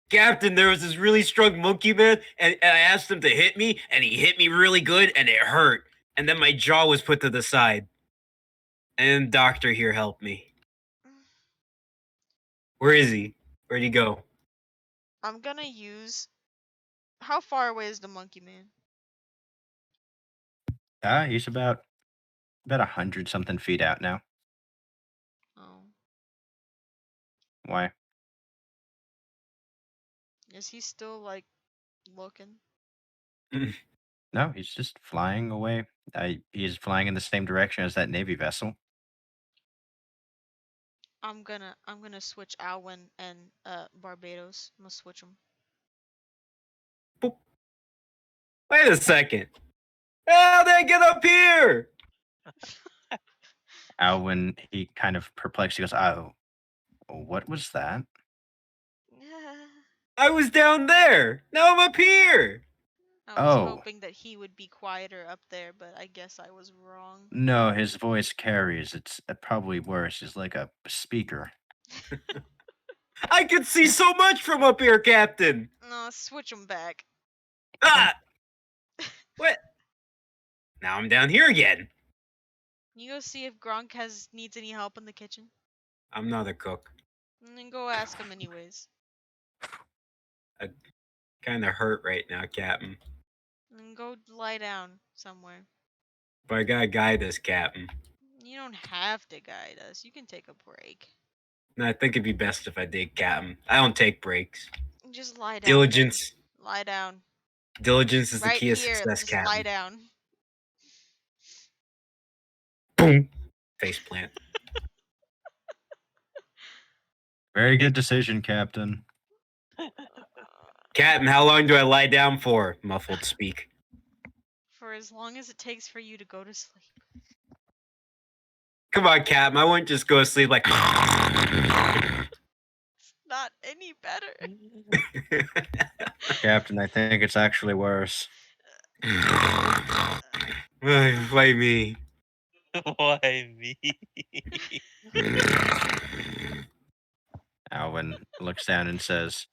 Captain, there was this really strong monkey man, and I asked him to hit me, and he hit me really good, and it hurt. And then my jaw was put to the side. And doctor here helped me. Where is he? Where'd he go? I'm gonna use. How far away is the monkey man? He's about 100 something feet out now. Oh, Why? is he still like looking? No, he's just flying away. He's flying in the same direction as that Navy vessel. I'm gonna switch Alwyn and Barbados. I'm gonna switch them. Wait a second. How'd they get up here? Alwyn, he kind of perplexed. He goes, "Oh, what was that?" I was down there. Now I'm up here. I was Oh. hoping that he would be quieter up there, but I guess I was wrong. No, his voice carries. It's probably worse. He's like a speaker. I could see so much from up here, Captain. No, switch them back. Ah! What? Now I'm down here again. You go see if Gronk needs any help in the kitchen, I'm not a cook. and then go ask him anyways. Kind of hurt right now, Captain. And go lie down somewhere. But I gotta guide us, Captain. You don't have to guide us. You can take a break. No, I think it'd be best if I did, Captain. I don't take breaks. Just lie down. Diligence. Then. Lie down. Diligence is Right the key of here. success, Just lie Captain. down. Boom. Face plant. Very good decision, Captain. Captain, how long do I lie down for? Muffled speak. For as long as it takes for you to go to sleep. Come on, Captain. I wouldn't just go to sleep like. It's not any better. Captain, I think it's actually worse. Why me? Why me? Alwyn looks down and says,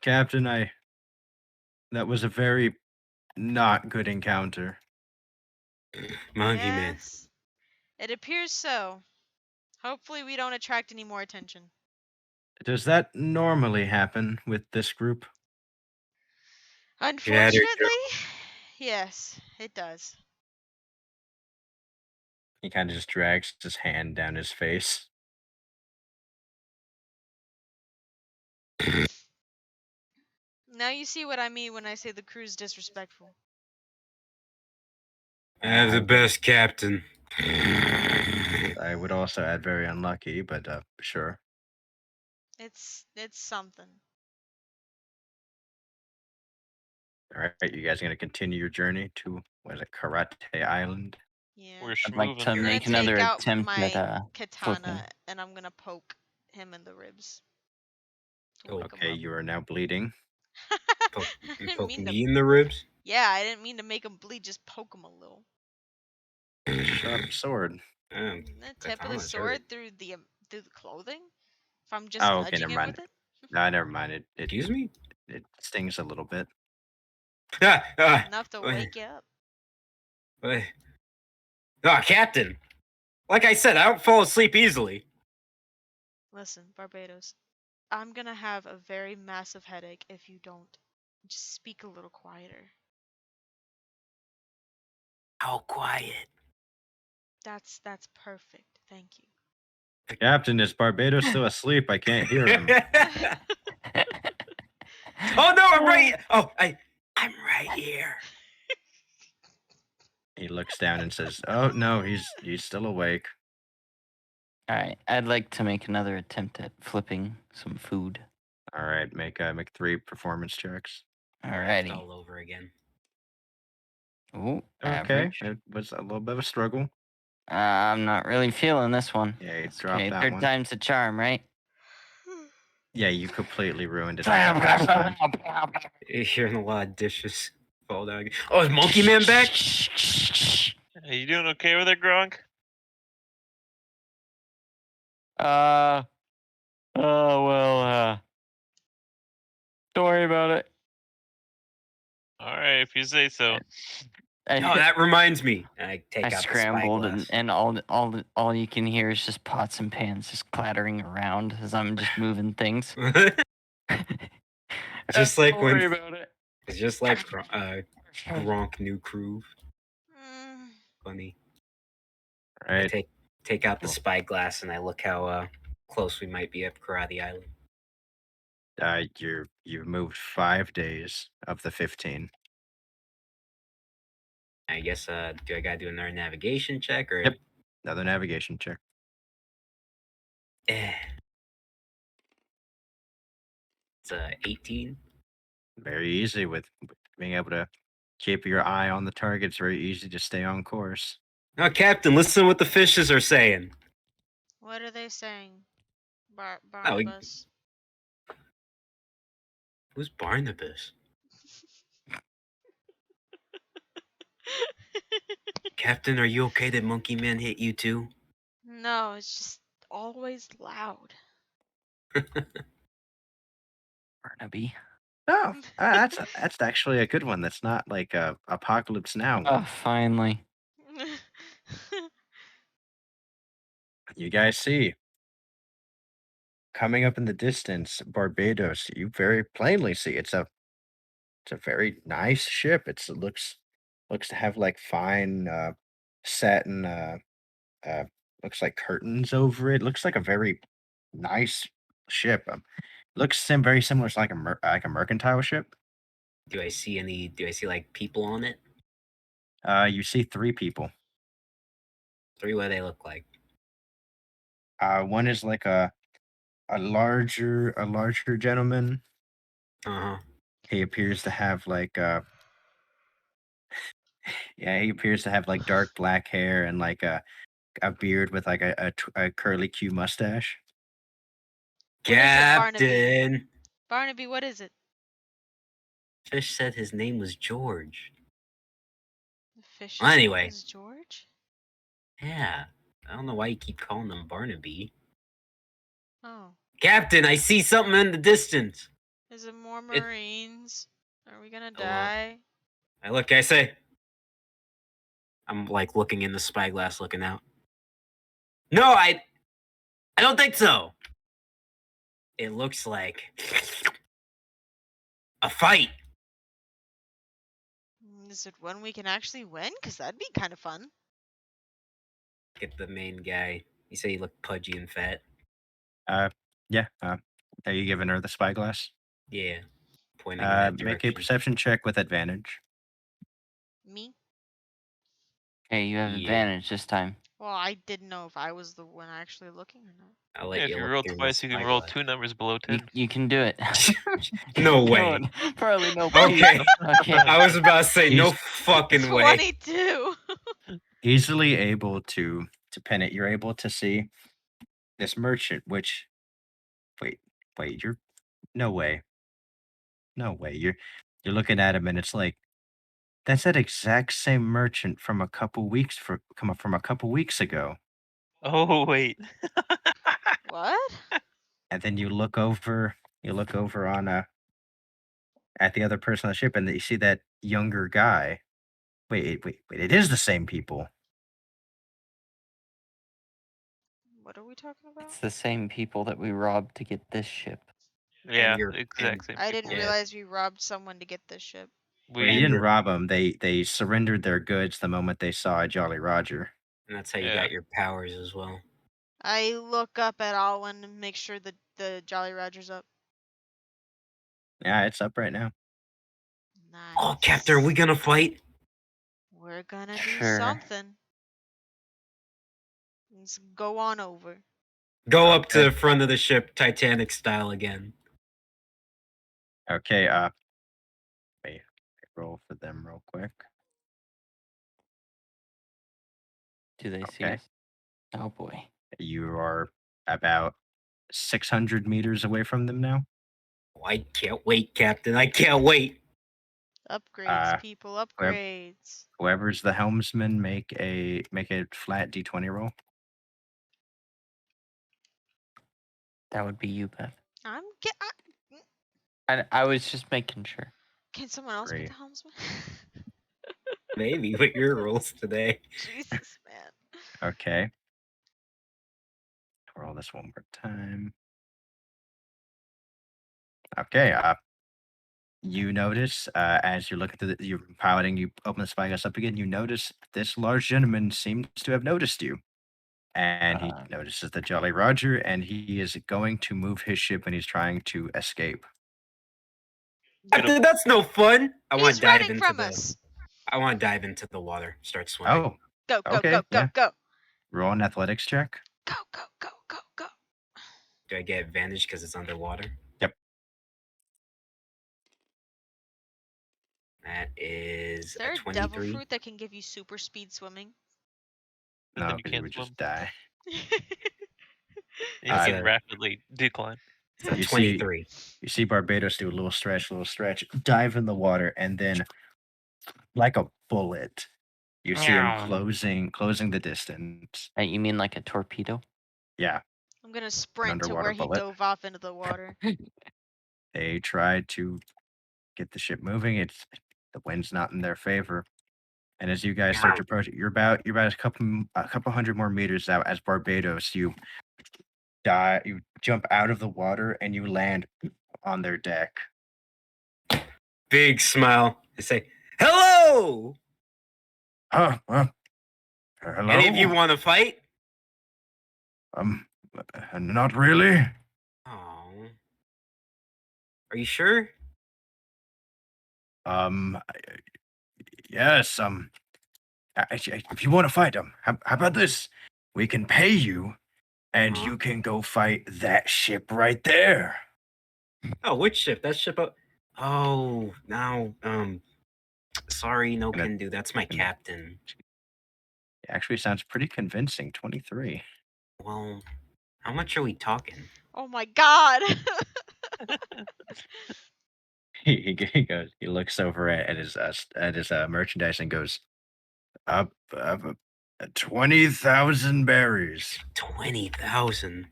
"Captain, that was a very not good encounter." Monkey man. Yes. It appears so. Hopefully we don't attract any more attention. Does that normally happen with this group? Unfortunately, yes, it does. He kind of just drags his hand down his face. Now you see what I mean when I say the crew's disrespectful. I have the best captain. I would also add very unlucky, but sure. It's something. All right, you guys are going to continue your journey to, what is it, Karate Island? Yeah. We're I'd like to schmoovin' here. make I'm gonna another take out attempt my at katana flipping. and I'm gonna poke him in the ribs. To Oh, wake him Okay, up. you are now bleeding. Poke, I you didn't poke mean me to. in the ribs? Yeah, I didn't mean to make him bleed. Just poke him a little. Sharp sword. The tip of the katana's sword hurt. through the clothing. If I'm just Oh, okay, nudging never him mind. with it. No, never mind. It Excuse me? stings a little bit. Enough to wake you up. Captain. Like I said, I don't fall asleep easily. Listen, Barbados. I'm gonna have a very massive headache if you don't. Just speak a little quieter. How quiet? That's perfect. Thank you. Captain, is Barbados still asleep? I can't hear him. Oh no, I'm right. Oh, I'm right here. He looks down and says, "Oh no, he's still awake." All right, I'd like to make another attempt at flipping some food. All right, make 3 performance checks. Alrighty. All over again. Ooh, Okay, average. it was a little bit of a struggle. I'm not really feeling this one. Yeah, you That's dropped okay. that Third one. time's a charm, right? Yeah, you completely ruined it. on that last time. You're hearing a lot of dishes fall down. Oh, is Monkey Man back? Are you doing okay with it, Gronk? Don't worry about it. All right, if you say so. Oh, that reminds me. I take I out the scrambled spyglass. and all you can hear is just pots and pans just clattering around as I'm just moving things. Just like Don't worry when, about it. it's just like Gronk New Crew. Mm, Funny. All I right. take out the spyglass and I look how close we might be at Karate Island. You've moved 5 days of the 15. I guess do I gotta do another navigation check or? Yep. Another navigation check. It's 18. Very easy with being able to keep your eye on the target. It's very easy to stay on course. Now, Captain, listen to what the fishes are saying. what are they saying? Oh, we- Barnabas. Who's Barnabas? Captain, are you okay that Monkey Man hit you too? No, it's just always loud. Barnaby. Oh, that's actually a good one. That's not like a Apocalypse Now Oh, one. finally. You guys see, coming up in the distance, Barbados. You very plainly see it's a very nice ship. It looks to have like fine satin uh looks like curtains over it. Looks like a very nice ship. Looks very similar to like a mercantile ship. Do I see like people on it? You see 3 people. 3, what do they look like? One is like a larger gentleman. Uh-huh. He appears to have like he appears to have like dark black hair and like a beard with like a curly Q mustache. What is it, Barnaby? Captain! Barnaby, what is it? Fish said his name was George. The fish Well, anyway. is George? Yeah. I don't know why you keep calling him Barnaby. Oh. Captain, I see something in the distance. Is it more It- Marines? Are we gonna Hold on. die? I say. I'm like looking in the spyglass, looking out. No, I don't think so. It looks like a fight. Is it one we can actually win? Because that'd be kind of fun. Get the main guy. You say he looked pudgy and fat. Yeah. Are you giving her the spyglass? Yeah. Pointing in that Make a direction. perception check with advantage. Me? Okay, you have Yeah. advantage this time. Well, I didn't know if I was the one actually looking or not. I'll let Yeah, if you you look roll through the twice, you can roll spyglass. 2 numbers below You, 10. you can do it. No way. Probably no. Okay. Okay. I was about to say no He's- fucking way. 22. Easily able to pin it. You're able to see this merchant, which wait, you're no way. You're looking at him and it's like that's that exact same merchant from a couple weeks ago. Oh, wait. What? And then you look over on at the other person on the ship and you see that younger guy. Wait, it is the same people. What are we talking about? It's the same people that we robbed to get this ship. Yeah, you're- exact same I didn't Yeah. realize we robbed someone to get this ship. Well, you And didn't you're- rob them. They surrendered their goods the moment they saw Jolly Roger. And that's how you Yeah. got your powers as well. I look up at Alwyn and make sure that the Jolly Roger's up. Yeah, it's up right now. Nice. Oh, Captain, are we gonna fight? We're gonna do Sure. something. Let's go on over. Go up to Okay. the front of the ship, Titanic style again. Okay, wait, roll for them real quick. Do they see Okay. us? Oh boy. You are about 600 meters away from them now. Oh, I can't wait, Captain. I can't wait. Upgrades, people, whoever- upgrades. Whoever's the helmsman, make a flat d20 roll. That would be you, Beth. I was just making sure. Can someone else be Great. the helmsman? Maybe with your rules today. Jesus, man. Okay. Roll this one more time. Okay. You notice as you're looking through you're piloting, you open the spyglass up again. You notice this large gentleman seems to have noticed you, and he notices the Jolly Roger, and he is going to move his ship, and he's trying to escape. Captain, that's no fun. I want He's to dive running into from the. us. I want to dive into the water. Start swimming. Oh, Go, go, okay, go, go, yeah. go. Roll an athletics check. Go, go, go, go, go. Do I get advantage because it's underwater? Yep. That is Is there a a devil 23. fruit that can give you super speed swimming? And No, then you because you can't would swim. just die. You Uh, can rapidly decline. It's a You see- 23. You see Barbados do a little stretch, dive in the water, and then, like a bullet, you see him Meow. closing the distance. You mean like a torpedo? Yeah, I'm gonna sprint to underwater where he bullet. dove off into the water. they tried to get the ship moving. The wind's not in their favor, and as you guys start to approach it, you're about a couple hundred more meters out. As Barbados, you jump out of the water and you land on their deck. Big smile. I say, hello! Hello. Any of you want to fight? Not really. Oh. Are you sure? Yes. If you want to fight how about this? We can pay you, and Huh? you can go fight that ship right there. Oh, which ship? That ship up. Oh, now, sorry, no And it- can do. That's my and it- captain. It actually sounds pretty convincing. 23. Well, how much are we talking? Oh my god! He goes. He looks over at his merchandise and goes, up 20,000 berries. 20,000.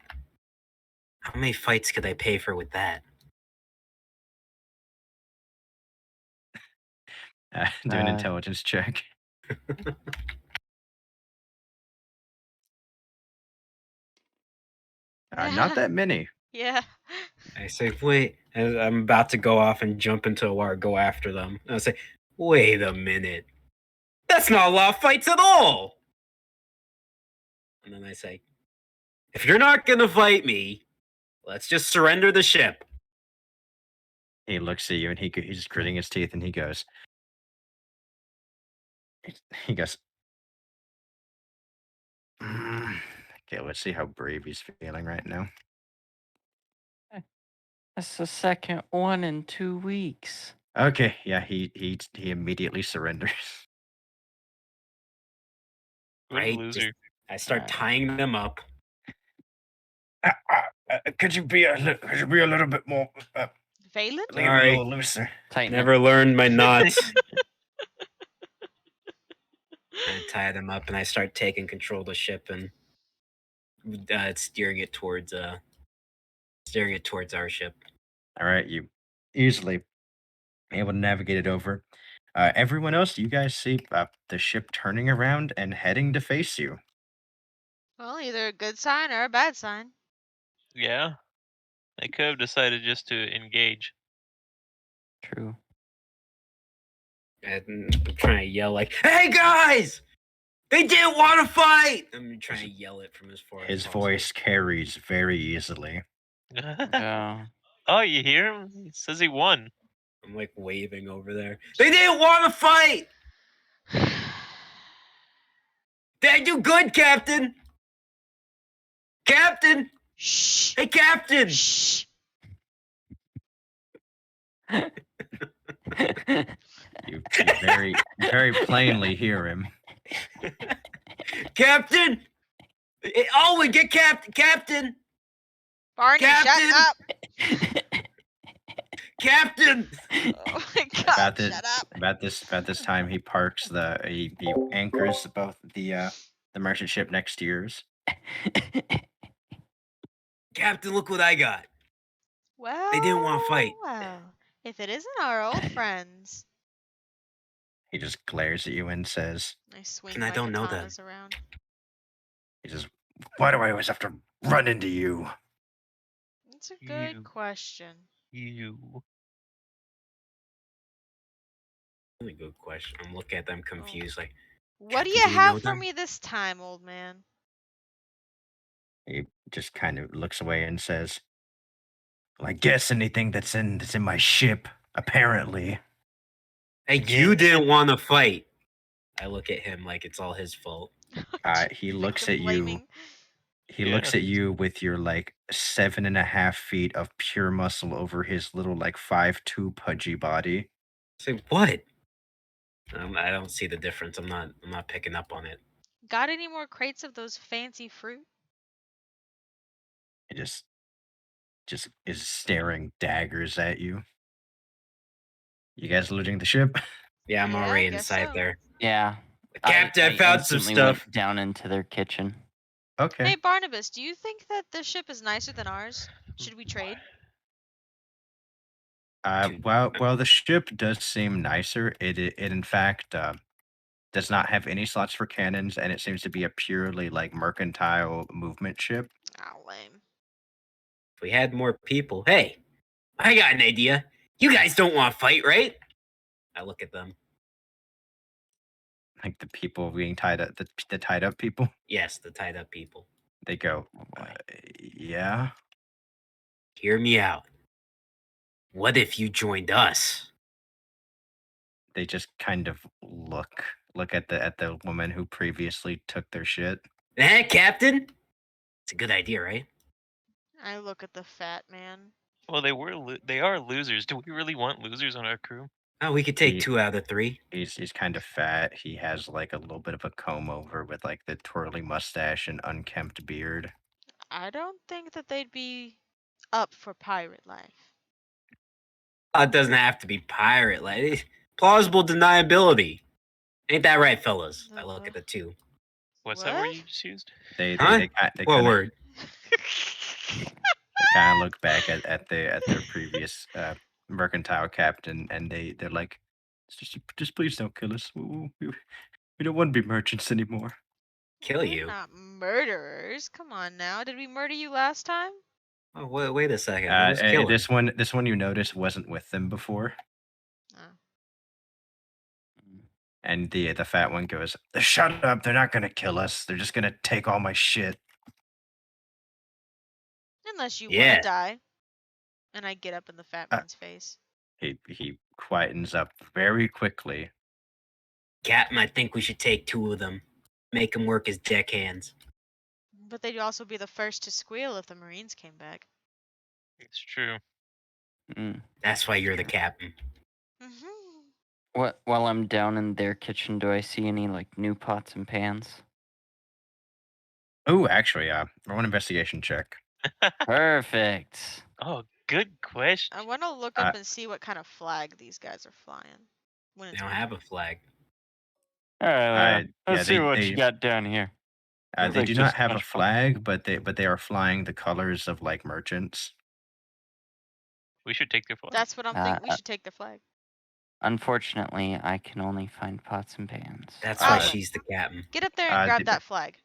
How many fights could I pay for with that? Do an intelligence check. Not that many. Yeah. I say, wait. As I'm about to go off and jump into the water, go after them. And I say, wait a minute. That's not a lot of fights at all. And then I say, if you're not going to fight me, let's just surrender the ship. He looks at you and he's gritting his teeth and he goes, "Mm." Okay, let's see how brave he's feeling right now. That's the second one in 2 weeks. Okay, yeah, he immediately surrenders. What a Right? loser. I start tying them up. Could you be a little bit more Valen? leave Sorry. a little looser? Tighten it. Never learned my knots. I tie them up and I start taking control of the ship and steering it towards our ship. All right, you easily able to navigate it over. Everyone else, you guys see the ship turning around and heading to face you. Well, either a good sign or a bad sign. Yeah. They could have decided just to engage. True. And I'm trying to yell like, "Hey guys, They didn't want to fight. I'm trying to yell it from as far as His possible. voice carries very easily. Yeah. Oh, you hear him? He says he won. I'm like waving over there. They didn't want to fight. Did I do good, Captain? Captain! Shh. Hey, Captain! Shh. You very plainly hear him. Captain! Owen, get Captain! Barney, Captain! shut up. Captain! Oh my god, About this, shut up. about this time, he parks he anchors both the merchant ship next to yours. Captain, look what I got. Well, didn't wanna fight. Well, if it isn't our old friends. He just glares at you and says, I swing And I my don't know them. katanas around. he says, "Why do I always have to run into you?" That's a good You. question. You. Really good question. I'm looking at them confused, like, What do Captain, you do you know have for them? me this time, old man? He just kind of looks away and says, "Well, I guess anything that's in my ship, apparently." hey, you didn't want to fight. I look at him like it's all his fault. He looks Victim at you. blaming. He Yeah. looks at you with your like 7.5 feet of pure muscle over his little like 5'2" pudgy body. Say what? I don't see the difference. I'm not picking up on it. Got any more crates of those fancy fruit? He just is staring daggers at you. You guys looting the ship? Yeah, I'm Yeah, I already guess inside so. there. Yeah. Captain, I found some instantly went stuff. down into their kitchen. Okay. Hey, Barnabas, do you think that this ship is nicer than ours? Should we trade? Well, the ship does seem nicer. It in fact does not have any slots for cannons, and it seems to be a purely like mercantile movement ship. Oh, lame. If we had more people. Hey, I got an idea. You guys don't want to fight, right? I look at them. Like the people being tied up, the tied up people. Yes, the tied up people. They go, Oh boy. yeah. Hear me out. What if you joined us? They just kind of look at the woman who previously took their shit. Eh, Captain? It's a good idea, right? I look at the fat man. Well, they are losers. Do we really want losers on our crew? Oh, we could take He- 2 out of 3. He's kind of fat. He has like a little bit of a comb over with like the twirly mustache and unkempt beard. I don't think that they'd be up for pirate life. It doesn't have to be pirate like plausible deniability. Ain't that right, fellas? I look at the 2. What's that word What? you just used? They Huh? they What word? kind of look back at their previous mercantile captain, and they're like, just please don't kill us. We don't want to be merchants anymore. Kill We're you. not murderers. Come on now. Did we murder you last time? Oh, wait a second. Who's killing? This one you notice wasn't with them before. Oh. And the fat one goes, "Shut up! They're not gonna kill us. They're just gonna take all my shit." Unless you Yeah. want to die. And I get up in the fat man's face. He quietens up very quickly. Captain, I think we should take 2 of them. Make them work as deckhands. But they'd also be the first to squeal if the Marines came back. It's true. Mm. That's why you're the captain. What? While I'm down in their kitchen, do I see any like new pots and pans? Oh, actually, roll an investigation check. Perfect. Oh, good question. I want to look up and see what kind of flag these guys are flying. When They it's don't winter. have a flag. All right, let's yeah, see what they- you got down here. Looks They like do just not a have a bunch of- flag, but they are flying the colors of like merchants. We should take their flag. That's what I'm thinking. We Uh, should take the flag. Unfortunately, I can only find pots and pans. That's why Alan. she's the captain. Get up there and grab that flag.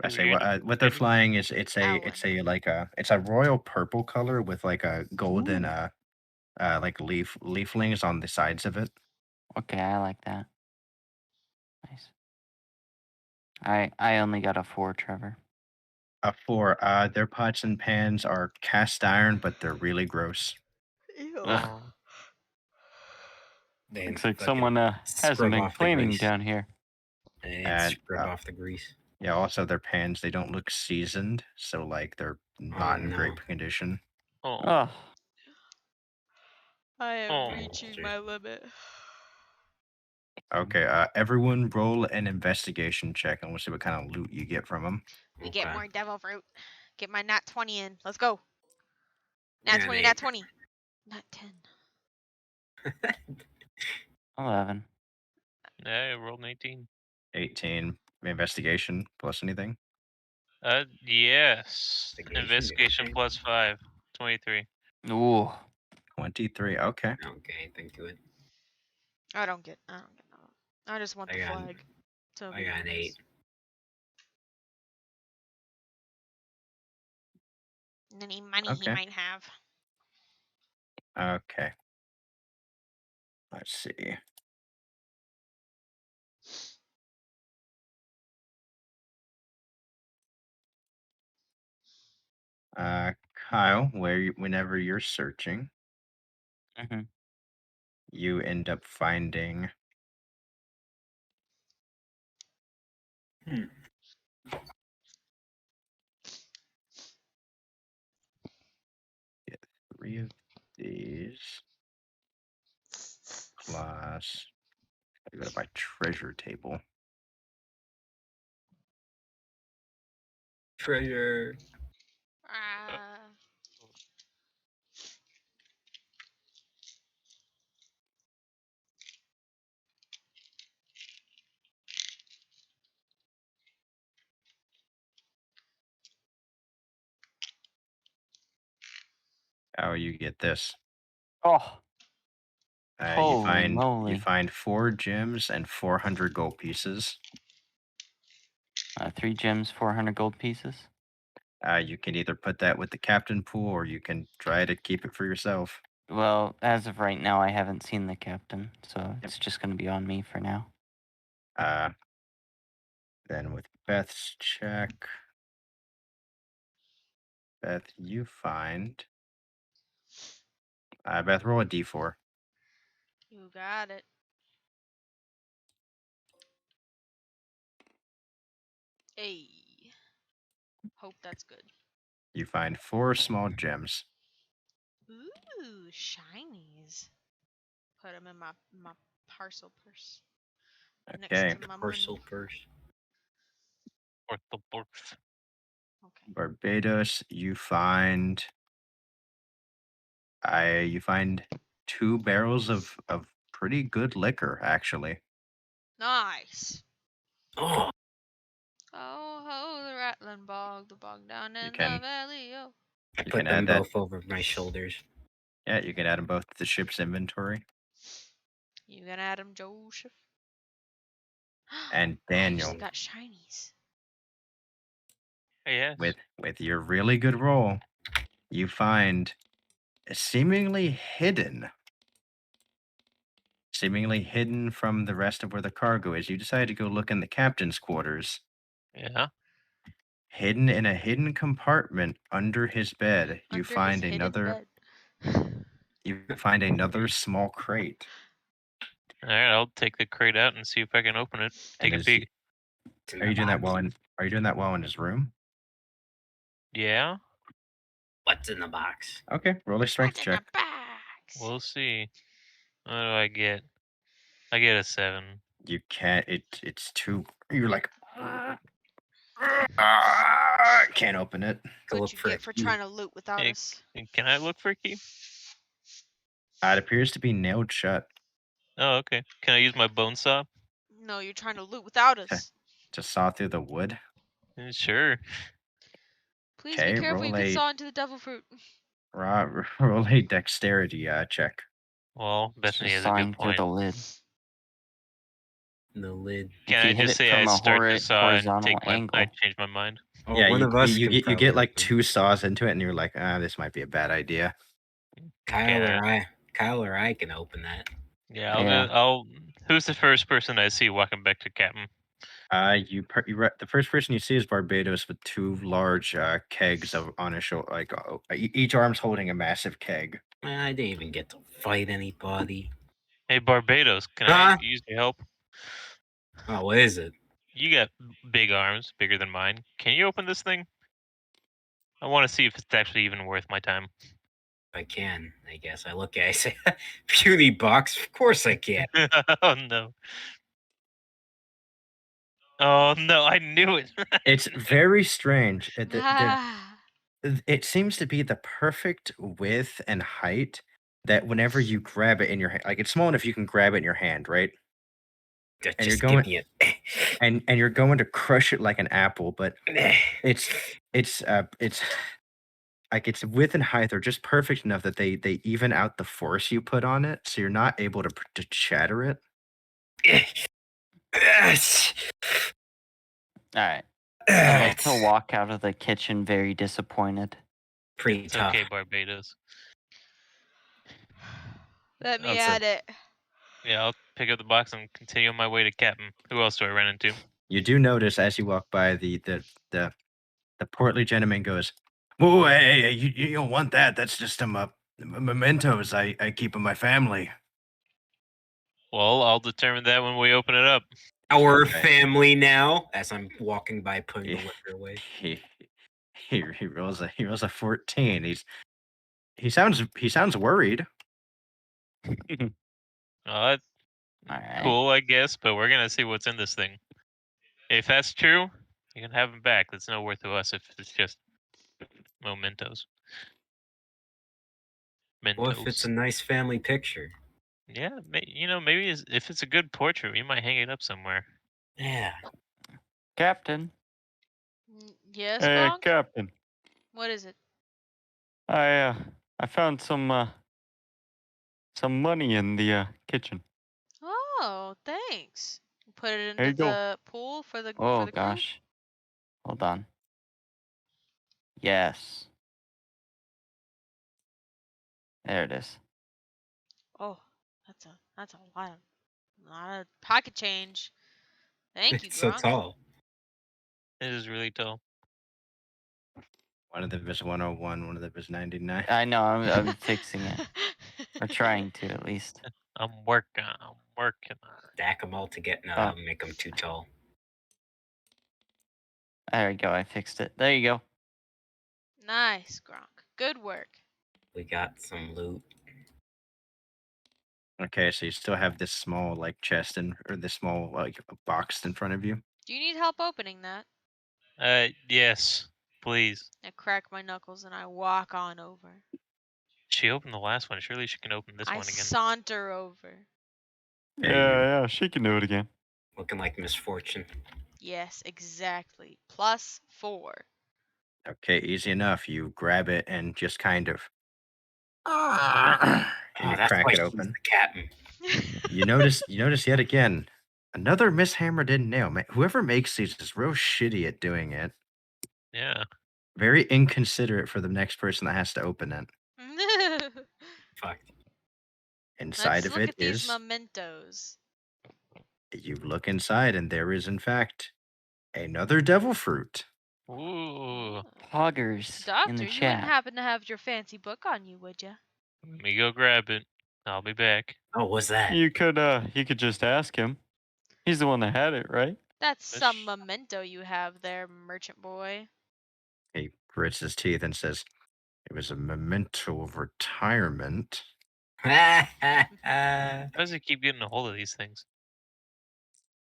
I Are say we what gonna- what they're flying is it's a royal purple color with like a golden like leaflings on the sides of it. Okay, I like that. Nice. I only got a 4, Trevor. A 4. Their pots and pans are cast iron, but they're really gross. Ew. Ugh. They Looks like fucking someone hasn't scrub been off the cleaning grease. down here. And And, scrub off the grease. Yeah, also their pans, they don't look seasoned, so like they're not in great no. condition. Oh, Oh, I am Oh. reaching Dude. my limit. Okay, everyone roll an investigation check and we'll see what kind of loot you get from them. We get Okay. more devil fruit. Get my nat 20 in. Let's go. Nat Yeah, 20, an nat 8. 20. Nat 10. 11. yeah, I rolled an 18. 18. Investigation plus anything. Yes. Investigation, Investigation okay. plus 5. 23. Ooh. 23. Okay. I don't get anything to it. I don't get none. I just want I the got- flag. To I be got an 8. honest. And any money he Okay. might have. Okay. Let's see. Kyle, whenever you're searching, Mhm. you end up finding get 3 of these plus I go to my treasure table. Treasure. Oh, you get this. Oh, You Holy find moly. you find 4 gems and 400 gold pieces. 3 gems, 400 gold pieces. You can either put that with the captain pool, or you can try to keep it for yourself. Well, as of right now, I haven't seen the captain, so it's just going to be on me for now. Then with Beth's check, Beth, you find. Beth, roll a d4. You got it. Hey. Hope that's good. You find 4 small gems. Ooh, shinies. Put them in my parcel purse. Okay. Next to my Parcel money. first. Worth the books. Okay. Barbados, you find. You find 2 barrels of pretty good liquor, actually. Nice. Oh, Oh ho, the rattling bog, the bog down in the can- valley. Oh. I You put can them add that. both over my shoulders. Yeah, you can add them both to the ship's inventory. You gonna add him, Joseph? And I Daniel, actually got shinies. Yes. with your really good roll, you find seemingly hidden from the rest of where the cargo is. You decide to go look in the captain's quarters. Yeah. Hidden in a hidden compartment under his bed, you Under his find hidden another. bed. You find another small crate. All right, I'll take the crate out and see if I can open it. And Take a is- peek. It's in Are the you doing that box. Are you doing that while in his room? Yeah, What's in the box? Okay, roll a strength What's in check. the box? we'll see. What do I get? I get a 7. You can't. It's too. You're like. Can't open it. Go What look you for a get for key. trying to loot without Hey, us? Can I look for a key? It appears to be nailed shut. Oh, okay. Can I use my bone saw? No, you're trying to loot without Okay. us. To saw through the wood. Sure. Please Okay, be careful. You roll can a- saw into the devil fruit. Roll a dexterity check. Well, It's Bethany just has a good sawing through point. the lid. The lid. Can If you I hit just it say I from a start the saw and horizontal take my? I angle. change my mind. Oh, Yeah, one you, of us you can get probably like open it. 2 saws into it, and you're like, this might be a bad idea. Kyle or I can open that. Yeah, I'll Yeah. go. Who's the first person I see walking back to Captain? The first person you see is Barbados with two large kegs on his shoulder. Like each arm's holding a massive keg. I didn't even get to fight anybody. Hey, Barbados, can Huh? I use your help? Oh, what is it? You got big arms, bigger than mine. Can you open this thing? I want to see if it's actually even worth my time. I can, I guess. I look at it, I say, puny box. Of course I can. Oh no. Oh no, I knew it. It's very strange. Ah. It seems to be the perfect width and height that whenever you grab it in your hand, like it's small enough you can grab it in your hand, right? And you're Just going- give me And you're going to crush it like an apple, but it. it's like its width and height are just perfect enough that they even out the force you put on it, so you're not able to shatter it. All right. I'd like to walk out of the kitchen very disappointed. Pretty It's tough. okay, Barbados. Let me That's at it. Yeah, I'll pick up the box and continue on my way to Captain. Who else do I run into? You do notice as you walk by the portly gentleman goes, "Whoa, hey, you don't want that. That's just some mementos I keep in my family." Well, I'll determine that when we open it up. Our Okay. family now, as I'm walking by putting the Yeah. liquor away. He rolls a 14. He sounds worried. Well, that's All right. cool, I guess, but we're gonna see what's in this thing. If that's true, you can have him back. That's no worth to us if it's just mementos. Well, if it's a Mentos. nice family picture. Yeah, maybe if it's a good portrait, we might hang it up somewhere. Yeah. Captain, Yes, Hey, Gronk? Captain. What is it? I found some money in the kitchen. Oh, thanks. Put it There into you go. the pool for the oh crew? gosh. Hold on. Yes. There it is. Oh, that's a lot of pocket change. Thank you, It's so Gronk. tall. It is really tall. One of them is 101, one of them is 99. I know, I'm fixing it. Or trying to, at least. I'm working on it. Stack them all together. No, Oh. that would make them too tall. There we go, I fixed it. There you go. Nice, Gronk. Good work. We got some loot. Okay, so you still have this small like chest or this small like box in front of you. Do you need help opening that? Yes, please. I crack my knuckles and I walk on over. She opened the last one. Surely she can open this I one again. saunter over. Yeah, you- Yeah, she can do it again. Looking like misfortune. Yes, exactly. +4. Okay, easy enough. You grab it and just kind of Oh, and you that's crack why it she's open. the captain. You notice yet again another mishammered in nail. Man, whoever makes these is real shitty at doing it. Yeah. Very inconsiderate for the next person that has to open it. Fuck. Inside Let's of look it at these is mementos. you look inside and there is in fact another devil fruit. Ooh. Poggers in Doctor, the you wouldn't chat. happen to have your fancy book on you, would ya? Let me go grab it. I'll be back. Oh, what's that? You could just ask him. He's the one that had it, right? That's This some sh- memento you have there, merchant boy. He grits his teeth and says, "It was a memento of retirement." How does he keep getting a hold of these things?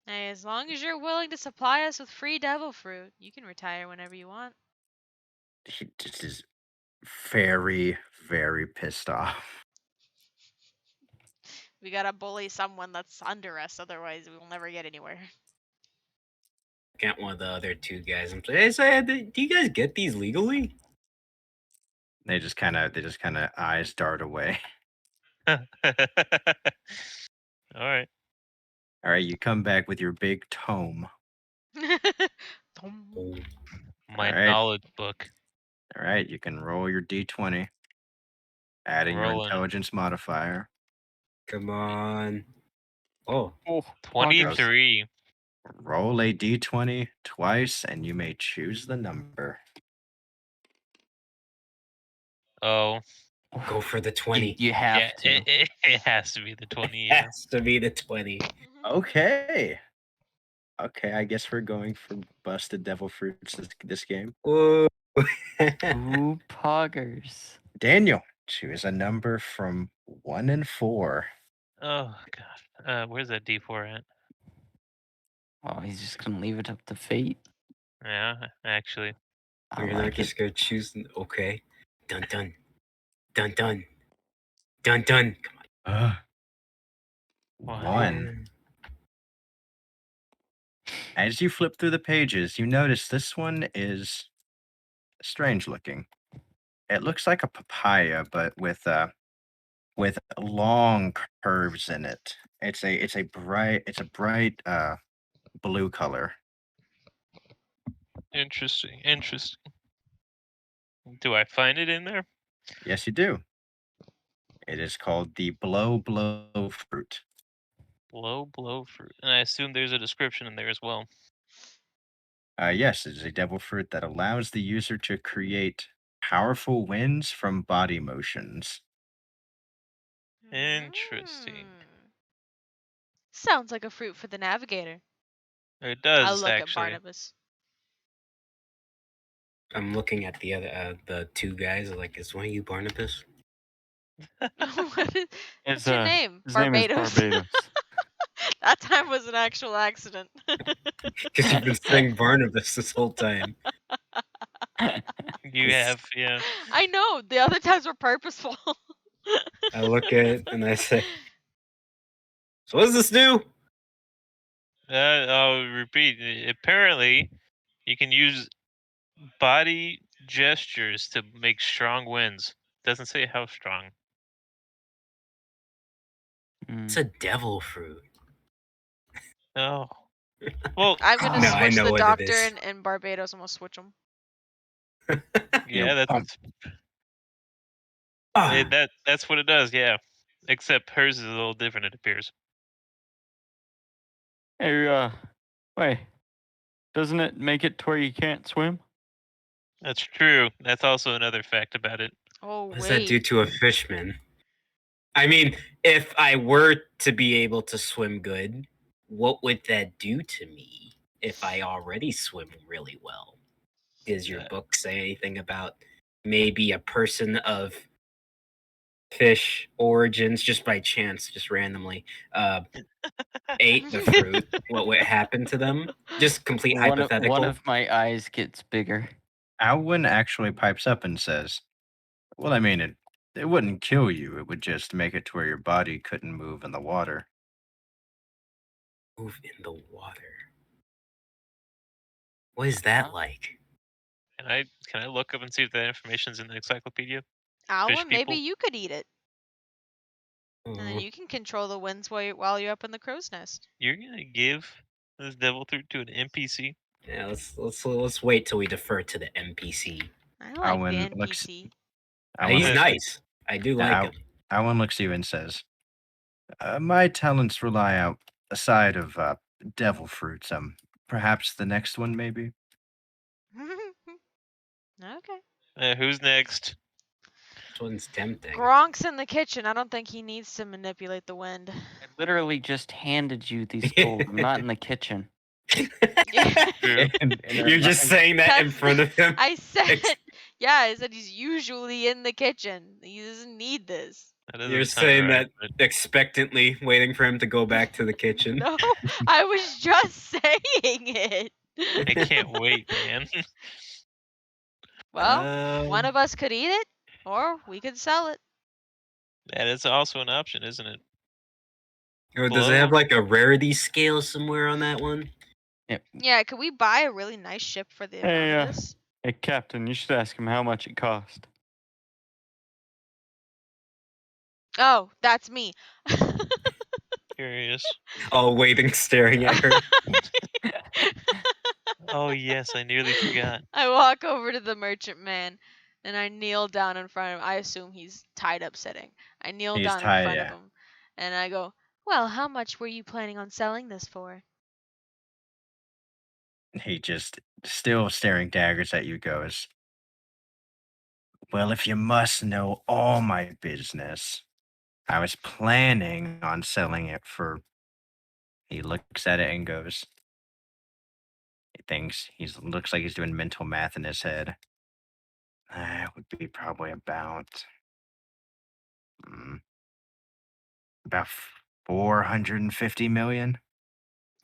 Hey, as long as you're willing to supply us with free devil fruit, you can retire whenever you want. He just is very, very pissed off. We gotta bully someone that's under us, otherwise we will never get anywhere. Got one of the other two guys and say, "Hey, do you guys get these legally?" They just kind of eyes dart away. All right. All right, you come back with your big tome. Tom. Oh, My Alright. knowledge book. All right, you can roll your d20, adding your Rolling. intelligence modifier. come on. Oh, Oh, 23. Roll a d20 twice, and you may choose the number. Oh, Go for the You, 20. you have yeah, to. it has to be the 20. Yeah. Has to be the 20. Okay. Okay, I guess we're going for busted devil fruits this game. Ooh. Ooh, poggers. Daniel, choose a number from 1 and 4. Oh god. Where's that D4 at? Oh, he's just gonna leave it up to fate. Yeah, actually. I You're not like just it. gonna choose. Okay. Dun dun. Dun dun. Dun dun. Come What? on. 1. As you flip through the pages, you notice this one is strange looking. It looks like a papaya, but with long curves in it. It's a bright blue color. Interesting. Interesting. Do I find it in there? Yes, you do. It is called the blow fruit. Blow fruit. And I assume there's a description in there as well. Yes, it is a devil fruit that allows the user to create powerful winds from body motions. Interesting. Sounds like a fruit for the navigator. It I'll does look at actually. Barnabas. I'm looking at the other, the two guys. Like, is one of you Barnabas? What's His, your name? his name is Barbados. That time was an actual accident. Because you've been saying Barnabas this whole time. You have, yeah. I know. The other times were purposeful. I look at it and I say, "So what does this do?" I'll repeat. Apparently, you can use body gestures to make strong winds. Doesn't say how strong. It's a devil fruit. Oh. Well, I'm gonna No, I switch know the what it doctor is. and Barbados. I'm gonna switch them. yeah, that's Ah, that's what it does. Yeah, except hers is a little different. It appears. Hey, wait. Doesn't it make it to where you can't swim? That's true. That's also another fact about it. Oh what does that do wait. to a fishman? I mean, if I were to be able to swim good, what would that do to me if I already swim really well? Does your Uh, book say anything about maybe a person of fish origins, just by chance, just randomly, ate the fruit? What would happen to them? Just complete One hypothetical. of my eyes gets bigger. Alwyn actually pipes up and says, "Well, I mean, it wouldn't kill you. It would just make it to where your body couldn't move in the water." Move in the water. What is that like? Can I look up and see if that information's in the encyclopedia? Alwyn, maybe people? you could eat it, and then Oh, you can control the winds while you're up in the crow's nest. You're gonna give this devil fruit to an NPC? yeah, let's wait till we defer to the NPC. I like the Alwyn looks. NPC. Alwyn He's looks, nice. I do like him. Alwyn looks at you and says, "My talents rely aside of devil fruits. Perhaps the next one, maybe." Okay. Who's next? This one's tempting. Gronk's in the kitchen. I don't think he needs to manipulate the wind. I literally just handed you these tools. I'm not in the kitchen. Yeah. True. You're just saying that in front of him. I said, yeah, I said he's usually in the kitchen. He doesn't need this. That doesn't You're sound saying right, that expectantly, waiting for him to go back to the kitchen. No, I was just saying it. I can't wait, man. Well, one of us could eat it, or we could sell it. That is also an option, isn't it? Or does it Blow. have like a rarity scale somewhere on that one? Yeah, could we buy a really nice ship for the Hey, amount of this? Hey, Captain, you should ask him how much it cost. Oh, that's me. Curious. All waiting, staring at her. Oh yes, I nearly forgot. I walk over to the merchant man and I kneel down in front of him. I assume he's tied up sitting. I kneel He's down tied, in front yeah. of him and I go, "Well, how much were you planning on selling this for?" He just, still staring daggers at you, goes, "Well, if you must know all my business, I was planning on selling it for." He looks at it and goes, he thinks, looks like he's doing mental math in his head. It would be probably mm, about 450 million.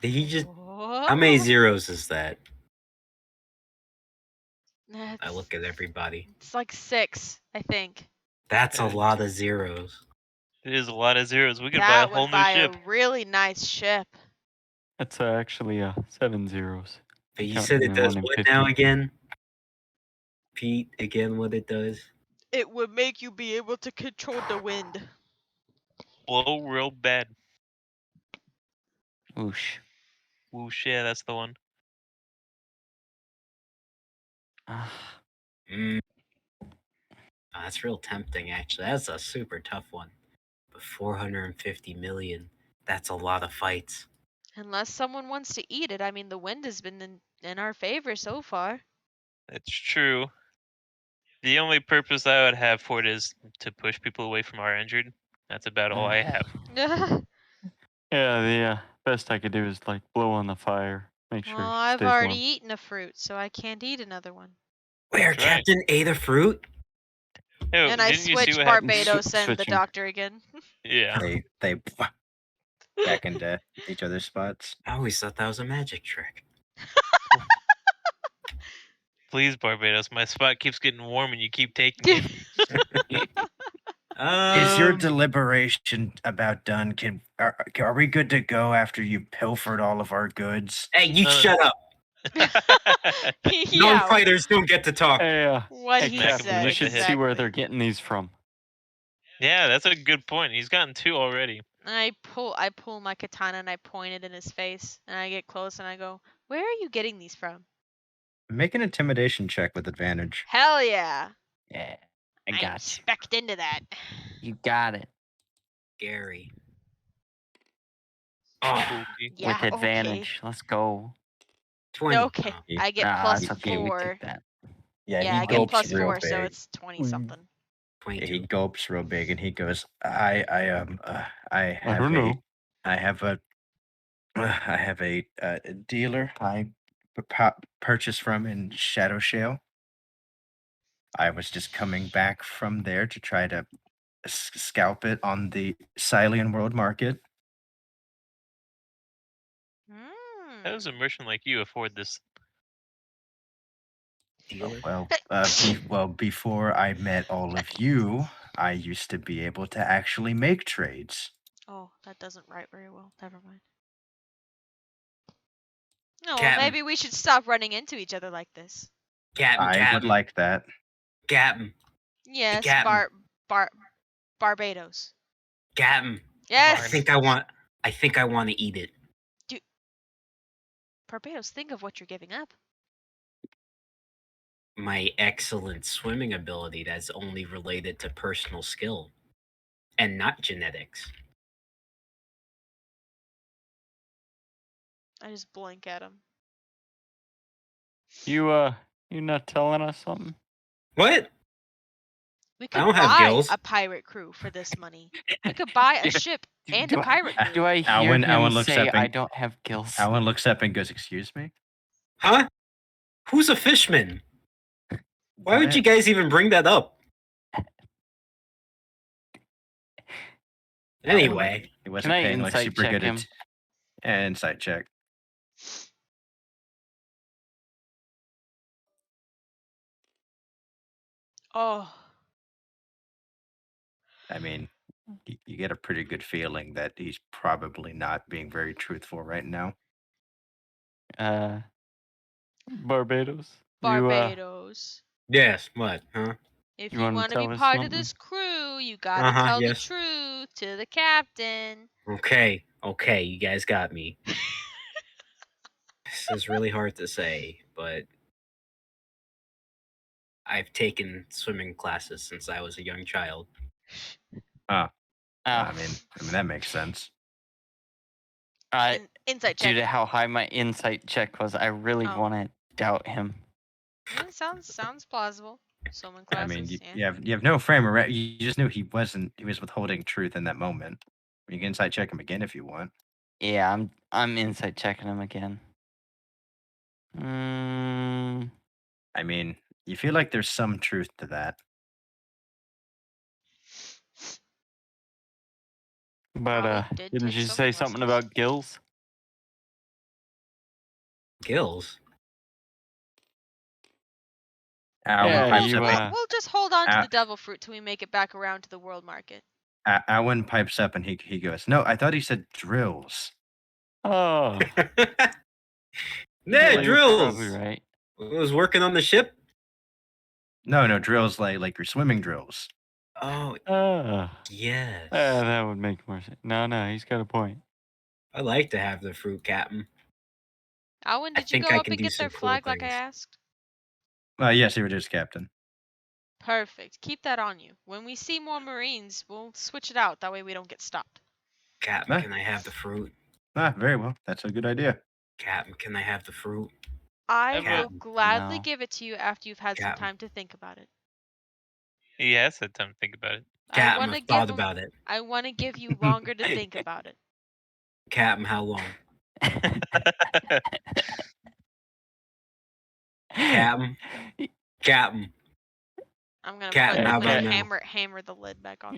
Did he just? Oh, How many zeros is that? I That's, look at everybody. it's like 6, I think. That's a And lot of zeros. It is a lot of zeros. We could buy a That whole would new buy ship. a really nice ship. That's actually 7 zeros. But you Count said it me does 1 and what 50. now again? Pete, again, what it does? It would make you be able to control the wind. Blow real bad. Whoosh. Whoosh, yeah, that's the one. Ah, Mm. Oh, that's real tempting, actually. That's a super tough one. But 450 million, that's a lot of fights. Unless someone wants to eat it. I mean, the wind has been in our favor so far. That's true. The only purpose I would have for it is to push people away from our injured. That's about all I have. Well, Yeah, the best I could do is like blow on the fire, make sure it I've stays already warm. eaten a fruit, so I can't eat another one. Where That's right. Captain ate a fruit? Yo, And I didn't you see switched what happened? Barbados and the Switching. doctor again. Yeah. They back into each other's spots. I always thought that was a magic trick. Please, Barbados. My spot keeps getting warm and you keep taking it. Is your Um, deliberation about done? Are we good to go after you pilfered all of our goods? hey, you No, no, shut up. Yeah, Non-fighters don't get to talk. Hey, what hey, he Smack him Captain, said. you right in the should head. see where exactly. they're getting these from. Yeah, that's a good point. He's gotten 2 already. I pull my katana and I point it in his face, and I get close and I go, "Where are you getting these from?" Make an intimidation check with advantage. Hell yeah! yeah, I I'm got you. specked into that. You got it. Gary. Oh, Spooky. Yeah, With advantage. Let's go. 20. Okay, He- I get Ah, plus it's okay. We 4. take that. Yeah, Yeah, he I get gulps plus real 4, big. so it's 20 something. Yeah, he 22. gulps real big, and he goes, I I have don't know. I have a dealer I purchased from in Shadow Shale. I was just coming back from there to try to scalp it on the Cylian world market. How does a Mm. merchant like you afford this? Dealer? Well, before I met all of you, I used to be able to actually make trades. Oh, that doesn't write very well. Never mind. No, well, Captain. maybe we should stop running into each other like this. Captain, I would Captain, like that. Captain, Yes, Captain. Barbados. Captain. Yes. I think I want to eat it. Barbados, think of what you're giving up. My excellent swimming ability that's only related to personal skill and not genetics. I just blink at him. You not telling us something? What? We I could don't have buy gills. a pirate crew for this money. We could buy a ship and a pirate crew. Do I hear Alwyn him looks say up I and- don't have gills? Alan looks up and goes, "Excuse me?" Huh? Who's a fishman? Why would What? you guys even bring that up? Anyway, He wasn't Can I paying like insight super check good him? at insight check. Oh, I mean, you get a pretty good feeling that he's probably not being very truthful right now. Barbados. Barbados. yes, what? Huh? If You you wanna want to be tell us part of something? this crew, you gotta Uh-huh, tell yes. the truth to the captain. Okay, you guys got me. This is really hard to say, but I've taken swimming classes since I was a young child. I Ah, mean that makes sense. I Insight due check. to how high my insight check was, I really Oh. want to doubt him. Yeah, sounds plausible. Sewing I classes. mean, yeah. you have no frame of You just knew he was withholding truth in that moment. You can insight check him again if you want. Yeah, I'm insight checking him again. Mm, I mean, you feel like there's some truth to that. But Probably did didn't take you sewing say something lessons. about gills? Gills. Owen Yeah, pipes you, up. We'll just hold on to uh, the devil fruit till we make it back around to the world market. Owen pipes up and he goes, "No, I thought he said drills." Oh, Yeah, well, you're drills. probably right. Was working on the ship. No, drills like your swimming drills. Oh yes. That would make more sense. No, he's got a point. I like to have the fruit, Captain. Owen, I did you think go I up can and do get their some cool flag like I things. asked? Yes, here it is, Captain. Perfect. Keep that on you. When we see more Marines, we'll switch it out. That way we don't get stopped. Captain, Huh? can I have the fruit? Very well. That's a good idea. Captain, can I have the fruit? I will Captain. gladly No. give it to you after you've had some Captain. time to think about it. He has had time to think about it. Captain, I I've thought about it. I want to give you longer to think about it. Captain, how long? Captain. Captain. I'm gonna Captain, how about now? hammer the lid back on.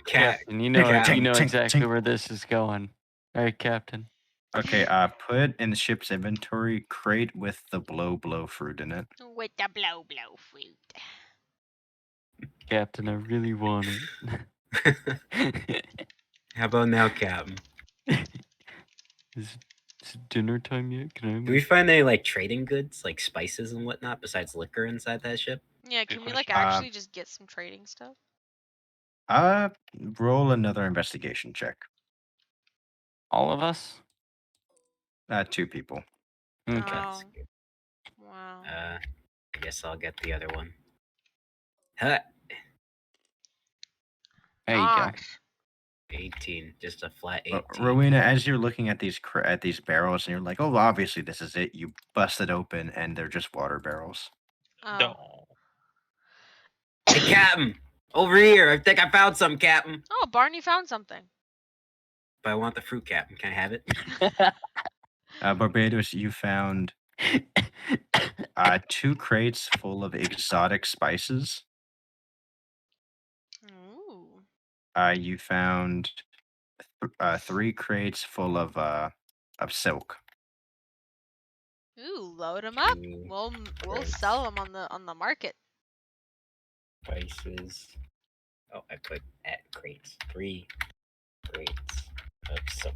Captain, you know Captain. exactly Tink. where this is going. Right, Captain? Okay, put in the ship's inventory crate with the blow fruit in it. With the blow fruit. Captain, I really want it. How about now, Captain? Is it dinner time yet? Can I Do we find any like trading goods, like spices and whatnot, besides liquor inside that ship? Yeah, Good can we like question. actually just get some trading stuff? Roll another investigation check. All of us? 2 people. Okay. Oh. Wow. I guess I'll get the other one. Huh. There you go. Gosh. 18, just a flat 18. Rowena, as you're looking at these barrels and you're like, "Oh, obviously this is it." You bust it open and they're just water barrels. Oh. No. Hey, Captain, over here. I think I found some, Captain. Oh, Barney found something. But I want the fruit, Captain. Can I have it? Barbados, you found 2 crates full of exotic spices. Ooh. You found 3 crates full of silk. Ooh, load them up. Two We'll crates. sell them on the market. Spices. Oh, I put at crates. 3 crates of silk.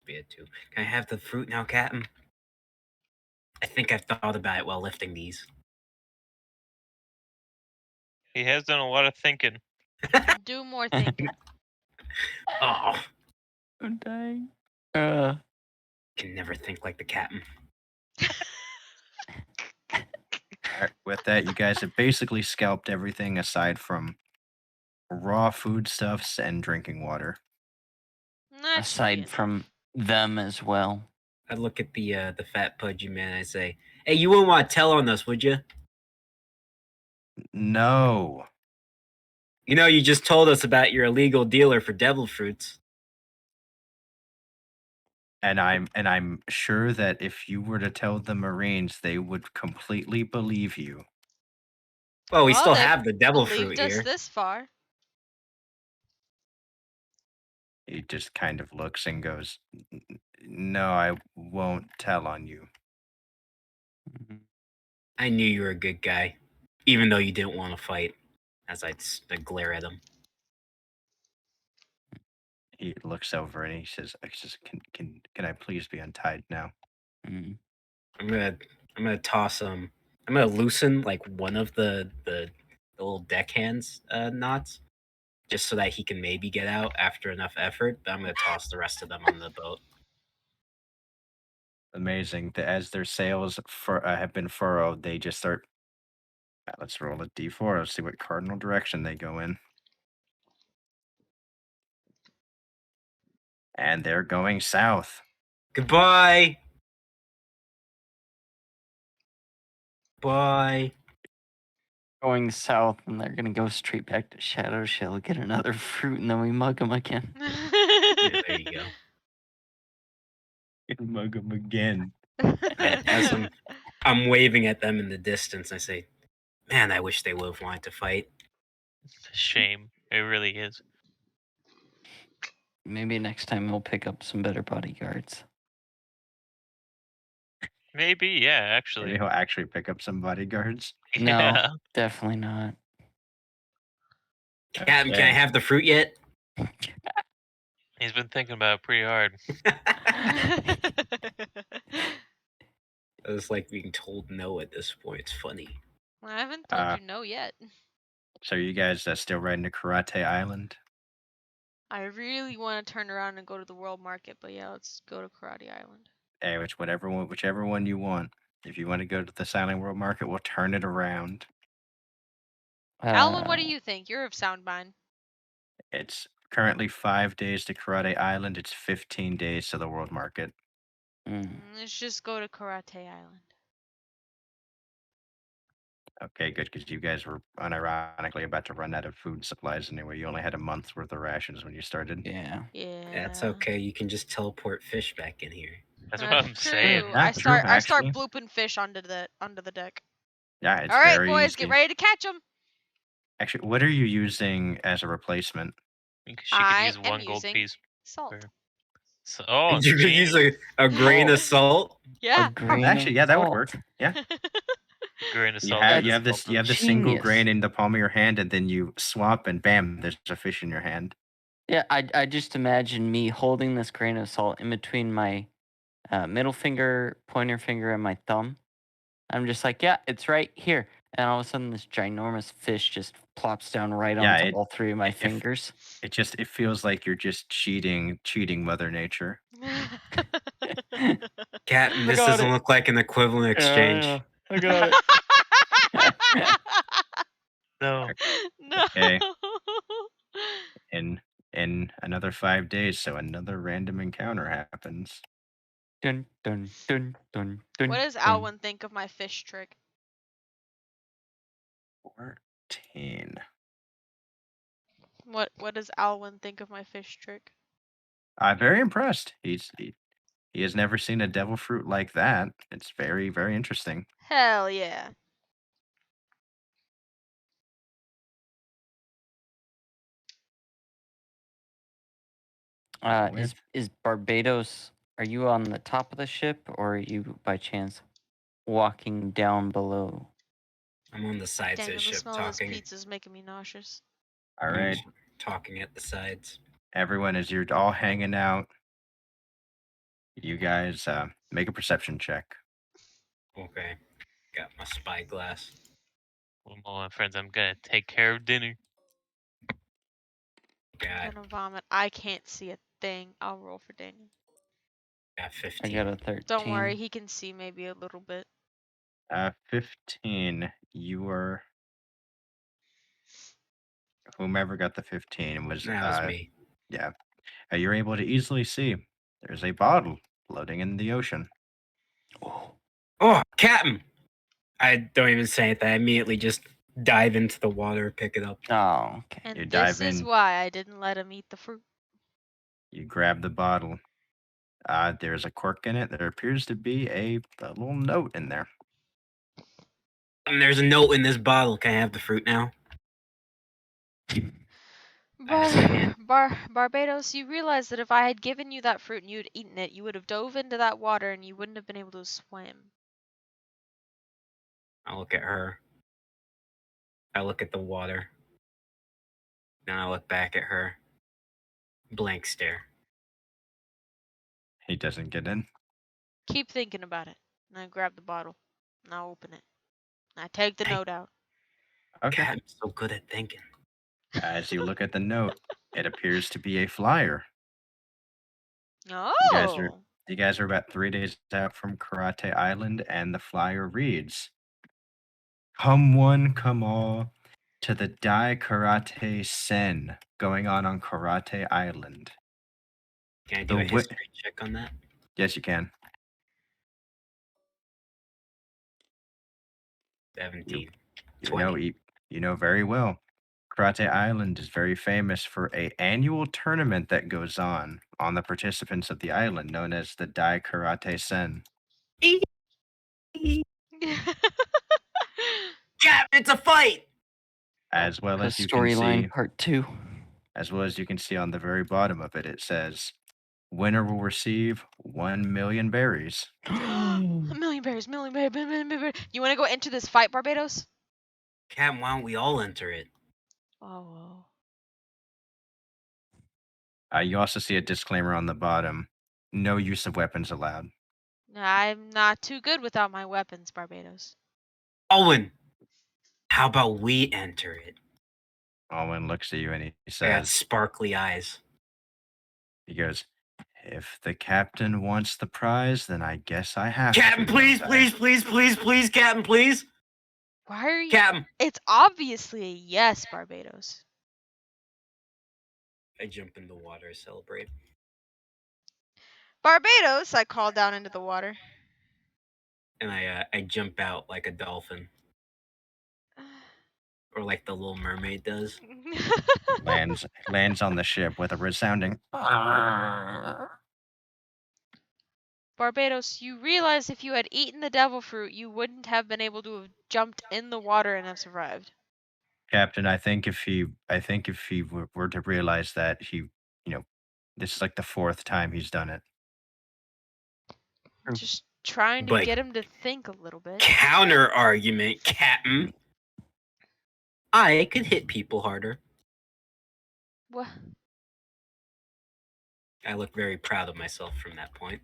Be a 2. Can I have the fruit now, Captain? I think I've thought about it while lifting these. He has done a lot of thinking. Do more thinking. Oh, Oh, dang. can never think like the Captain. Alright, with that, you guys have basically scalped everything aside from raw foodstuffs and drinking water. That should be Aside enough. from them as well. I look at the fat pudgy man and I say, "Hey, you wouldn't want to tell on us, would you? No. You know, you just told us about your illegal dealer for devil fruits." And I'm sure that if you were to tell the Marines, they would completely believe you. Well, we Well, still they've have the devil believed fruit us here. this far. He just kind of looks and goes, "No, I won't tell on you." I knew you were a good guy, even though you didn't want to fight. As I glare at him. He looks over and he says, "Can I please be untied now?" Mm. I'm gonna toss I'm gonna loosen like one of the little deckhands knots, just so that he can maybe get out after enough effort. But I'm gonna toss the rest of them on the boat. Amazing. As their sails have been furrowed, they just start. Let's roll a d4. Let's see what cardinal direction they go in. and they're going south. Goodbye. Bye. Going south, and they're gonna go straight back to Shadow Shell, get another fruit, and then we mug them again. Yeah, there you go. Mug them again. As I'm waving at them in the distance, I say, "Man, I wish they would have wanted to fight." It's a shame. It really is. Maybe next time we'll pick up some better bodyguards. Maybe, yeah, Maybe actually. he'll actually pick up some bodyguards. No, Yeah. definitely not. Captain, can I Okay. have the fruit yet? He's been thinking about it pretty hard. It's like being told no at this point. It's funny. I haven't told Uh, you no yet. So you guys still riding to Karate Island? I really want to turn around and go to the World Market, but yeah, let's go to Karate Island. Hey, whichever one you want. If you want to go to the Silent World Market, we'll turn it around. Alwyn, what do Uh, you think? You're of sound mind. It's currently 5 days to Karate Island. It's 15 days to the World Market. Let's just go to Karate Island. Okay, good, because you guys were unironically about to run out of food supplies anyway. You only had a month's worth of rations when you started. yeah. Yeah. That's okay. You can just teleport fish back in here. That's what I'm saying. True. Not I true, start actually. blooping fish onto the deck. Yeah, it's All right, very boys, easy. get ready to catch them. Actually, what are you using as a replacement? Because she could I use am one gold using piece. salt. per- So, oh, You could use a grain of salt. Yeah. A grain Actually, of yeah, that would salt. work. Yeah. grain of You salt. have and you have salt this you have of- this single Genius. grain in the palm of your hand, and then you swap, and bam, there's a fish in your hand. Yeah, I just imagine me holding this grain of salt in between my middle finger, pointer finger, and my thumb. I'm just like, yeah, it's right here. And all of a sudden, this ginormous fish just plops down right Yeah, onto it- all three of my if- fingers. It feels like you're just cheating Mother Nature. Captain, this got doesn't it. look like an equivalent exchange. Yeah, I got it. No. No. Okay. In another 5 days, so another random encounter happens. Dun, dun, dun, dun, dun, What does dun. Alwyn think of my fish trick? 14. What does Alwyn think of my fish trick? I'm very impressed. He has never seen a devil fruit like that. It's very, very interesting. Hell yeah. Is Barbados? Are you on the top of the ship, or are you by chance walking down below? I'm on the sides Dang, of the the ship smell of this talking. pizza's making me nauseous. All right, Talking at the sides. everyone, as you're all hanging out, you guys make a perception check. Okay. Got my spyglass. Well, my friends, I'm gonna take care of dinner. I'm Got gonna vomit. I can't see a thing. I'll roll for Daniel. 15. I got a 13. Don't worry, he can see maybe a little bit. 15. You were whomever got the 15 was That was me. yeah. You're able to easily see there's a bottle floating in the ocean. Oh, Captain! I don't even say anything. I immediately just dive into the water, pick it up. Oh, okay. And You this dive is in. why I didn't let him eat the fruit. You grab the bottle. There's a cork in it. There appears to be a little note in there. And there's a note in this bottle. Can I have the fruit now? Barbados, you realize that if I had given you that fruit and you'd eaten it, you would have dove into that water and you wouldn't have been able to swim. I look at her. I look at the water. Then I look back at her. Blank stare. He doesn't get in. Keep thinking about it. And I grab the bottle. And I open it. And I take the Hey. note out. Okay. God, I'm so good at thinking. As you look at the note, it appears to be a flyer. Oh. You guys are about 3 days out from Karate Island, and the flyer reads, "Come one, come all, to the Dai Karate Sen going on Karate Island. Can I do The a wi- history check on that? Yes, you can. 17. You know, 20. you know very well. Karate Island is very famous for a annual tournament that goes on the participants of the island, known as the Dai Karate Sen. Yeah, it's a fight! As well The as you can see, storyline part 2. as well as you can see on the very bottom of it, it says, "Winner will receive 1,000,000 berries." A million berries, million berries, million berries. You want to go enter this fight, Barbados? Captain, why don't we all enter it? Oh. You also see a disclaimer on the bottom: "No use of weapons allowed." I'm not too good without my weapons, Barbados. Owen, how about we enter it? Owen looks at you and he I got says, sparkly eyes. he goes, "If the captain wants the prize, then I guess I have Captain, to. please, don't I?" please, please, please, please, Captain, please. Why are you? Captain. It's obviously a yes, Barbados. I jump in the water, celebrate. Barbados, I call down into the water. And I jump out like a dolphin. Or like the Little Mermaid does. lands on the ship with a resounding. Barbados, you realize if you had eaten the devil fruit, you wouldn't have been able to have jumped in the water and have survived. Captain, I think if he were to realize that this is like the 4th time he's done it. Just trying to But- get him to think a little bit. Counter argument, Captain. I could hit people harder. What? I look very proud of myself from that point.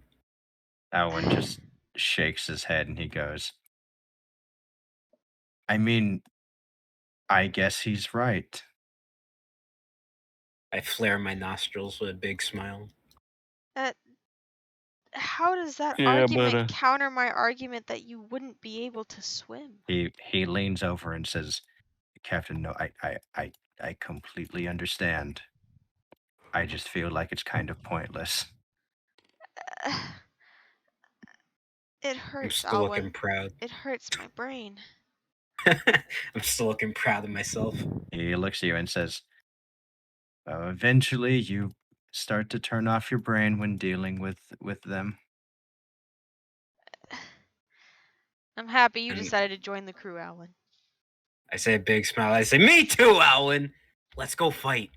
Owen just shakes his head and he goes, "I mean, I guess he's right." I flare my nostrils with a big smile. How does that Yeah, argument but, counter my argument that you wouldn't be able to swim? He leans over and says, "Captain, no, I completely understand. I just feel like it's kind of pointless." It I'm hurts, still looking Alwyn. proud. It hurts my brain. I'm still looking proud of myself. He looks at you and says, "Eventually you start to turn off your brain when dealing with them." I'm happy you And- decided to join the crew, Alwyn. I say a big smile. I say, "Me too, Alwyn. Let's go fight."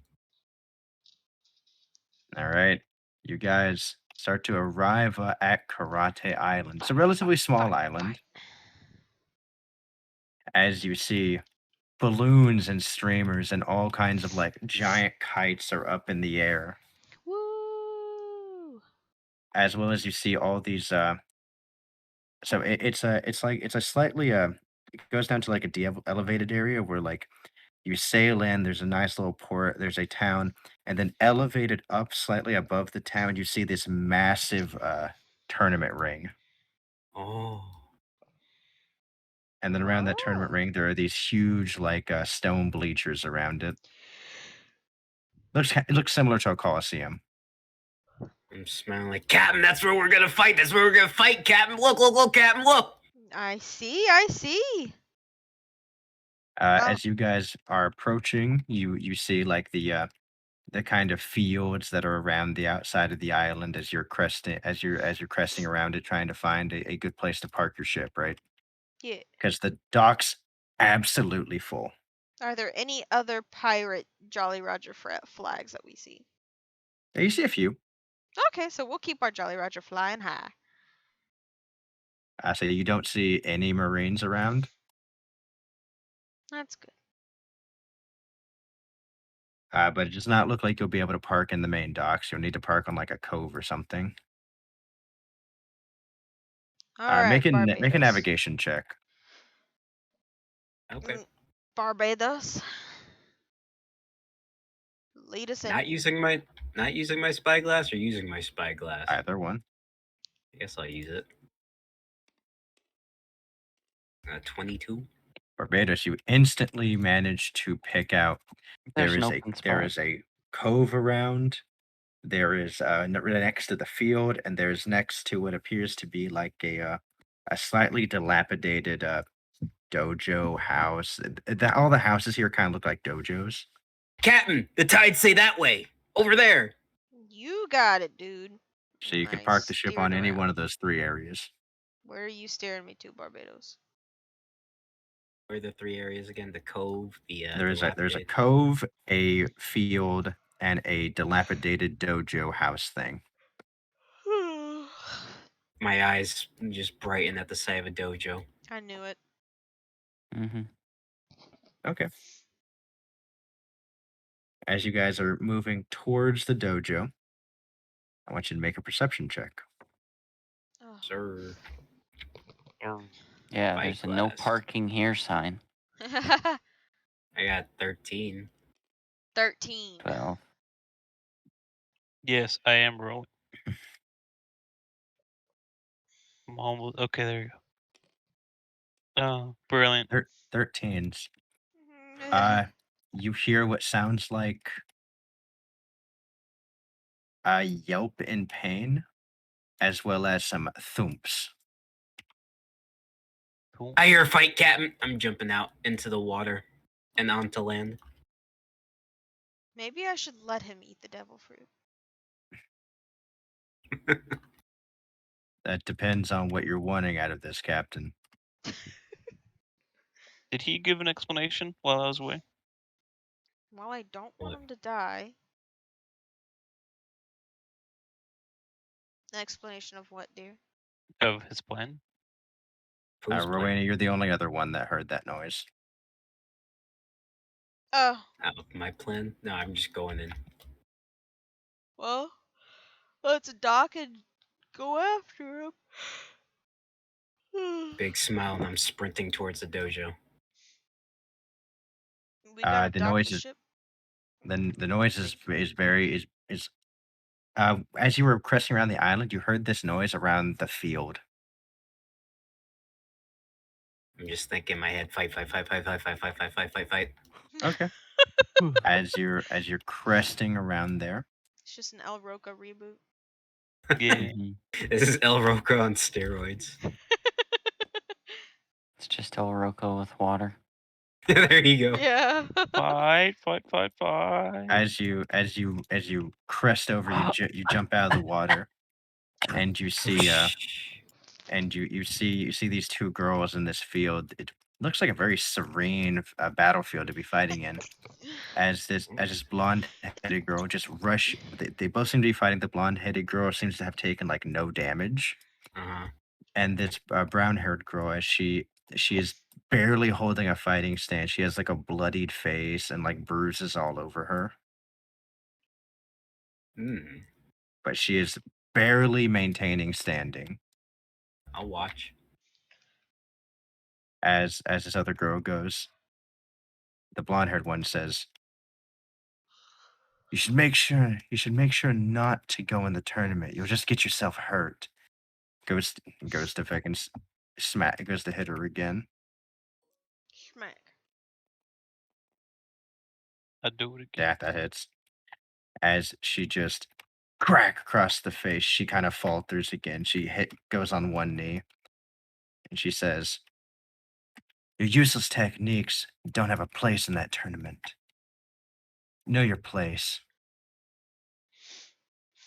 All right. You guys start to arrive at Karate Island. It's a relatively small island. As you see, balloons and streamers and all kinds of like giant kites are up in the air. Woo! As well as you see all these so it's a slightly it goes down to like a elevated area where like you sail in, there's a nice little port, there's a town, and then elevated up slightly above the town, you see this massive tournament ring. Oh. And then around that tournament Oh. ring, there are these huge like stone bleachers around it. It looks similar to a coliseum. I'm smiling like, "Captain, that's where we're gonna fight. That's where we're gonna fight, Captain. Look, Captain, look." I see. As you guys are approaching, you see like the kind of fields that are around the outside of the island as you're cresting around it, trying to find a good place to park your ship, right? Yeah. Because the dock's absolutely full. Are there any other pirate Jolly Roger flags that we see? Yeah, you see a few. Okay, so we'll keep our Jolly Roger flying high. So you don't see any Marines around. That's good. But it does not look like you'll be able to park in the main docks. You'll need to park on like a cove or something. All right, make a Barbados. navigation check. Okay. Barbados. Lead us in. Not using my spyglass or using my spyglass. Either one. I guess I'll use it. 22. Barbados, you instantly manage to pick out There's there an is open there spot. is a cove around. there is next to the field, and there's next to what appears to be like a slightly dilapidated dojo house. All the houses here kind of look like dojos. Captain, the tides say that way. Over there. You got it, dude. So you And could I park the ship steer on it any one around. of those 3 areas. Where are you steering me to, Barbados? Where are the 3 areas again? The cove, the There's a dilapidated- cove, a field, and a dilapidated dojo house thing. My eyes just brighten at the sight of a dojo. I knew it. Mm-hmm. Okay. As you guys are moving towards the dojo, I want you to make a perception check. Oh. Sir. Yeah, Fight there's a no class. parking here sign. I got 13. 13. 12. Yes, I am rolling. I'm almost okay. There you go. Oh, brilliant. 13s. Mm, You hear what sounds like a yelp in pain, as well as some thumps. Cool. I hear a fight, Captain. I'm jumping out into the water and onto land. Maybe I should let him eat the devil fruit. That depends on what you're wanting out of this, Captain. Did he give an explanation while I was away? Well, I don't want What? him to die. An explanation of what, dear? Of his plan? Who's playing? Rowena, you're the only other one that heard that noise. Oh, My plan? No, I'm just going in. well, let's dock and go after him. Big smile, and I'm sprinting towards the dojo. We never The docked noise the is ship. then the noise is very is as you were cresting around the island, you heard this noise around the field. I'm just thinking in my head, fight, fight, fight, fight, fight, fight, fight, fight, fight, fight, fight. Okay. As you're cresting around there, It's just an El Roca reboot. Yeah. Mhm. This is El Roca on steroids. It's just El Roco with water. There you go. Yeah. Fight. as you crest over, you jump out of the water, and you see you see these 2 girls in this field. It looks like a very serene battlefield to be fighting in. As this blonde-headed girl just rush, they both seem to be fighting. The blonde-headed girl seems to have taken like no damage, Uh-huh. and this brown-haired girl, as she is barely holding a fighting stance. She has like a bloodied face and like bruises all over her, Hmm. but she is barely maintaining standing. I'll watch. As this other girl goes, the blonde-haired one says, you should make sure not to go in the tournament. You'll just get yourself hurt." Goes to fucking smack. Goes to hit her again. Schmack. I do it again. Yeah, that hits. As she just crack across the face, she kind of falters again. She goes on one knee, and she says, "Your useless techniques don't have a place in that tournament. Know your place."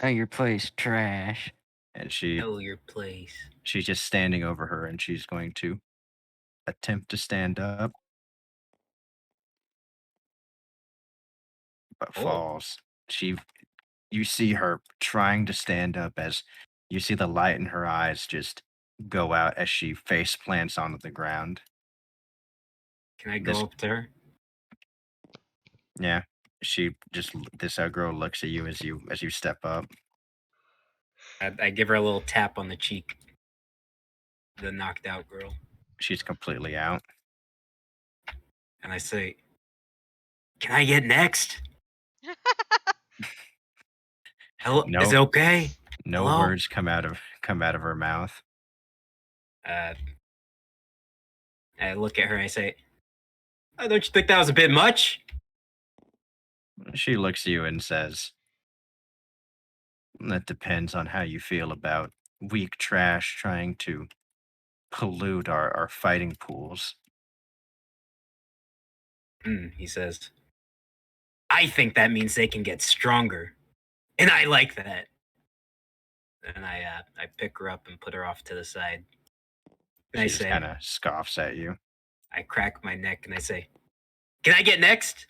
Oh, your place trash. And Know your place. she's just standing over her, and she's going to attempt to stand up, but Oh. falls. You see her trying to stand up, as you see the light in her eyes just go out as she face plants onto the ground. Can I go This- up there? Yeah, this girl looks at you as you step up. I give her a little tap on the cheek. The knocked out girl. She's completely out. And I say, "Can I get next? Hello? No. Is it okay?" No Hello? words come out of her mouth. I look at her and I say, "Oh, don't you think that was a bit much?" She looks at you and says, That depends on how you feel about weak trash trying to pollute our fighting pools. He says, I think that means they can get stronger. And I like that. And I pick her up and put her off to the side. And She I just say, kind of scoffs at you. I crack my neck and I say, can I get next?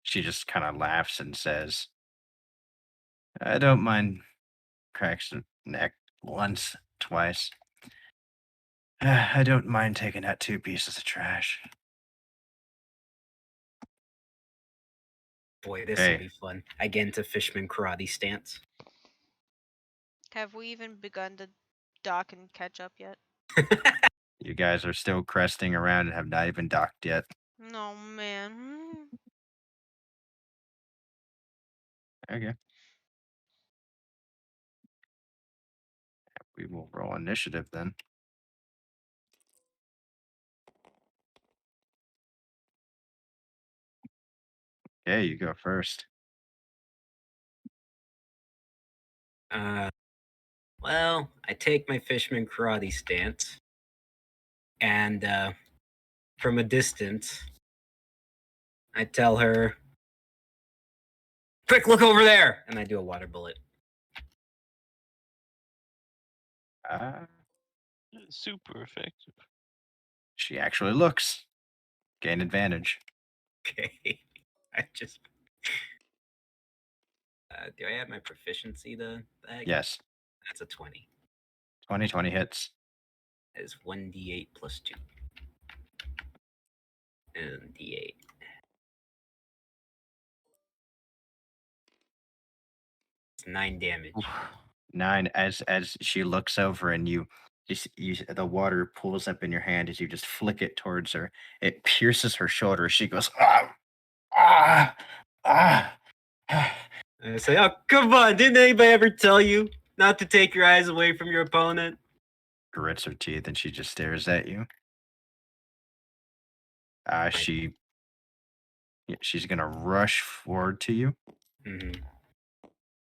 She just kind of laughs and says, I don't mind. Cracks her neck once, twice. I don't mind taking out 2 pieces of trash. Boy, this will Hey. be fun. I get into Fishman karate stance. Have we even begun to dock and catch up yet? You guys are still cresting around and have not even docked yet. No, man. Okay. We will roll initiative then. Okay, you go first. Well, I take my Fishman karate stance, and from a distance, I tell her, quick, look over there! And I do a water bullet. Super effective. She actually looks. Gain advantage. Okay. I just. Do I have my proficiency to that? Yes. That's a 20. 20 hits. That is 1d8 plus 2. And d8. It's 9 damage. Oof. 9 as she looks over and you the water pulls up in your hand as you just flick it towards her. It pierces her shoulder. She goes, ah, ah, ah. And I say, oh, come on. Didn't anybody ever tell you not to take your eyes away from your opponent? Grits her teeth and she just stares at you. She's gonna rush forward to you. Mm-hmm.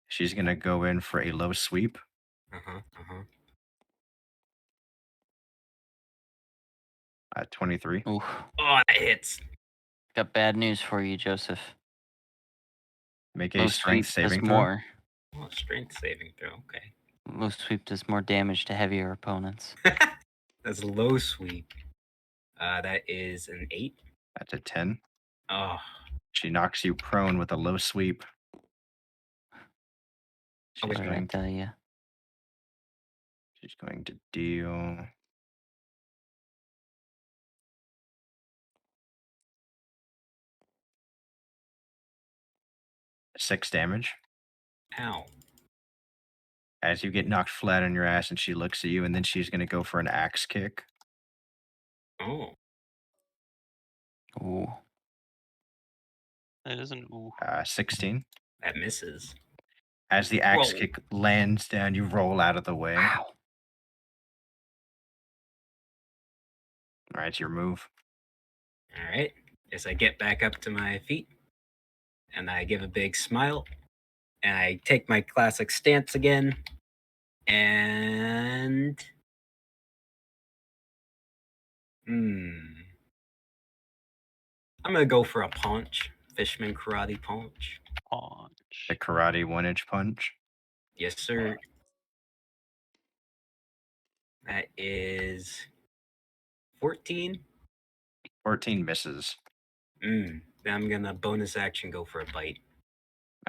She's gonna go in for a low sweep. Uh-huh. Uh-huh. 23. Oof. Oh, that hits. Got bad news for you, Joseph. Make Low a strength sweep does saving throw. more. Oh, strength saving throw. Okay. Low sweep does more damage to heavier opponents. That's a low sweep. That is an 8. That's a 10. Oh, She knocks you prone with a low sweep. She's What did I going, tell you? she's going to deal 6 damage. ow. As you get knocked flat on your ass and she looks at you, and then she's going to go for an axe kick. Oh. Ooh. That isn't. Ooh. 16. That misses. As the axe Roll. kick lands down, you roll out of the way. Wow. All right, it's your move. All right. As I get back up to my feet, and I give a big smile, and I take my classic stance again, and I'm gonna go for a punch, Fishman karate punch. Punch. The karate 1-inch punch. Yes, sir. That is 14. 14 misses. Then I'm gonna bonus action go for a bite.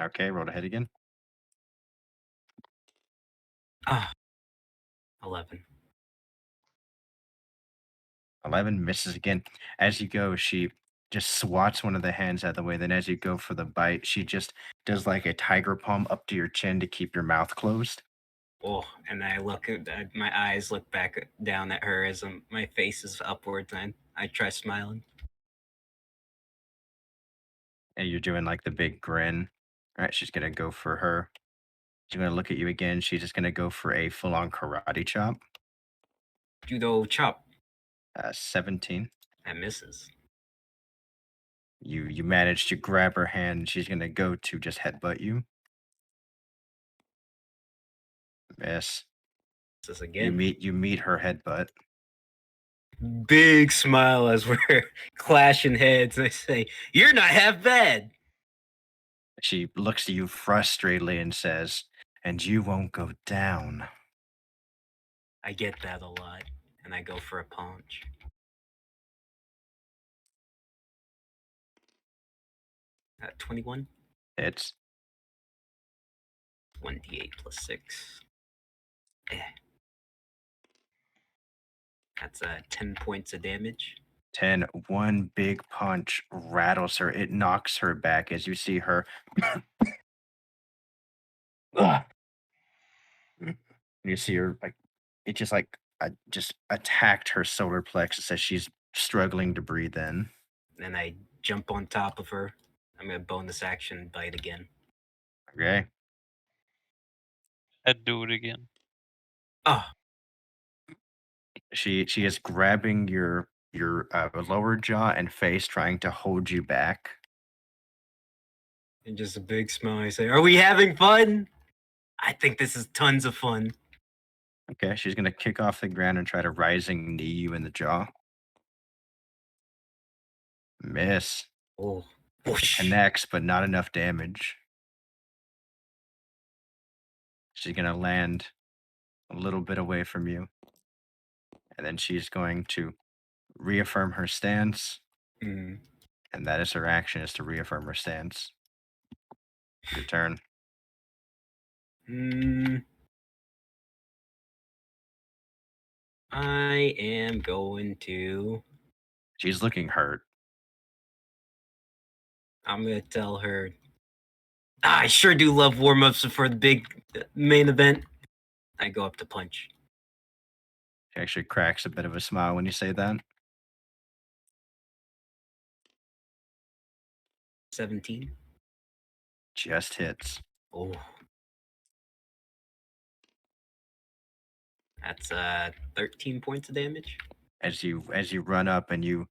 Okay, roll to hit again. 11. 11 misses again. As you go, she just swats one of the hands out of the way. Then as you go for the bite, she just does like a tiger palm up to your chin to keep your mouth closed. Oh, and I look at my eyes look back down at her as my face is upwards, and I try smiling. And you're doing like the big grin. All right, she's going to go for her. She's going to look at you again. She's just going to go for a full-on karate chop. Judo chop. 17. That misses. You manage to grab her hand. And she's going to go to just headbutt you. Miss. This You again. meet her headbutt. Big smile as we're clashing heads. And I say, "You're not half bad." She looks at you frustratedly and says, "And you won't go down." I get that a lot, and I go for a punch. At 21, It's 1d8 plus 6. That's 10 points of damage. 10. One big punch rattles her. It knocks her back as you see her. Ugh. You see her like it just like just attacked her solar plexus as she's struggling to breathe in. Then I jump on top of her. I'm gonna bonus action bite again. Okay. I'd do it again. Oh, She is grabbing your lower jaw and face, trying to hold you back. and just a big smile. I say, "Are we having fun? I think this is tons of fun." Okay, she's gonna kick off the ground and try to rising knee you in the jaw. Miss. Oh, It whoosh. connects, but not enough damage. She's gonna land a little bit away from you. And then she's going to reaffirm her stance. Mm. And that is her action, is to reaffirm her stance. Your turn. I am going to. She's looking hurt. I'm gonna tell her. I sure do love warm-ups before the big main event. I go up to punch. She actually cracks a bit of a smile when you say that. 17. Just hits. Oh. That's 13 points of damage. As you run up and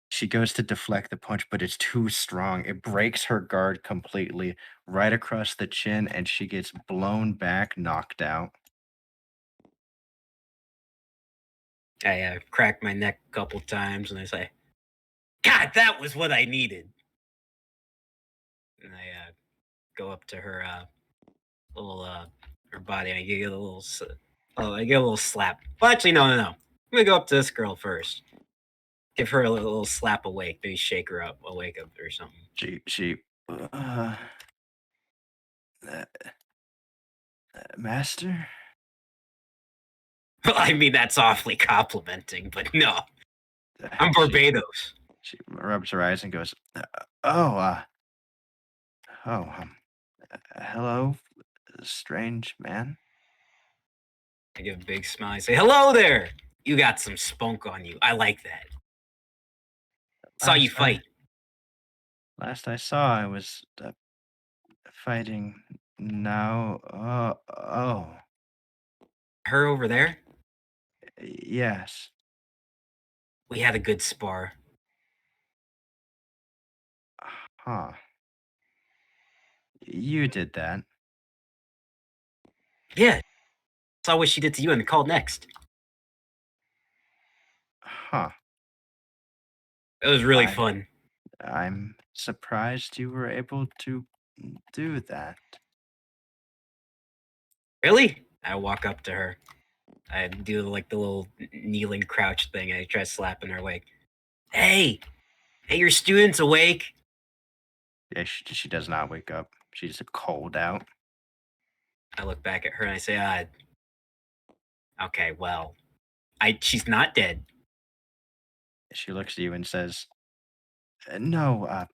she goes to deflect the punch, but it's too strong. It breaks her guard completely right across the chin, and she gets blown back, knocked out. I crack my neck a couple times and I say, "God, that was what I needed." And I go up to her little her body. I get a little I get a little slap. Well, actually, no. I'm gonna go up to this girl first. Give her a little slap awake. Maybe shake her up, awake up or something. Master? Well, I mean, that's awfully complimenting, but no. I'm Barbados. She rubs her eyes and goes, hello, strange man. I give a big smile. I say, "Hello there. You got some spunk on you. I like that. Saw you fight." Last I saw, I was fighting now. Her over there? Yes. We had a good spar. Huh. You did that. Yeah. Saw what she did to you and called next. Huh. It was really fun. I'm surprised you were able to do that. Really? I walk up to her. I do like the little kneeling crouch thing. I try slapping her awake. Hey, your student's awake. Yeah, she does not wake up. She's cold out. I look back at her and I say, okay, well, she's not dead. She looks at you and says, no,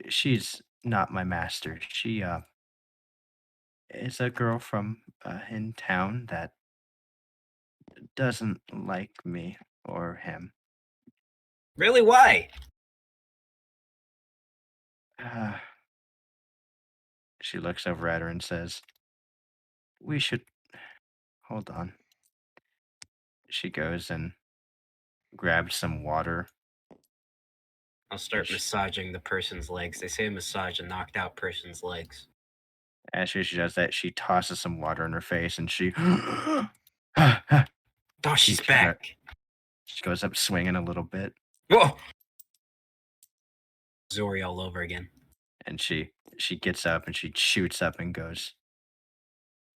she's not my master. She is a girl from in town that doesn't like me or him. Really? Why? She looks over at her and says, we should hold on. She goes and grabs some water. I'll start massaging the person's legs. They say massage a knocked out person's legs. As she does that, she tosses some water in her face, and she Oh, she's kinda- back. she goes up swinging a little bit, Whoa! Zori all over again. and she gets up and she shoots up and goes,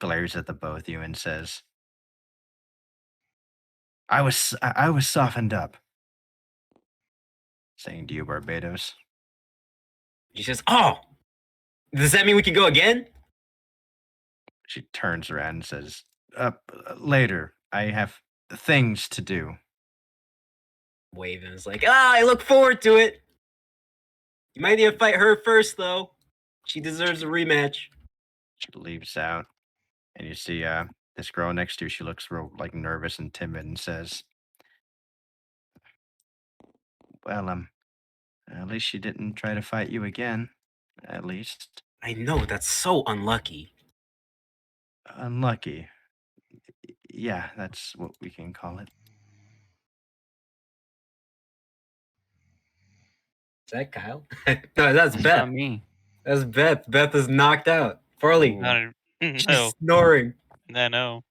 glares at the both of you and says, I was softened up. Saying to you, Barbados. She says, "Oh, does that mean we can go again?" She turns around and says, later. I have things to do. Waving is like, I look forward to it. You might need to fight her first, though. She deserves a rematch. She leaves out, and you see this girl next to you. She looks real like nervous and timid and says, well, at least she didn't try to fight you again. At least. I know, that's so unlucky. Unlucky. Yeah, that's what we can call it. Is that Kyle? No, that's It's Beth. not me. That's Beth. Beth is knocked out. Farley, Ooh. she's No, snoring. no.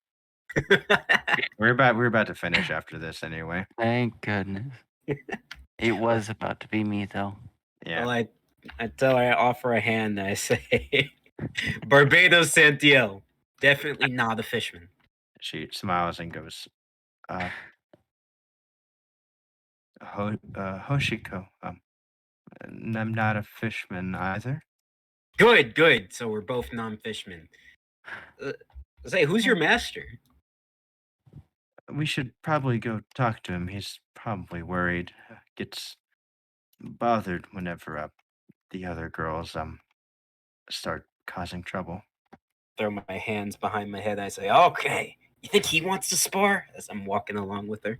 We're about to finish after this anyway. Thank goodness. It was about to be me, though. Yeah. Well, I tell her, I offer a hand, and I say, Barbados Santiel, definitely not a fishman. She smiles and goes, Hoshiko, I'm not a fishman either. Good. So we're both non-fishmen. Say, who's your master? We should probably go talk to him. He's probably worried. Gets bothered whenever the other girls start causing trouble. Throw my hands behind my head. I say, okay. You think he wants to spar? As I'm walking along with her.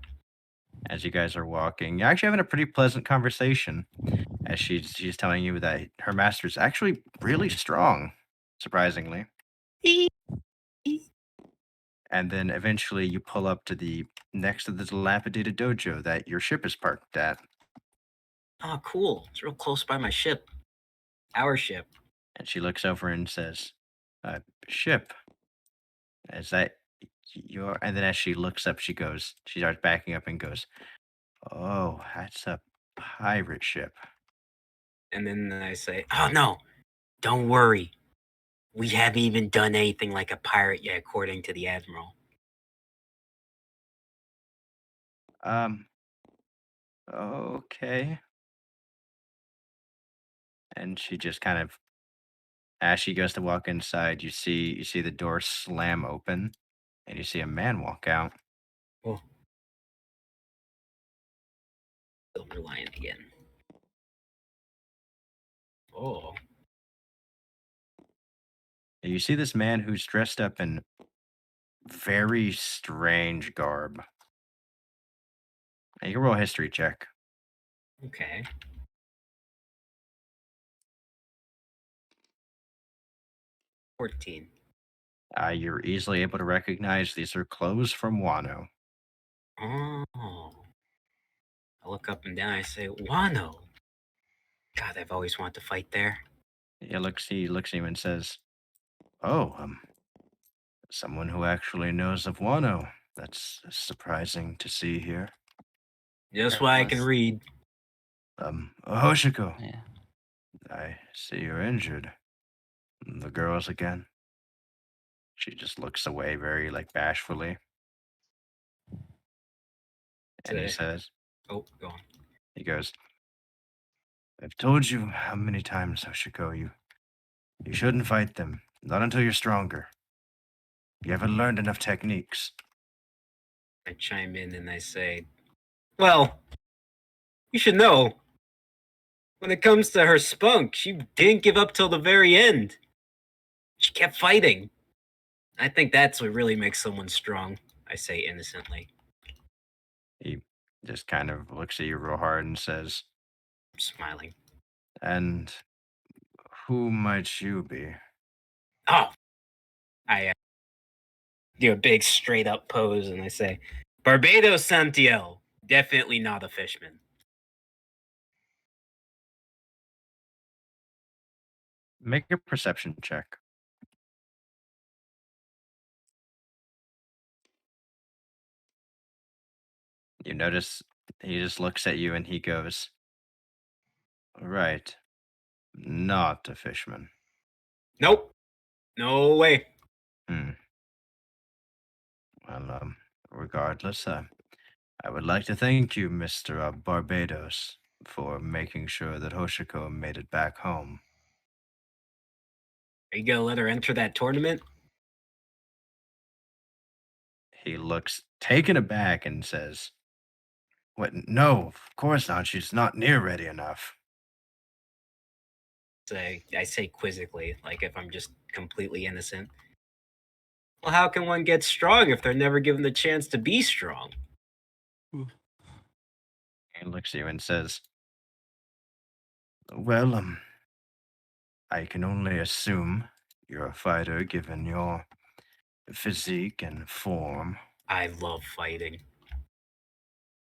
As you guys are walking, you're actually having a pretty pleasant conversation. As she's telling you that her master's actually really strong, surprisingly. And then eventually you pull up to the next to the dilapidated dojo that your ship is parked at. Oh, cool. It's real close by my ship. Our ship. And she looks over and says, ship. Is that your? And then as she looks up, she starts backing up and goes, oh, that's a pirate ship. And then I say, oh, no. Don't worry. We haven't even done anything like a pirate yet, according to the Admiral. Okay. And she just kind of, as she goes to walk inside, you see the door slam open, and you see a man walk out. Oh. Silver Lion again. Oh. And you see this man who's dressed up in very strange garb. You can roll a history check. Okay. 14. You're easily able to recognize these are clothes from Wano. Oh. I look up and down. I say, Wano. God, I've always wanted to fight there. He looks at you and says, oh, someone who actually knows of Wano. That's surprising to see here. Just why I can read. Hoshiko, Yeah. I see you're injured. The girls again? She just looks away very, bashfully. And he says, Oh, go on. he goes, I've told you how many times, Hoshiko, you shouldn't fight them. Not until you're stronger. You haven't learned enough techniques. I chime in and I say, well, you should know. When it comes to her spunk, she didn't give up till the very end. She kept fighting. I think that's what really makes someone strong, I say innocently. He just kind of looks at you real hard and says, I'm smiling. and who might you be? Oh, I do a big straight up pose and I say, Barbados Santiel, definitely not a fishman. Make a perception check. You notice he just looks at you and he goes, right, not a fishman. Nope. No way. Hmm. Well, regardless, I would like to thank you, Mr. Barbados, for making sure that Hoshiko made it back home. Are you gonna let her enter that tournament? He looks taken aback and says, what? No, of course not. She's not near ready enough. I say quizzically, like if I'm just completely innocent. Well, how can one get strong if they're never given the chance to be strong? He looks at you and says, well, I can only assume you're a fighter given your physique and form. I love fighting.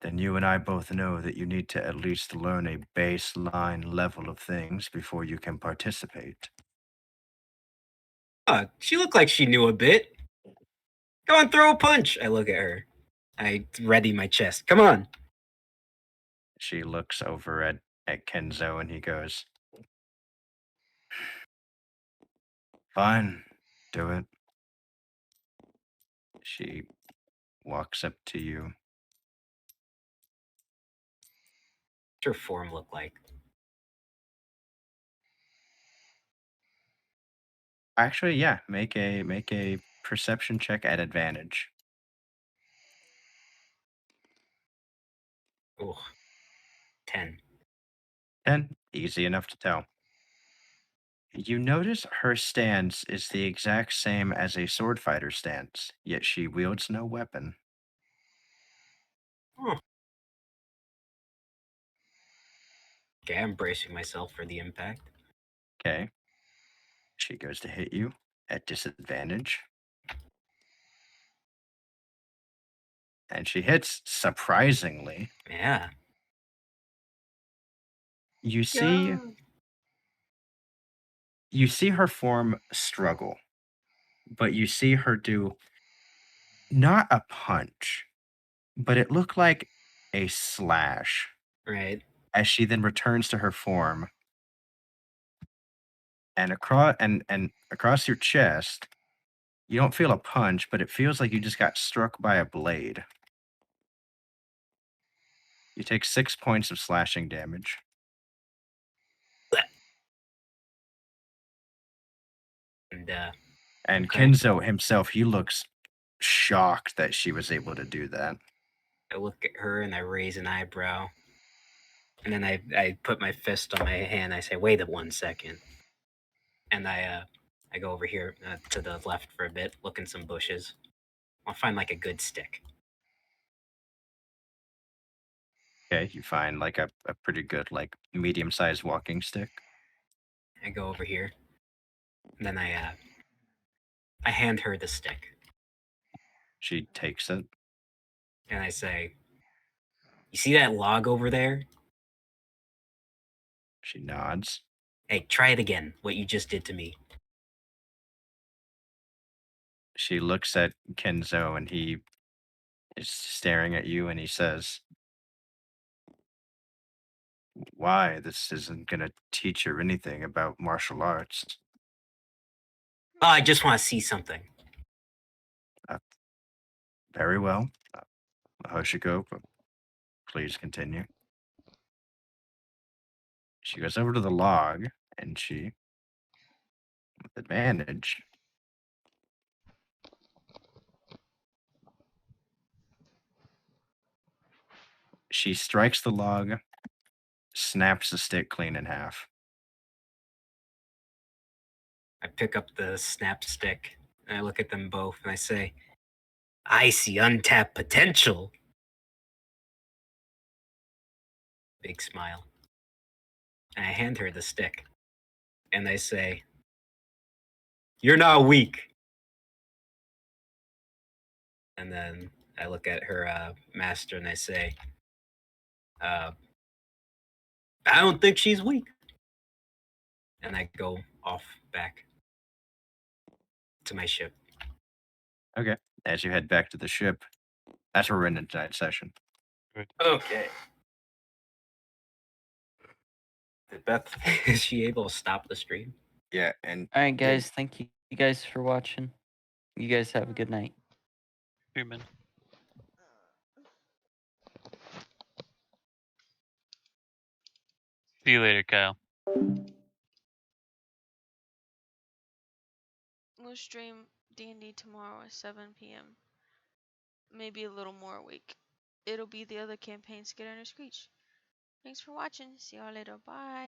Then you and I both know that you need to at least learn a baseline level of things before you can participate. She looked like she knew a bit. Go on, throw a punch. I look at her. I ready my chest. Come on. She looks over at Kenzo and he goes, fine, do it. She walks up to you. What's her form look like? Actually, yeah, make a perception check at advantage. Oh, 10. 10, easy enough to tell. You notice her stance is the exact same as a sword fighter stance, yet she wields no weapon. Okay, I'm bracing myself for the impact. Okay. She goes to hit you at disadvantage. And she hits surprisingly. Yeah. You see you see her form struggle, but you see her do not a punch, but it looked like a slash Right. as she then returns to her form. And across your chest, you don't feel a punch, but it feels like you just got struck by a blade. You take 6 points of slashing damage. Okay. And Kenzo himself, he looks shocked that she was able to do that. I look at her and I raise an eyebrow. And then I put my fist on my hand. I say, wait 1 second. And I go over here to the left for a bit, look in some bushes. I'll find like a good stick. Okay, you find like a pretty good, like medium-sized walking stick. I go over here. And then I hand her the stick. She takes it. And I say, you see that log over there? She nods. Hey, try it again, what you just did to me. She looks at Kenzo and he is staring at you and he says, why? This isn't going to teach her anything about martial arts. Oh, I just want to see something. Very well. Hoshiko, please continue. She goes over to the log and she, with advantage, she strikes the log, snaps the stick clean in half. I pick up the snapped stick and I look at them both and I say, I see untapped potential. Big smile. And I hand her the stick and I say, you're not weak. And then I look at her master and I say, I don't think she's weak. And I go off back to my ship. Okay. As you head back to the ship, that's where we're in tonight's session. Okay. Did Beth, is she able to stop the stream? Yeah, and All right, did- guys. Thank you guys for watching. You guys have a good night. Human. See you later, Kyle. We'll stream D&D tomorrow at 7 p.m. Maybe a little more awake. It'll be the other campaign, Skidder and Screech. Thanks for watching. See y'all later. Bye.